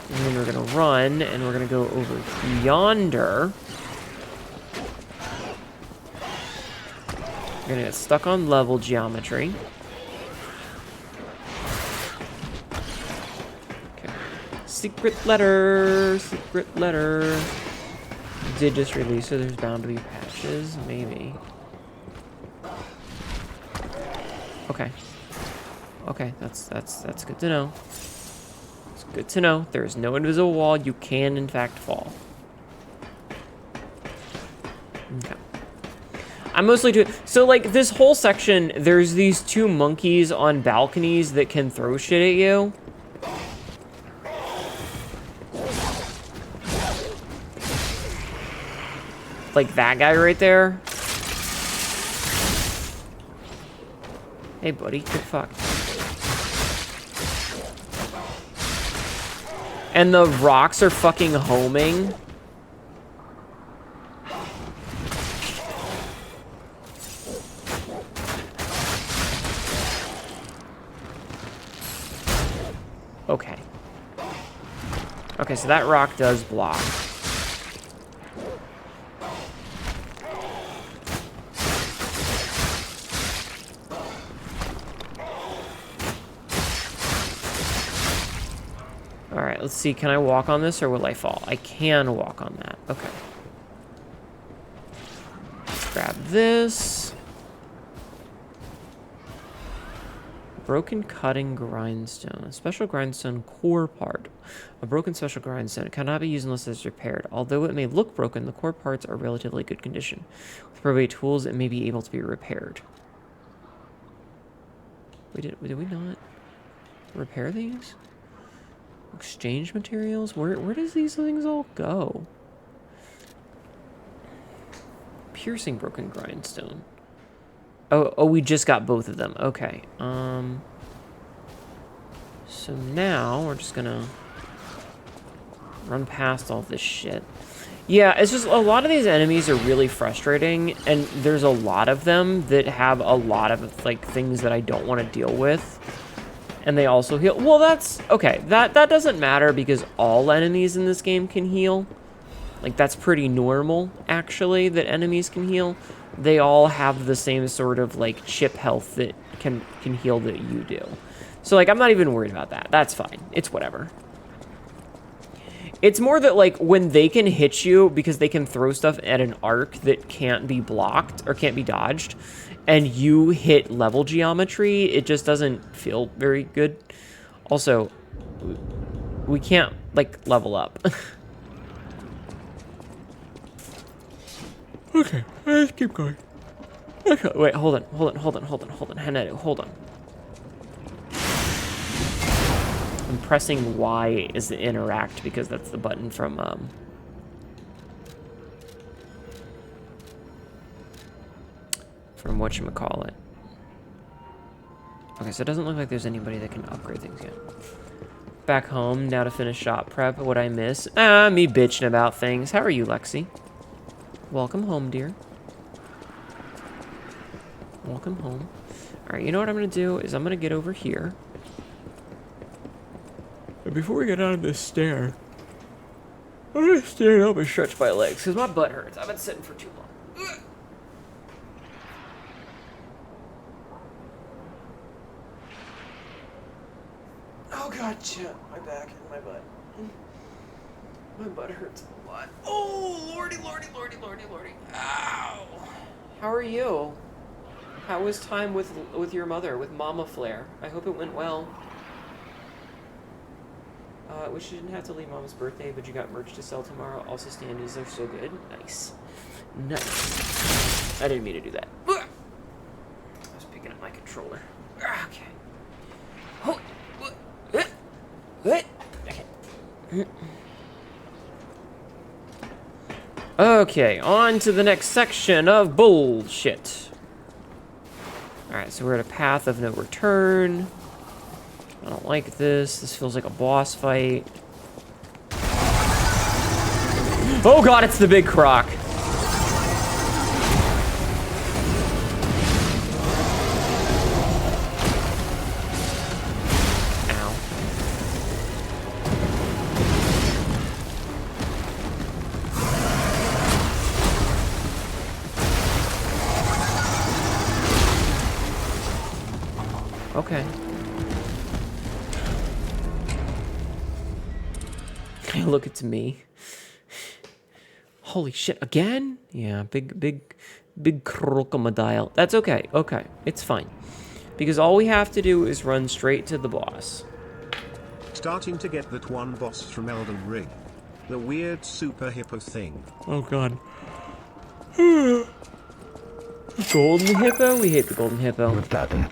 And then we're going to run, and we're going to go over yonder. We're going to get stuck on level geometry. Okay. Secret letter. Secret letter. Did just release it. There's bound to be patches. Maybe. Okay. Okay, that's good to know. It's good to know. There is no invisible wall. You can, in fact, fall. Okay. I'm mostly doing... So, like, this whole section, there's these two monkeys on balconies that can throw shit at you. Like that guy right there. Hey, buddy. Good fuck. And the rocks are fucking homing. Okay. Okay, so that rock does block. Alright, let's see. Can I walk on this or will I fall? I can walk on that. Okay. Let's grab this. Broken cutting grindstone. A special grindstone core part. A broken special grindstone cannot be used unless it's repaired. Although it may look broken, the core parts are relatively good condition. With appropriate tools, it may be able to be repaired. Did we not repair these? Exchange materials? Where does these things all go? Piercing broken grindstone. Oh, we just got both of them. Okay. So now we're just gonna run past all this shit. Yeah, it's just a lot of these enemies are really frustrating, and there's a lot of them that have a lot of like things that I don't want to deal with. And they also heal. Well, that's okay. That doesn't matter because all enemies in this game can heal. Like that's pretty normal actually that enemies can heal. They all have the same sort of like chip health that can heal that you do. So like I'm not even worried about that. That's fine. It's whatever. It's more that, like, when they can hit you because they can throw stuff at an arc that can't be blocked or can't be dodged, and you hit level geometry, it just doesn't feel very good. Also, we can't, like, level up. Okay, let's keep going. Okay, wait, hold on. Hnetu, hold on. I'm pressing Y as the interact because that's the button from whatchamacallit. Okay, so it doesn't look like there's anybody that can upgrade things yet. Back home, now to finish shop prep. What'd I miss? Me bitching about things. How are you, Lexi? Welcome home, dear. Welcome home. Alright, you know what I'm gonna do is I'm gonna get over here. But before we get out of this stair, I'm gonna stand up and stretch my legs because my butt hurts. I've been sitting for too long. Oh god, shit. My back and my butt. My butt hurts a lot. Oh, lordy. Ow. How are you? How was time with your mother, with Mama Flair? I hope it went well. Wish you didn't have to leave Mama's birthday, but you got merch to sell tomorrow. Also, standees are so good. Nice. I didn't mean to do that. I was picking up my controller. Okay. Okay, on to the next section of bullshit. Alright, so we're at a path of no return. I don't like this. This feels like a boss fight. Oh god, it's the big croc. Ow. Okay. Look at me. Holy shit, again? Yeah, big crocodile. That's okay, it's fine. Because all we have to do is run straight to the boss. Starting to get that one boss from Elden Ring. The weird super hippo thing. Oh god. Golden hippo? We hate the golden hippo. What's happened?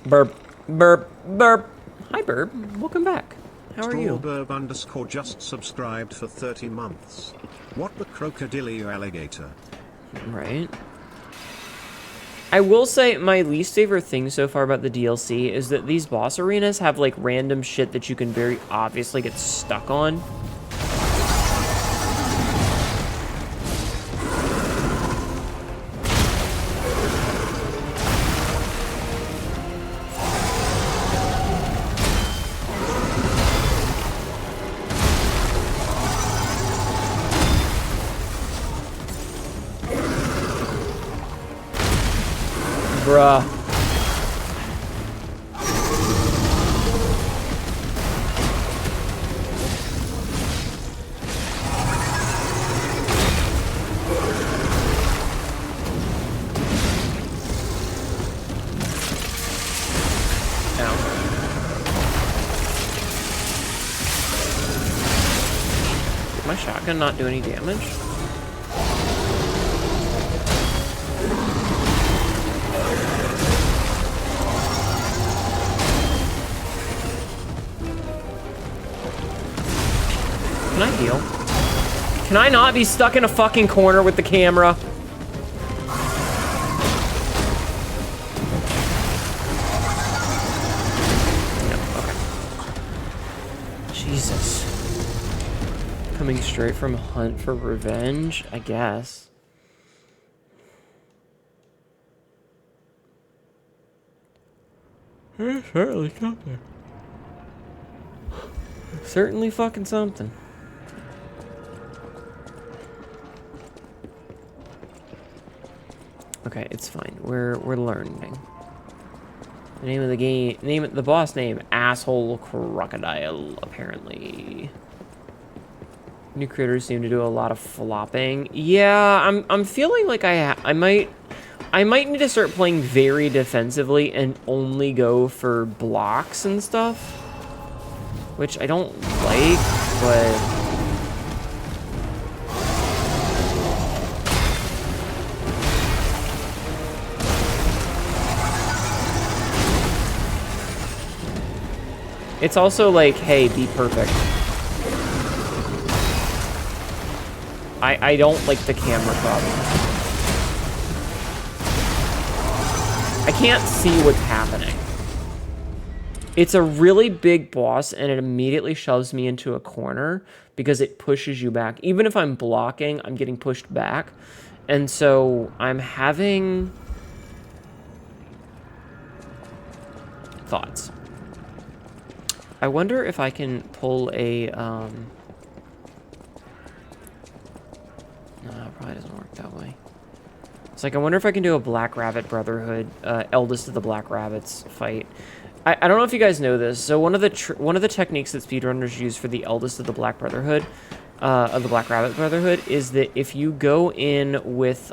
Burp. Hi, Burp. Welcome back. How are you? Strawburb_ just subscribed for 30 months. What the crocodile alligator? Right. I will say my least favorite thing so far about the DLC is that these boss arenas have like random shit that you can very obviously get stuck on. Bruh. Did my shotgun not do any damage? Can I heal? Can I not be stuck in a fucking corner with the camera? Coming straight from Hunt for Revenge, I guess. Certainly something. Certainly fucking something. Okay, it's fine. We're learning. The name of the game, the boss name, Asshole Crocodile, apparently. New critters seem to do a lot of flopping. Yeah, I'm feeling like I might need to start playing very defensively and only go for blocks and stuff, which I don't like, but it's also like, hey, be perfect. I don't like the camera problem. I can't see what's happening. It's a really big boss, and it immediately shoves me into a corner because it pushes you back. Even if I'm blocking, I'm getting pushed back. And so I'm having thoughts. I wonder if I can pull a, no, it probably doesn't work that way. It's like, I wonder if I can do a Black Rabbit Brotherhood, Eldest of the Black Rabbits fight. I don't know if you guys know this. So one of the techniques that speedrunners use for the Eldest of the Black Brotherhood, of the Black Rabbit Brotherhood, is that if you go in with,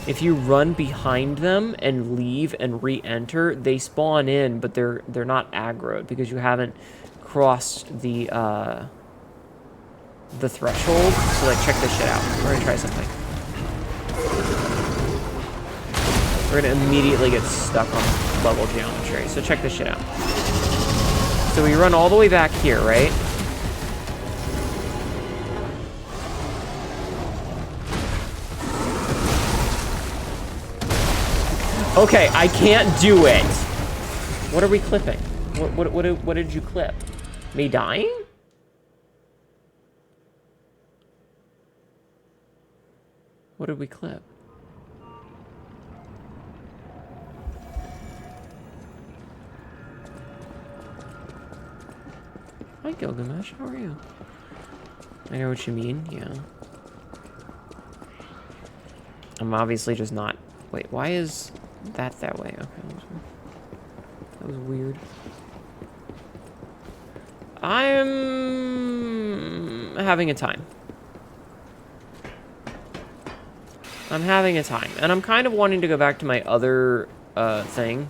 if you run behind them and leave and re-enter, they spawn in, but they're not aggroed because you haven't crossed the threshold. So like, check this shit out. We're gonna try something. We're gonna immediately get stuck on level geometry. So check this shit out. So we run all the way back here, right? Okay, I can't do it. What are we clipping? What did you clip? Me dying? What did we clip? Hi, Gilgamesh. How are you? I know what you mean. Yeah. I'm obviously just not. Wait, why is that way? Okay, that was weird. I'm having a time. I'm having a time, and I'm kind of wanting to go back to my other thing.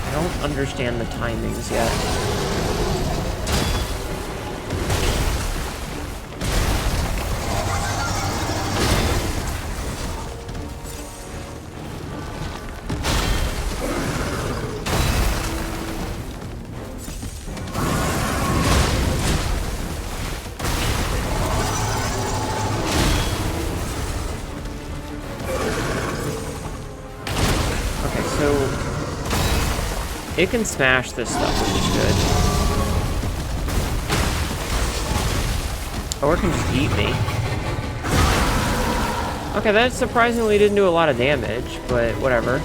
I don't understand the timings yet. It can smash this stuff, which is good. Or it can just eat me. Okay, that surprisingly didn't do a lot of damage, but whatever.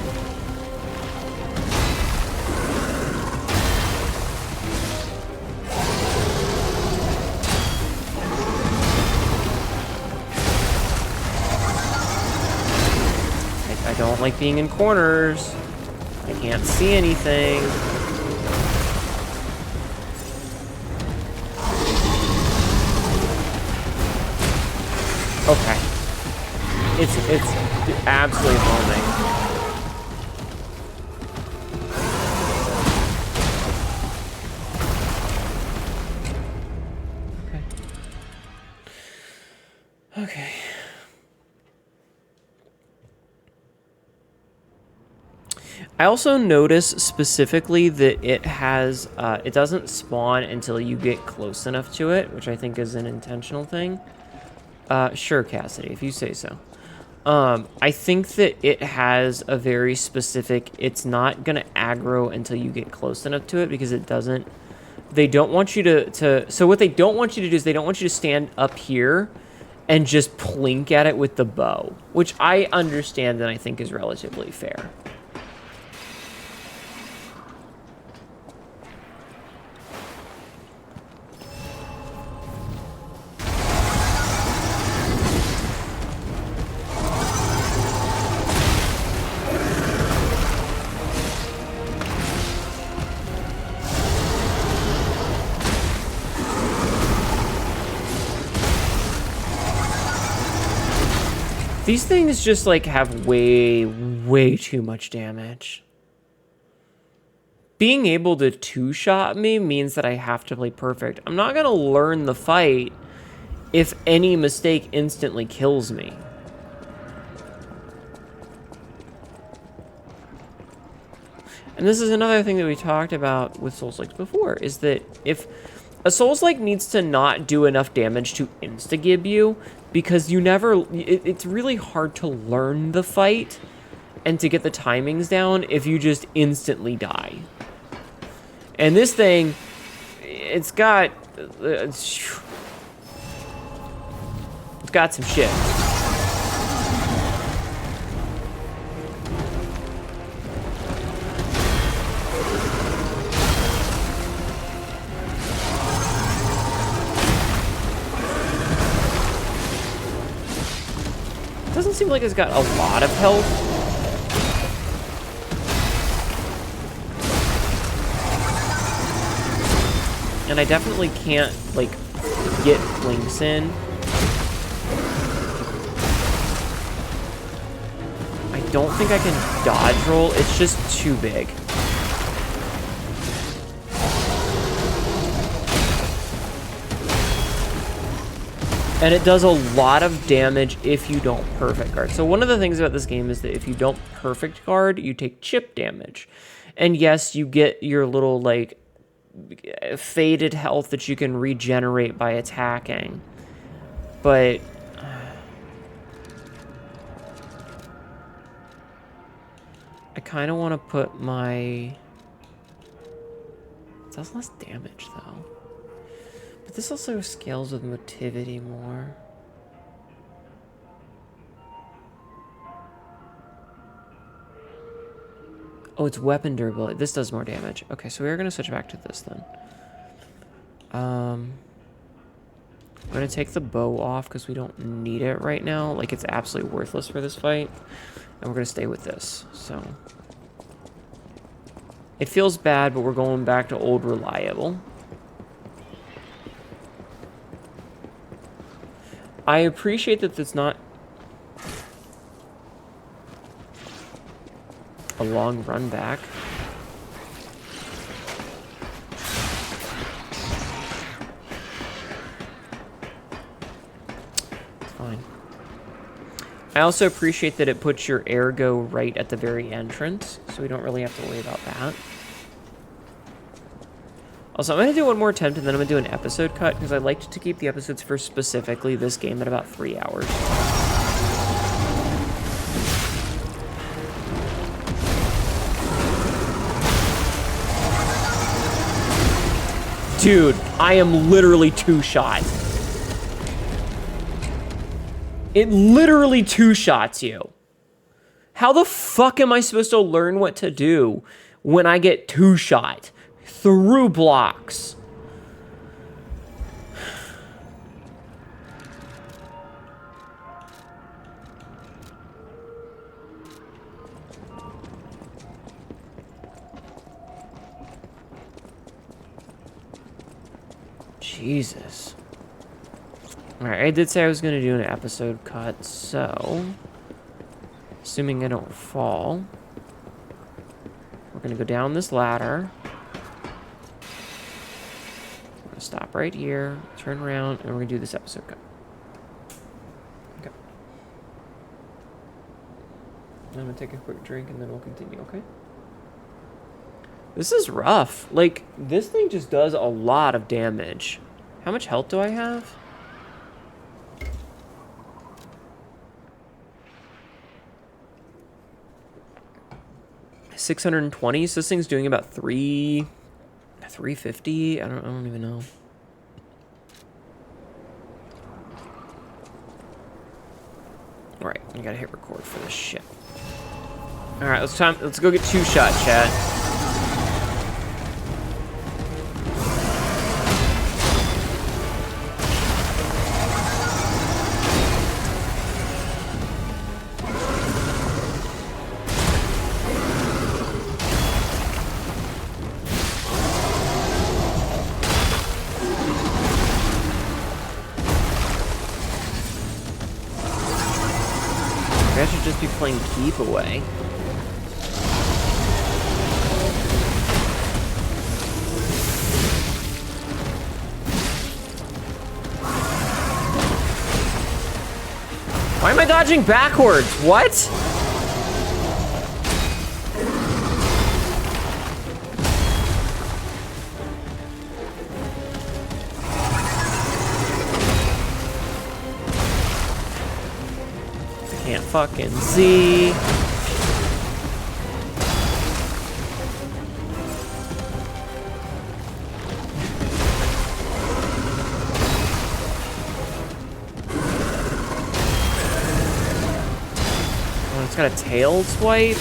I don't like being in corners. I can't see anything. Okay. It's absolutely homing. Okay. Okay. I also notice specifically that it has, it doesn't spawn until you get close enough to it, which I think is an intentional thing. Sure, Cassidy, if you say so. I think that it has a very specific, it's not going to aggro until you get close enough to it, because it doesn't, they don't want you so what they don't want you to do is they don't want you to stand up here and just plink at it with the bow, which I understand and I think is relatively fair. These things just, like, have way too much damage. Being able to two-shot me means that I have to play perfect. I'm not gonna learn the fight if any mistake instantly kills me. And this is another thing that we talked about with Souls-likes before, is that if a Souls-like needs to not do enough damage to insta-gib you, because you never, it's really hard to learn the fight and to get the timings down if you just instantly die. And this thing, it's got some shit. Doesn't seem like it's got a lot of health. And I definitely can't, like, get blinks in. I don't think I can dodge roll. It's just too big. And it does a lot of damage if you don't perfect guard. So one of the things about this game is that if you don't perfect guard, you take chip damage. And yes, you get your little, like, faded health that you can regenerate by attacking. But I kind of want to put my... It does less damage, though. But this also scales with motivity more. Oh, it's weapon durability. This does more damage. Okay, so we are going to switch back to this then. I'm going to take the bow off because we don't need it right now. Like, it's absolutely worthless for this fight. And we're going to stay with this. So it feels bad, but we're going back to old reliable. I appreciate that it's not a long run back. It's fine. I also appreciate that it puts your ergo right at the very entrance, so we don't really have to worry about that. Also, I'm going to do one more attempt, and then I'm going to do an episode cut, because I liked to keep the episodes for specifically this game at about 3 hours. Dude, I am literally two-shot. It literally two-shots you. How the fuck am I supposed to learn what to do when I get two-shot? Through blocks. Jesus. Alright, I did say I was going to do an episode cut, so... Assuming I don't fall... We're going to go down this ladder... Stop right here, turn around, and we're gonna do this episode cut. Okay. I'm gonna take a quick drink and then we'll continue, okay? This is rough. Like, this thing just does a lot of damage. How much health do I have? 620. So this thing's doing about 350. I don't even know. All right, I gotta hit record for this shit. All right, let's go get 2-shot, chat. I should just be playing keep away. Why am I dodging backwards? What? Can't fucking see. Oh, it's got a tail swipe.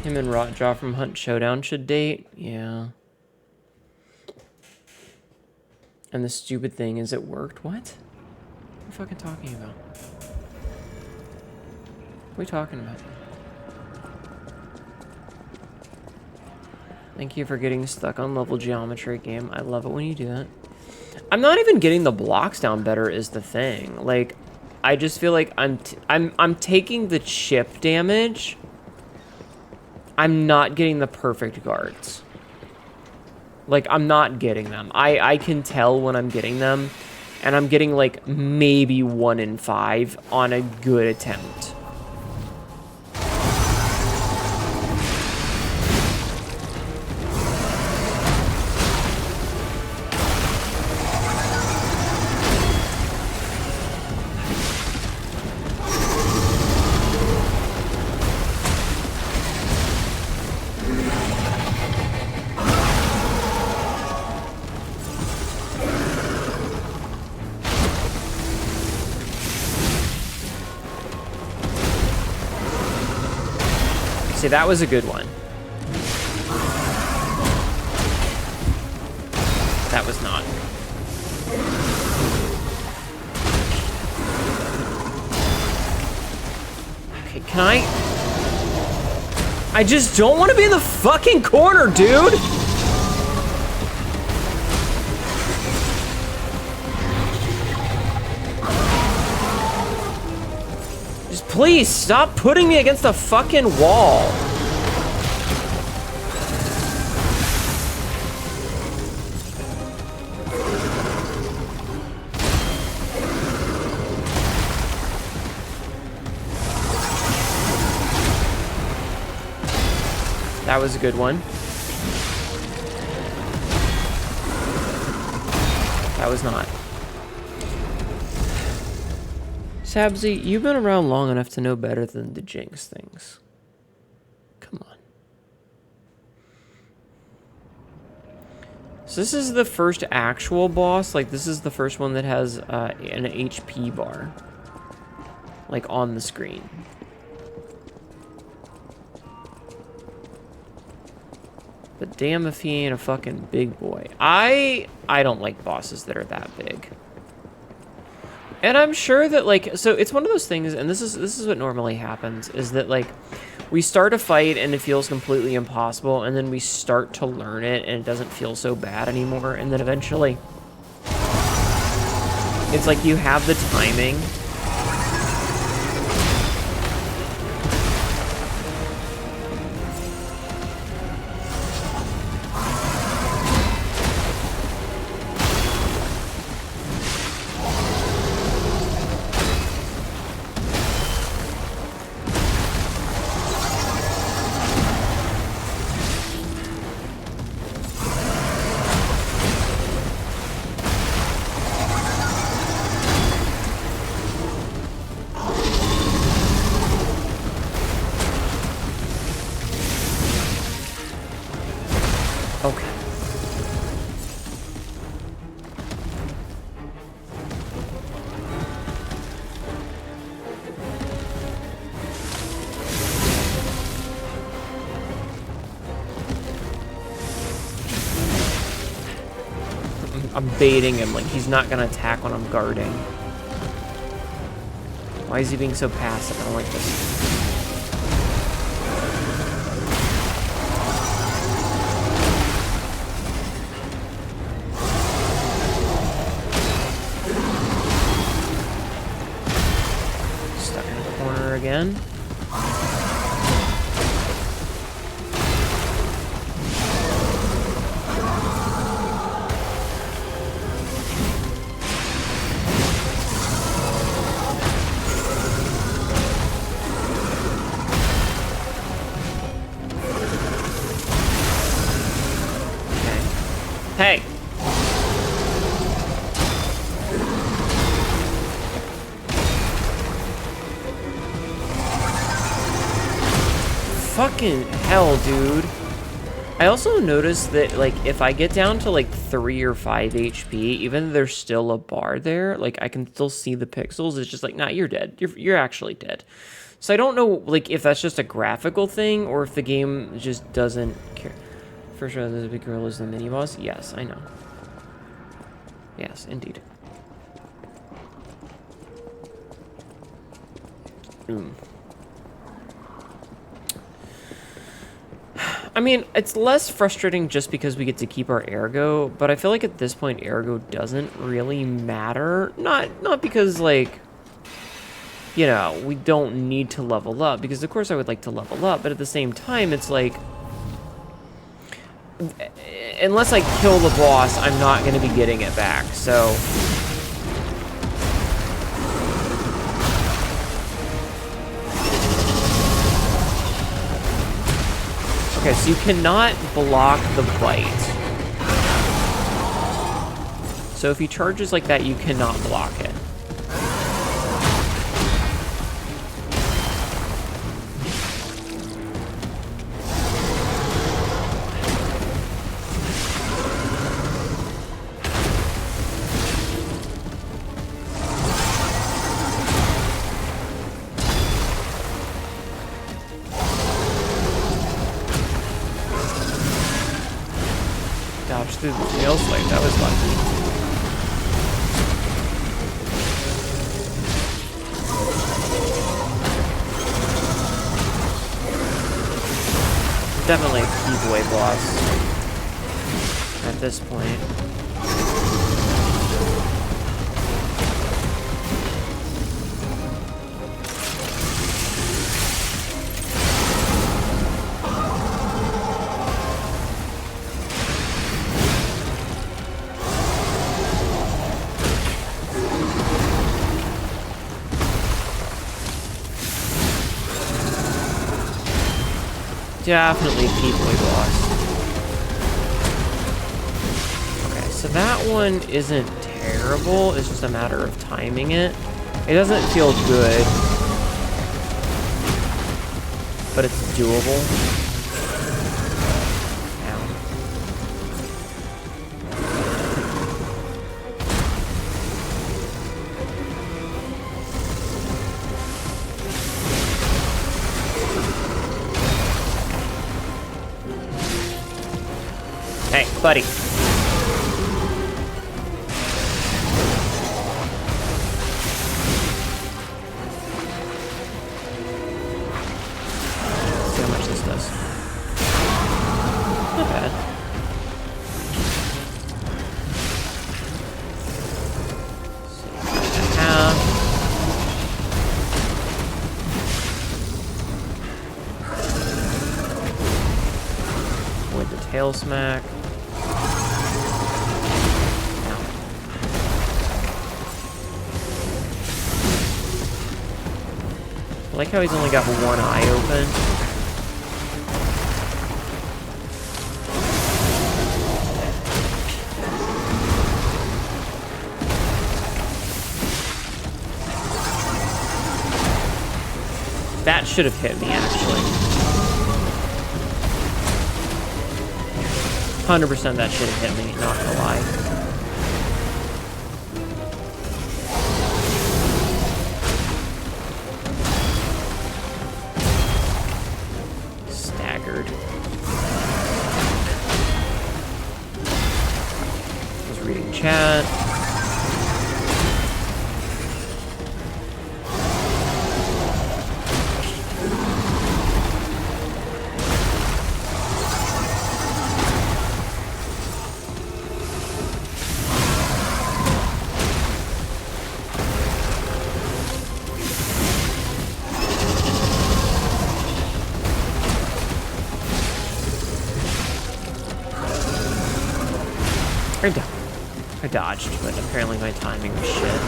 Him and Rotjaw from Hunt Showdown should date. Yeah. And the stupid thing is it worked. What? What are you fucking talking about? What are we talking about? Thank you for getting stuck on level geometry game. I love it when you do that. I'm not even getting the blocks down better is the thing. Like, I just feel like I'm taking the chip damage. I'm not getting the perfect guards. Like, I'm not getting them. I can tell when I'm getting them, and I'm getting, like, maybe 1 in 5 on a good attempt. See, that was a good one. That was not. Okay, can I just don't want to be in the fucking corner, dude! Please stop putting me against the fucking wall. That was a good one. That was not. Sabzi, you've been around long enough to know better than to jinx things. Come on. So this is the first actual boss. Like, this is the first one that has an HP bar. Like, on the screen. But damn if he ain't a fucking big boy. I don't like bosses that are that big. And I'm sure that, like, so it's one of those things, and this is what normally happens, is that, like, We start a fight and it feels completely impossible, and then we start to learn it and it doesn't feel so bad anymore, and then eventually it's like you have the timing. I'm baiting him, like he's not gonna attack when I'm guarding. Why is he being so passive? I don't like this. Stuck in the corner again. Hey! Fucking hell, dude. I also noticed that, like, if I get down to, like, 3 or 5 HP, even though there's still a bar there, like, I can still see the pixels. It's just like, nah, you're dead. You're actually dead. So I don't know, like, if that's just a graphical thing or if the game just doesn't care. For sure, the big gorilla is the mini-boss? Yes, I know. Yes, indeed. I mean, it's less frustrating just because we get to keep our ergo, but I feel like at this point ergo doesn't really matter. Not because, like, you know, we don't need to level up, because of course I would like to level up, but at the same time it's like, unless I kill the boss, I'm not going to be getting it back, so... Okay, so you cannot block the bite. So if he charges like that, you cannot block it. Through the tail slate, that was lucky. Definitely a keep-away boss at this point. Definitely keep-away boss. Okay, so that one isn't terrible. It's just a matter of timing it. It doesn't feel good, but it's doable. Ow. Hey, buddy. Tail smack. I like how he's only got one eye open. That should have hit me, actually. 100% that should have hit me, not gonna lie. Staggered. Was reading chat. I dodged, but apparently my timing was shit.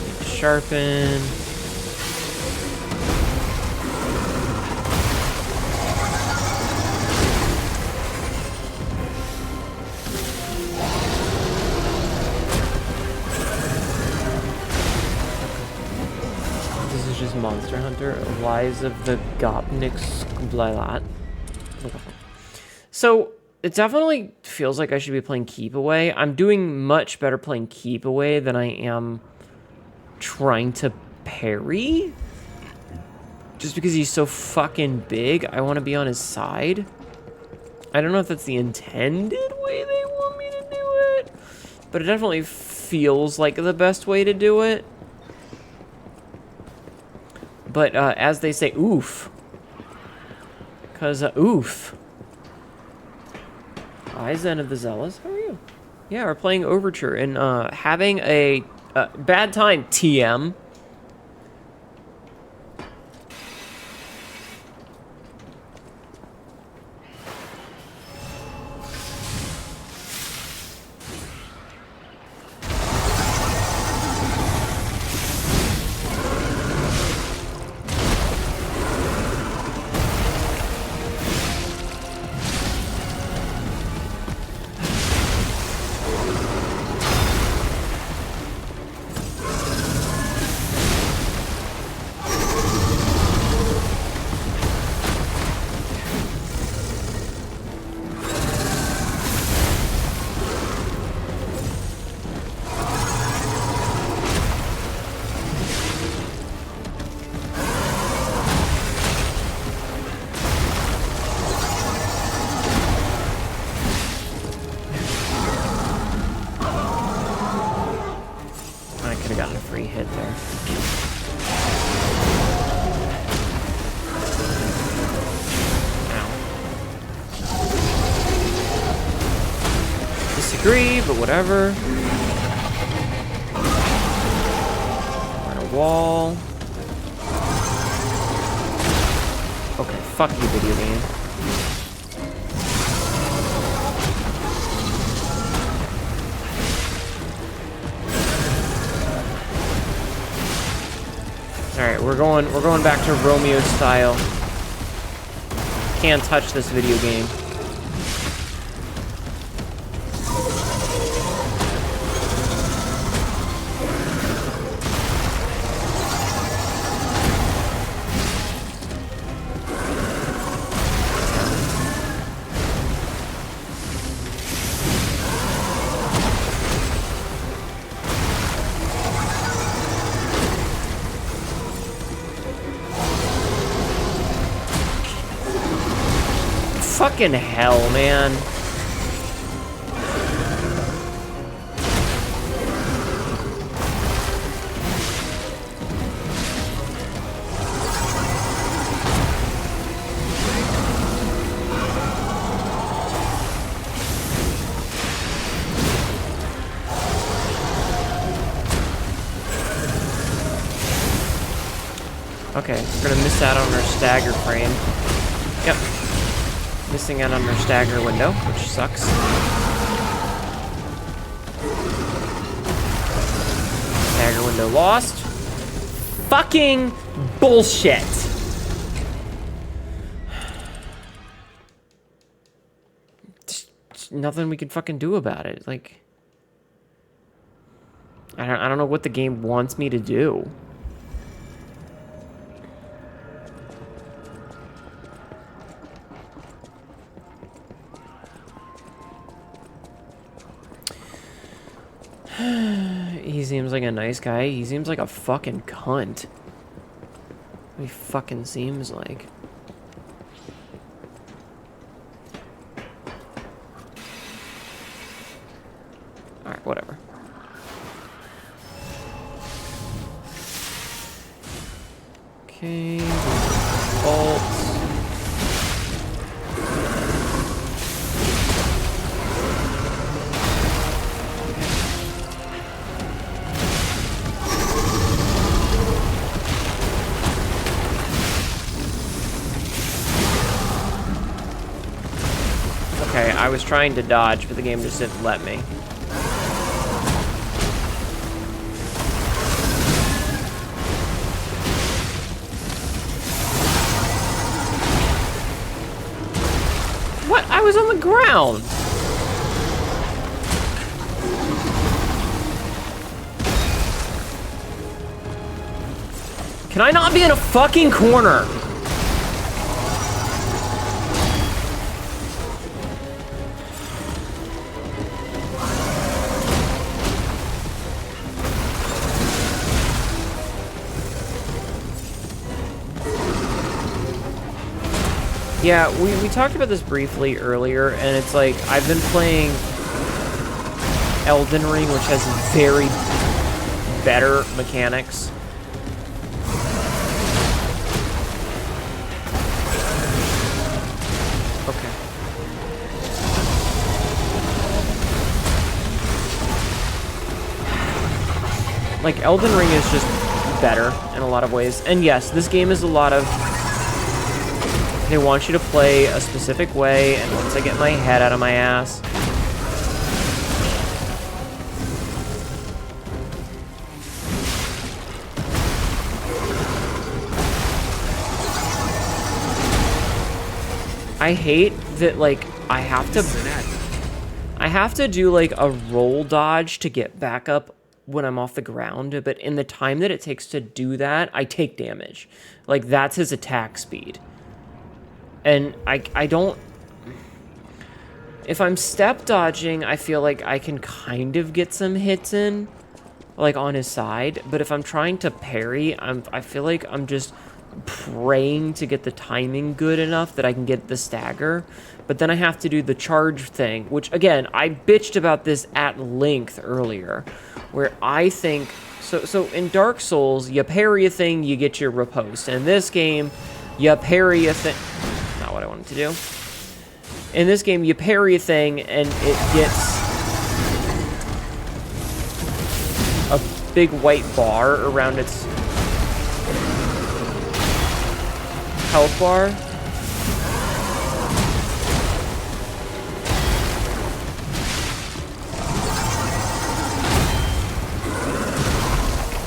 Need to sharpen. This is just Monster Hunter. Lies of the Gopnik's Blaylat. So, it definitely feels like I should be playing Keep Away. I'm doing much better playing Keep Away than I am trying to parry. Just because he's so fucking big, I want to be on his side. I don't know if that's the intended way they want me to do it, but it definitely feels like the best way to do it. But as they say, oof. Because, oof. Hi, Zen of the Zealous. How are you? Yeah, we're playing Overture and having a bad time, TM. But whatever. We're on a wall. Okay, fuck you, video game. Alright, we're going back to Romeo style. Can't touch this video game. Fucking hell, man. Okay, we're gonna miss out on our stagger frame. Yep. Missing out on our stagger window, which sucks. Stagger window lost. Fucking bullshit! Just nothing we can fucking do about it. Like, I don't know what the game wants me to do. He seems like a nice guy. He seems like a fucking cunt. He fucking seems like. Alright, whatever. Okay, bolts. Okay, I was trying to dodge, but the game just didn't let me. What? I was on the ground! Can I not be in a fucking corner? Yeah, we talked about this briefly earlier, and it's like, I've been playing Elden Ring, which has very better mechanics. Okay. Like, Elden Ring is just better in a lot of ways. And yes, this game is a lot of... They want you to play a specific way, and once I get my head out of my ass... I hate that, like, I have to do, like, a roll dodge to get back up when I'm off the ground, but in the time that it takes to do that, I take damage. Like, that's his attack speed. And I don't... If I'm step dodging, I feel like I can kind of get some hits in, like, on his side. But if I'm trying to parry, I feel like I'm just praying to get the timing good enough that I can get the stagger. But then I have to do the charge thing, which, again, I bitched about this at length earlier, where I think... So in Dark Souls, you parry a thing, you get your riposte. And in this game, you parry a thing... Not what I wanted to do. In this game, you parry a thing, and it gets a big white bar around its health bar.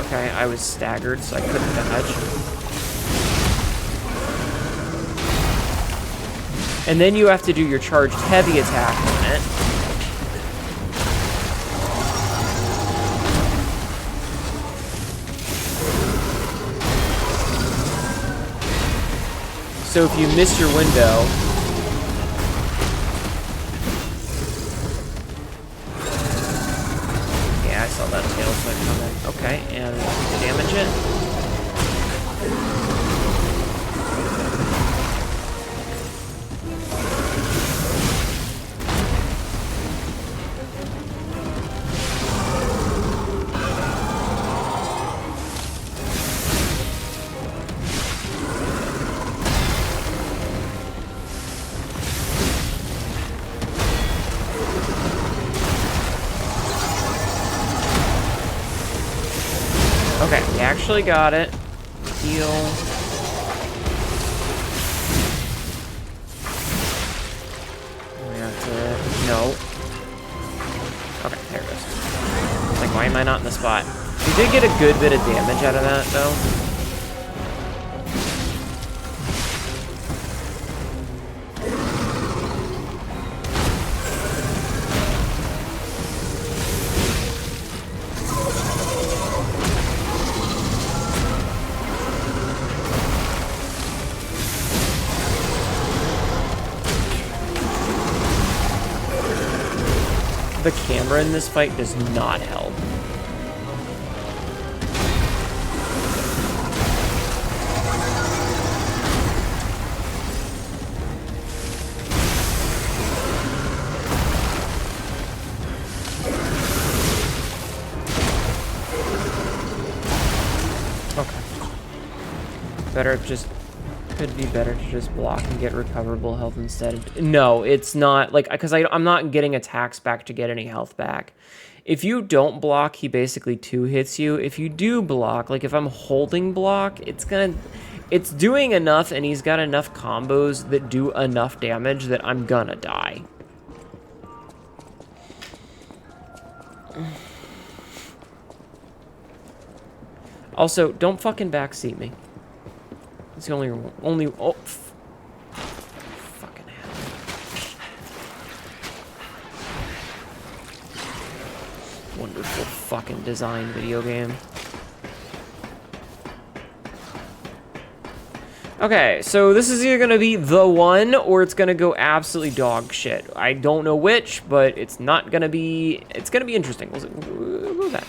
Okay, I was staggered, so I couldn't dodge. And then you have to do your charged heavy attack on it. So if you miss your window... Yeah, I saw that tail flip coming. Okay, and damage it. Okay, we actually got it. Heal. No. Okay, there it goes. Like, why am I not in the spot? We did get a good bit of damage out of that, though. The camera in this fight does not help. Okay. Better just... Could be better to just block and get recoverable health instead. No, it's not, like, because I'm not getting attacks back to get any health back. If you don't block, he basically 2-hits you. If you do block, like if I'm holding block, it's doing enough, and he's got enough combos that do enough damage that I'm gonna die. Also, don't fucking backseat me. It's the only oh, fucking hell. Wonderful fucking design video game. Okay, so this is either gonna be the one or it's gonna go absolutely dog shit. I don't know which, but it's not gonna be. It's gonna be interesting. We'll go with that.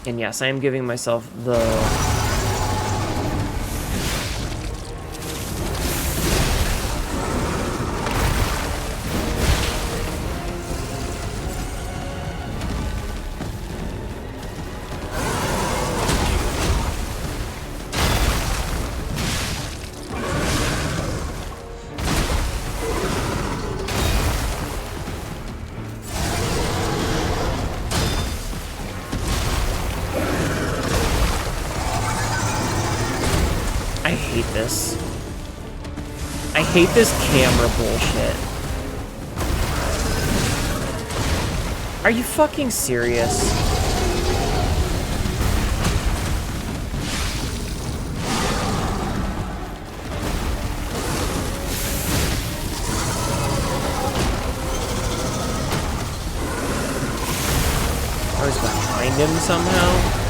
And yes, I am giving myself the... I hate this camera bullshit. Are you fucking serious? I was behind him somehow.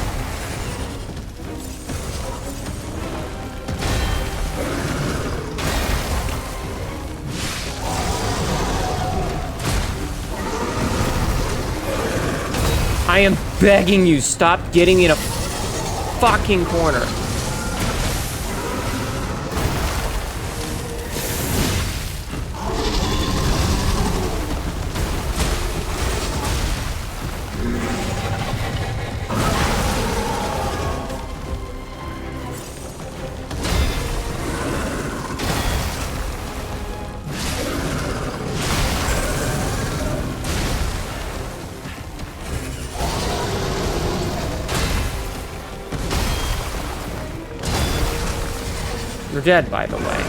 I am begging you, stop getting in a fucking corner. You're dead, by the way.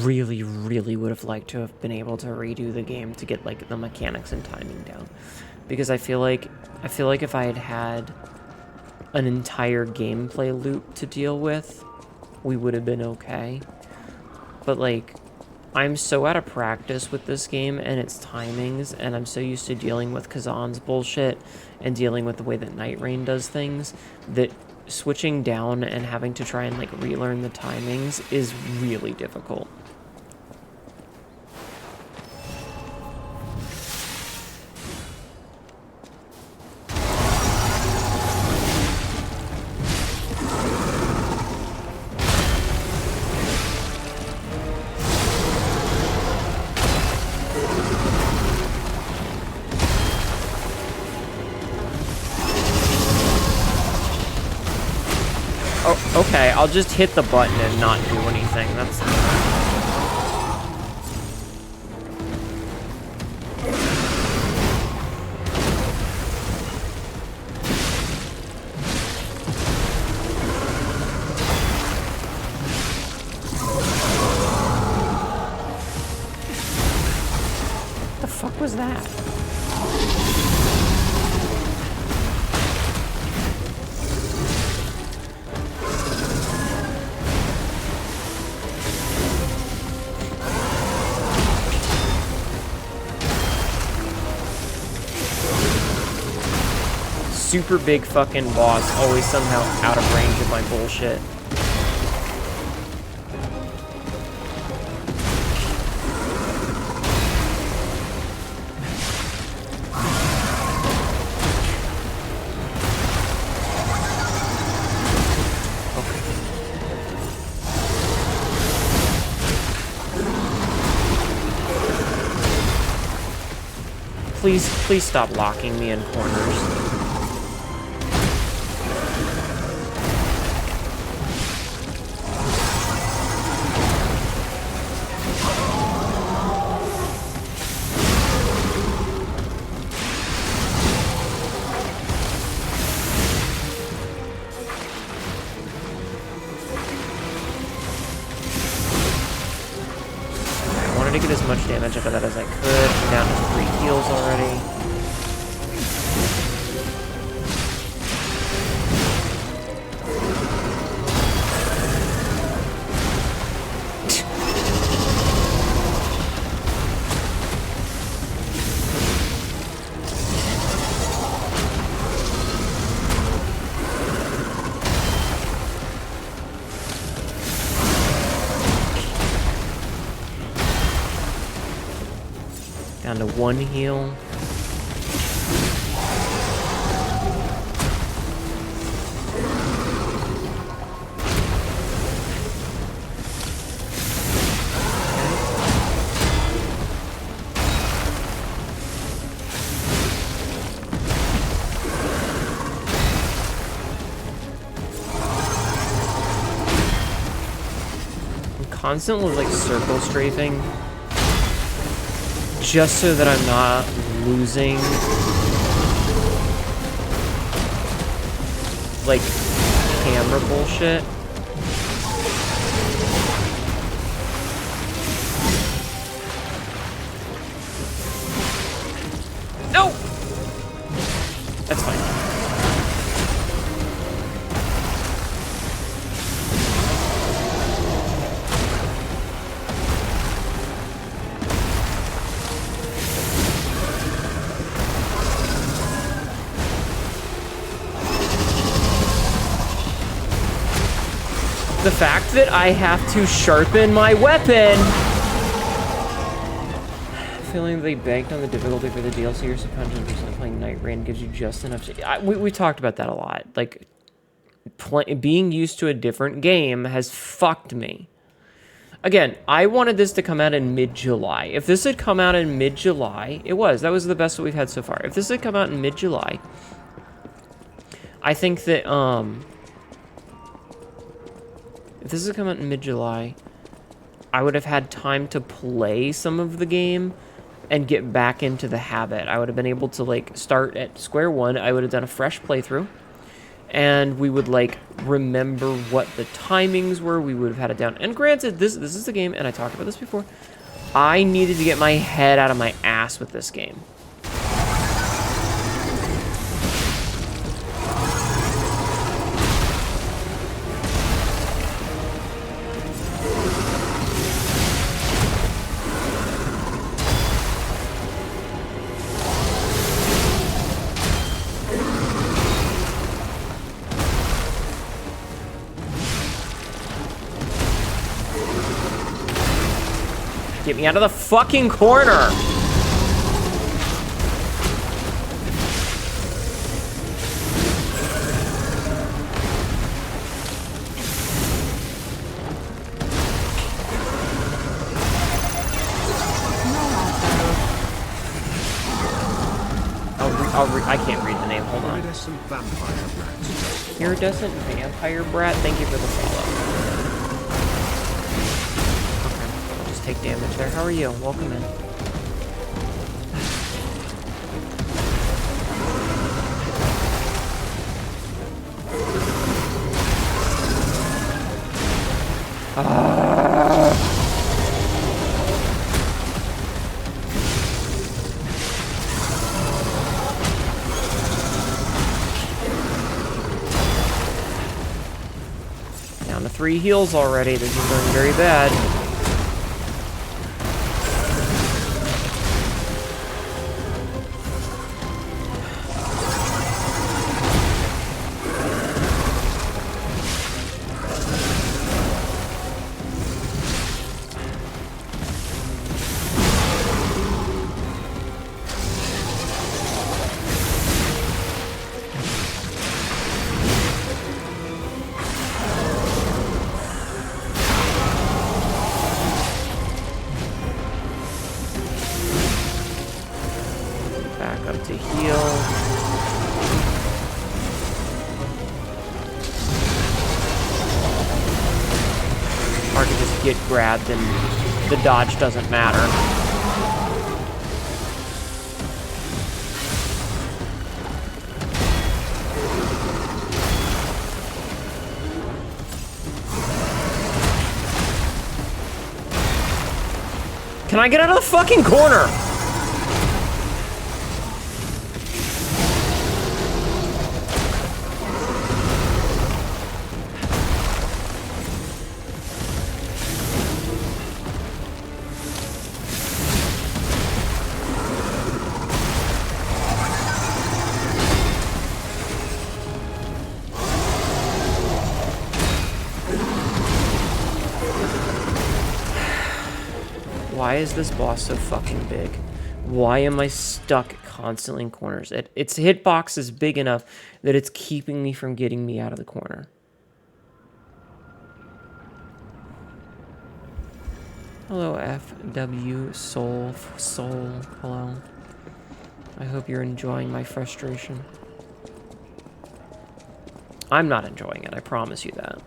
Really would have liked to have been able to redo the game to get like the mechanics and timing down, because I feel like if I had had an entire gameplay loop to deal with, we would have been okay. But like, I'm so out of practice with this game and its timings, and I'm so used to dealing with Kazan's bullshit and dealing with the way that Night Rain does things, that switching down and having to try and like relearn the timings is really difficult. Okay, I'll just hit the button and not do anything. That's... that? Super big fucking boss, always somehow out of range of my bullshit. Please stop locking me in corners. To get as much damage out of that as I could. I'm down to 3 heals already. Down to 1 heal. I'm constantly like circle strafing. Just so that I'm not losing, like, camera bullshit. No! That's fine. The fact that I have to sharpen my weapon. Feeling they banked on the difficulty for the DLC or subconsciously playing Night Rain gives you just enough. We talked about that a lot. Like, being used to a different game has fucked me. Again, I wanted this to come out in mid-July. If this had come out in mid-July, that was the best that we've had so far. If this had come out in mid-July, I think that, if this had come out in mid-July, I would have had time to play some of the game and get back into the habit. I would have been able to, like, start at square one. I would have done a fresh playthrough. And we would, like, remember what the timings were. We would have had it down. And granted, this is the game, and I talked about this before. I needed to get my head out of my ass with this game. Get me out of the fucking corner! I can't read the name, hold on. Iridescent Vampire Brat. Iridescent Vampire Brat, thank you for the follow. Take damage there. How are you? Welcome in. 3 heals already. This is going very bad. To heal. Or to just get grabbed and the dodge doesn't matter. Can I get out of the fucking corner? Why is this boss so fucking big? Why am I stuck constantly in corners? Its hitbox is big enough that it's keeping me from getting me out of the corner. Hello, FW Soul. Hello. I hope you're enjoying my frustration. I'm not enjoying it, I promise you that.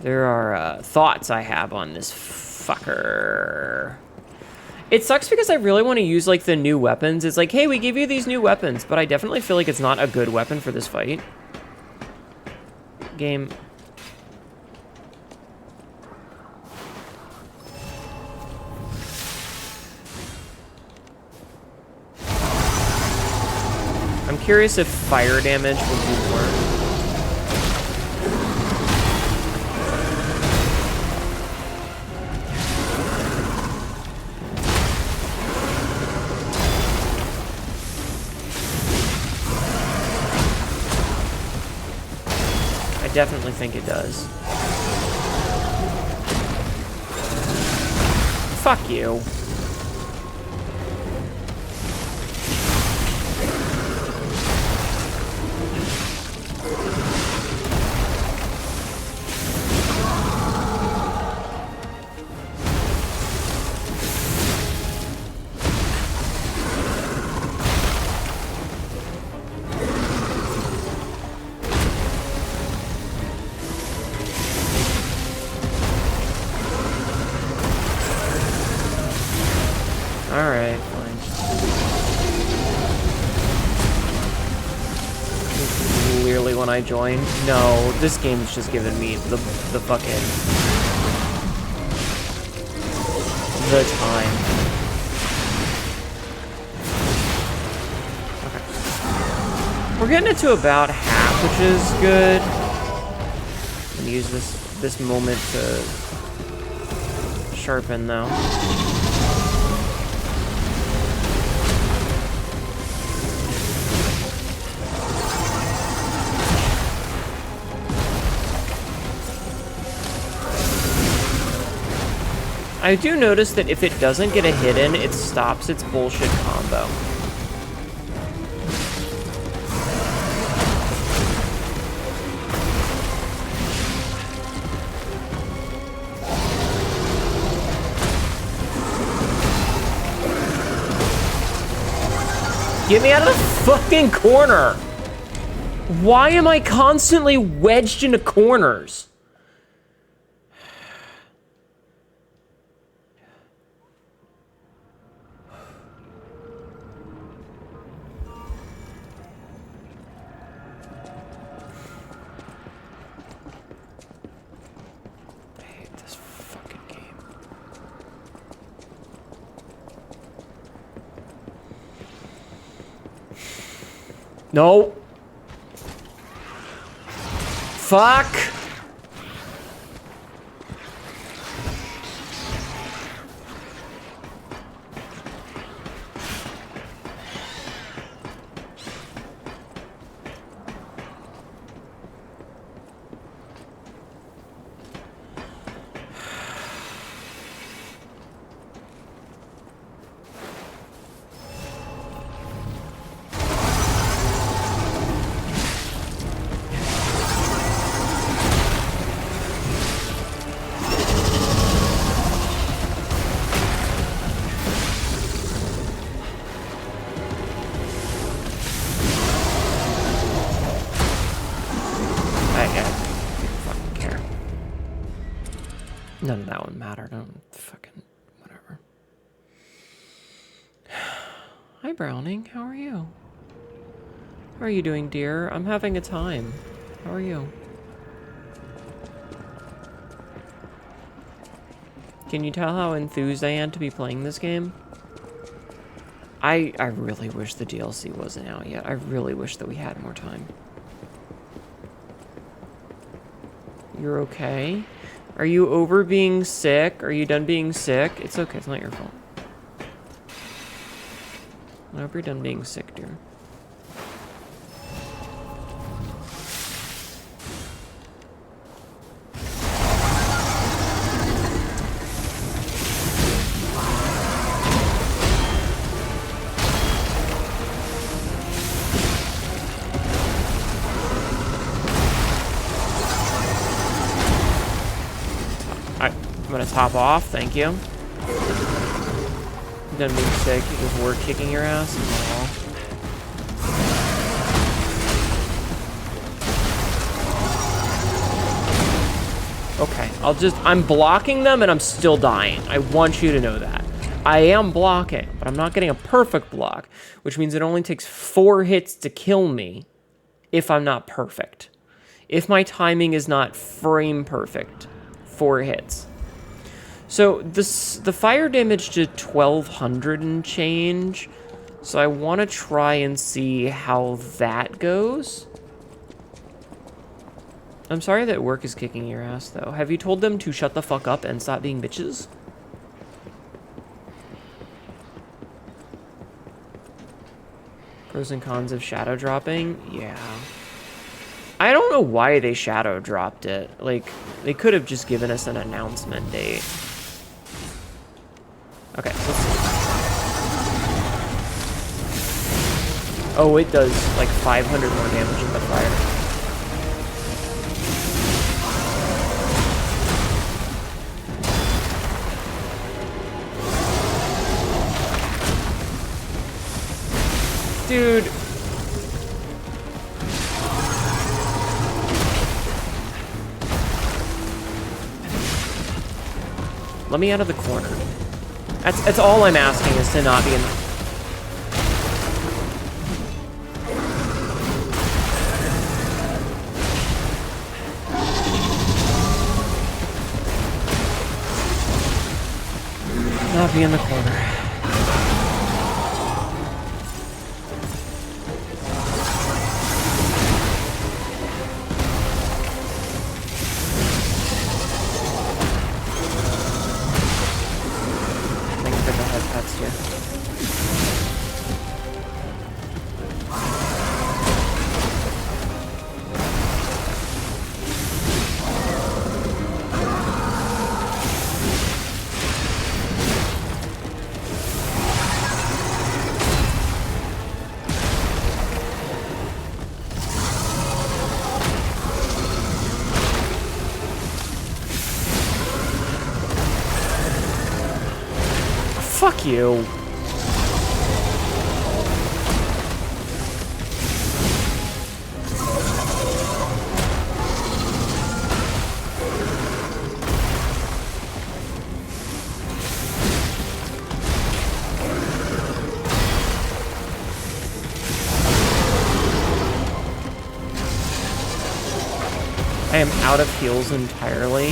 There are thoughts I have on this fucker. It sucks because I really want to use like the new weapons. It's like, hey, we give you these new weapons, but I definitely feel like it's not a good weapon for this fight. Game. I'm curious if fire damage will do more. I definitely think it does. Fuck you. Alright, fine. Clearly when I joined. No, this game's just giving me the fucking... the time. Okay. We're getting it to about half, which is good. I'm gonna use this moment to sharpen though. I do notice that if it doesn't get a hit in, it stops its bullshit combo. Get me out of the fucking corner! Why am I constantly wedged into corners? No. Fuck. None of that would matter. Don't fucking whatever. Hi, Browning. How are you? How are you doing, dear? I'm having a time. How are you? Can you tell how enthused I am to be playing this game? I really wish the DLC wasn't out yet. I really wish that we had more time. You're okay? Are you over being sick? Are you done being sick? It's okay. It's not your fault. I hope you're done being sick, dear. I'm gonna top off, thank you. You're done being sick, because we're kicking your ass. Okay, I'm blocking them and I'm still dying. I want you to know that. I am blocking, but I'm not getting a perfect block, which means it only takes 4 hits to kill me if I'm not perfect. If my timing is not frame perfect, 4 hits. So the fire damage to 1200 and change. So I want to try and see how that goes. I'm sorry that work is kicking your ass, though. Have you told them to shut the fuck up and stop being bitches? Pros and cons of shadow dropping? Yeah. I don't know why they shadow dropped it. Like, they could have just given us an announcement date. Okay, so let's see. Oh, it does like 500 more damage in the fire. Dude. Let me out of the corner. That's all I'm asking, is to not be in the... Not be in the corner. Fuck you. I am out of heals entirely.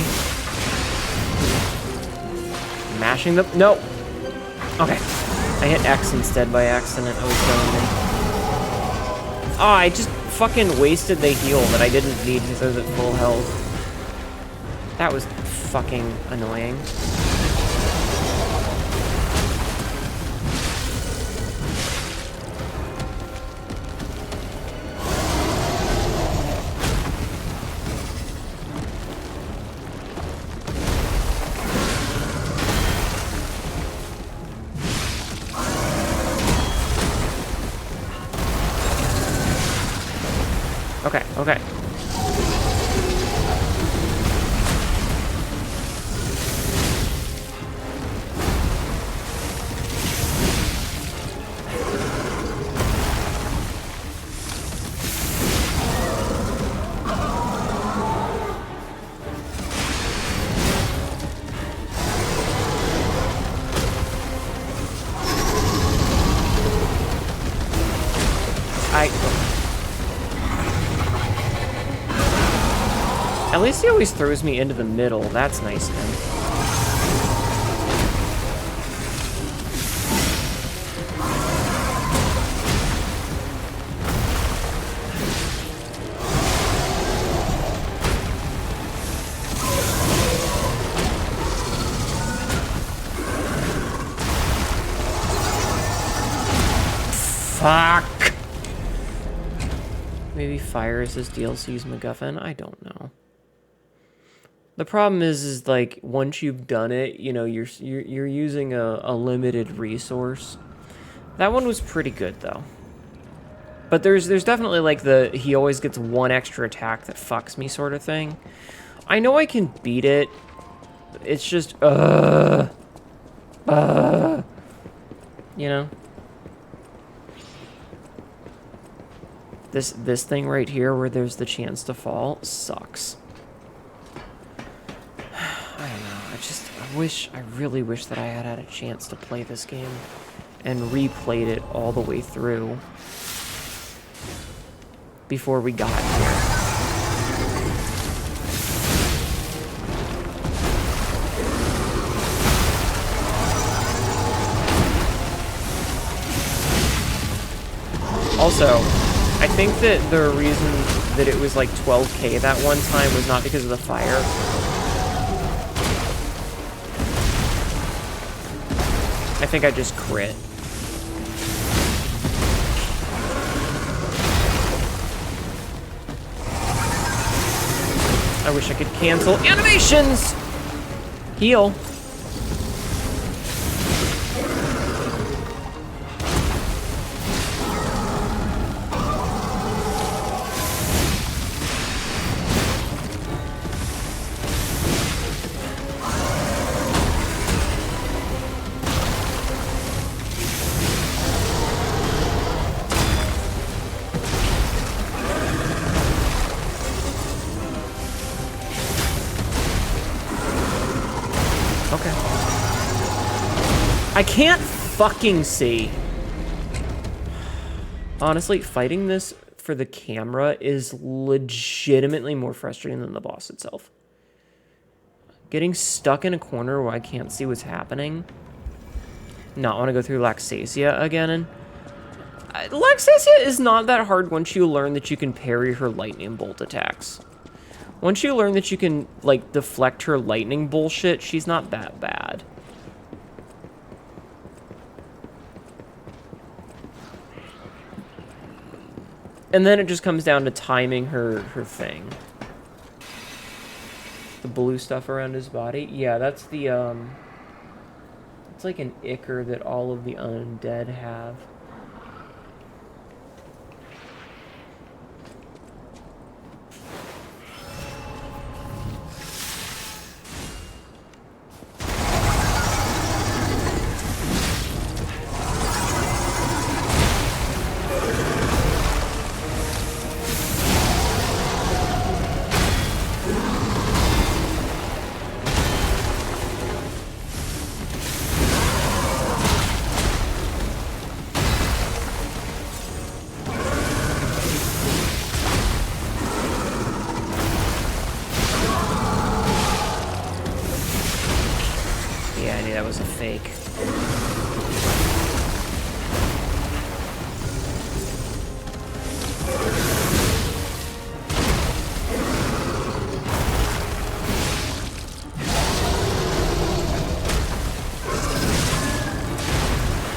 Mashing the... No! Okay. I hit X instead by accident. I was going in. Oh, I just fucking wasted the heal that I didn't need because I was at full health. That was fucking annoying. Okay, okay. At least he always throws me into the middle. That's nice of him. Fuck! Maybe fire is his DLC's MacGuffin? I don't know. The problem is like once you've done it, you know, you're using a limited resource. That one was pretty good though. But there's definitely like the he always gets one extra attack that fucks me sort of thing. I know I can beat it. It's just you know. This thing right here where there's the chance to fall sucks. I don't know. I really wish that I had a chance to play this game and replayed it all the way through before we got here. Also, I think that the reason that it was like 12K that one time was not because of the fire. I think I just crit. I wish I could cancel animations! Heal. I can't fucking see. Honestly, fighting this for the camera is legitimately more frustrating than the boss itself. Getting stuck in a corner where I can't see what's happening. Not want to go through Laxasia again. And Laxasia is not that hard once you learn that you can parry her lightning bolt attacks. Once you learn that you can, like, deflect her lightning bullshit, she's not that bad. And then it just comes down to timing her thing. The blue stuff around his body. Yeah, that's the, it's like an ichor that all of the undead have.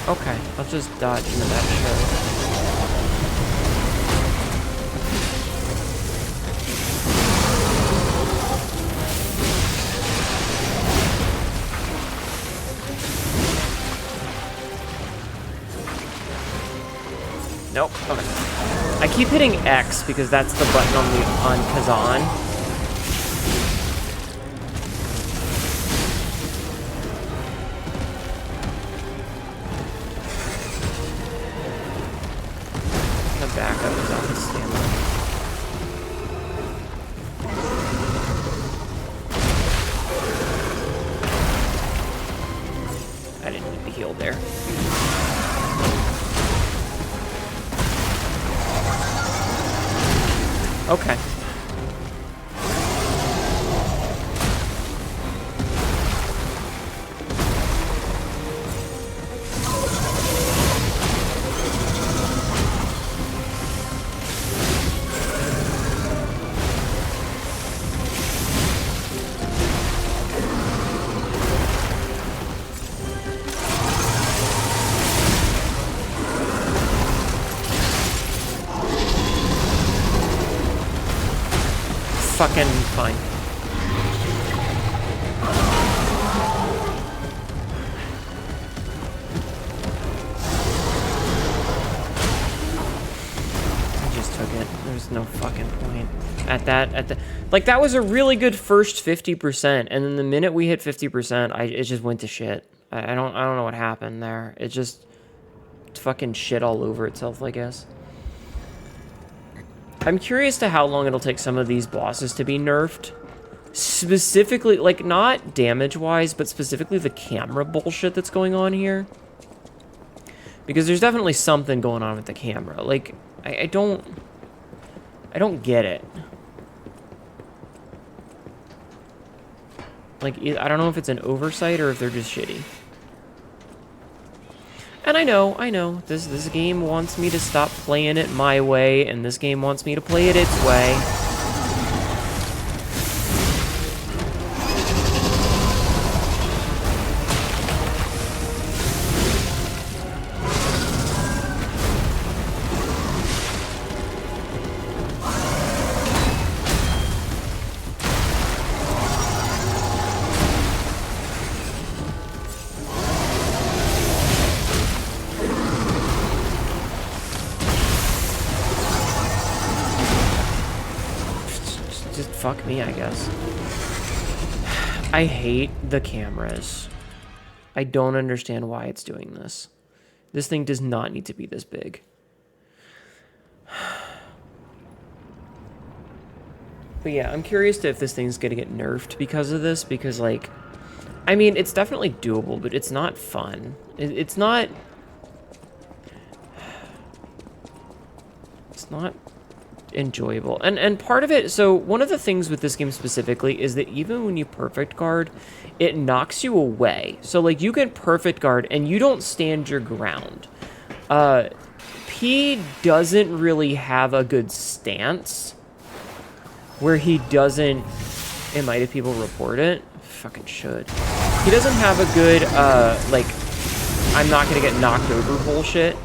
Okay, I'll just dodge into that shell. Nope. Okay. I keep hitting X because that's the button on Kazan. Backup is on the stamina. I didn't need to be healed there. Okay. Fucking fine. I just took it. There's no fucking point. Like, that was a really good first 50%, and then the minute we hit 50%, it just went to shit. I don't know what happened there. It just fucking shit all over itself, I guess. I'm curious to how long it'll take some of these bosses to be nerfed. Specifically, like, not damage-wise, but specifically the camera bullshit that's going on here. Because there's definitely something going on with the camera. Like, I don't get it. Like, I don't know if it's an oversight or if they're just shitty. And I know, this game wants me to stop playing it my way, and this game wants me to play it its way. Fuck me, I guess. I hate the cameras. I don't understand why it's doing this. This thing does not need to be this big. But yeah, I'm curious if this thing's gonna get nerfed because of this, because, like, I mean, it's definitely doable, but it's not fun. It's not enjoyable. And part of it, so one of the things with this game specifically is that even when you perfect guard, it knocks you away. So, like, you can perfect guard and you don't stand your ground. P doesn't really have a good stance where he doesn't, it might if people report it, fucking should. He doesn't have a good, like, I'm not gonna get knocked over bullshit.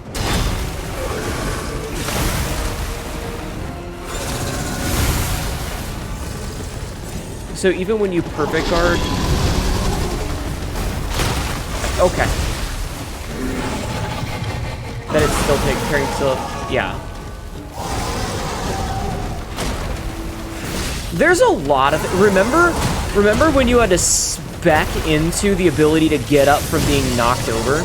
So even when you perfect guard... Okay. That it's still carrying still... Yeah. There's a lot of... Remember when you had to spec into the ability to get up from being knocked over?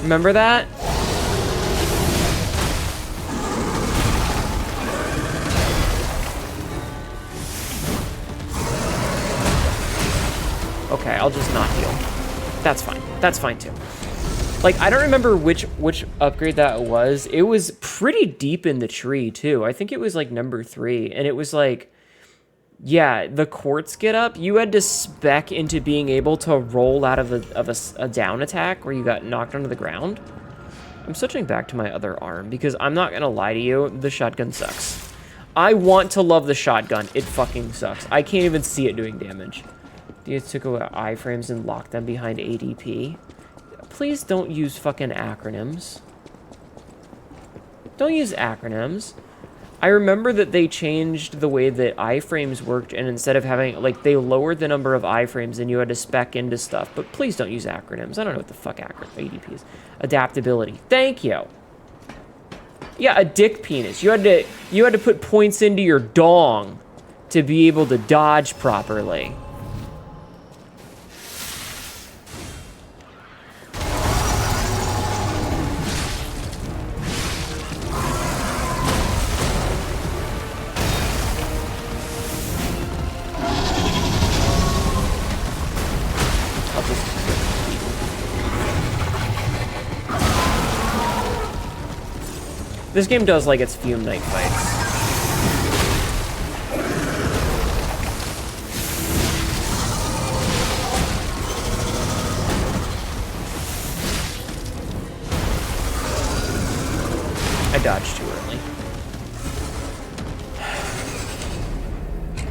Remember that? Okay, I'll just not heal. That's fine. That's fine too. Like, I don't remember which upgrade that was. It was pretty deep in the tree too. I think it was like number 3, and it was like, yeah, the quartz get up. You had to spec into being able to roll out of a down attack where you got knocked onto the ground. I'm switching back to my other arm because I'm not gonna lie to you, the shotgun sucks. I want to love the shotgun. It fucking sucks. I can't even see it doing damage. You took away iframes and locked them behind ADP. Please don't use fucking acronyms. Don't use acronyms. I remember that they changed the way that iframes worked, and instead of having, like, they lowered the number of iframes and you had to spec into stuff. But please don't use acronyms. I don't know what the fuck ADP is. Adaptability. Thank you. Yeah, a dick penis. You had to put points into your dong to be able to dodge properly. This game does like its fume night fights. I dodged too early.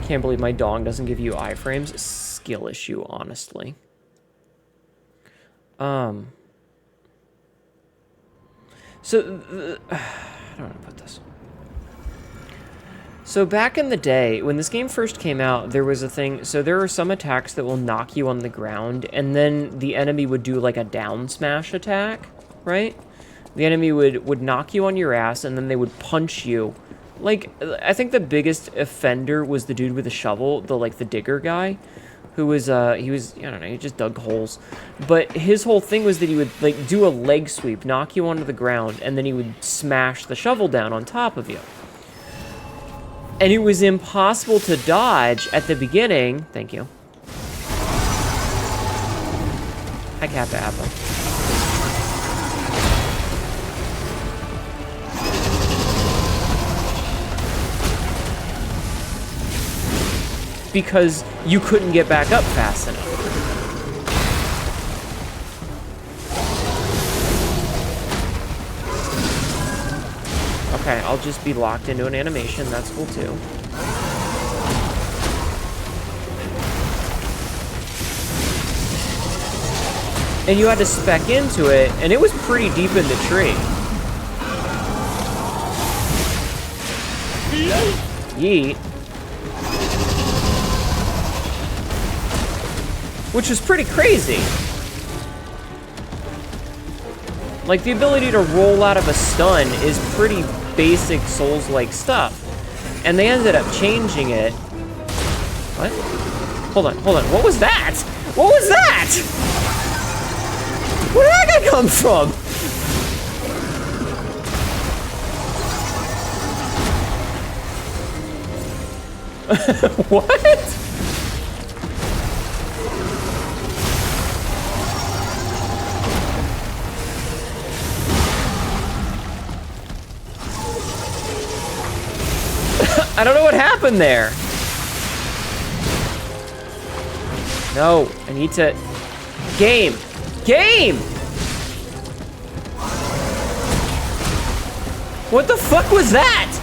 Can't believe my dong doesn't give you iframes. Skill issue, honestly. So, I don't want to put this. So back in the day, when this game first came out, there was a thing. So there are some attacks that will knock you on the ground, and then the enemy would do like a down smash attack, right? The enemy would knock you on your ass, and then they would punch you. Like, I think the biggest offender was the dude with the shovel, the digger guy, who was, I don't know, he just dug holes. But his whole thing was that he would, like, do a leg sweep, knock you onto the ground, and then he would smash the shovel down on top of you. And it was impossible to dodge at the beginning. Thank you. Hi, Kappa Appa. Because you couldn't get back up fast enough. Okay, I'll just be locked into an animation. That's cool too. And you had to spec into it, and it was pretty deep in the tree. Yeet. Which is pretty crazy. Like, the ability to roll out of a stun is pretty basic Souls-like stuff. And they ended up changing it. What? Hold on. What was that? What was that? Where did that guy come from? What? I don't know what happened there. No, I need to... Game! What the fuck was that?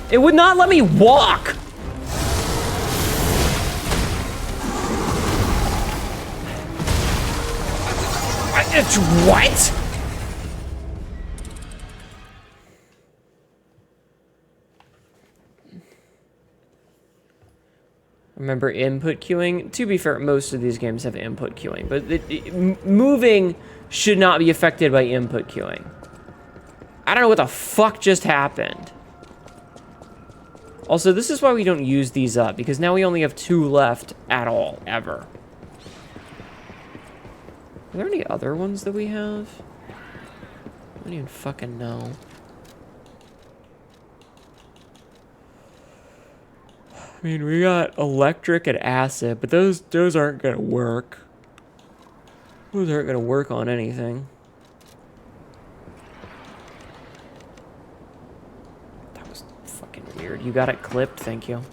It would not let me walk. What? Remember input queuing? To be fair, most of these games have input queuing, but moving should not be affected by input queuing. I don't know what the fuck just happened. Also, this is why we don't use these up, because now we only have 2 left at all, ever. Are there any other ones that we have? I don't even fucking know. I mean, we got electric and acid, but those aren't gonna work. Those aren't gonna work on anything. That was fucking weird. You got it clipped, thank you.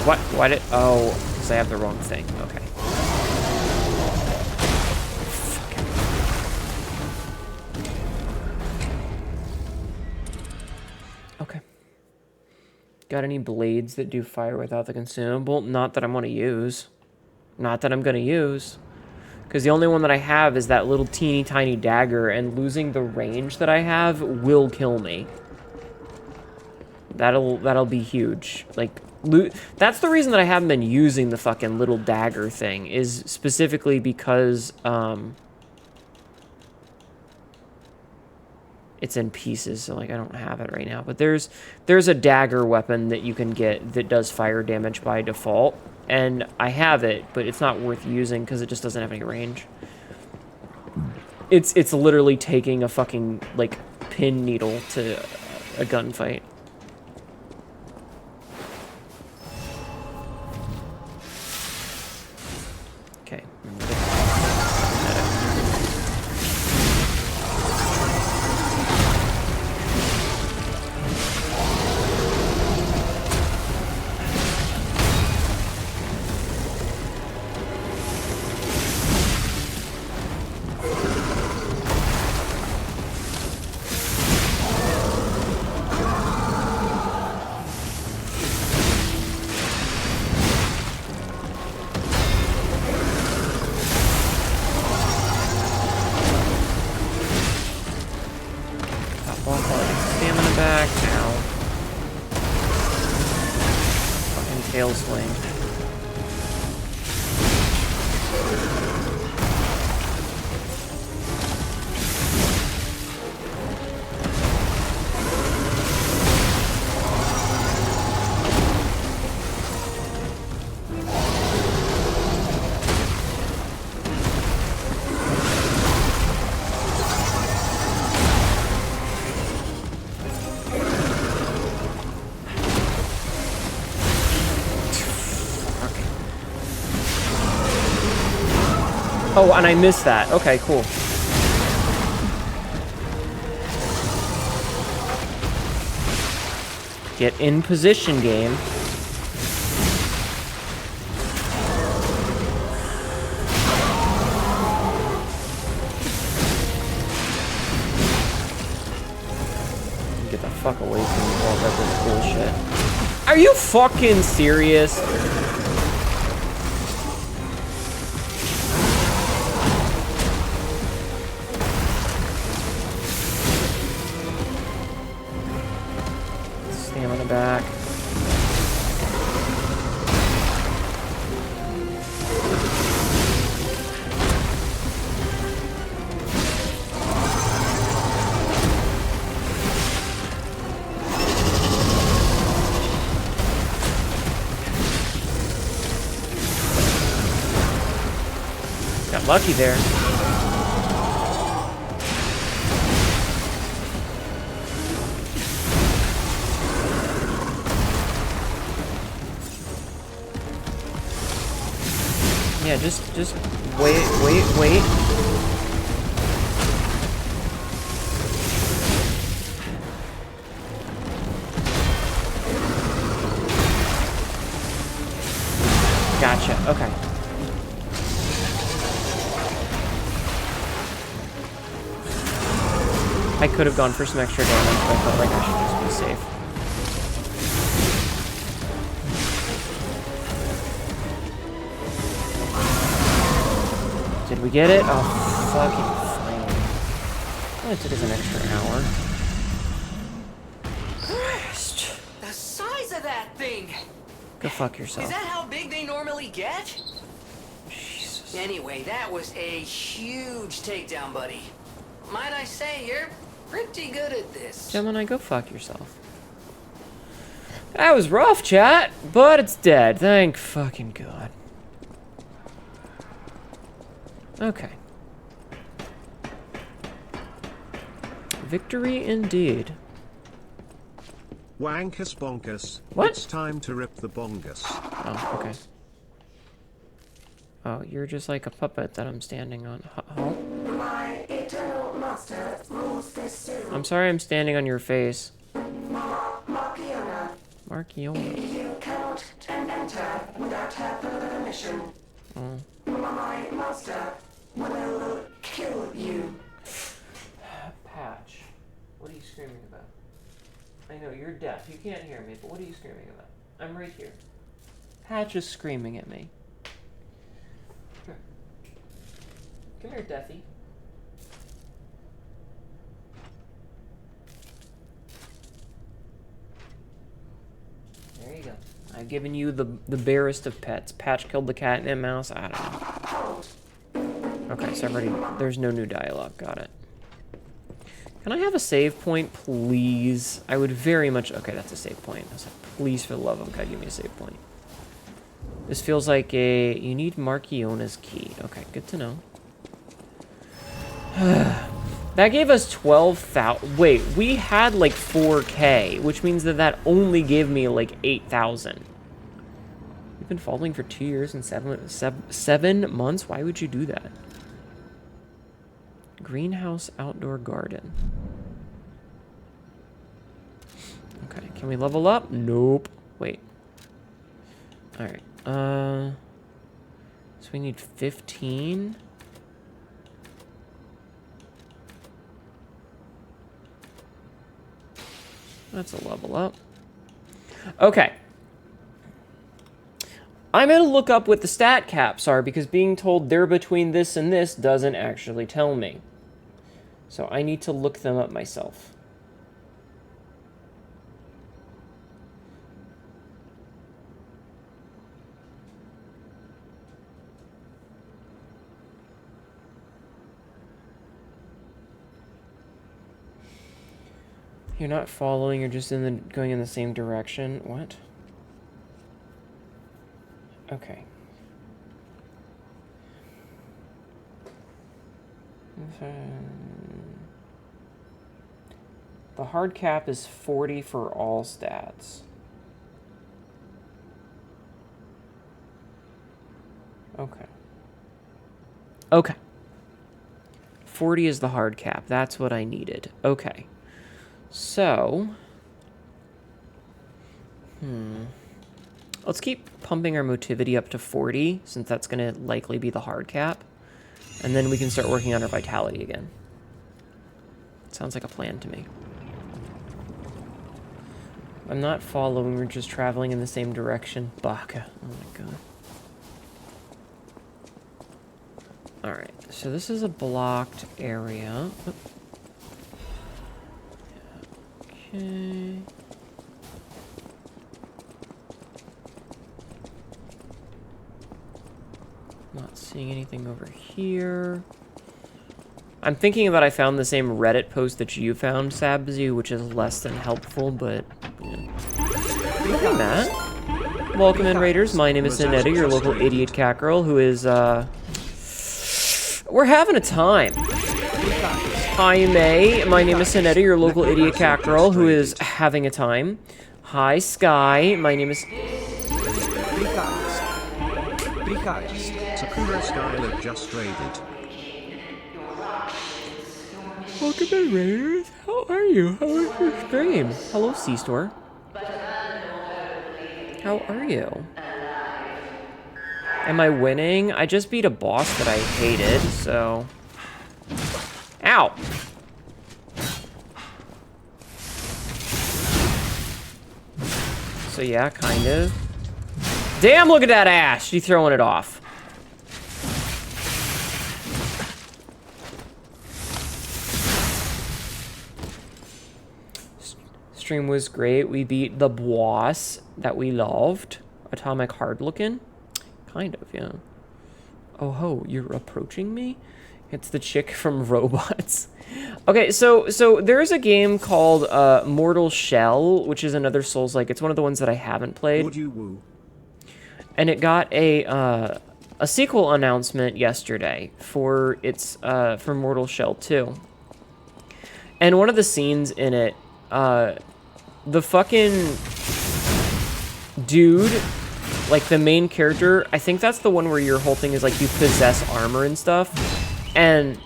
What? Why did... Oh, because I have the wrong thing. Okay. Okay. Got any blades that do fire without the consumable? Not that I want to use. Not that I'm going to use. Because the only one that I have is that little teeny tiny dagger, and losing the range that I have will kill me. That'll be huge. Like... That's the reason that I haven't been using the fucking little dagger thing, is specifically because, it's in pieces, so, like, I don't have it right now. But there's a dagger weapon that you can get that does fire damage by default, and I have it, but it's not worth using because it just doesn't have any range. It's literally taking a fucking, like, pin needle to a gunfight. Okay. Stamina back now. Fucking tail swing. Oh, and I missed that. Okay, cool. Get in position, game. Get the fuck away from me, all that bullshit. Are you fucking serious? Back. Got lucky there. Yeah, just wait. Gotcha, okay. I could have gone for some extra damage, but I felt like I should just be safe. Did we get it? Oh, fucking finally. Well, it took us an extra hour. Christ! The size of that thing! Go fuck yourself. Is that how big they normally get? Jesus. Anyway, that was a huge takedown, buddy. Might I say, you're pretty good at this. Gemini, go fuck yourself. That was rough, chat, but it's dead. Thank fucking God. Okay. Victory indeed. Wankus bonkus. What? It's time to rip the bongus. Oh, okay. Oh, you're just like a puppet that I'm standing on. Oh. My eternal master rules this zoo. I'm sorry I'm standing on your face. Markiona. Markiona. You cannot enter without her further permission. Oh. My master will kill you. Patch, what are you screaming about? I know, you're deaf. You can't hear me, but what are you screaming about? I'm right here. Patch is screaming at me. Here. Come here, Deafy. There you go. I've given you the barest of pets. Patch killed the cat and mouse. I don't know. Okay, so I've already... There's no new dialogue. Got it. Can I have a save point, please? I would very much... Okay, that's a save point. I was like, please, for the love of God, give me a save point. This feels like a... You need Marchiona's key. Okay, good to know. That gave us 12,000... Wait, we had like 4K, which means that that only gave me like 8,000. We've been following for 2 years and 7 months? Why would you do that? Greenhouse outdoor garden. Okay, can we level up? Nope. Wait. Alright. So we need 15. That's a level up. Okay. I'm going to look up what the stat caps are because being told they're between this and this doesn't actually tell me. So I need to look them up myself. You're not following, you're just going in the same direction. What? Okay. The hard cap is 40 for all stats. Okay. Okay. 40 is the hard cap. That's what I needed. Okay. So... Let's keep pumping our motivity up to 40, since that's going to likely be the hard cap. And then we can start working on our vitality again. Sounds like a plan to me. I'm not following, we're just traveling in the same direction. Baka. Oh my god. Alright, so this is a blocked area. Okay. Not seeing anything over here. I'm thinking that I found the same Reddit post that you found, Sabzu, which is less than helpful, but... Yeah. Hey, Matt. Welcome in, Raiders. My name is Hnetu, your local idiot cat girl, who is, We're having a time. Hi, May. My name is Hnetu, your local idiot cat girl, who is having a time. Hi, Sky. My name is... Sakura Skyler just raided. Welcome in, Raiders. How are you? How was your stream? Hello, C-Store. How are you? Am I winning? I just beat a boss that I hated, so... Ow! So yeah, kind of. Damn, look at that ass! She's throwing it off. Stream was great. We beat the boss that we loved. Atomic Hard looking. Kind of, yeah. Oh ho, you're approaching me? It's the chick from Robots. Okay, so there's a game called Mortal Shell, which is another Souls-like. It's one of the ones that I haven't played. Would you woo? And it got a sequel announcement yesterday for its for Mortal Shell 2. And one of the scenes in it, the fucking dude, like the main character, I think that's the one where your whole thing is like you possess armor and stuff. And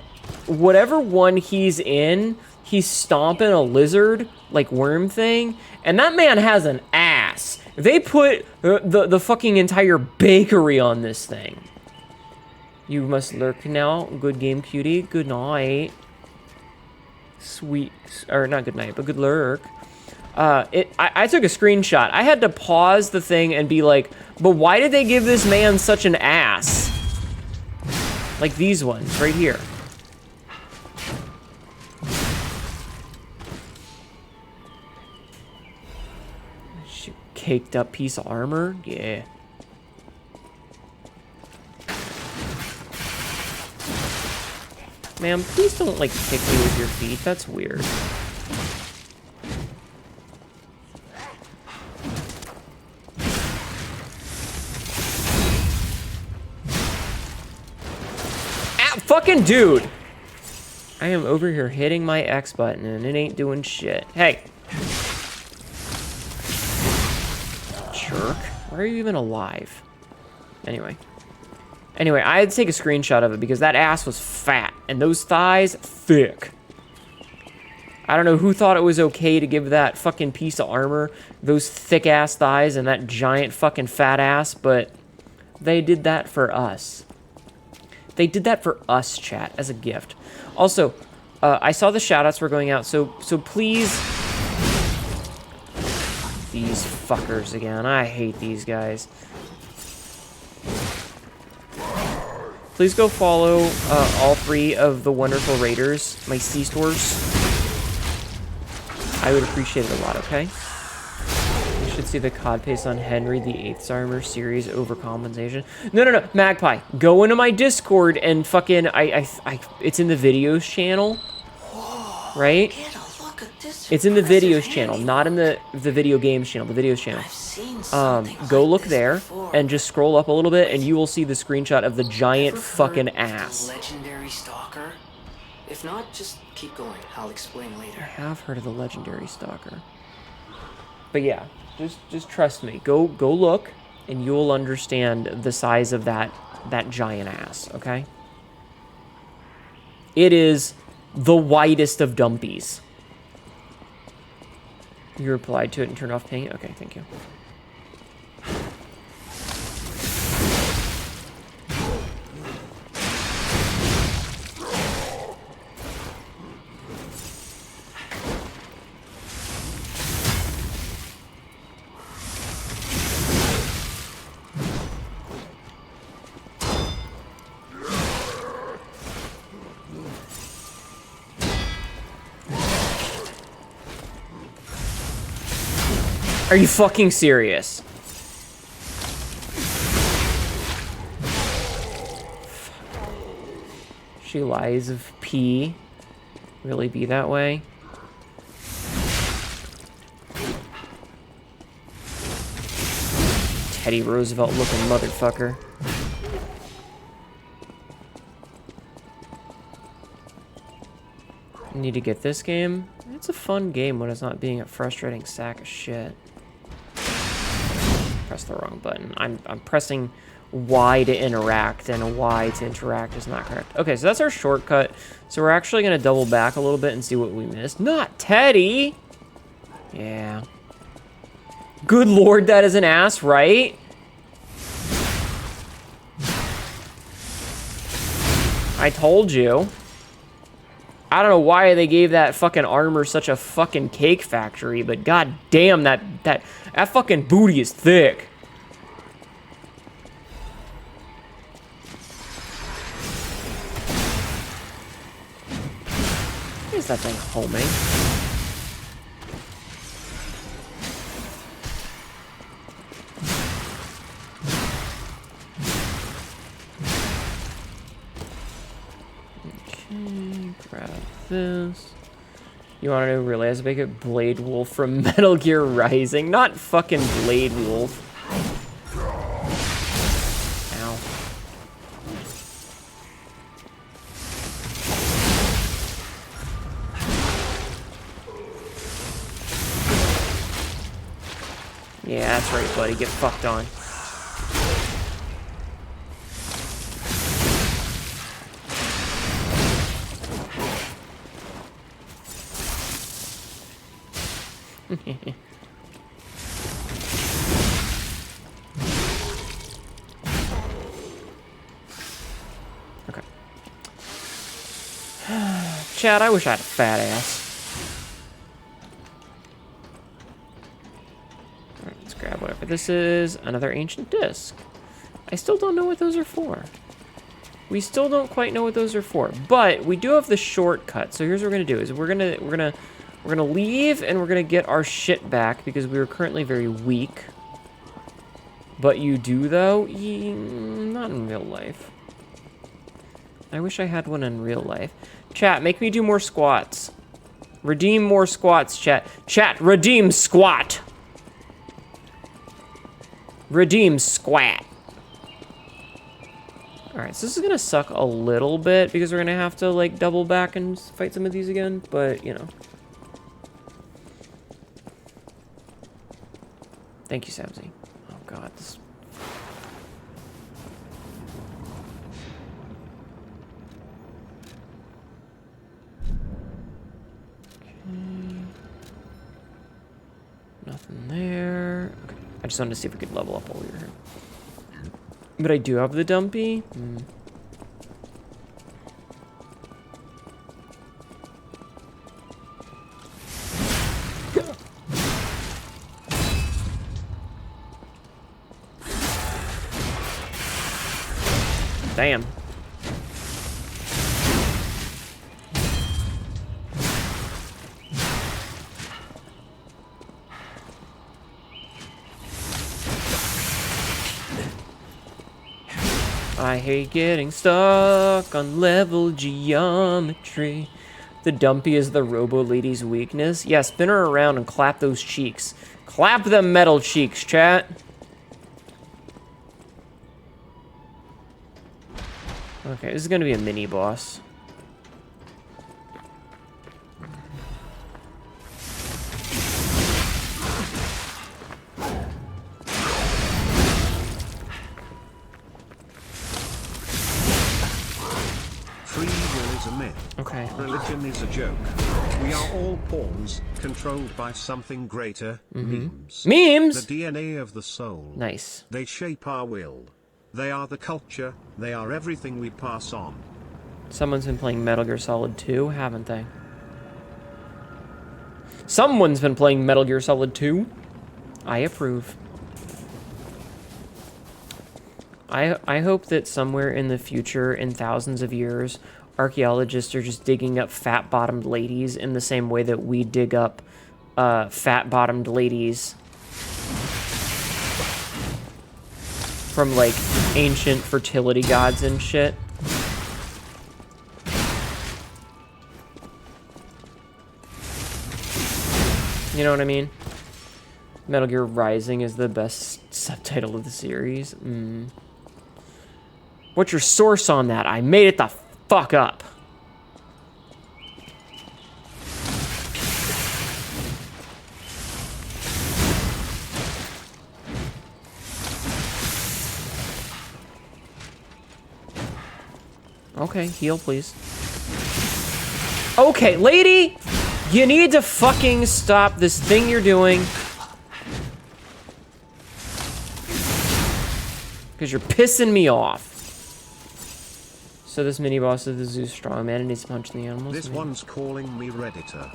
whatever one he's in, he's stomping a lizard, like worm thing. And that man has an ass. They put the fucking entire bakery on this thing. You must lurk now. Good game, cutie. Good night. Sweet, or not good night, but good lurk. I took a screenshot. I had to pause the thing and be like, but why did they give this man such an ass? Like these ones, right here. Caked up piece of armor? Yeah. Ma'am, please don't, like, kick me with your feet. That's weird. Fucking dude! I am over here hitting my X button and it ain't doing shit. Hey! Jerk. Why are you even alive? Anyway, I had to take a screenshot of it because that ass was fat and those thighs thick. I don't know who thought it was okay to give that fucking piece of armor those thick ass thighs and that giant fucking fat ass, but they did that for us. They did that for us, chat, as a gift. Also, I saw the shoutouts were going out, so please. These fuckers again. I hate these guys. Please go follow all 3 of the wonderful raiders, my C-stores. I would appreciate it a lot, okay? You should see the COD pace on Henry the 8th armor series overcompensation. No, Magpie, go into my Discord and fucking, it's in the videos channel, right? It's in the videos channel, not in the video games channel, the videos channel. Go look there and just scroll up a little bit and you will see the screenshot of the giant fucking ass. Legendary stalker? If not, just keep going. I'll explain later. I have heard of the legendary stalker. But yeah, just trust me. Go look and you'll understand the size of that giant ass, okay? It is the widest of dumpies. You replied to it and turned off ping? Okay, thank you. Are you fucking serious? She lies of P. Really be that way? Teddy Roosevelt looking motherfucker. I need to get this game. It's a fun game when it's not being a frustrating sack of shit. Press the wrong button. I'm pressing Y to interact, and Y to interact is not correct. Okay, so that's our shortcut. So we're actually going to double back a little bit and see what we missed. Not Teddy! Yeah. Good lord, that is an ass, right? I told you. I don't know why they gave that fucking armor such a fucking cake factory, but god damn, that fucking booty is thick. What is that thing homing? Grab this. You want to know really as make it Blade Wolf from Metal Gear Rising? Not fucking Blade Wolf. Ow. Yeah, that's right, buddy. Get fucked on. Okay. Chad, I wish I had a fat ass. Alright, let's grab whatever this is. Another ancient disc. I still don't know what those are for. We still don't quite know what those are for, but we do have the shortcut. So here's what we're gonna do: is we're gonna leave and we're gonna get our shit back because we are currently very weak. But you do though? Not in real life. I wish I had one in real life. Chat, make me do more squats. Redeem more squats, chat. Chat, redeem squat. Redeem squat. Alright. Alright, so this is gonna suck a little bit because we're gonna have to, like, double back and fight some of these again, but, you know. Thank you, Samsy. Oh, God. This... Okay. Nothing there. Okay. I just wanted to see if we could level up while we were here. But I do have the dumpy. Damn. I hate getting stuck on level geometry. The dumpy is the robo lady's weakness. Yeah, spin her around and clap those cheeks. Clap them metal cheeks, chat. Okay, this is gonna be a mini boss. Free will is a myth. Okay. Religion is a joke. We are all pawns, controlled by something greater. Memes. Memes? The DNA of the soul. Nice. They shape our will. They are the culture. They are everything we pass on. Someone's been playing Metal Gear Solid 2, haven't they? Someone's been playing Metal Gear Solid 2. I approve. I hope that somewhere in the future, in thousands of years, archaeologists are just digging up fat-bottomed ladies in the same way that we dig up fat-bottomed ladies from, like, ancient fertility gods and shit. You know what I mean? Metal Gear Rising is the best subtitle of the series. What's your source on that? I made it the fuck up. Okay, heal, please. Okay, lady! You need to fucking stop this thing you're doing. Because you're pissing me off. So this mini-boss is the Zeus strongman and he's punching the animals. This one's calling me Redditor.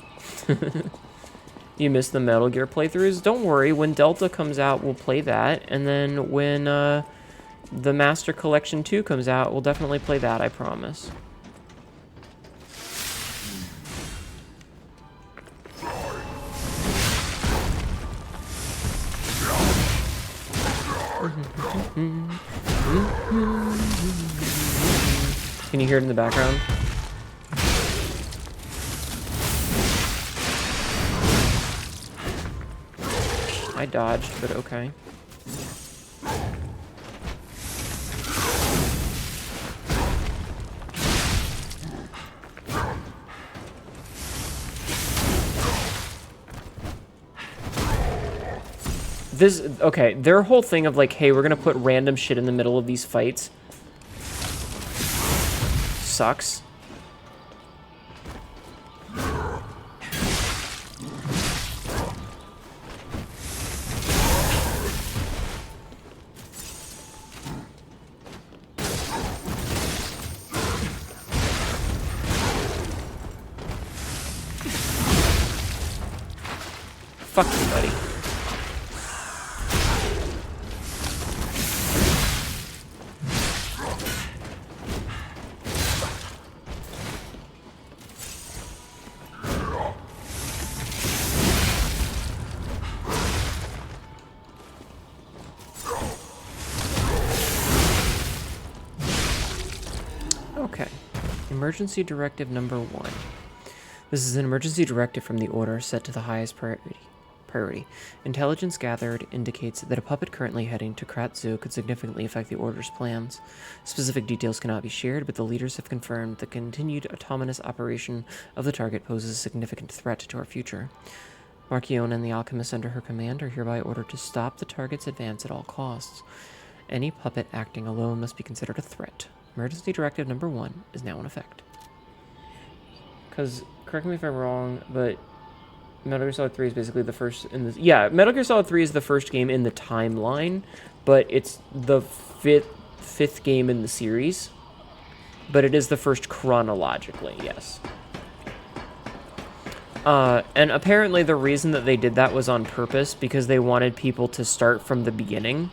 You missed the Metal Gear playthroughs? Don't worry, when Delta comes out, we'll play that. And then when the Master Collection 2 comes out, we'll definitely play that, I promise. Can you hear it in the background? I dodged, but okay. Okay, their whole thing of like, hey, we're gonna put random shit in the middle of these fights sucks. Fuck you, buddy. Okay. Emergency Directive number 1. This is an emergency directive from the order set to the highest Priority. Intelligence gathered indicates that a puppet currently heading to Krat Zoo could significantly affect the Order's plans. Specific details cannot be shared, but the leaders have confirmed the continued autonomous operation of the target poses a significant threat to our future. Marchione and the alchemists under her command are hereby ordered to stop the target's advance at all costs. Any puppet acting alone must be considered a threat. Emergency Directive Number 1 is now in effect. Because, correct me if I'm wrong, but Metal Gear Solid 3 is basically the first in the... Yeah, Metal Gear Solid 3 is the first game in the timeline, but it's the fifth game in the series. But it is the first chronologically, yes. And apparently the reason that they did that was on purpose, because they wanted people to start from the beginning.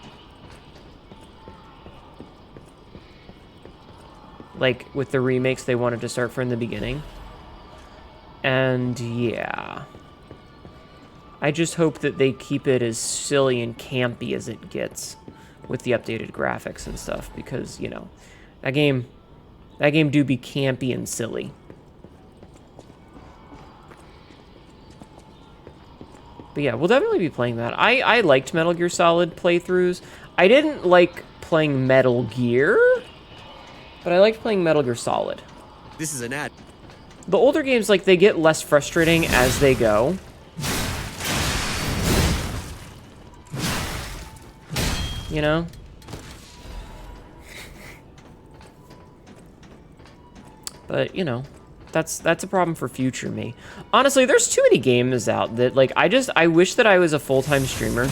Like, with the remakes, they wanted to start from the beginning. And, yeah. I just hope that they keep it as silly and campy as it gets with the updated graphics and stuff, because, you know, that game do be campy and silly. But yeah, we'll definitely be playing that. I liked Metal Gear Solid playthroughs. I didn't like playing Metal Gear, but I liked playing Metal Gear Solid. This is an ad. The older games, like, they get less frustrating as they go. You know? But, you know, that's a problem for future me. Honestly, there's too many games out that, like, I wish that I was a full-time streamer.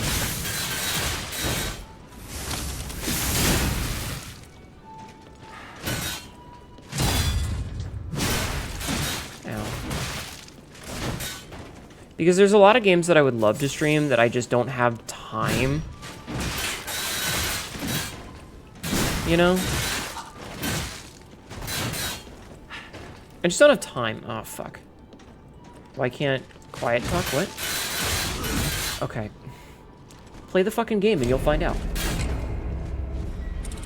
Because there's a lot of games that I would love to stream that I just don't have time. You know? I just don't have time. Oh, fuck. Why can't quiet talk? What? Okay. Play the fucking game and you'll find out.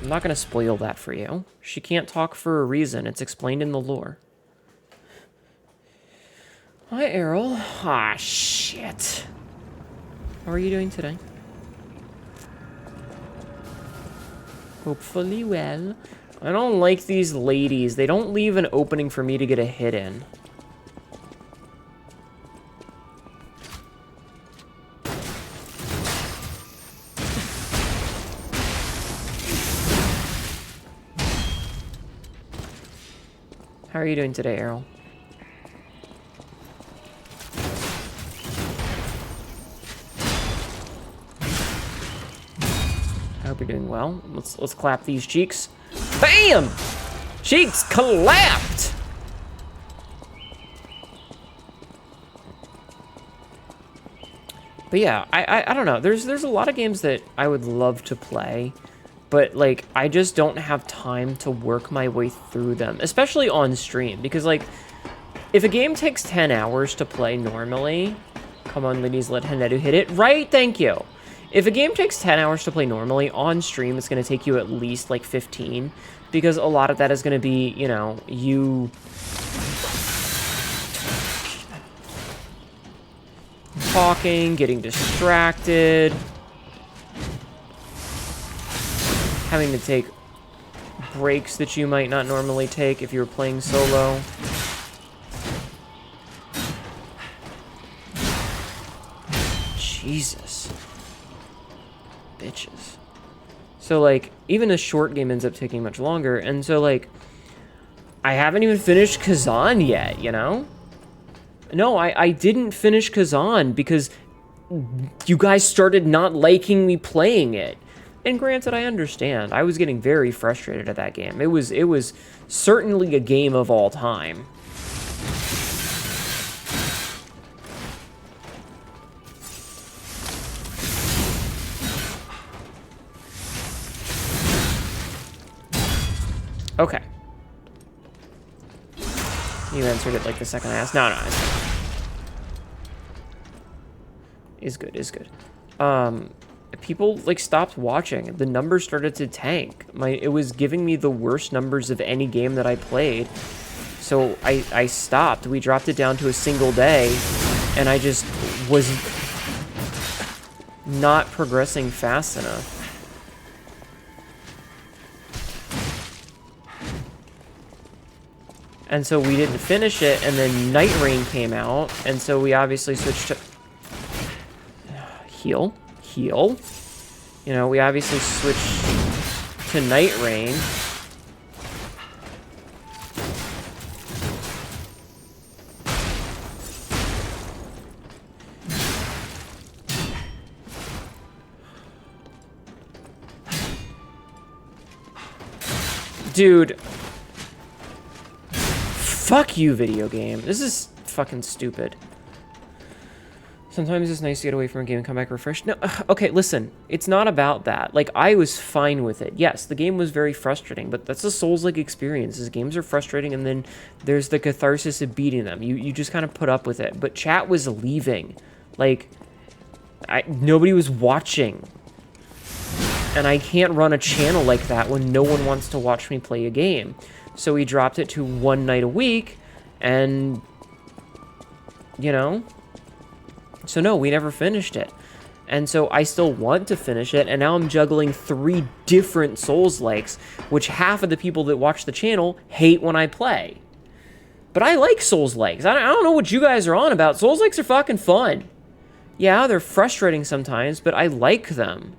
I'm not gonna spoil that for you. She can't talk for a reason. It's explained in the lore. Hi, Errol. Ah, shit. How are you doing today? Hopefully well. I don't like these ladies. They don't leave an opening for me to get a hit in. How are you doing today, Errol? I hope you're doing well. Let's clap these cheeks. Bam! Cheeks clapped! But yeah, I don't know. There's a lot of games that I would love to play, but like I just don't have time to work my way through them, especially on stream, because like if a game takes 10 hours to play normally, come on ladies, let Hnetu hit it. Right, thank you. If a game takes 10 hours to play normally, on stream it's going to take you at least, like, 15. Because a lot of that is going to be, you know, you... talking, getting distracted. Having to take breaks that you might not normally take if you were playing solo. Jesus. Bitches. So like even a short game ends up taking much longer, and so like I haven't even finished Kazan yet, you know? No, I didn't finish Kazan because you guys started not liking me playing it. And granted, I understand. I was getting very frustrated at that game. It was certainly a game of all time. Okay. You answered it like the second I asked. No, it's good. Is good. People like stopped watching. The numbers started to tank. It was giving me the worst numbers of any game that I played. So I stopped. We dropped it down to a single day, and I just was not progressing fast enough. And so we didn't finish it, and then Night Rain came out, and so we obviously switched to... Heal. Heal. You know, we obviously switched to Night Rain. Dude. Fuck you, video game. This is fucking stupid. Sometimes it's nice to get away from a game and come back refreshed. No, okay, listen. It's not about that. Like, I was fine with it. Yes, the game was very frustrating, but that's a Souls-like experience. These games are frustrating, and then there's the catharsis of beating them. You just kind of put up with it. But chat was leaving. Like, nobody was watching. And I can't run a channel like that when no one wants to watch me play a game. So we dropped it to one night a week, and, you know... So no, we never finished it. And so I still want to finish it, and now I'm juggling 3 different Souls-likes, which half of the people that watch the channel hate when I play. But I like Souls-likes. I don't know what you guys are on about. Souls-likes are fucking fun. Yeah, they're frustrating sometimes, but I like them.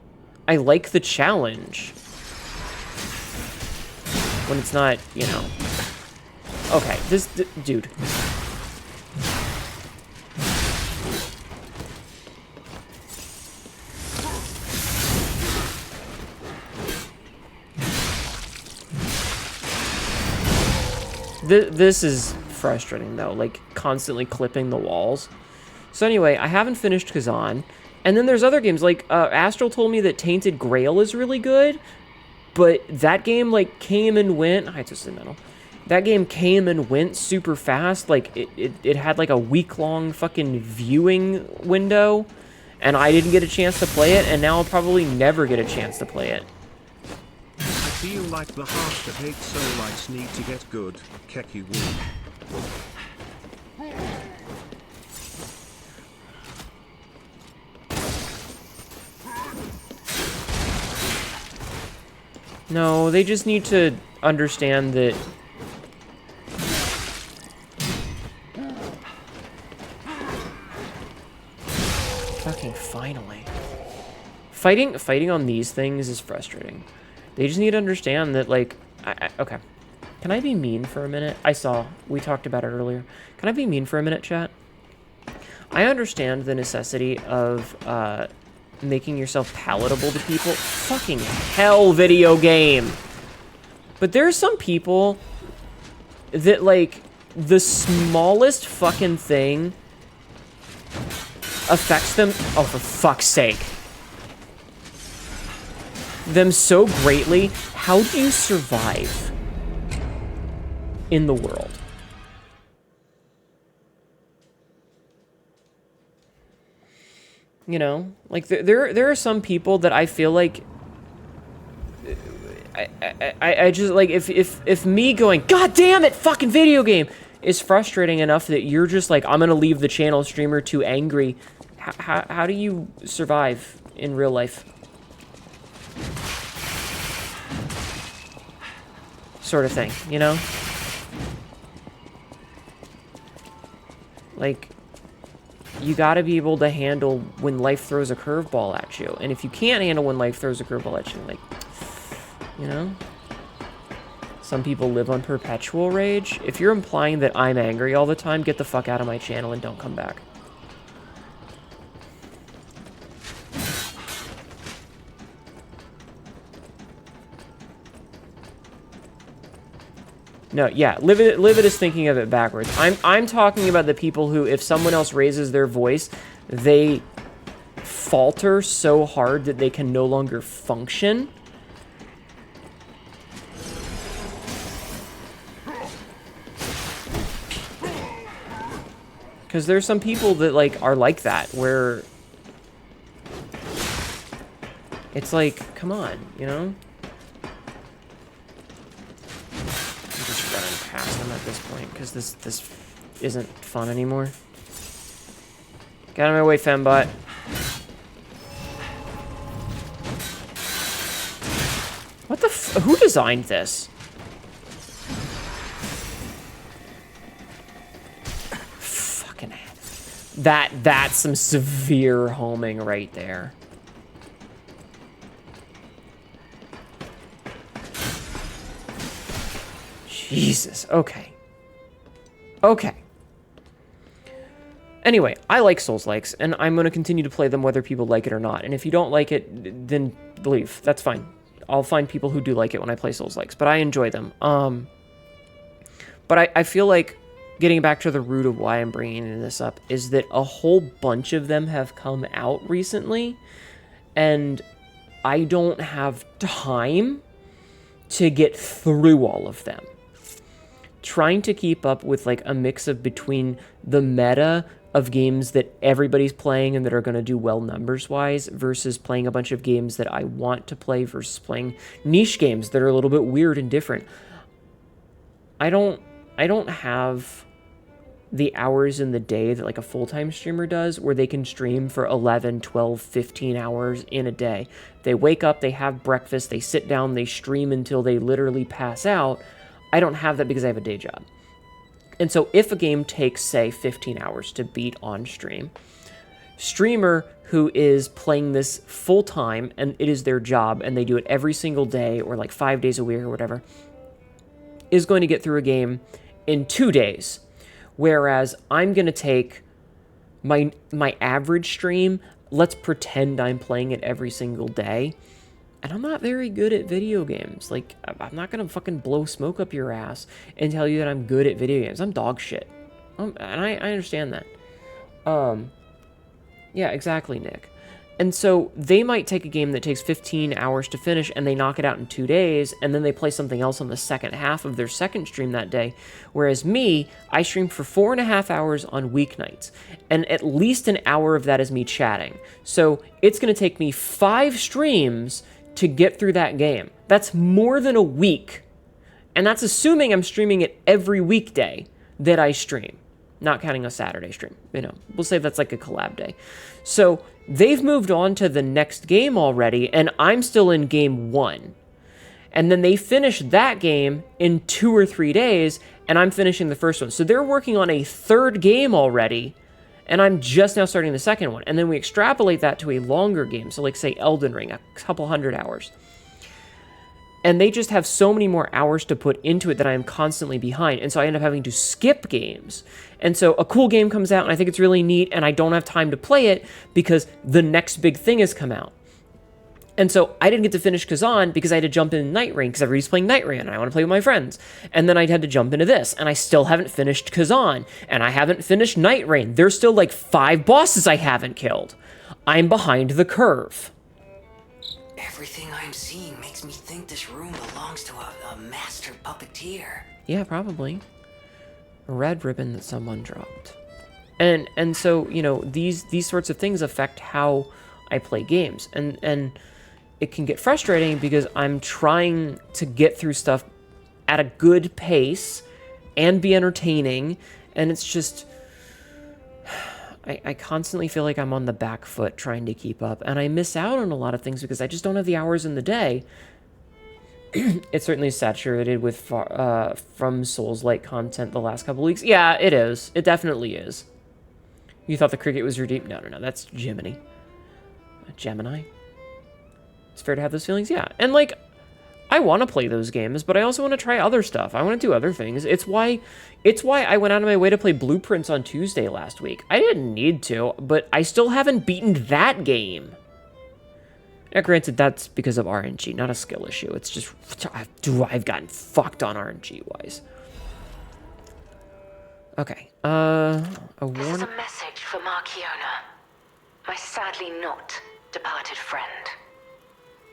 I like the challenge. When it's not, you know... Okay, dude... This is frustrating, though, like, constantly clipping the walls. So anyway, I haven't finished Kazan, and then there's other games, like, Astral told me that Tainted Grail is really good, but that game, like, came and went... Hi, it's metal. That game came and went super fast, like, it had, like, a week-long fucking viewing window, and I didn't get a chance to play it, and now I'll probably never get a chance to play it. I feel like the half that hate Soulites need to get good. Keki would. No, they just need to understand that... Fucking finally. Fighting on these things is frustrating. They just need to understand that, like... okay. Can I be mean for a minute? We talked about it earlier. Can I be mean for a minute, chat? I understand the necessity of, making yourself palatable to people. Fucking hell, video game! But there are some people that, like, the smallest fucking thing affects them... Oh, for fuck's sake. Them so greatly. How do you survive in the world? You know, like there are some people that I feel like I just like if me going, God damn it, fucking video game is frustrating enough that you're just like, I'm gonna leave the channel, streamer too angry. How do you survive in real life? Sort of thing, you know? Like, you gotta be able to handle when life throws a curveball at you. And if you can't handle when life throws a curveball at you, like, you know? Some people live on perpetual rage. If you're implying that I'm angry all the time, get the fuck out of my channel and don't come back. No, yeah, Live it is thinking of it backwards. I'm talking about the people who, if someone else raises their voice, they falter so hard that they can no longer function. Because there's some people that, like, are like that, where it's like, come on, you know? Past them at this point, because this isn't fun anymore. Get out of my way, fembot. What the who designed this? Fucking that's some severe homing right there. Jesus. Okay. Okay. Anyway, I like Souls-likes, and I'm going to continue to play them whether people like it or not. And if you don't like it, then leave. That's fine. I'll find people who do like it when I play Souls-likes, but I enjoy them. But I feel like getting back to the root of why I'm bringing this up is that a whole bunch of them have come out recently, and I don't have time to get through all of them. Trying to keep up with like a mix of between the meta of games that everybody's playing and that are going to do well numbers-wise versus playing a bunch of games that I want to play versus playing niche games that are a little bit weird and different. I don't have the hours in the day that like a full-time streamer does where they can stream for 11, 12, 15 hours in a day. They wake up, they have breakfast, they sit down, they stream until they literally pass out. I don't have that because I have a day job. And so if a game takes, say, 15 hours to beat on stream, streamer who is playing this full-time and it is their job and they do it every single day or like 5 days a week or whatever, is going to get through a game in 2 days. Whereas I'm going to take my average stream, let's pretend I'm playing it every single day, and I'm not very good at video games. Like, I'm not going to fucking blow smoke up your ass and tell you that I'm good at video games. I'm dog shit. And I understand that. Yeah, exactly, Nick. And so they might take a game that takes 15 hours to finish and they knock it out in 2 days, and then they play something else on the second half of their second stream that day. Whereas me, I stream for 4.5 hours on weeknights, and at least an hour of that is me chatting. So it's going to take me 5 streams to get through that game. That's more than a week. And that's assuming I'm streaming it every weekday that I stream. Not counting a Saturday stream. You know, we'll say that's like a collab day. So they've moved on to the next game already, and I'm still in game 1. And then they finish that game in 2 or 3 days, and I'm finishing the first one. So they're working on a third game already, and I'm just now starting the second one. And then we extrapolate that to a longer game. So like, say, Elden Ring, a couple 100 hours. And they just have so many more hours to put into it that I am constantly behind. And so I end up having to skip games. And so a cool game comes out, and I think it's really neat, and I don't have time to play it because the next big thing has come out. And so I didn't get to finish Kazan because I had to jump in Night Rain because everybody's playing Night Rain and I want to play with my friends. And then I had to jump into this, and I still haven't finished Kazan, and I haven't finished Night Rain. There's still like 5 bosses I haven't killed. I'm behind the curve. Everything I'm seeing makes me think this room belongs to a master puppeteer. Yeah, probably. A red ribbon that someone dropped. And so, you know, these sorts of things affect how I play games. And it can get frustrating because I'm trying to get through stuff at a good pace and be entertaining, and it's just I constantly feel like I'm on the back foot trying to keep up, and I miss out on a lot of things because I just don't have the hours in the day. It's certainly saturated with from Souls-like content the last couple weeks. Yeah, it is. It definitely is. You thought the cricket was redeemed? No, that's Gemini. Gemini? It's fair to have those feelings? Yeah. And, like, I want to play those games, but I also want to try other stuff. I want to do other things. It's why I went out of my way to play Blueprints on Tuesday last week. I didn't need to, but I still haven't beaten that game. Now, granted, that's because of RNG, not a skill issue. It's just, I've gotten fucked on RNG-wise. Okay, This is a message for Markiona, my sadly not departed friend.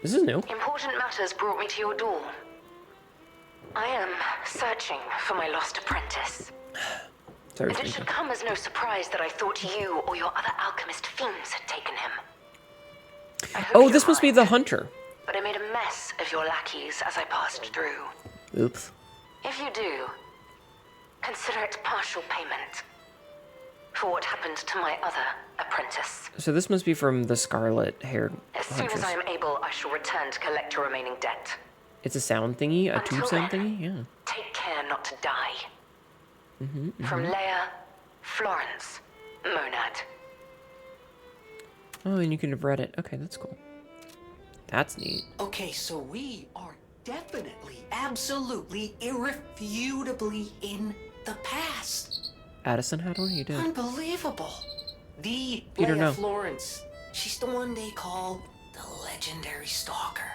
This is new. Important matters brought me to your door. I am searching for my lost apprentice. Sorry, and it should come as no surprise that I thought you or your other alchemist fiends had taken him. Oh, this must be the hunter. But I made a mess of your lackeys as I passed through. Oops. If you do, consider it partial payment for what happened to my other apprentice. So this must be from the scarlet-haired As soon as I am able, I shall return to collect your remaining debt. It's a sound thingy, a tube sound thingy? Yeah. Take care not to die. From Leia, Florence, Monad. Oh, and you can have read it. Okay, that's cool. That's neat. Okay, so we are definitely, absolutely, irrefutably in the past. Addison had one? You did. Unbelievable. The Peter, Leia no. Florence. She's the one they call the legendary stalker.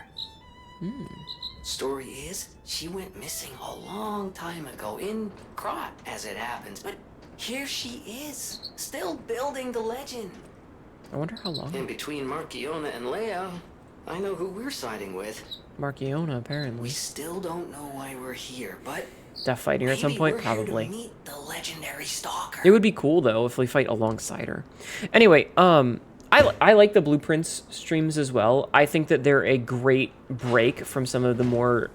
Story is, she went missing a long time ago in Krot, as it happens. But here she is, still building the legend. I wonder how long. In between Markiona and Leia, I know who we're siding with. Markiona, apparently. We still don't know why we're here, but Death fighting her at some point, probably. Meet the legendary stalker. It would be cool though if we fight alongside her. Anyway, I like the Blueprints streams as well. I think that they're a great break from some of the more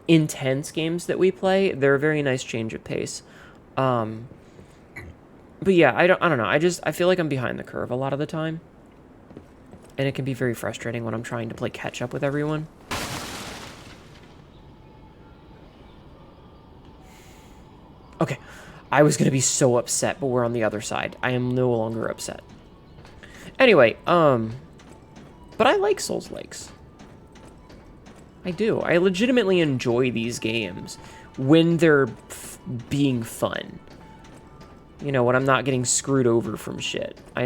intense games that we play. They're a very nice change of pace. But yeah, I don't know. I feel like I'm behind the curve a lot of the time. And it can be very frustrating when I'm trying to play catch up with everyone. Okay. I was going to be so upset, but we're on the other side. I am no longer upset. Anyway, but I like Souls-likes. I do. I legitimately enjoy these games when they're being fun. You know, when I'm not getting screwed over from shit. I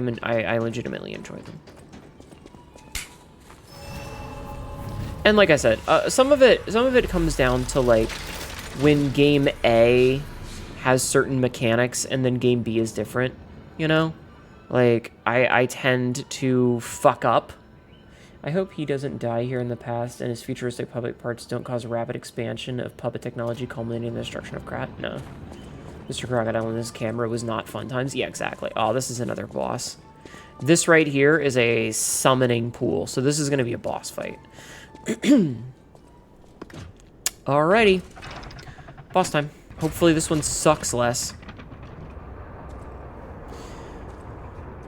legitimately enjoy them. And like I said, some of it comes down to like when game A has certain mechanics and then game B is different, you know? Like, I tend to fuck up. I hope he doesn't die here in the past and his futuristic public parts don't cause rapid expansion of puppet technology culminating in the destruction of Krat. No. Mr. Crocodile and his camera was not fun times. Yeah, exactly. Oh, this is another boss. This right here is a summoning pool, so this is going to be a boss fight. Alrighty. Boss time. Hopefully this one sucks less.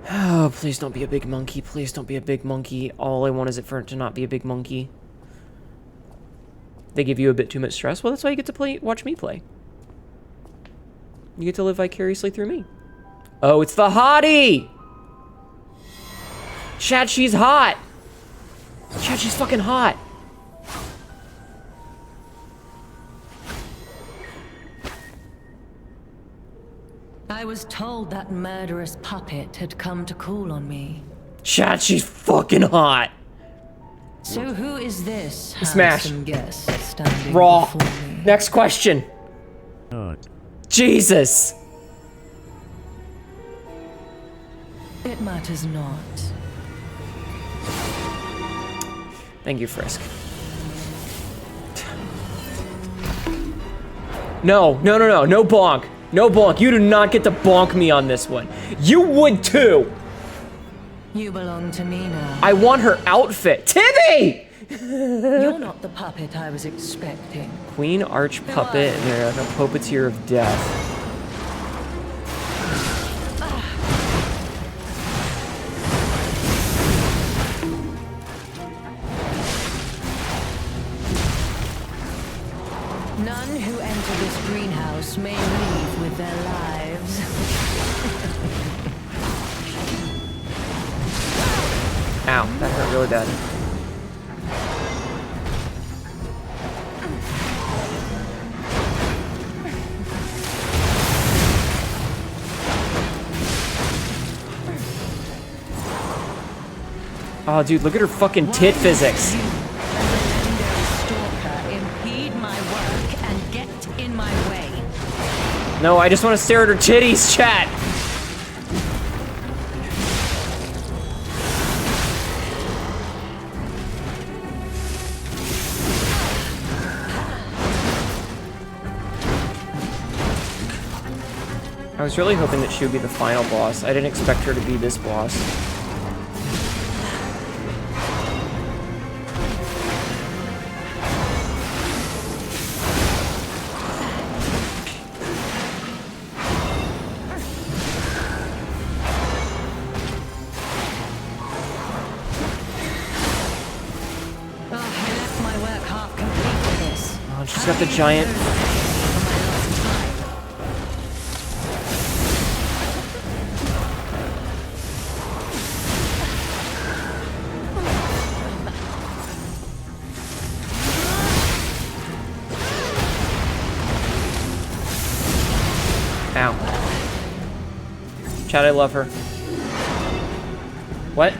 Oh, please don't be a big monkey. Please don't be a big monkey. All I want is for it to not be a big monkey. They give you a bit too much stress? Well, that's why you get to watch me play. You get to live vicariously through me. Oh, it's the hottie! Chat, she's hot! Chat, she's fucking hot! I was told that murderous puppet had come to call on me. Chat, she's fucking hot! So who is this Smash. guest standing Raw. before me? Next question. Jesus! It matters not. Thank you, Frisk. No, no, no, no, no bonk. No bonk. You do not get to bonk me on this one. You would too. You belong to me now. I want her outfit. Timmy! You're not the puppet I was expecting. Queen Arch Puppet, and they're like a puppeteer of death. None who enter this greenhouse may leave with their lives. Ow, that hurt really bad. Oh, dude, look at her fucking tit physics. No, I just want to stare at her titties, chat. I was really hoping that she would be the final boss. I didn't expect her to be this boss. Oh, she's got the giant. Ow. Chad, I love her. What?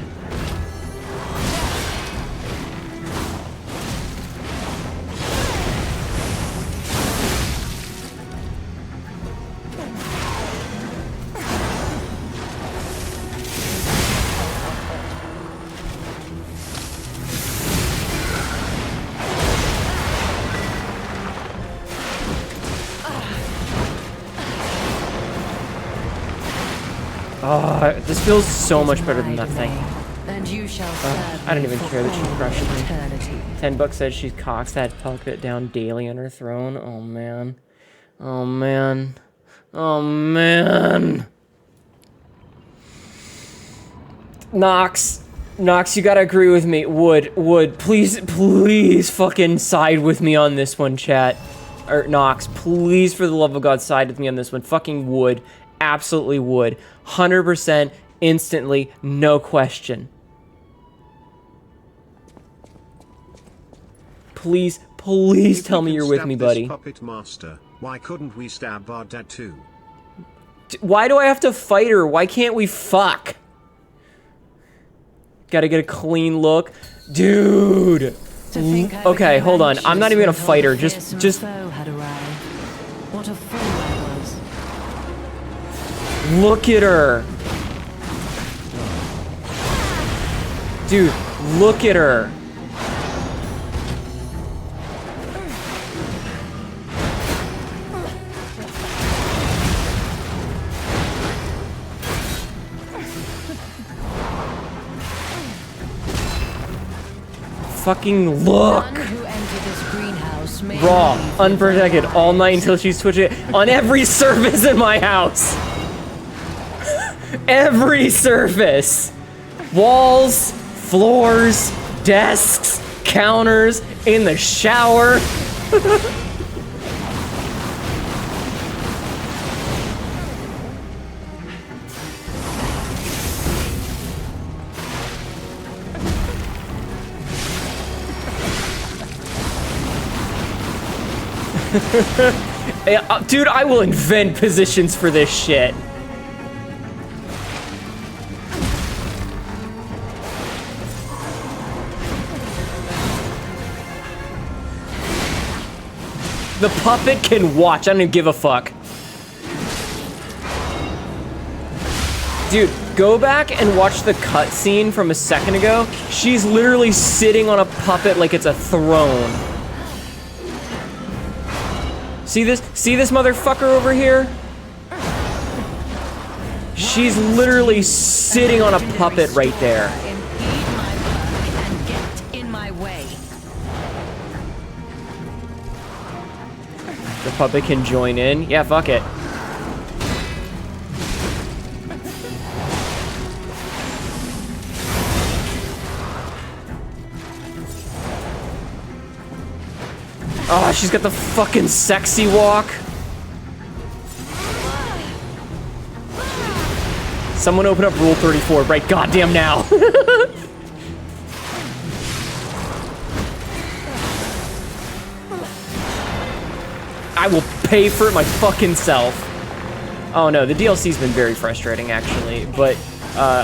Oh, this feels so much better than that thing. And you shall I don't even care that she crushed me. $10 says she's cocks that puppet down daily on her throne. Oh man. Oh man. Oh man. Nox, you gotta agree with me. Wood, please fucking side with me on this one, chat. Or Nox, please for the love of God side with me on this one. Fucking would. Absolutely would. 100% instantly, no question. Please tell me you're with me, buddy. Puppet master, why couldn't we stab our dad too? Why do I have to fight her? Why can't we fuck? Gotta get a clean look. Dude. Okay, hold on. I'm not even gonna fight her. Just what a fool I was. Look at her. Dude, look at her. Fucking look. Raw, unprotected, all night until she switches it on every surface in my house. Every surface. Walls, floors, desks, counters, in the shower. Dude, I will invent positions for this shit. The puppet can watch. I don't even give a fuck. Dude, go back and watch the cutscene from a second ago. She's literally sitting on a puppet like it's a throne. See this motherfucker over here? She's literally sitting on a puppet right there. The puppet can join in. Yeah, fuck it. Oh, she's got the fucking sexy walk. Someone open up Rule 34 right goddamn now. I will pay for it my fucking self. Oh no, the DLC's been very frustrating actually, but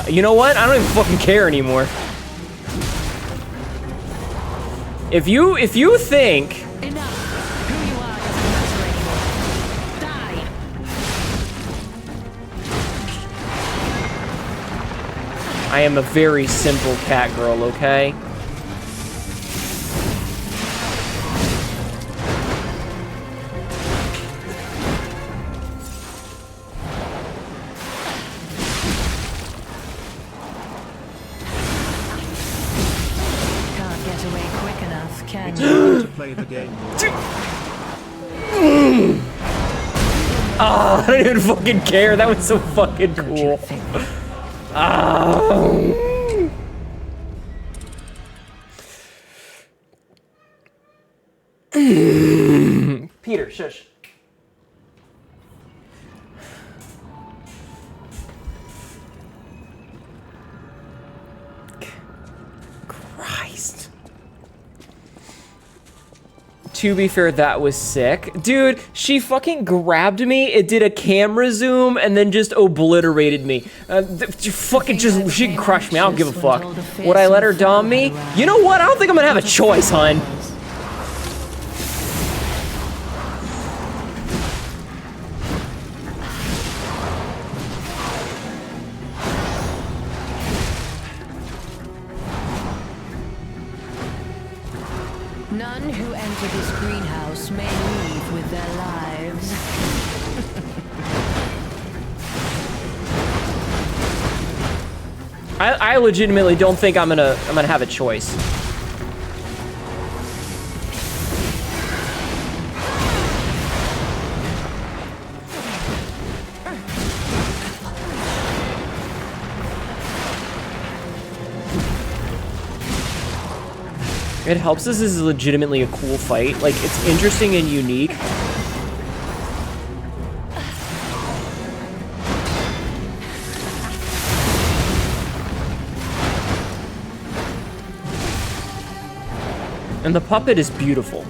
you know what? I don't even fucking care anymore. If you think I am a very simple cat girl, okay? Can't get away quick enough, can It's you? time to play the game. Oh, I don't even fucking care. That was so fucking cool. Oh. Peter, shush. Christ. To be fair, that was sick. Dude, she fucking grabbed me, it did a camera zoom, and then just obliterated me. She can crush me, I don't give a fuck. Would I let her dom me? You know what, I don't think I'm gonna have a choice, hun. None who enter this greenhouse may leave with their lives. I legitimately don't think I'm gonna have a choice. It helps this is legitimately a cool fight. Like, it's interesting and unique. And the puppet is beautiful.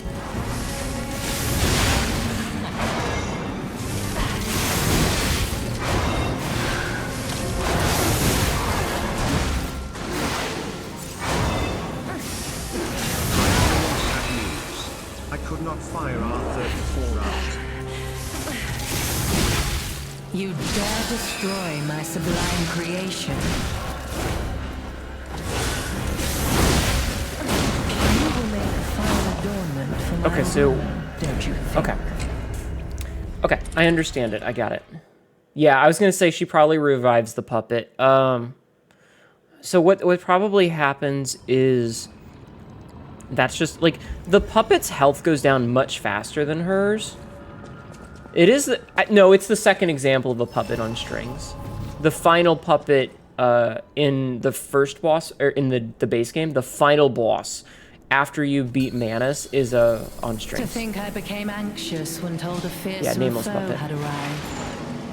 I could not fire R34 out. You dare destroy my sublime creation. You will make a fine adornment for my Okay, so... honor, don't you think? Okay. Okay, I understand it. I got it. Yeah, I was gonna say she probably revives the puppet. So what probably happens is... That's just, like, the puppet's health goes down much faster than hers. It is, no, it's the second example of a puppet on strings. The final puppet in the first boss, or in the base game, the final boss, after you beat Manus, is on strings. To think I became anxious when told a fearsome Yeah, nameless foe puppet. had arrived.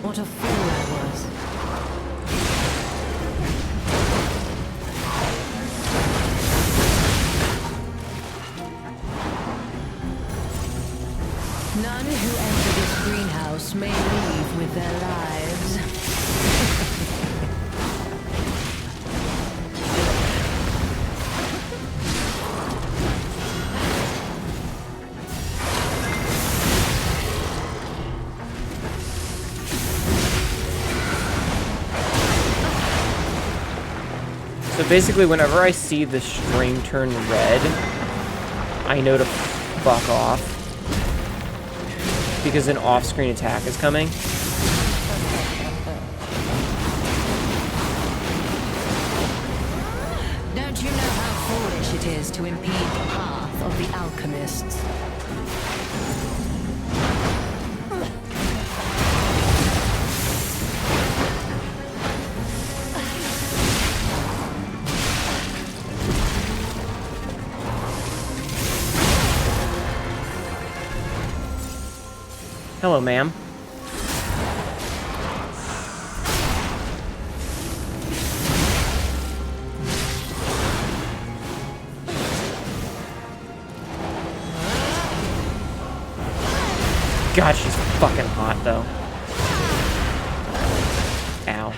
What a fool I was. None who enter this greenhouse may leave with their lives. So basically, whenever I see the string turn red, I know to fuck off. Because an off-screen attack is coming. Don't you know how foolish it is to impede the path of the alchemists? Hello, ma'am. God, she's fucking hot, though. Ow.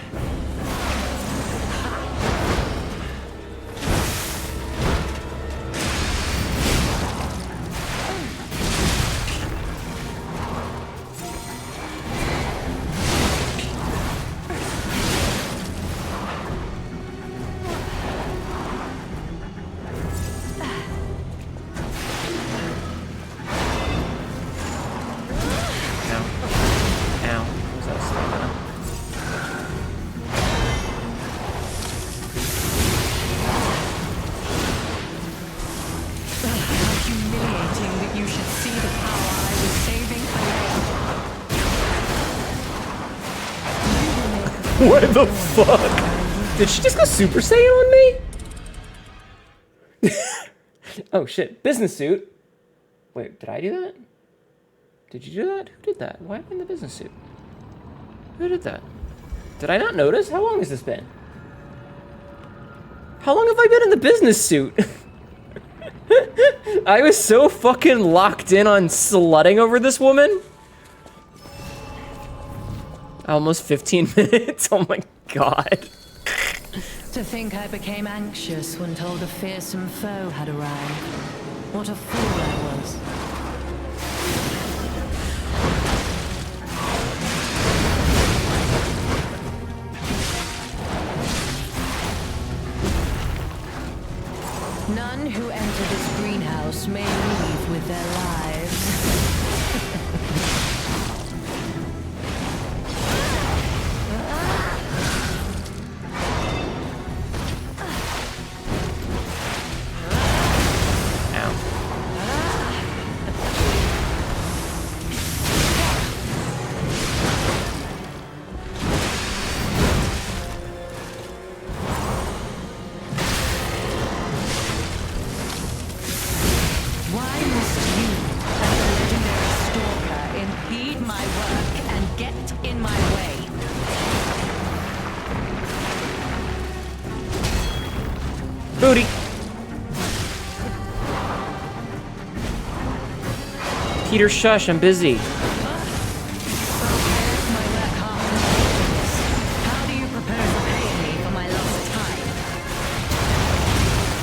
What the fuck? Did she just go Super Saiyan on me? Oh shit, business suit. Wait, did I do that? Did you do that? Who did that? Why am I in the business suit? Who did that? Did I not notice? How long has this been? How long have I been in the business suit? I was so fucking locked in on slutting over this woman. Almost 15 minutes. Oh my god. To think I became anxious when told a fearsome foe had arrived. What a fool I was. None who enter this greenhouse may leave with their lives. Booty. Peter, shush, I'm busy.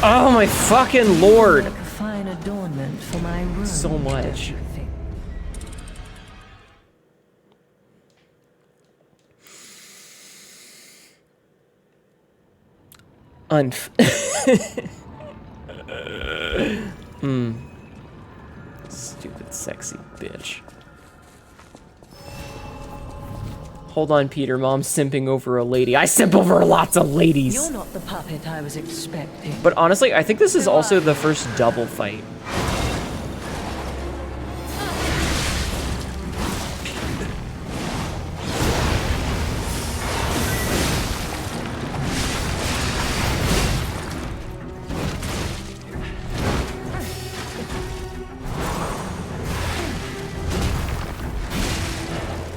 Oh my fucking lord. A fine adornment for my room. So much. Stupid sexy bitch. Hold on, Peter. Mom's simping over a lady. I simp over lots of ladies. You're not the puppet I was expecting. But honestly, I think this is also the first double fight.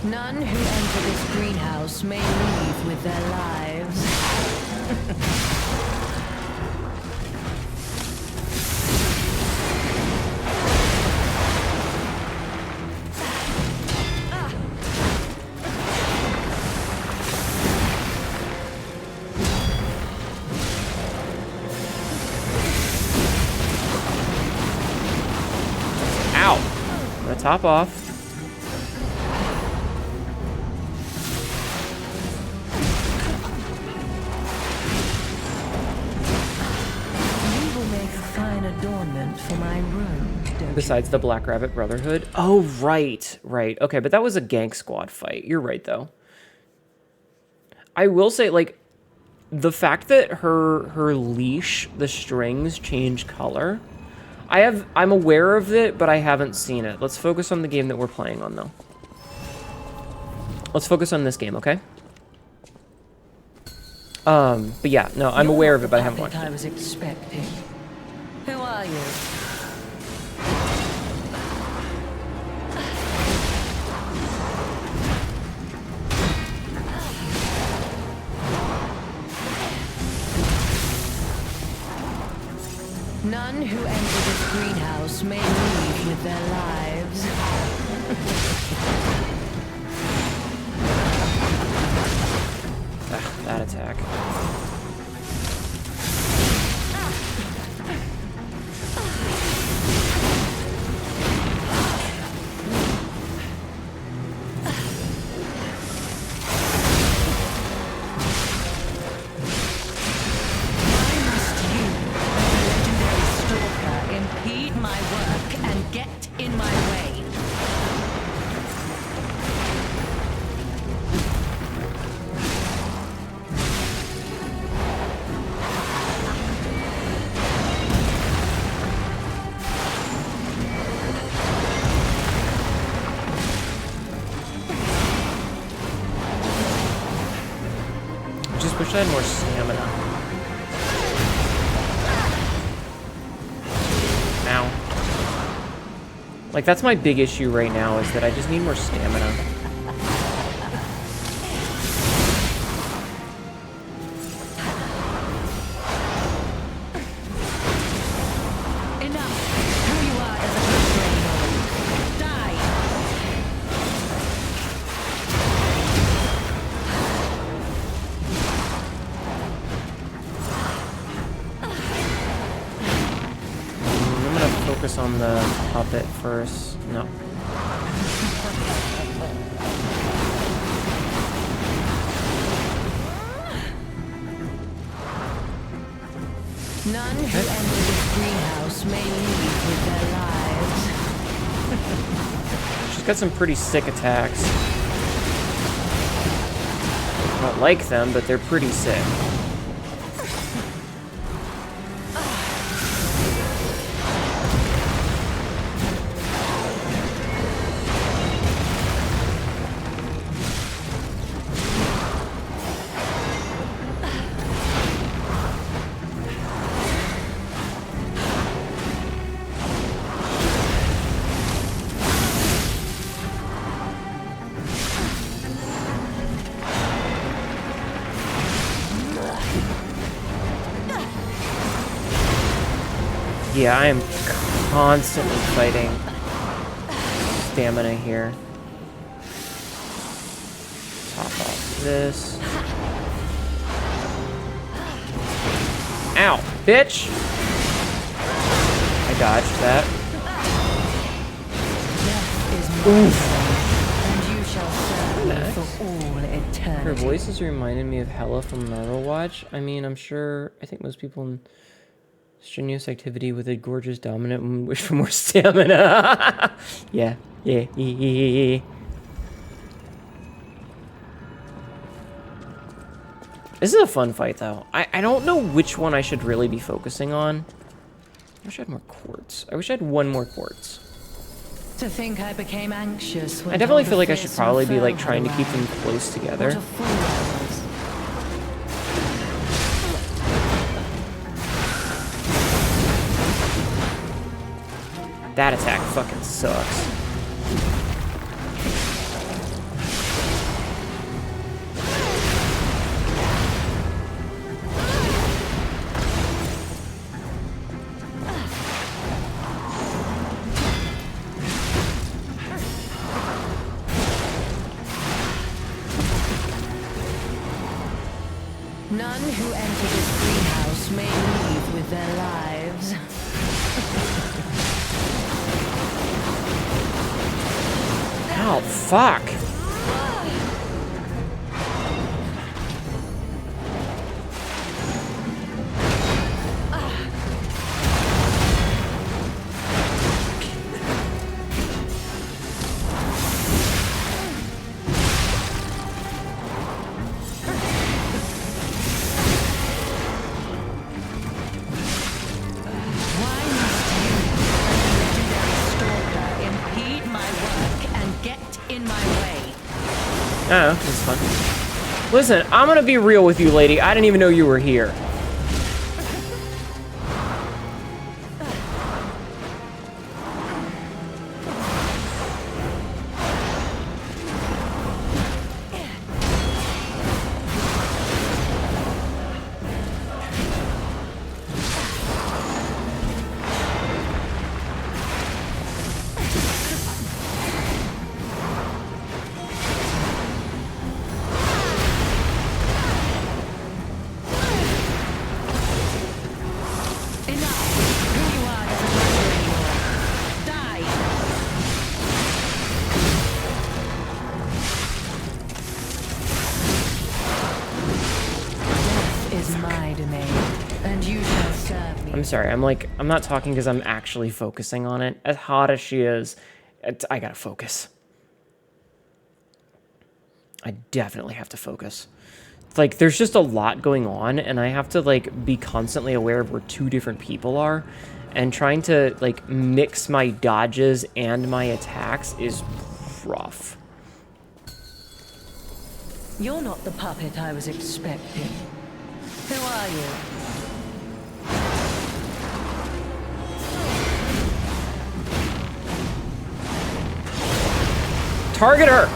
None who enter this greenhouse may leave with their lives. Ow! I'm gonna top off. For my room, besides the Black Rabbit Brotherhood. Oh, right. Okay, but that was a gank squad fight. You're right, though. I will say, like, the fact that her leash, the strings change color, I'm aware of it, but I haven't seen it. Let's focus on the game that we're playing on, though. Let's focus on this game, okay? But yeah, no, I'm aware of it, but I haven't watched it. I was expecting. Who are you? None who enter this greenhouse may leave with their lives. That attack. Wish I had more stamina. Ow. Like, that's my big issue right now, is that I just need more stamina. On the puppet first. No. None who enter this greenhouse may leave with their lives. She's got some pretty sick attacks. I don't like them, but they're pretty sick. Yeah, I am constantly fighting stamina here. Top off this. Ow, bitch! I dodged that. Oof. And you shall serve me for all eternity. Her voices reminded me of Hela from Naruto Watch. I mean, I think most people in strenuous activity with a gorgeous dominant woman wish for more stamina. Yeah. This is a fun fight, though. I don't know which one I should really be focusing on. I wish I had more quartz. I wish I had one more quartz. To think I became anxious when I definitely feel like I should probably be like trying to keep them close together. That attack fucking sucks. None who enter this greenhouse may leave with their lives. Ow, fuck. Oh, that's fun. Listen, I'm gonna be real with you, lady. I didn't even know you were here. I'm sorry, I'm not talking because I'm actually focusing on it. As hot as she is, I gotta focus. I definitely have to focus. Like, there's just a lot going on, and I have to, like, be constantly aware of where two different people are, and trying to, like, mix my dodges and my attacks is rough. You're not the puppet I was expecting. Who are you? Target her!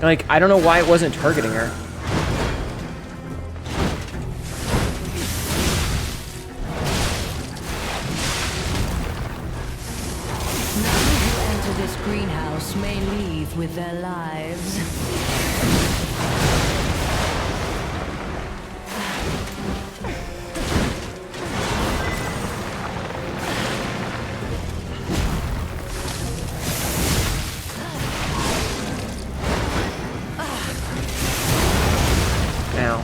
Like, I don't know why it wasn't targeting her. None who enter this greenhouse may leave with their lives. Ow.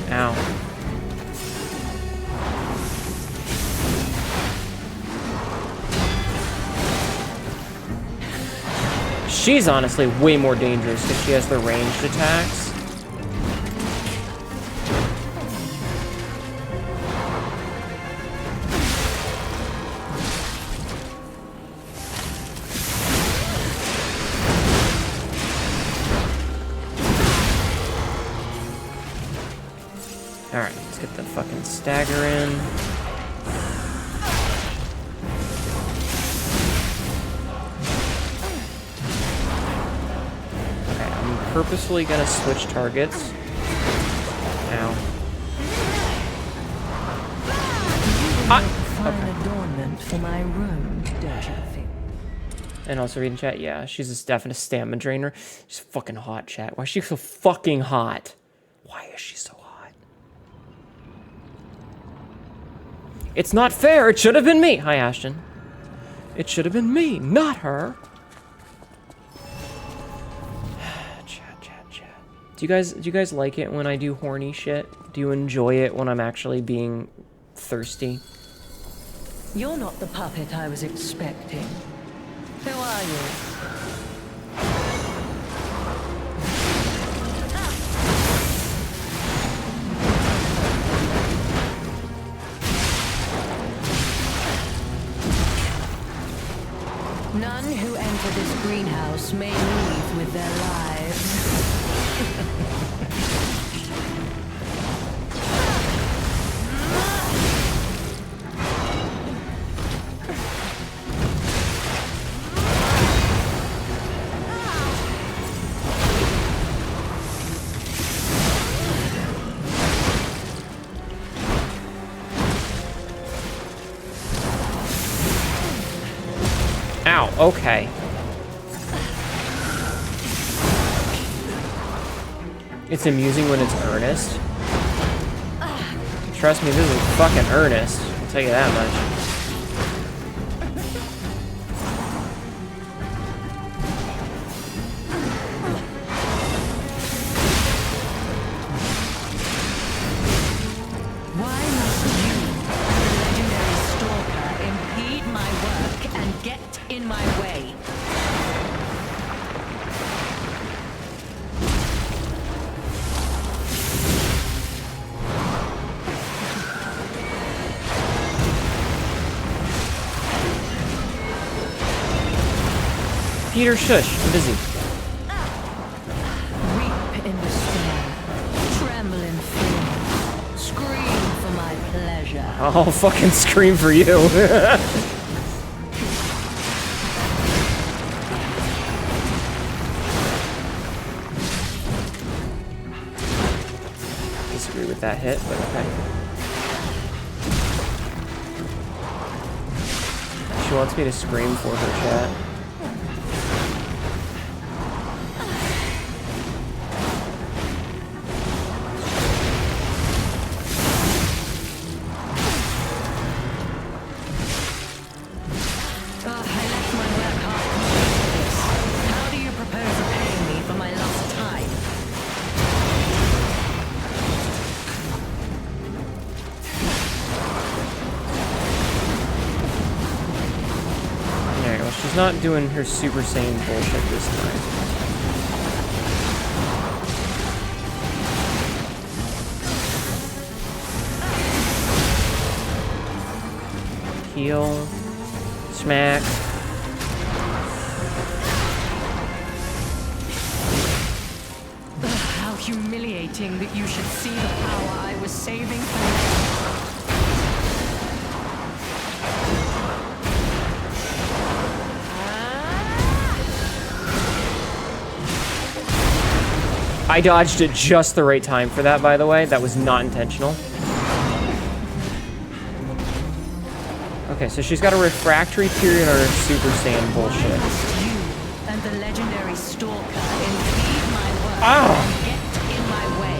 Ow. She's honestly way more dangerous because she has the ranged attacks. Alright, let's get the fucking stagger in. Purposefully gonna switch targets. Ow. Fine adornment for my room, don't you think? And also reading chat, yeah, she's a definite stamina drainer. She's fucking hot, chat. Why is she so fucking hot? Why is she so hot? It's not fair. It should have been me. Hi, Ashton. It should have been me, not her. Do you guys like it when I do horny shit? Do you enjoy it when I'm actually being thirsty? You're not the puppet I was expecting. Who are you? None who enter this greenhouse may leave with their lives. Ow, okay. It's amusing when it's earnest. Trust me, this is fucking earnest. I'll tell you that much. Why must you, the legendary stalker, impede my work and get in my way? Peter, shush. I'm busy. Weep in despair, tremble in fear, scream for my pleasure. I'll fucking scream for you. Disagree with that hit, but okay. She wants me to scream for her, chat. Not doing her Super Saiyan bullshit this time. Heal. Smack. How humiliating that you should see the power I was saving for you. I dodged at just the right time for that, by the way. That was not intentional. Okay, so she's got a refractory period on her Super Saiyan bullshit. You and the legendary Stalker impede my work Ah! and get in my way.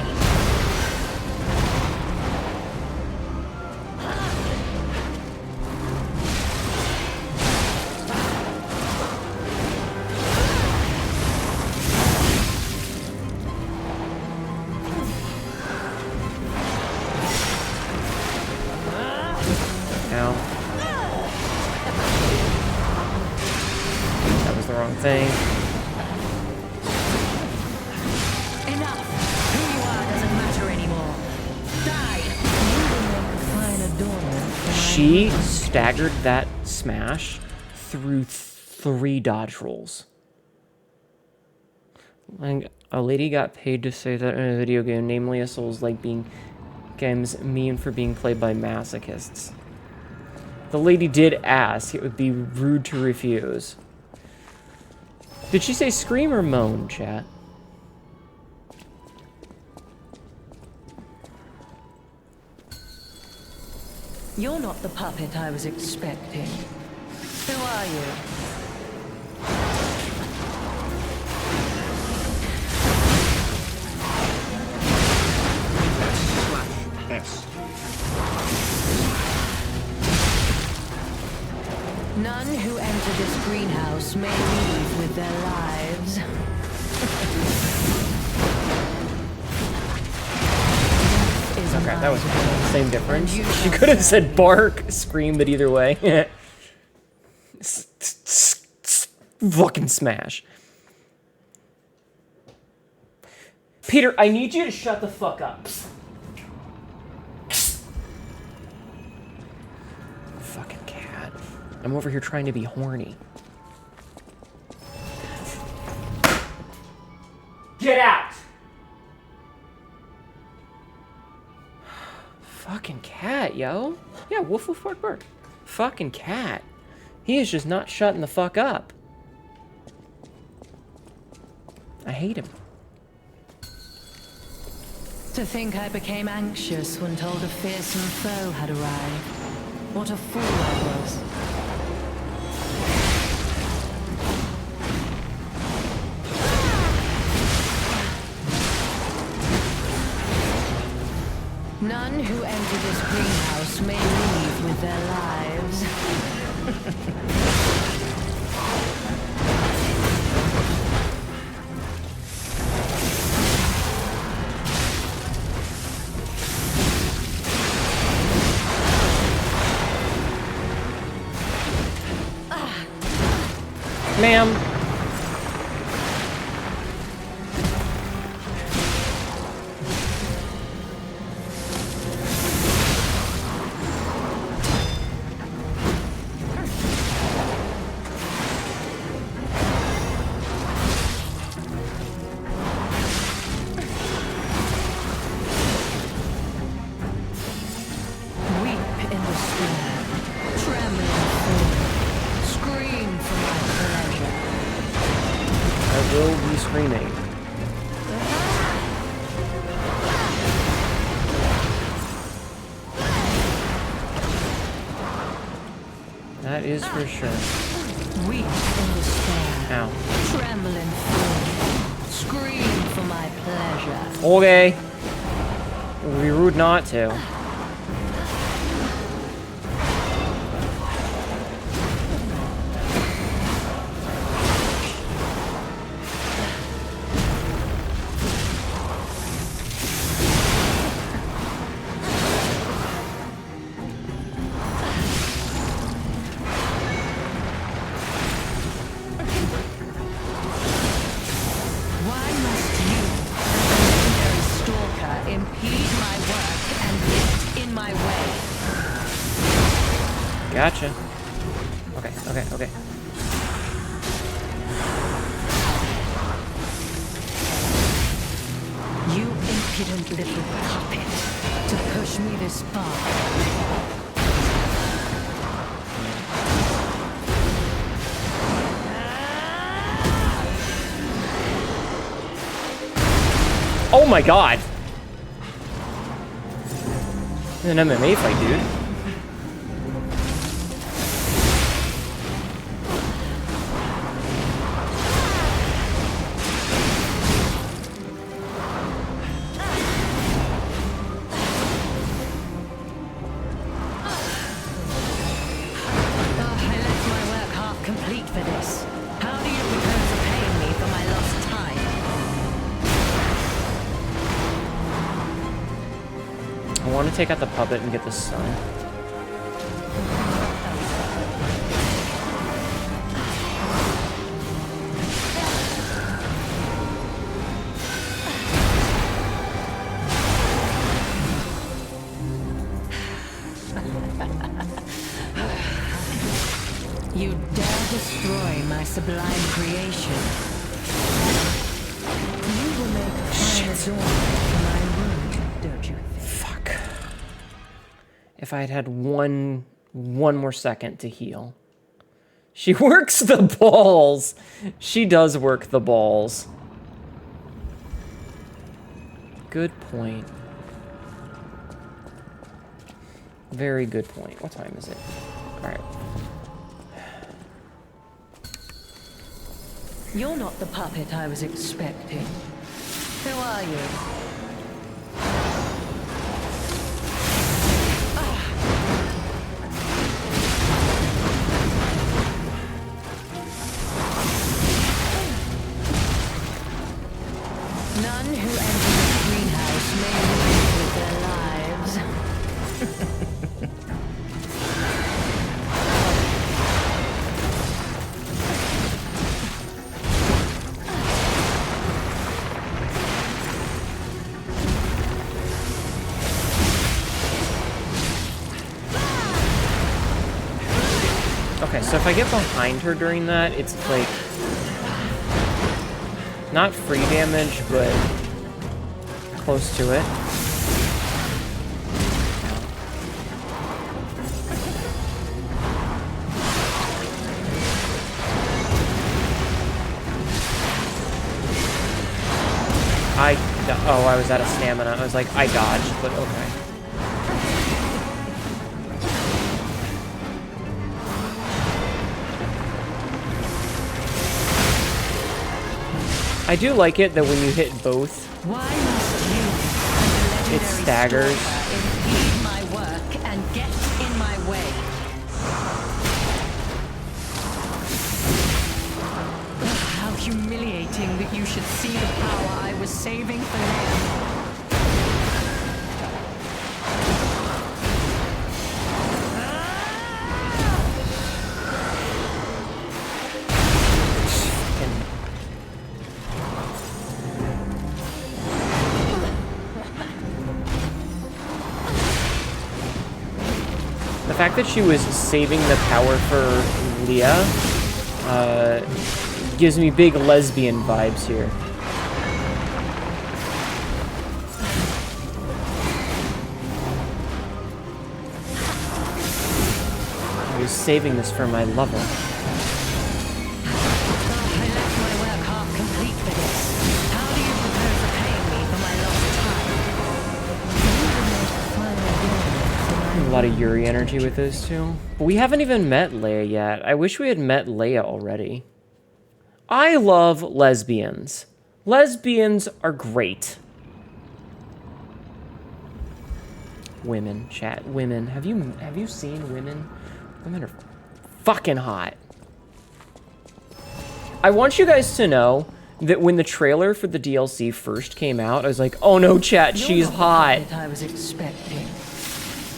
Ow. That was the wrong thing. Enough. Who you are doesn't matter anymore. Die. You will make a fine adornment for my She staggered that smash through 3 dodge rolls. Like, a lady got paid to say that in a video game, namely a Souls-like games mean for being played by masochists. The lady did ask. It would be rude to refuse. Did she say scream or moan, chat? You're not the puppet I was expecting. Who are you? S. None who enter this greenhouse may leave with their lives. Okay, that was the same difference. She could have said bark, scream, but either way. Fucking smash. Peter, I need you to shut the fuck up. Fucking cat. I'm over here trying to be horny. Get out! Fucking cat, yo. Yeah, woof woof bark bark. Fucking cat. He is just not shutting the fuck up. I hate him. To think I became anxious when told a fearsome foe had arrived. What a fool I was. None who enter this greenhouse may leave with their lives. Ma'am. Screaming. That is for sure. Weep in despair. Ow. Tremble in fear. Scream for my pleasure. Okay. It would be rude not to. Gotcha. Okay, okay, okay. You impudent little puppet to push me this far. Oh my god! An MMA fight, dude. I want to take out the puppet and get the sun. You dare destroy my sublime creation. You will make fire dawn for my wound, don't you? Fuck. If I had had one more second to heal. She works the balls. She does work the balls. Good point. Very good point. What time is it? All right. You're not the puppet I was expecting. Who are you? None who enter the greenhouse may leave with their lives. Okay, so if I get behind her during that, it's like not free damage, but close to it. Oh, I was out of stamina. I was like, I dodged, but okay. I do like it that when you hit both, it staggers. Impede my work and get in my way. How humiliating that you should see the power I was saving for Leia. The fact that she was saving the power for Leia gives me big lesbian vibes here. I was saving this for my lover. A lot of Yuri energy with those two. But we haven't even met Leia yet. I wish we had met Leia already. I love lesbians. Lesbians are great. Women, chat. Women. Have you seen women? Women are fucking hot. I want you guys to know that when the trailer for the DLC first came out, I was like, oh no, chat, she's hot. I was expecting.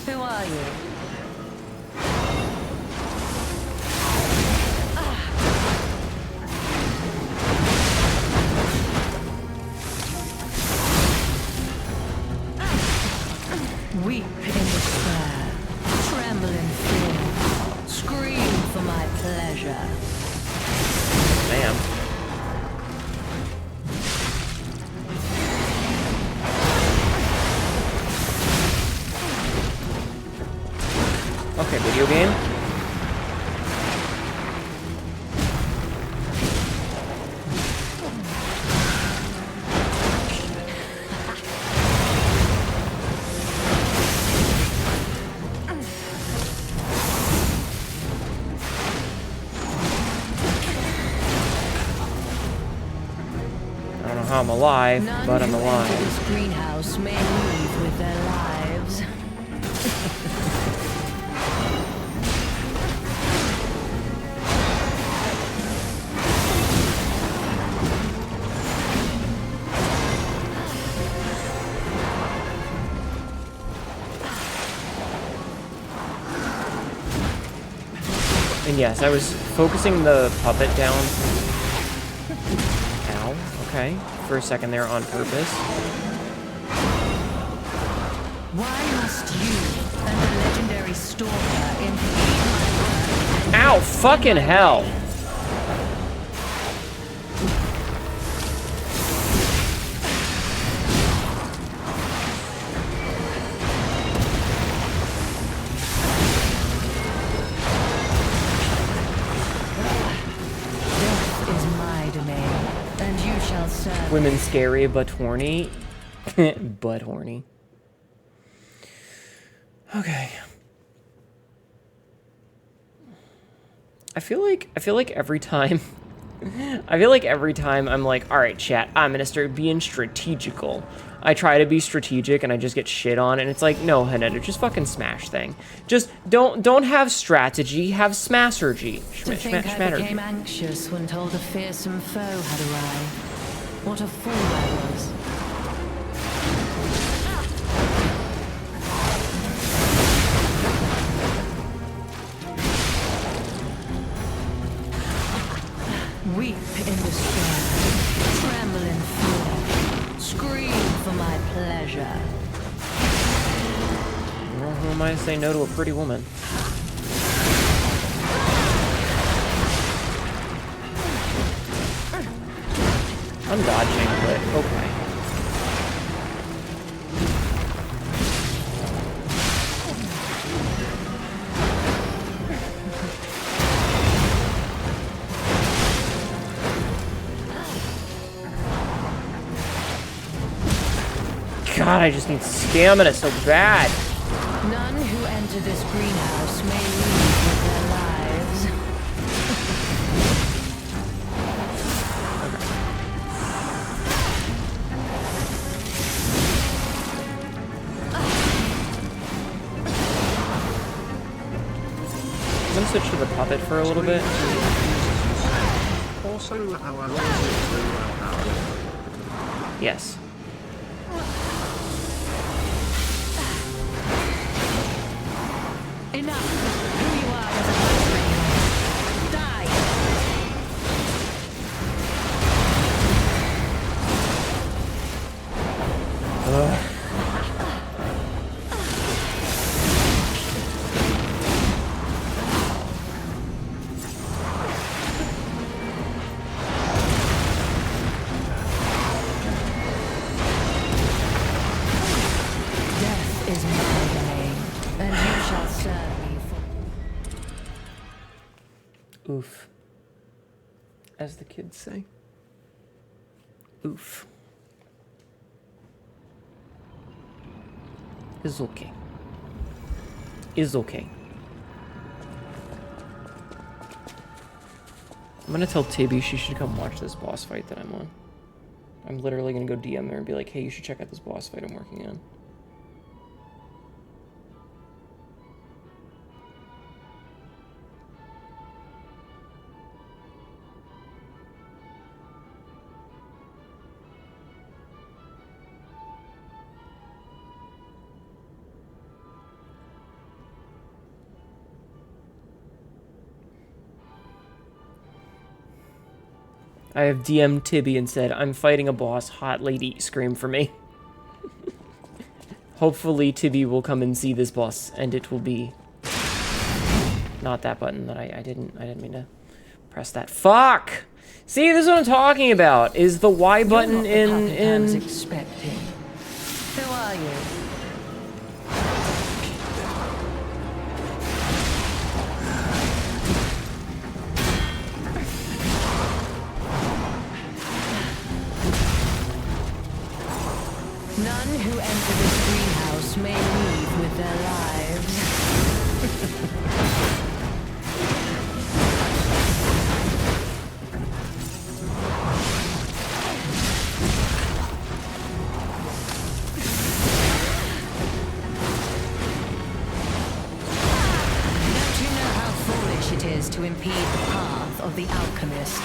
Who are you? Weep in despair, tremble in fear, scream for my pleasure. Ma'am. video game. I don't know how I'm alive, but I'm alive. This greenhouse may leave with their lives. And yes, I was focusing the puppet down. Ow. Okay. For a second there on purpose. Why must you and the legendary stalker impede my work? Ow! Fucking hell! Death is my domain, and you shall serve. Women scary but horny. But horny. Okay. I feel like every time I'm like, all right, chat, I'm gonna start being strategical. I try to be strategic and I just get shit on, and it's like, no, Hnetu, just fucking smash thing. Just don't have strategy, have smashergy. To think I became anxious when told a fearsome foe had arrived. What a fool I was. Weep in despair, tremble in fear, scream for my pleasure. Well, who am I to say no to a pretty woman? I'm dodging, but okay. God, I just need stamina so bad. None who enter this greenhouse may leave with their lives. I'm gonna switch to the puppet for a little bit. Also, Yes. Enough. Who you are doesn't matter anymore. Die. Death is my domain, and you shall serve me for... Oof. As the kids say. Oof. Is okay. Is okay. I'm gonna tell Tibby she should come watch this boss fight that I'm on. I'm literally gonna go DM her and be like, hey, you should check out this boss fight I'm working on. I have DM'd Tibby and said, I'm fighting a boss, hot lady, scream for me. Hopefully Tibby will come and see this boss, and it will be... Not that button that I didn't mean to press that. Fuck! See, this is what I'm talking about, is the Y button in... I was expecting. Who are you? None who enter this greenhouse may leave with their lives. Don't you know how foolish it is to impede the path of the alchemists?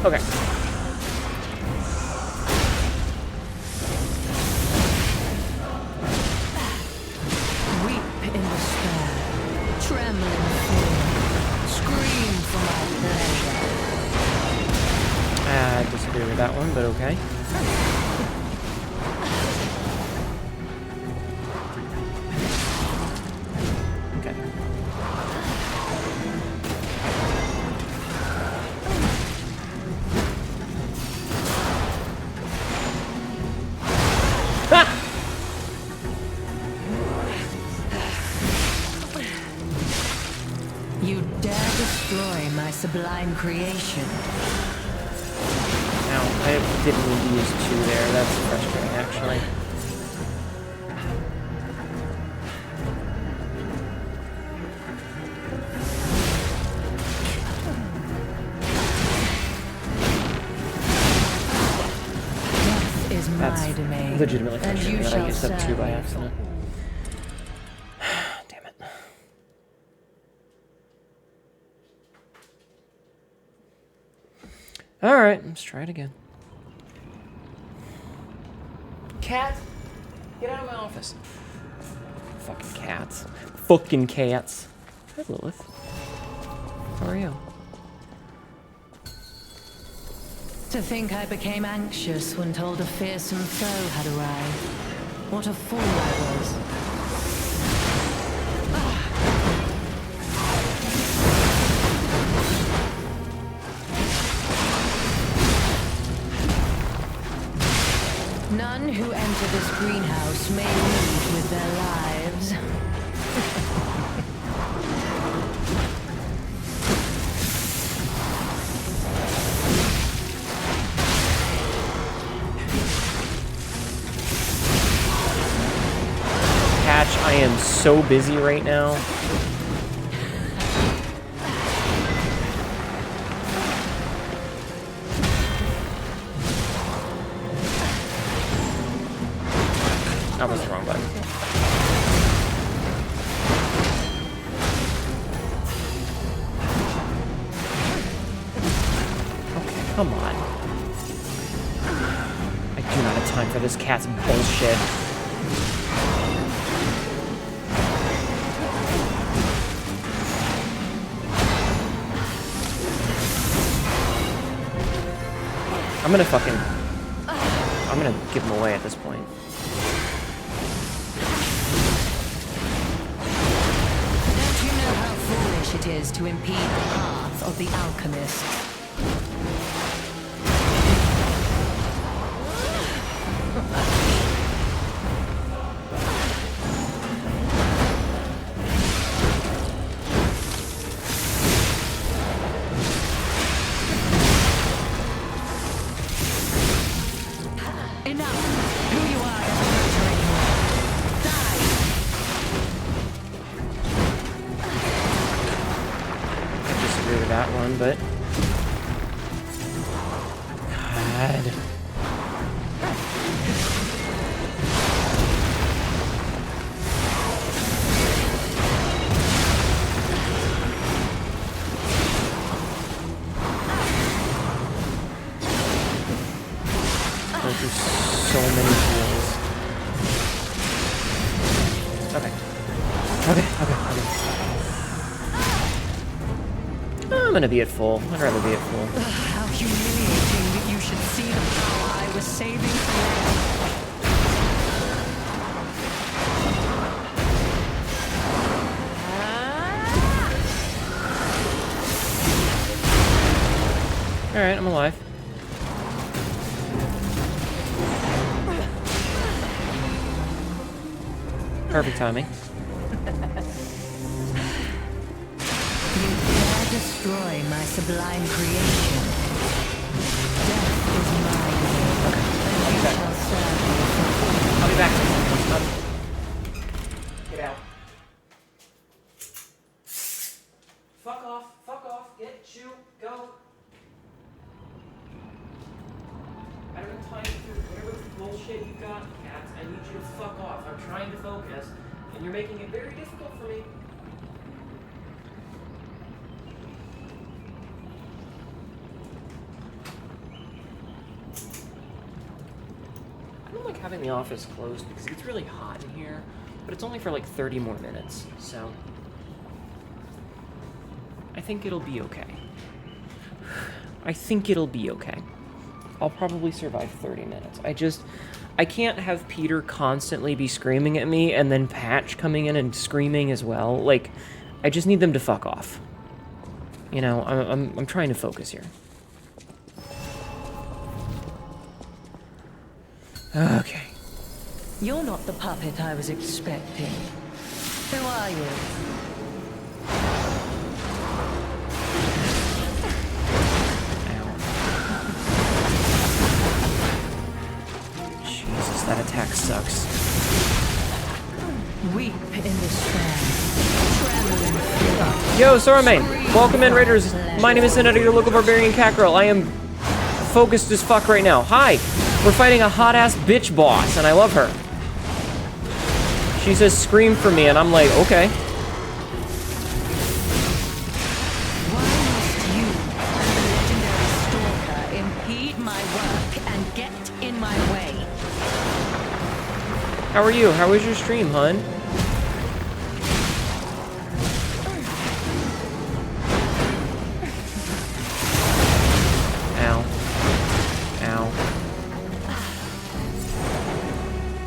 Okay. Weep in despair, tremble in fear, scream for my pleasure. I disagree with that one, but okay. Sublime creation. Now, I didn't need to use 2 there. That's frustrating, actually. Death is That's my domain. Legitimately and frustrating you that I shall used up 2 by serve. accident. Alright, let's try it again. Cat! Get out of my office. Fucking cats. Fucking cats. Hi, Lilith. How are you? To think I became anxious when told a fearsome foe had arrived. What a fool I was. None who enter this greenhouse may leave with their lives. Patch, I am so busy right now. That was the wrong button. Okay, come on. I do not have time for this cat's bullshit. I'm gonna give him away at this point. Don't you know how foolish it is to impede the path of the alchemist? That one, but God. so many tools. Okay. I'm gonna be at full. I'd rather be at full. How humiliating that you should see the power I was saving for you. Alright, I'm alive. Perfect timing. Destroy my sublime creation. Death is mine. And you shall serve me. I'll be back. Get out. Fuck off, get you, go. I don't have time for whatever bullshit you got, cats. I need you to fuck off. I'm trying to focus, and you're making it very difficult for me. I don't like having the office closed because it gets really hot in here, but it's only for like 30 more minutes, so I think it'll be okay. I think it'll be okay. I'll probably survive 30 minutes. I can't have Peter constantly be screaming at me and then Patch coming in and screaming as well. Like, I just need them to fuck off. You know, I'm trying to focus here. Okay. You're not the puppet I was expecting. Who are you? Jesus, that attack sucks. Weep in despair. Tremble in fear. Yo, Soramain! Welcome in, Raiders! My name is Hnetu, your local barbarian cat girl. I am focused as fuck right now. Hi! We're fighting a hot-ass bitch boss, and I love her. She says scream for me, and I'm like, okay. Why must you, the legendary stalker, impede my work and get in my way? How are you? How was your stream, hun?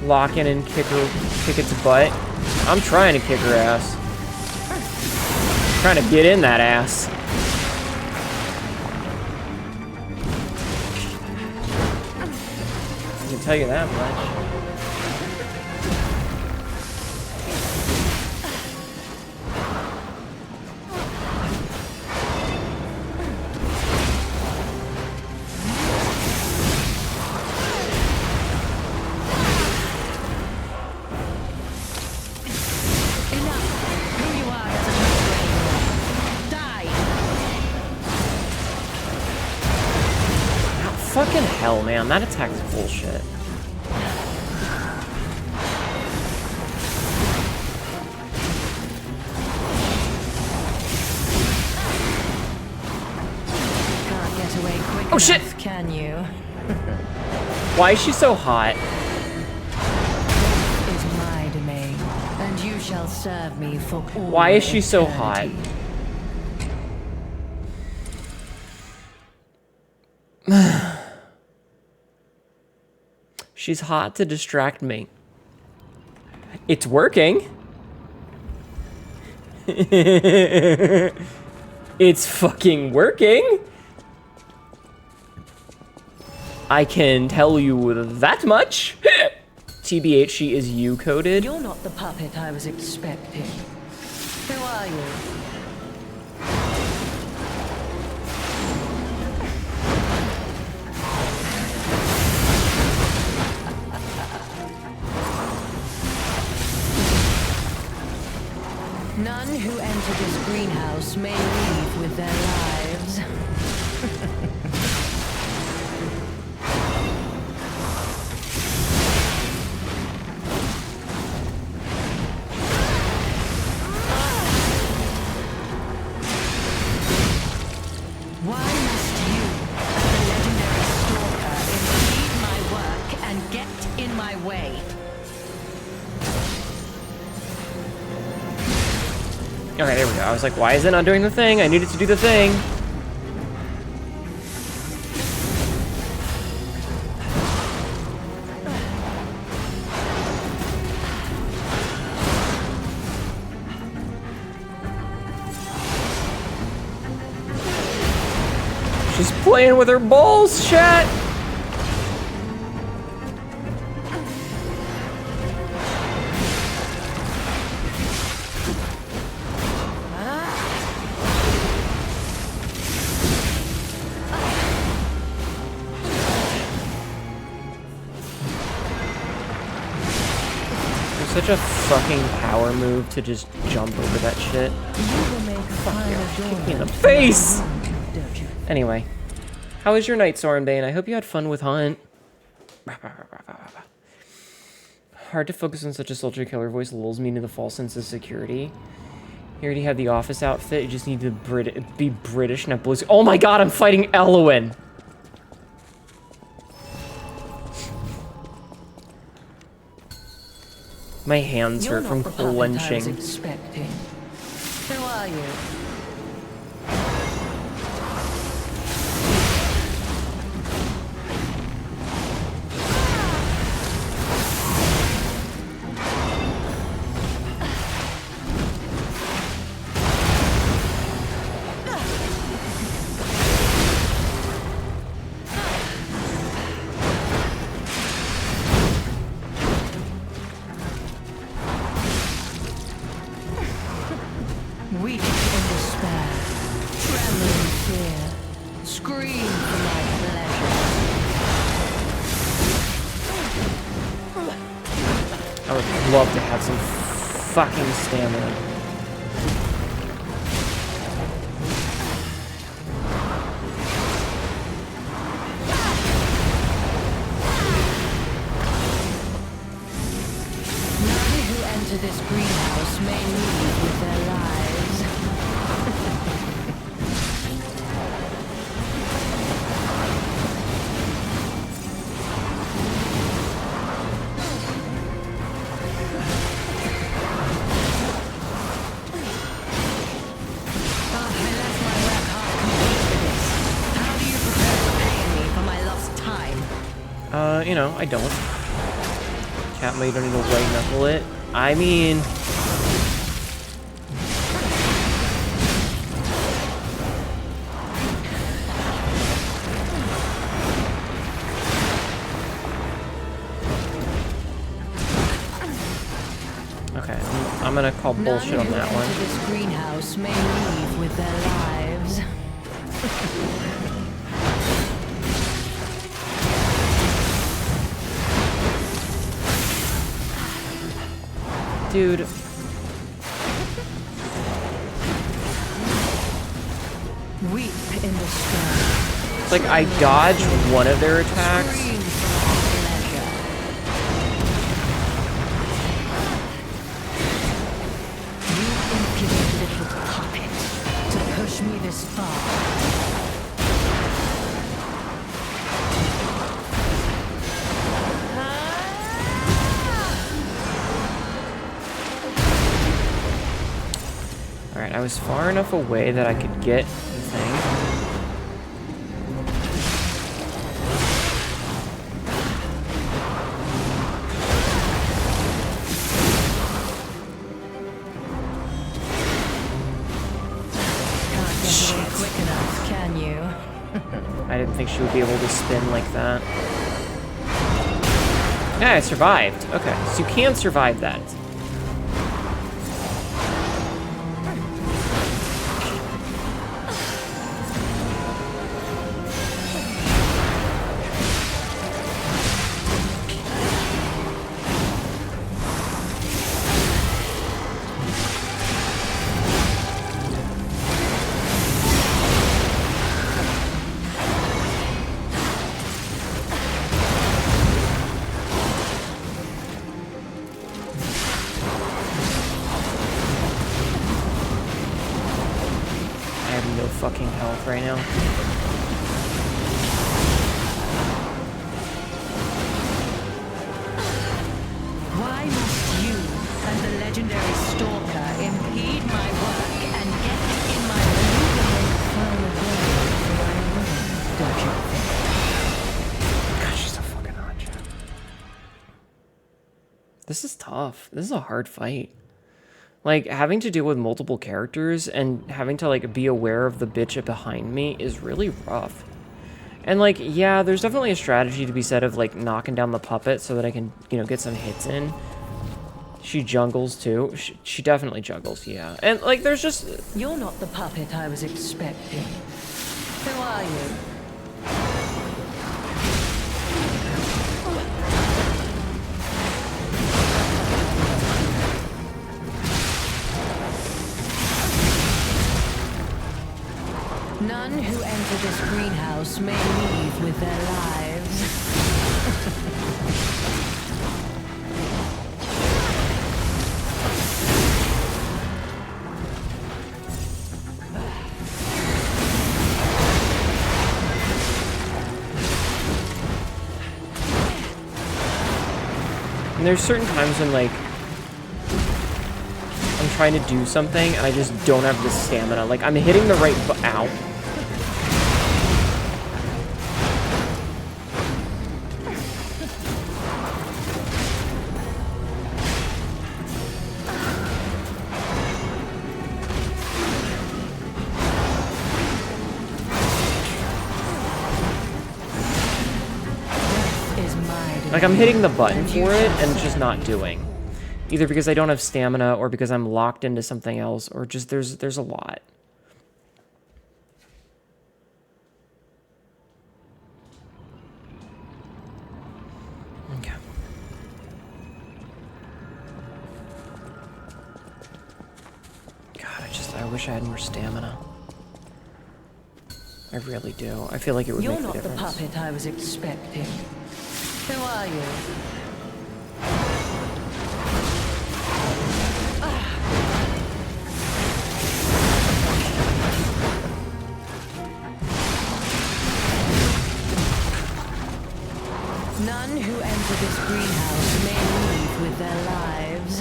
Lock in and kick its butt. I'm trying to kick her ass. Trying to get in that ass. I can tell you that much. Fucking hell, man. That attack is bullshit. Can't get away quick Oh, shit! enough, can you? Why is she so hot? This is my domain, and you shall serve me for all Why is she so hot? eternity. She's hot to distract me. It's working. It's fucking working. I can tell you that much. TBH, she is U-coded. You're not the puppet I was expecting. Who are you? None who enter this greenhouse may leave with their lives. Why must you, the legendary stalker, impede my work I was like, why is it not doing the thing? I need it to do the thing. She's playing with her balls, chat. Such a fucking power move to just jump over that shit. Kick me in the face! Anyway, how was your night, Sorenbane? I hope you had fun with Hunt. Hard to focus on such a sultry killer voice lulls me into the false sense of security. You already have the office outfit, you just need to be British, not blue. Oh my god, I'm fighting Elwyn! My hands hurt from clenching. Who are you? Weak in despair, tremble in fear, scream for my pleasure. I would love to have some fucking stamina. None who enter this greenhouse may leave with their lives. You know, I don't. Catma, you don't need to white knuckle it. I mean... Okay, I'm gonna call bullshit on that one. This greenhouse may leave with their lives. Dude. Weep in the sky. It's like I dodged one of their attacks. You impudent little puppet to push me this far. Alright, I was far enough away that I could get the thing. Can't get away quick enough, can you? I didn't think she would be able to spin like that. Yeah, I survived. Okay, so you can survive that. Fucking health right now. Why must you and the legendary stalker impede my work and This is tough. This is a hard fight. Like, having to deal with multiple characters and having to, like, be aware of the bitch behind me is really rough. And, like, yeah, there's definitely a strategy to be said of, like, knocking down the puppet so that I can, you know, get some hits in. She jungles, too. She definitely juggles, yeah. And, like, there's just... You're not the puppet I was expecting. Who are you? None who enter this greenhouse may leave with their lives. And there's certain times when, like, I'm trying to do something and I just don't have the stamina. Like, I'm hitting the right ow. Like, I'm hitting the button for it and it's just not doing. Either because I don't have stamina or because I'm locked into something else or just there's a lot. Okay. God, I wish I had more stamina. I really do. I feel like it would make a difference. You're not the puppet I was expecting. Who are you? None who enter this greenhouse may leave with their lives.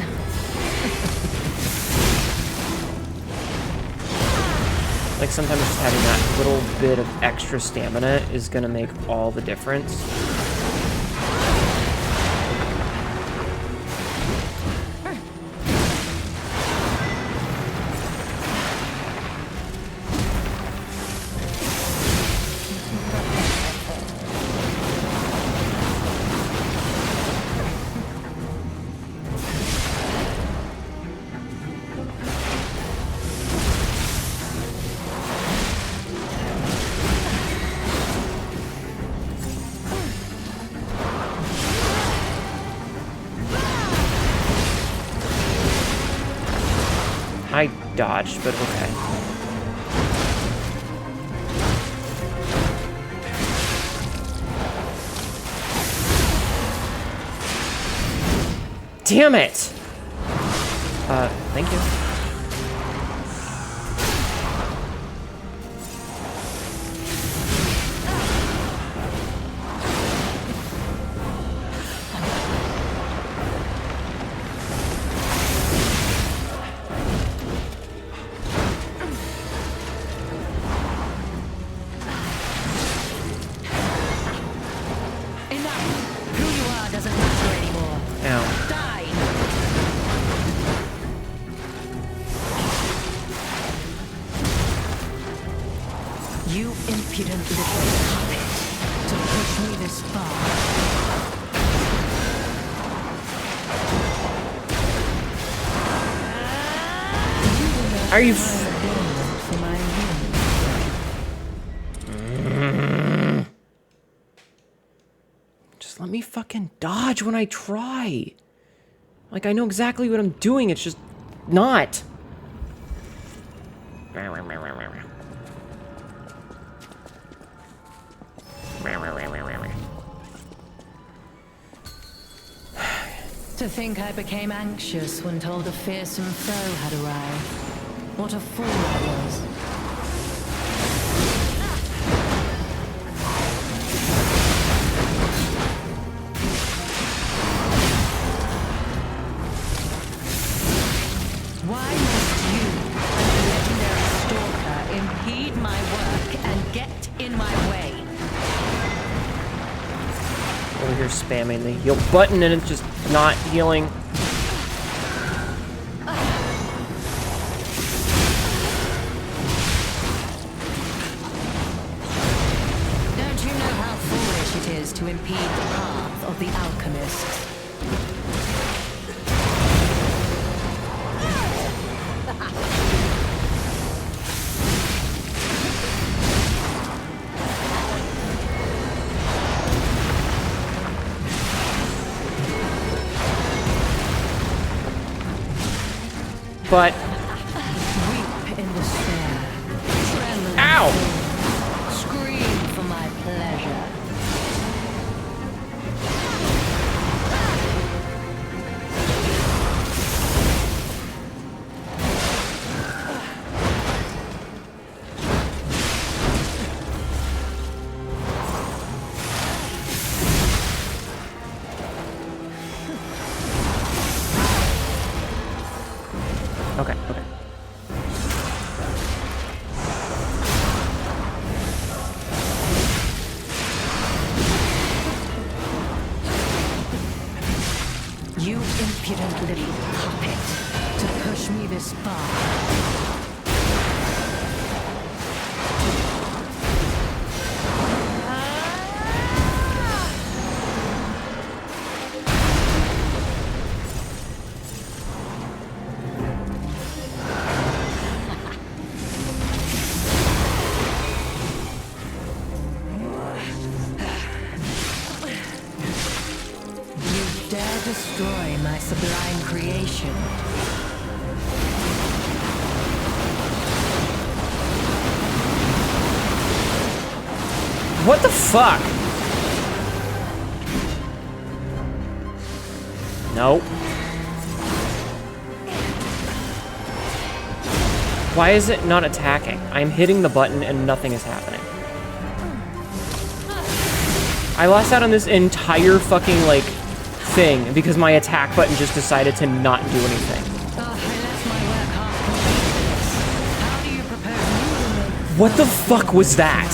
Like, sometimes just having that little bit of extra stamina is gonna make all the difference. I dodged, but okay. Damn it! Thank you. You impudent little puppet, to push me this far. Are you Just let me fucking dodge when I try. Like, I know exactly what I'm doing, it's just not. To think I became anxious when told a fearsome foe had arrived. What a fool I was. Why must you, as a legendary stalker, impede my work and get in my way? over here spamming the heal button and it's just not healing. Don't you know how foolish it is to impede the path of the alchemists? But weep in despair. Tremble. Ow! Scream for my pleasure. Okay, okay. You impudent little puppet, to push me this far. Dare destroy my sublime creation. What the fuck? Nope. Why is it not attacking? I'm hitting the button and nothing is happening. I lost out on this entire fucking, like, thing because my attack button just decided to not do anything. What the fuck was that?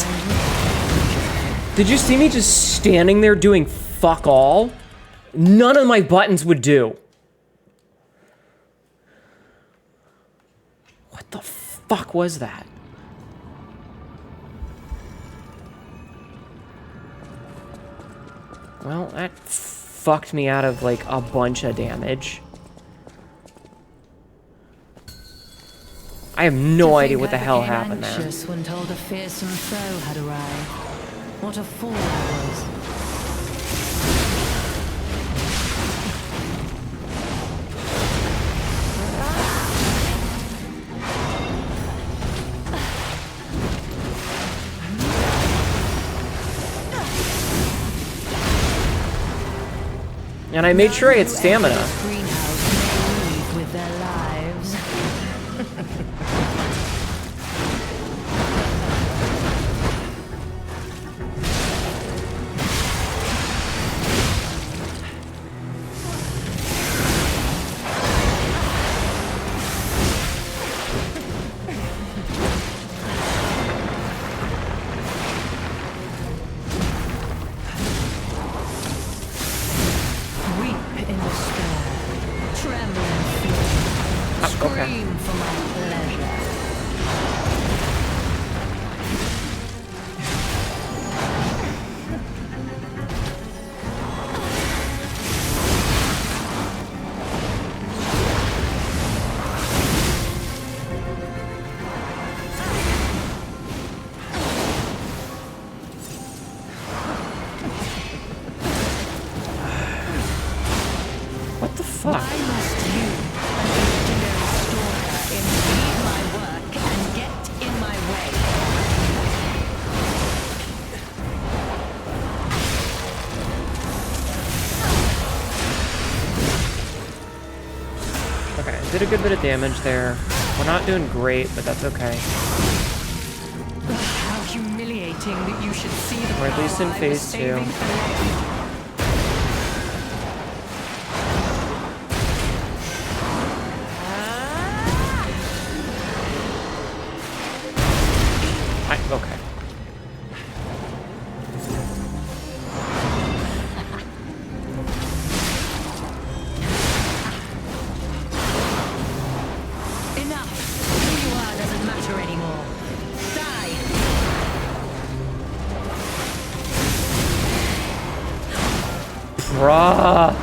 Did you see me just standing there doing fuck all? None of my buttons would do. What the fuck was that? Well, that fucked me out of, like, a bunch of damage. I have no idea what the hell happened there. Anxious when told a fearsome foe had arrived. What a fool I was. And I made sure I had stamina. With their lives. Scream for my pleasure. What the fuck? Why must you, a legendary stalker, impede my work and get in my way? Okay, did a good bit of damage there. We're not doing great, but that's okay. How humiliating that you should see the We're at least in power I was phase 2. saving for later. Okay. Bruh.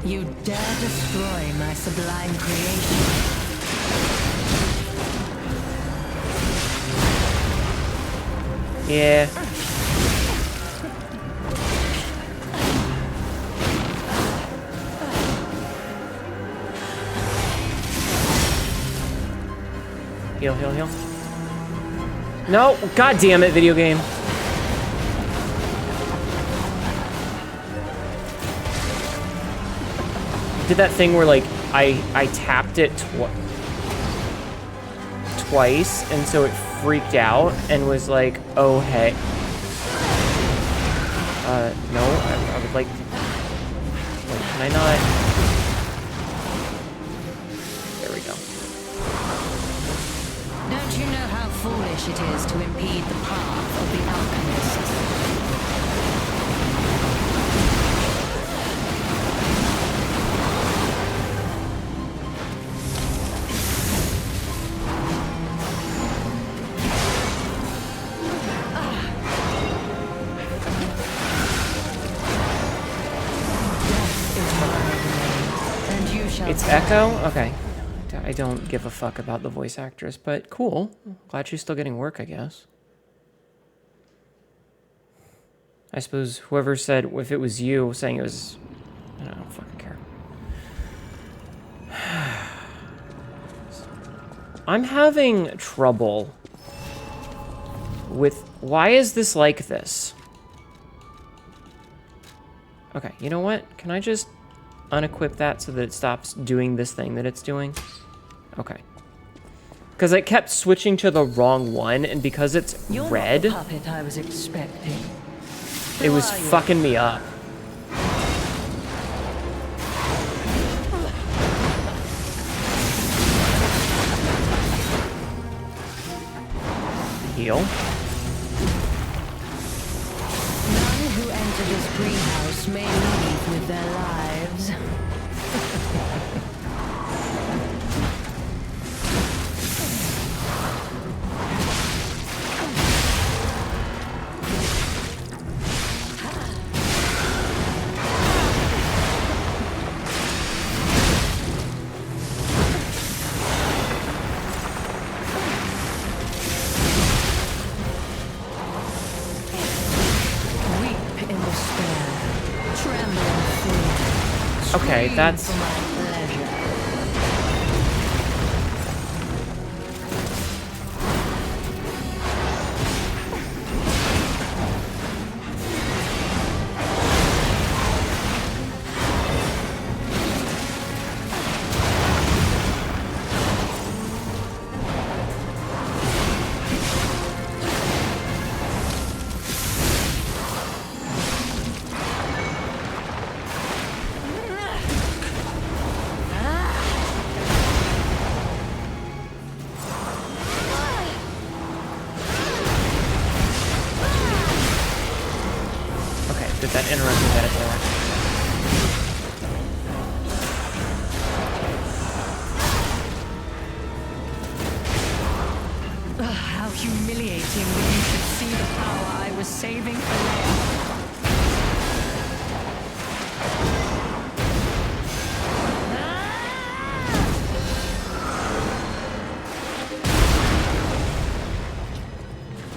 You dare destroy my sublime creation. Yeah. Heal, heal, heal. No, god damn it, video game. Did that thing where like I tapped it twice, and so it freaked out and was like, oh hey. No, I would like. Wait, can I not? There we go. Don't you know how foolish it is to impede the path of the alchemists? It's Echo? Okay. I don't give a fuck about the voice actress, but cool. Glad she's still getting work, I guess. I suppose whoever said, if it was you, saying it was... I don't fucking care. I'm having trouble with... Why is this like this? Okay, you know what? Can I just unequip that so that it stops doing this thing that it's doing? Okay. Because I kept switching to the wrong one, and because it's red, You're not the puppet I was expecting. it was fucking me up. Heal. None who enter this greenhouse may leave with their lives. Okay, that's... that interesting that attack. How humiliating when you should see the power I was saving for later.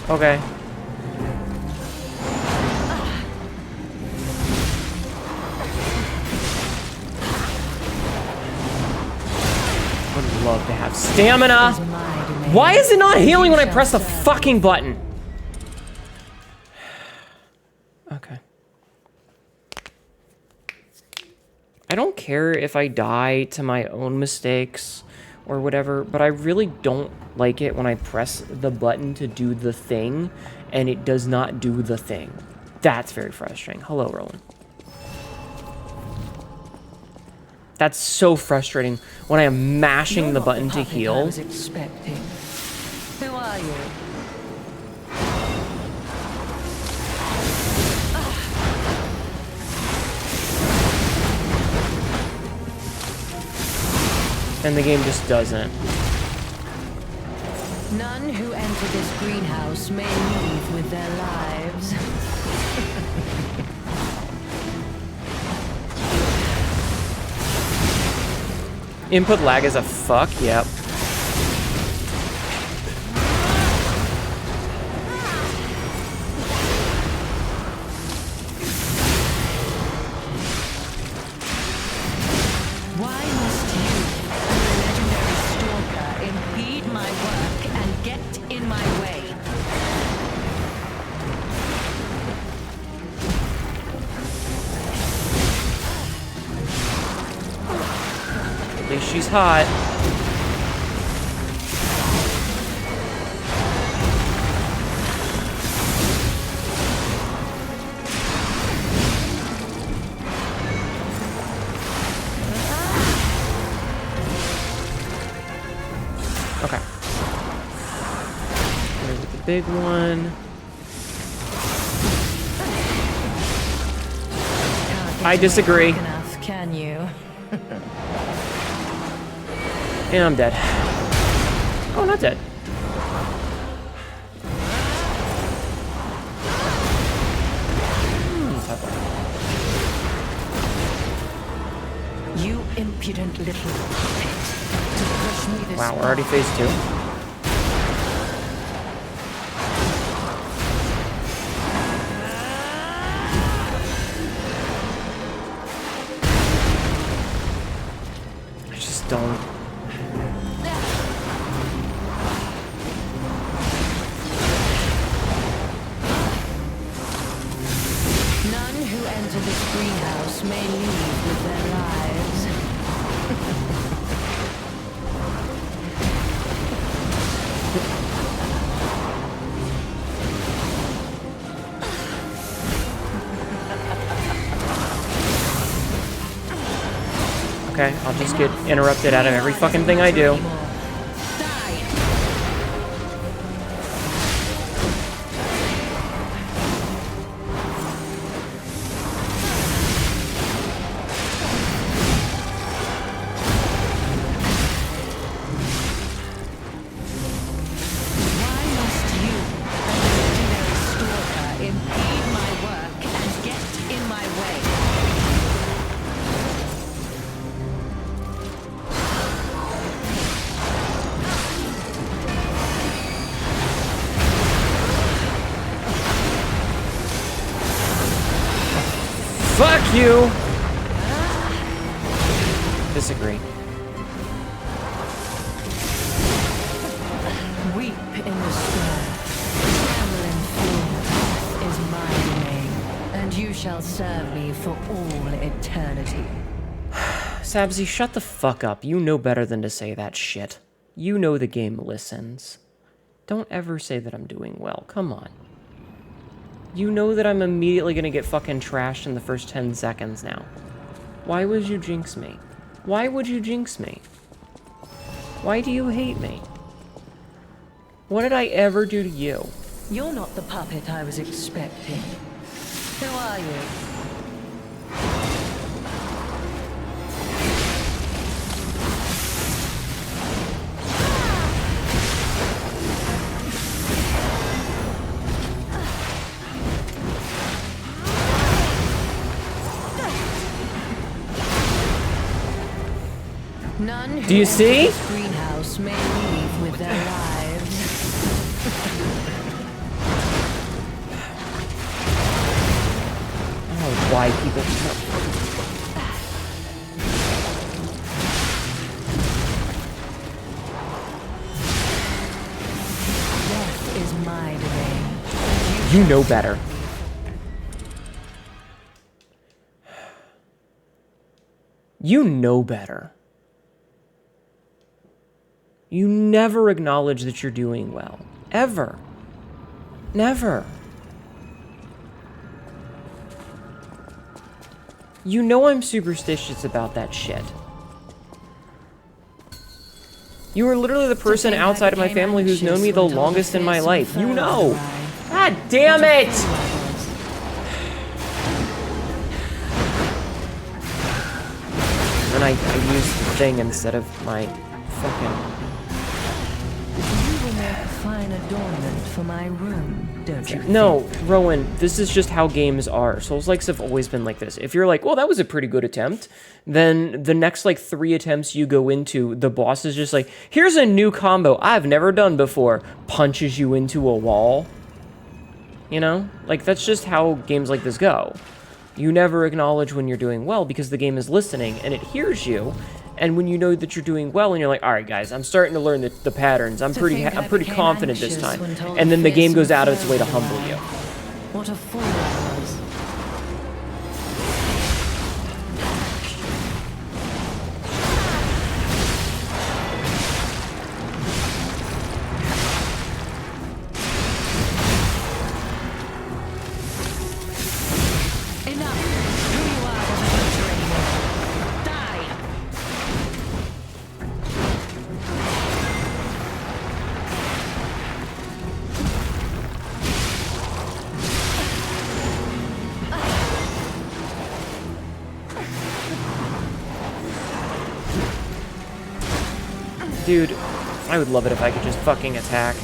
Okay. Would love to have stamina. Why is it not healing when I press the fucking button? Okay. I don't care if I die to my own mistakes or whatever, but I really don't like it when I press the button to do the thing and it does not do the thing. That's very frustrating. Hello, Roland. That's so frustrating when I am mashing the button to heal. I was expecting. Who are you? And the game just doesn't. None who enter this greenhouse may leave with their lives. Input lag is a fuck, yep. Why must you, the legendary stalker, impede my work and get in my way? At least she's hot. Okay. Here's the big one. I disagree. Enough, can you? And I'm dead. Oh, not dead. You impudent little puppet. To push me this Wow, we're already phase 2. I just don't. None who enter this greenhouse may leave with their lives. Okay, I'll just get interrupted out of every fucking thing I do. Why must you, a legendary stalker, impede my work and get in my way? Fuck you! Disagree. Weep in the square. Tremble in fear is my domain, and you shall serve me for all eternity. Sabzi, shut the fuck up. You know better than to say that shit. You know the game listens. Don't ever say that I'm doing well. Come on. You know that I'm immediately gonna get fucking trashed in the first 10 seconds now. Why would you jinx me? Why would you jinx me? Why do you hate me? What did I ever do to you? You're not the puppet I was expecting. Who are you? None Do you see? This greenhouse may leave with their lives. Oh, why people... Death is my domain. You know better. You know better. You never acknowledge that you're doing well. Ever. Never. You know I'm superstitious about that shit. You are literally the person outside of my family who's known me the longest in my life. You know! God damn it! And I used the thing instead of my fucking... You will make a fine adornment for my room, don't you? No, Rowan, this is just how games are. Souls-likes have always been like this. If you're like, well, that was a pretty good attempt, then the next, like, 3 attempts you go into, the boss is just like, here's a new combo I've never done before. Punches you into a wall. You know? Like, that's just how games like this go. You never acknowledge when you're doing well because the game is listening and it hears you. And when you know that you're doing well and you're like, all right, guys, I'm starting to learn the patterns. I'm pretty confident this time. And then the game goes out of its way to humble you. What a fool I was. Dude, I would love it if I could just fucking attack.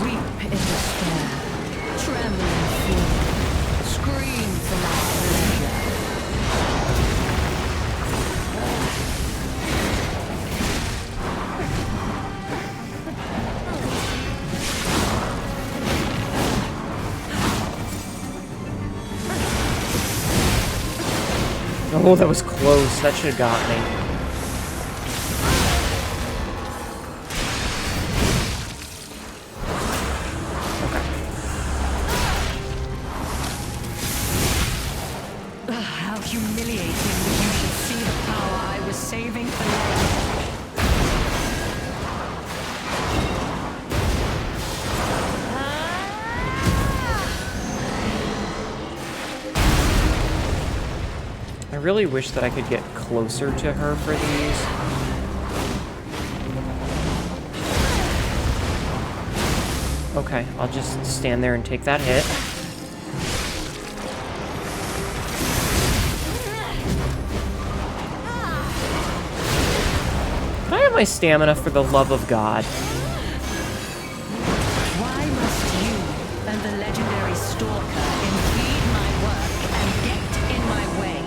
Weep in despair, tremble in fear, scream for my pleasure. Oh, that was close. That should have got me. Ugh, how humiliating that you should see the power I was saving for later. I really wish that I could get closer to her for these. Okay, I'll just stand there and take that hit. Can I have my stamina for the love of God? Why must you and the legendary stalker impede my work and get in my way?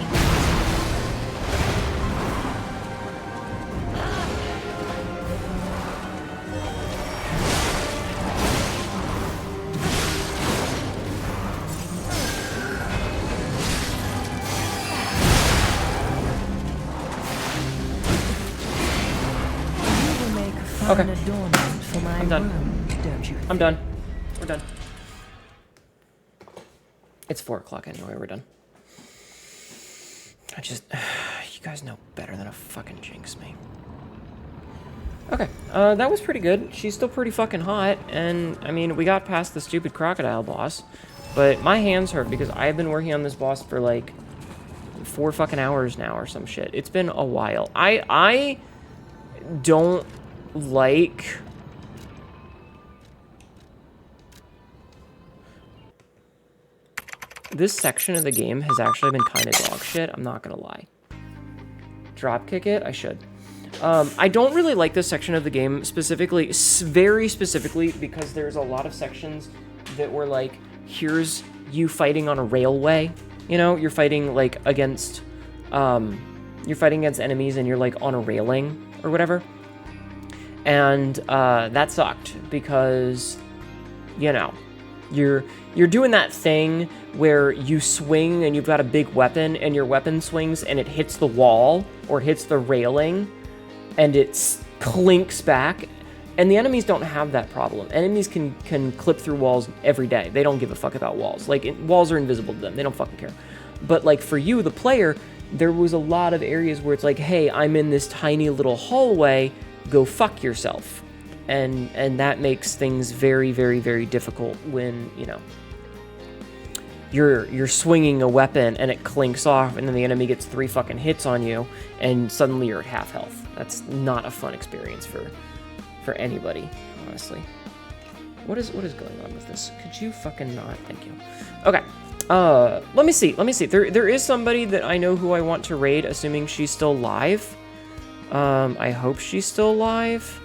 Okay. Adornment for my I'm done. room, don't you? I'm done. We're done. It's 4 o'clock anyway, we're done. You guys know better than to fucking jinx me. Okay, that was pretty good. She's still pretty fucking hot, and, I mean, we got past the stupid crocodile boss, but my hands hurt because I've been working on this boss for, like, 4 fucking hours now or some shit. It's been a while. I don't like... This section of the game has actually been kind of dog shit, I'm not gonna lie. Dropkick it? I should. I don't really like this section of the game specifically, very specifically, because there's a lot of sections that were like, here's you fighting on a railway, you know? You're fighting, like, against, you're fighting against enemies and you're, like, on a railing or whatever. And, that sucked, because, you know, you're doing that thing where you swing and you've got a big weapon and your weapon swings and it hits the wall or it hits the railing and it clinks back. And the enemies don't have that problem. Enemies can clip through walls every day. They don't give a fuck about walls. Like, walls are invisible to them. They don't fucking care. But, like, for you, the player, there was a lot of areas where it's like, hey, I'm in this tiny little hallway. Go fuck yourself. and that makes things very, very, very difficult when, you know, you're swinging a weapon and it clinks off and then the enemy gets 3 fucking hits on you and suddenly you're at half health. That's not a fun experience for anybody, honestly. What is going on with this? Could you fucking not? Thank you. Okay. Let me see. There is somebody that I know who I want to raid, assuming she's still live. I hope she's still live.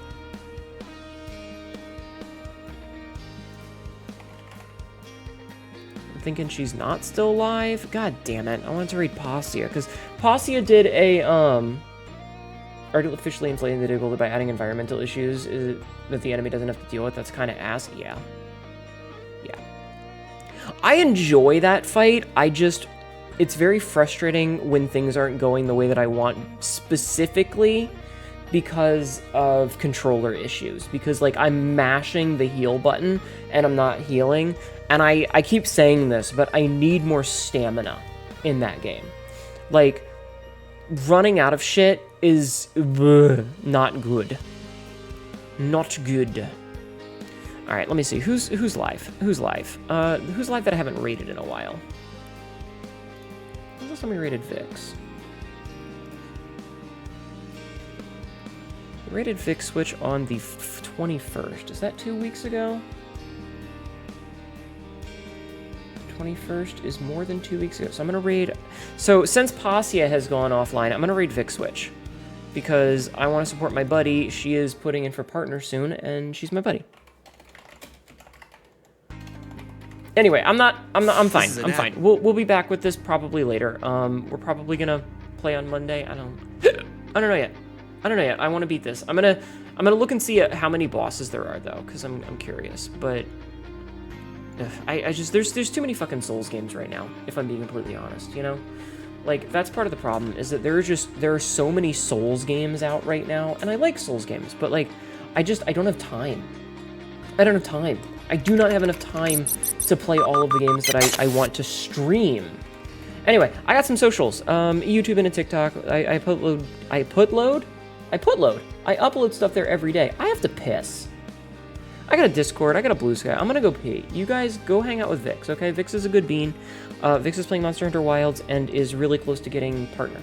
I'm thinking she's not still alive. God damn it. I wanted to raid Possia, because Possia did a, artificially inflating the difficulty by adding environmental issues that the enemy doesn't have to deal with. That's kind of ass. Yeah. I enjoy that fight. It's very frustrating when things aren't going the way that I want, specifically because of controller issues. Because, like, I'm mashing the heal button and I'm not healing. And I keep saying this, but I need more stamina in that game. Like, running out of shit is not good. Not good. All right, let me see. Who's live? Who's live that I haven't raided in a while? When's the last time we raided Vix? We raided Vix Switch on the 21st. Is that 2 weeks ago? 21st is more than 2 weeks ago. So I'm gonna raid. So since Possia has gone offline, I'm gonna raid Vix Switch because I want to support my buddy. She is putting in for partner soon, and she's my buddy. Anyway, I'm fine. I'm fine. We'll be back with this probably later. We're probably gonna play on Monday. I don't know yet. I want to beat this. I'm gonna look and see how many bosses there are though, because I'm curious. But I just there's too many fucking Souls games right now, if I'm being completely honest. You know, like that's part of the problem is that there are so many Souls games out right now, and I like Souls games, but like I don't have time. I don't have time. I do not have enough time to play all of the games that I want to stream. Anyway, I got some socials. YouTube and a TikTok. I upload stuff there every day. I have to piss. I got a Discord. I got a Blue Sky. I'm gonna go pee. You guys go hang out with Vix, okay? Vix is a good bean. Vix is playing Monster Hunter Wilds and is really close to getting partner.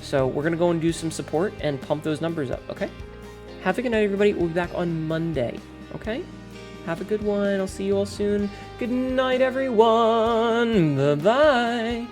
So we're gonna go and do some support and pump those numbers up, okay? Have a good night, everybody. We'll be back on Monday, okay? Have a good one. I'll see you all soon. Good night, everyone. Bye-bye.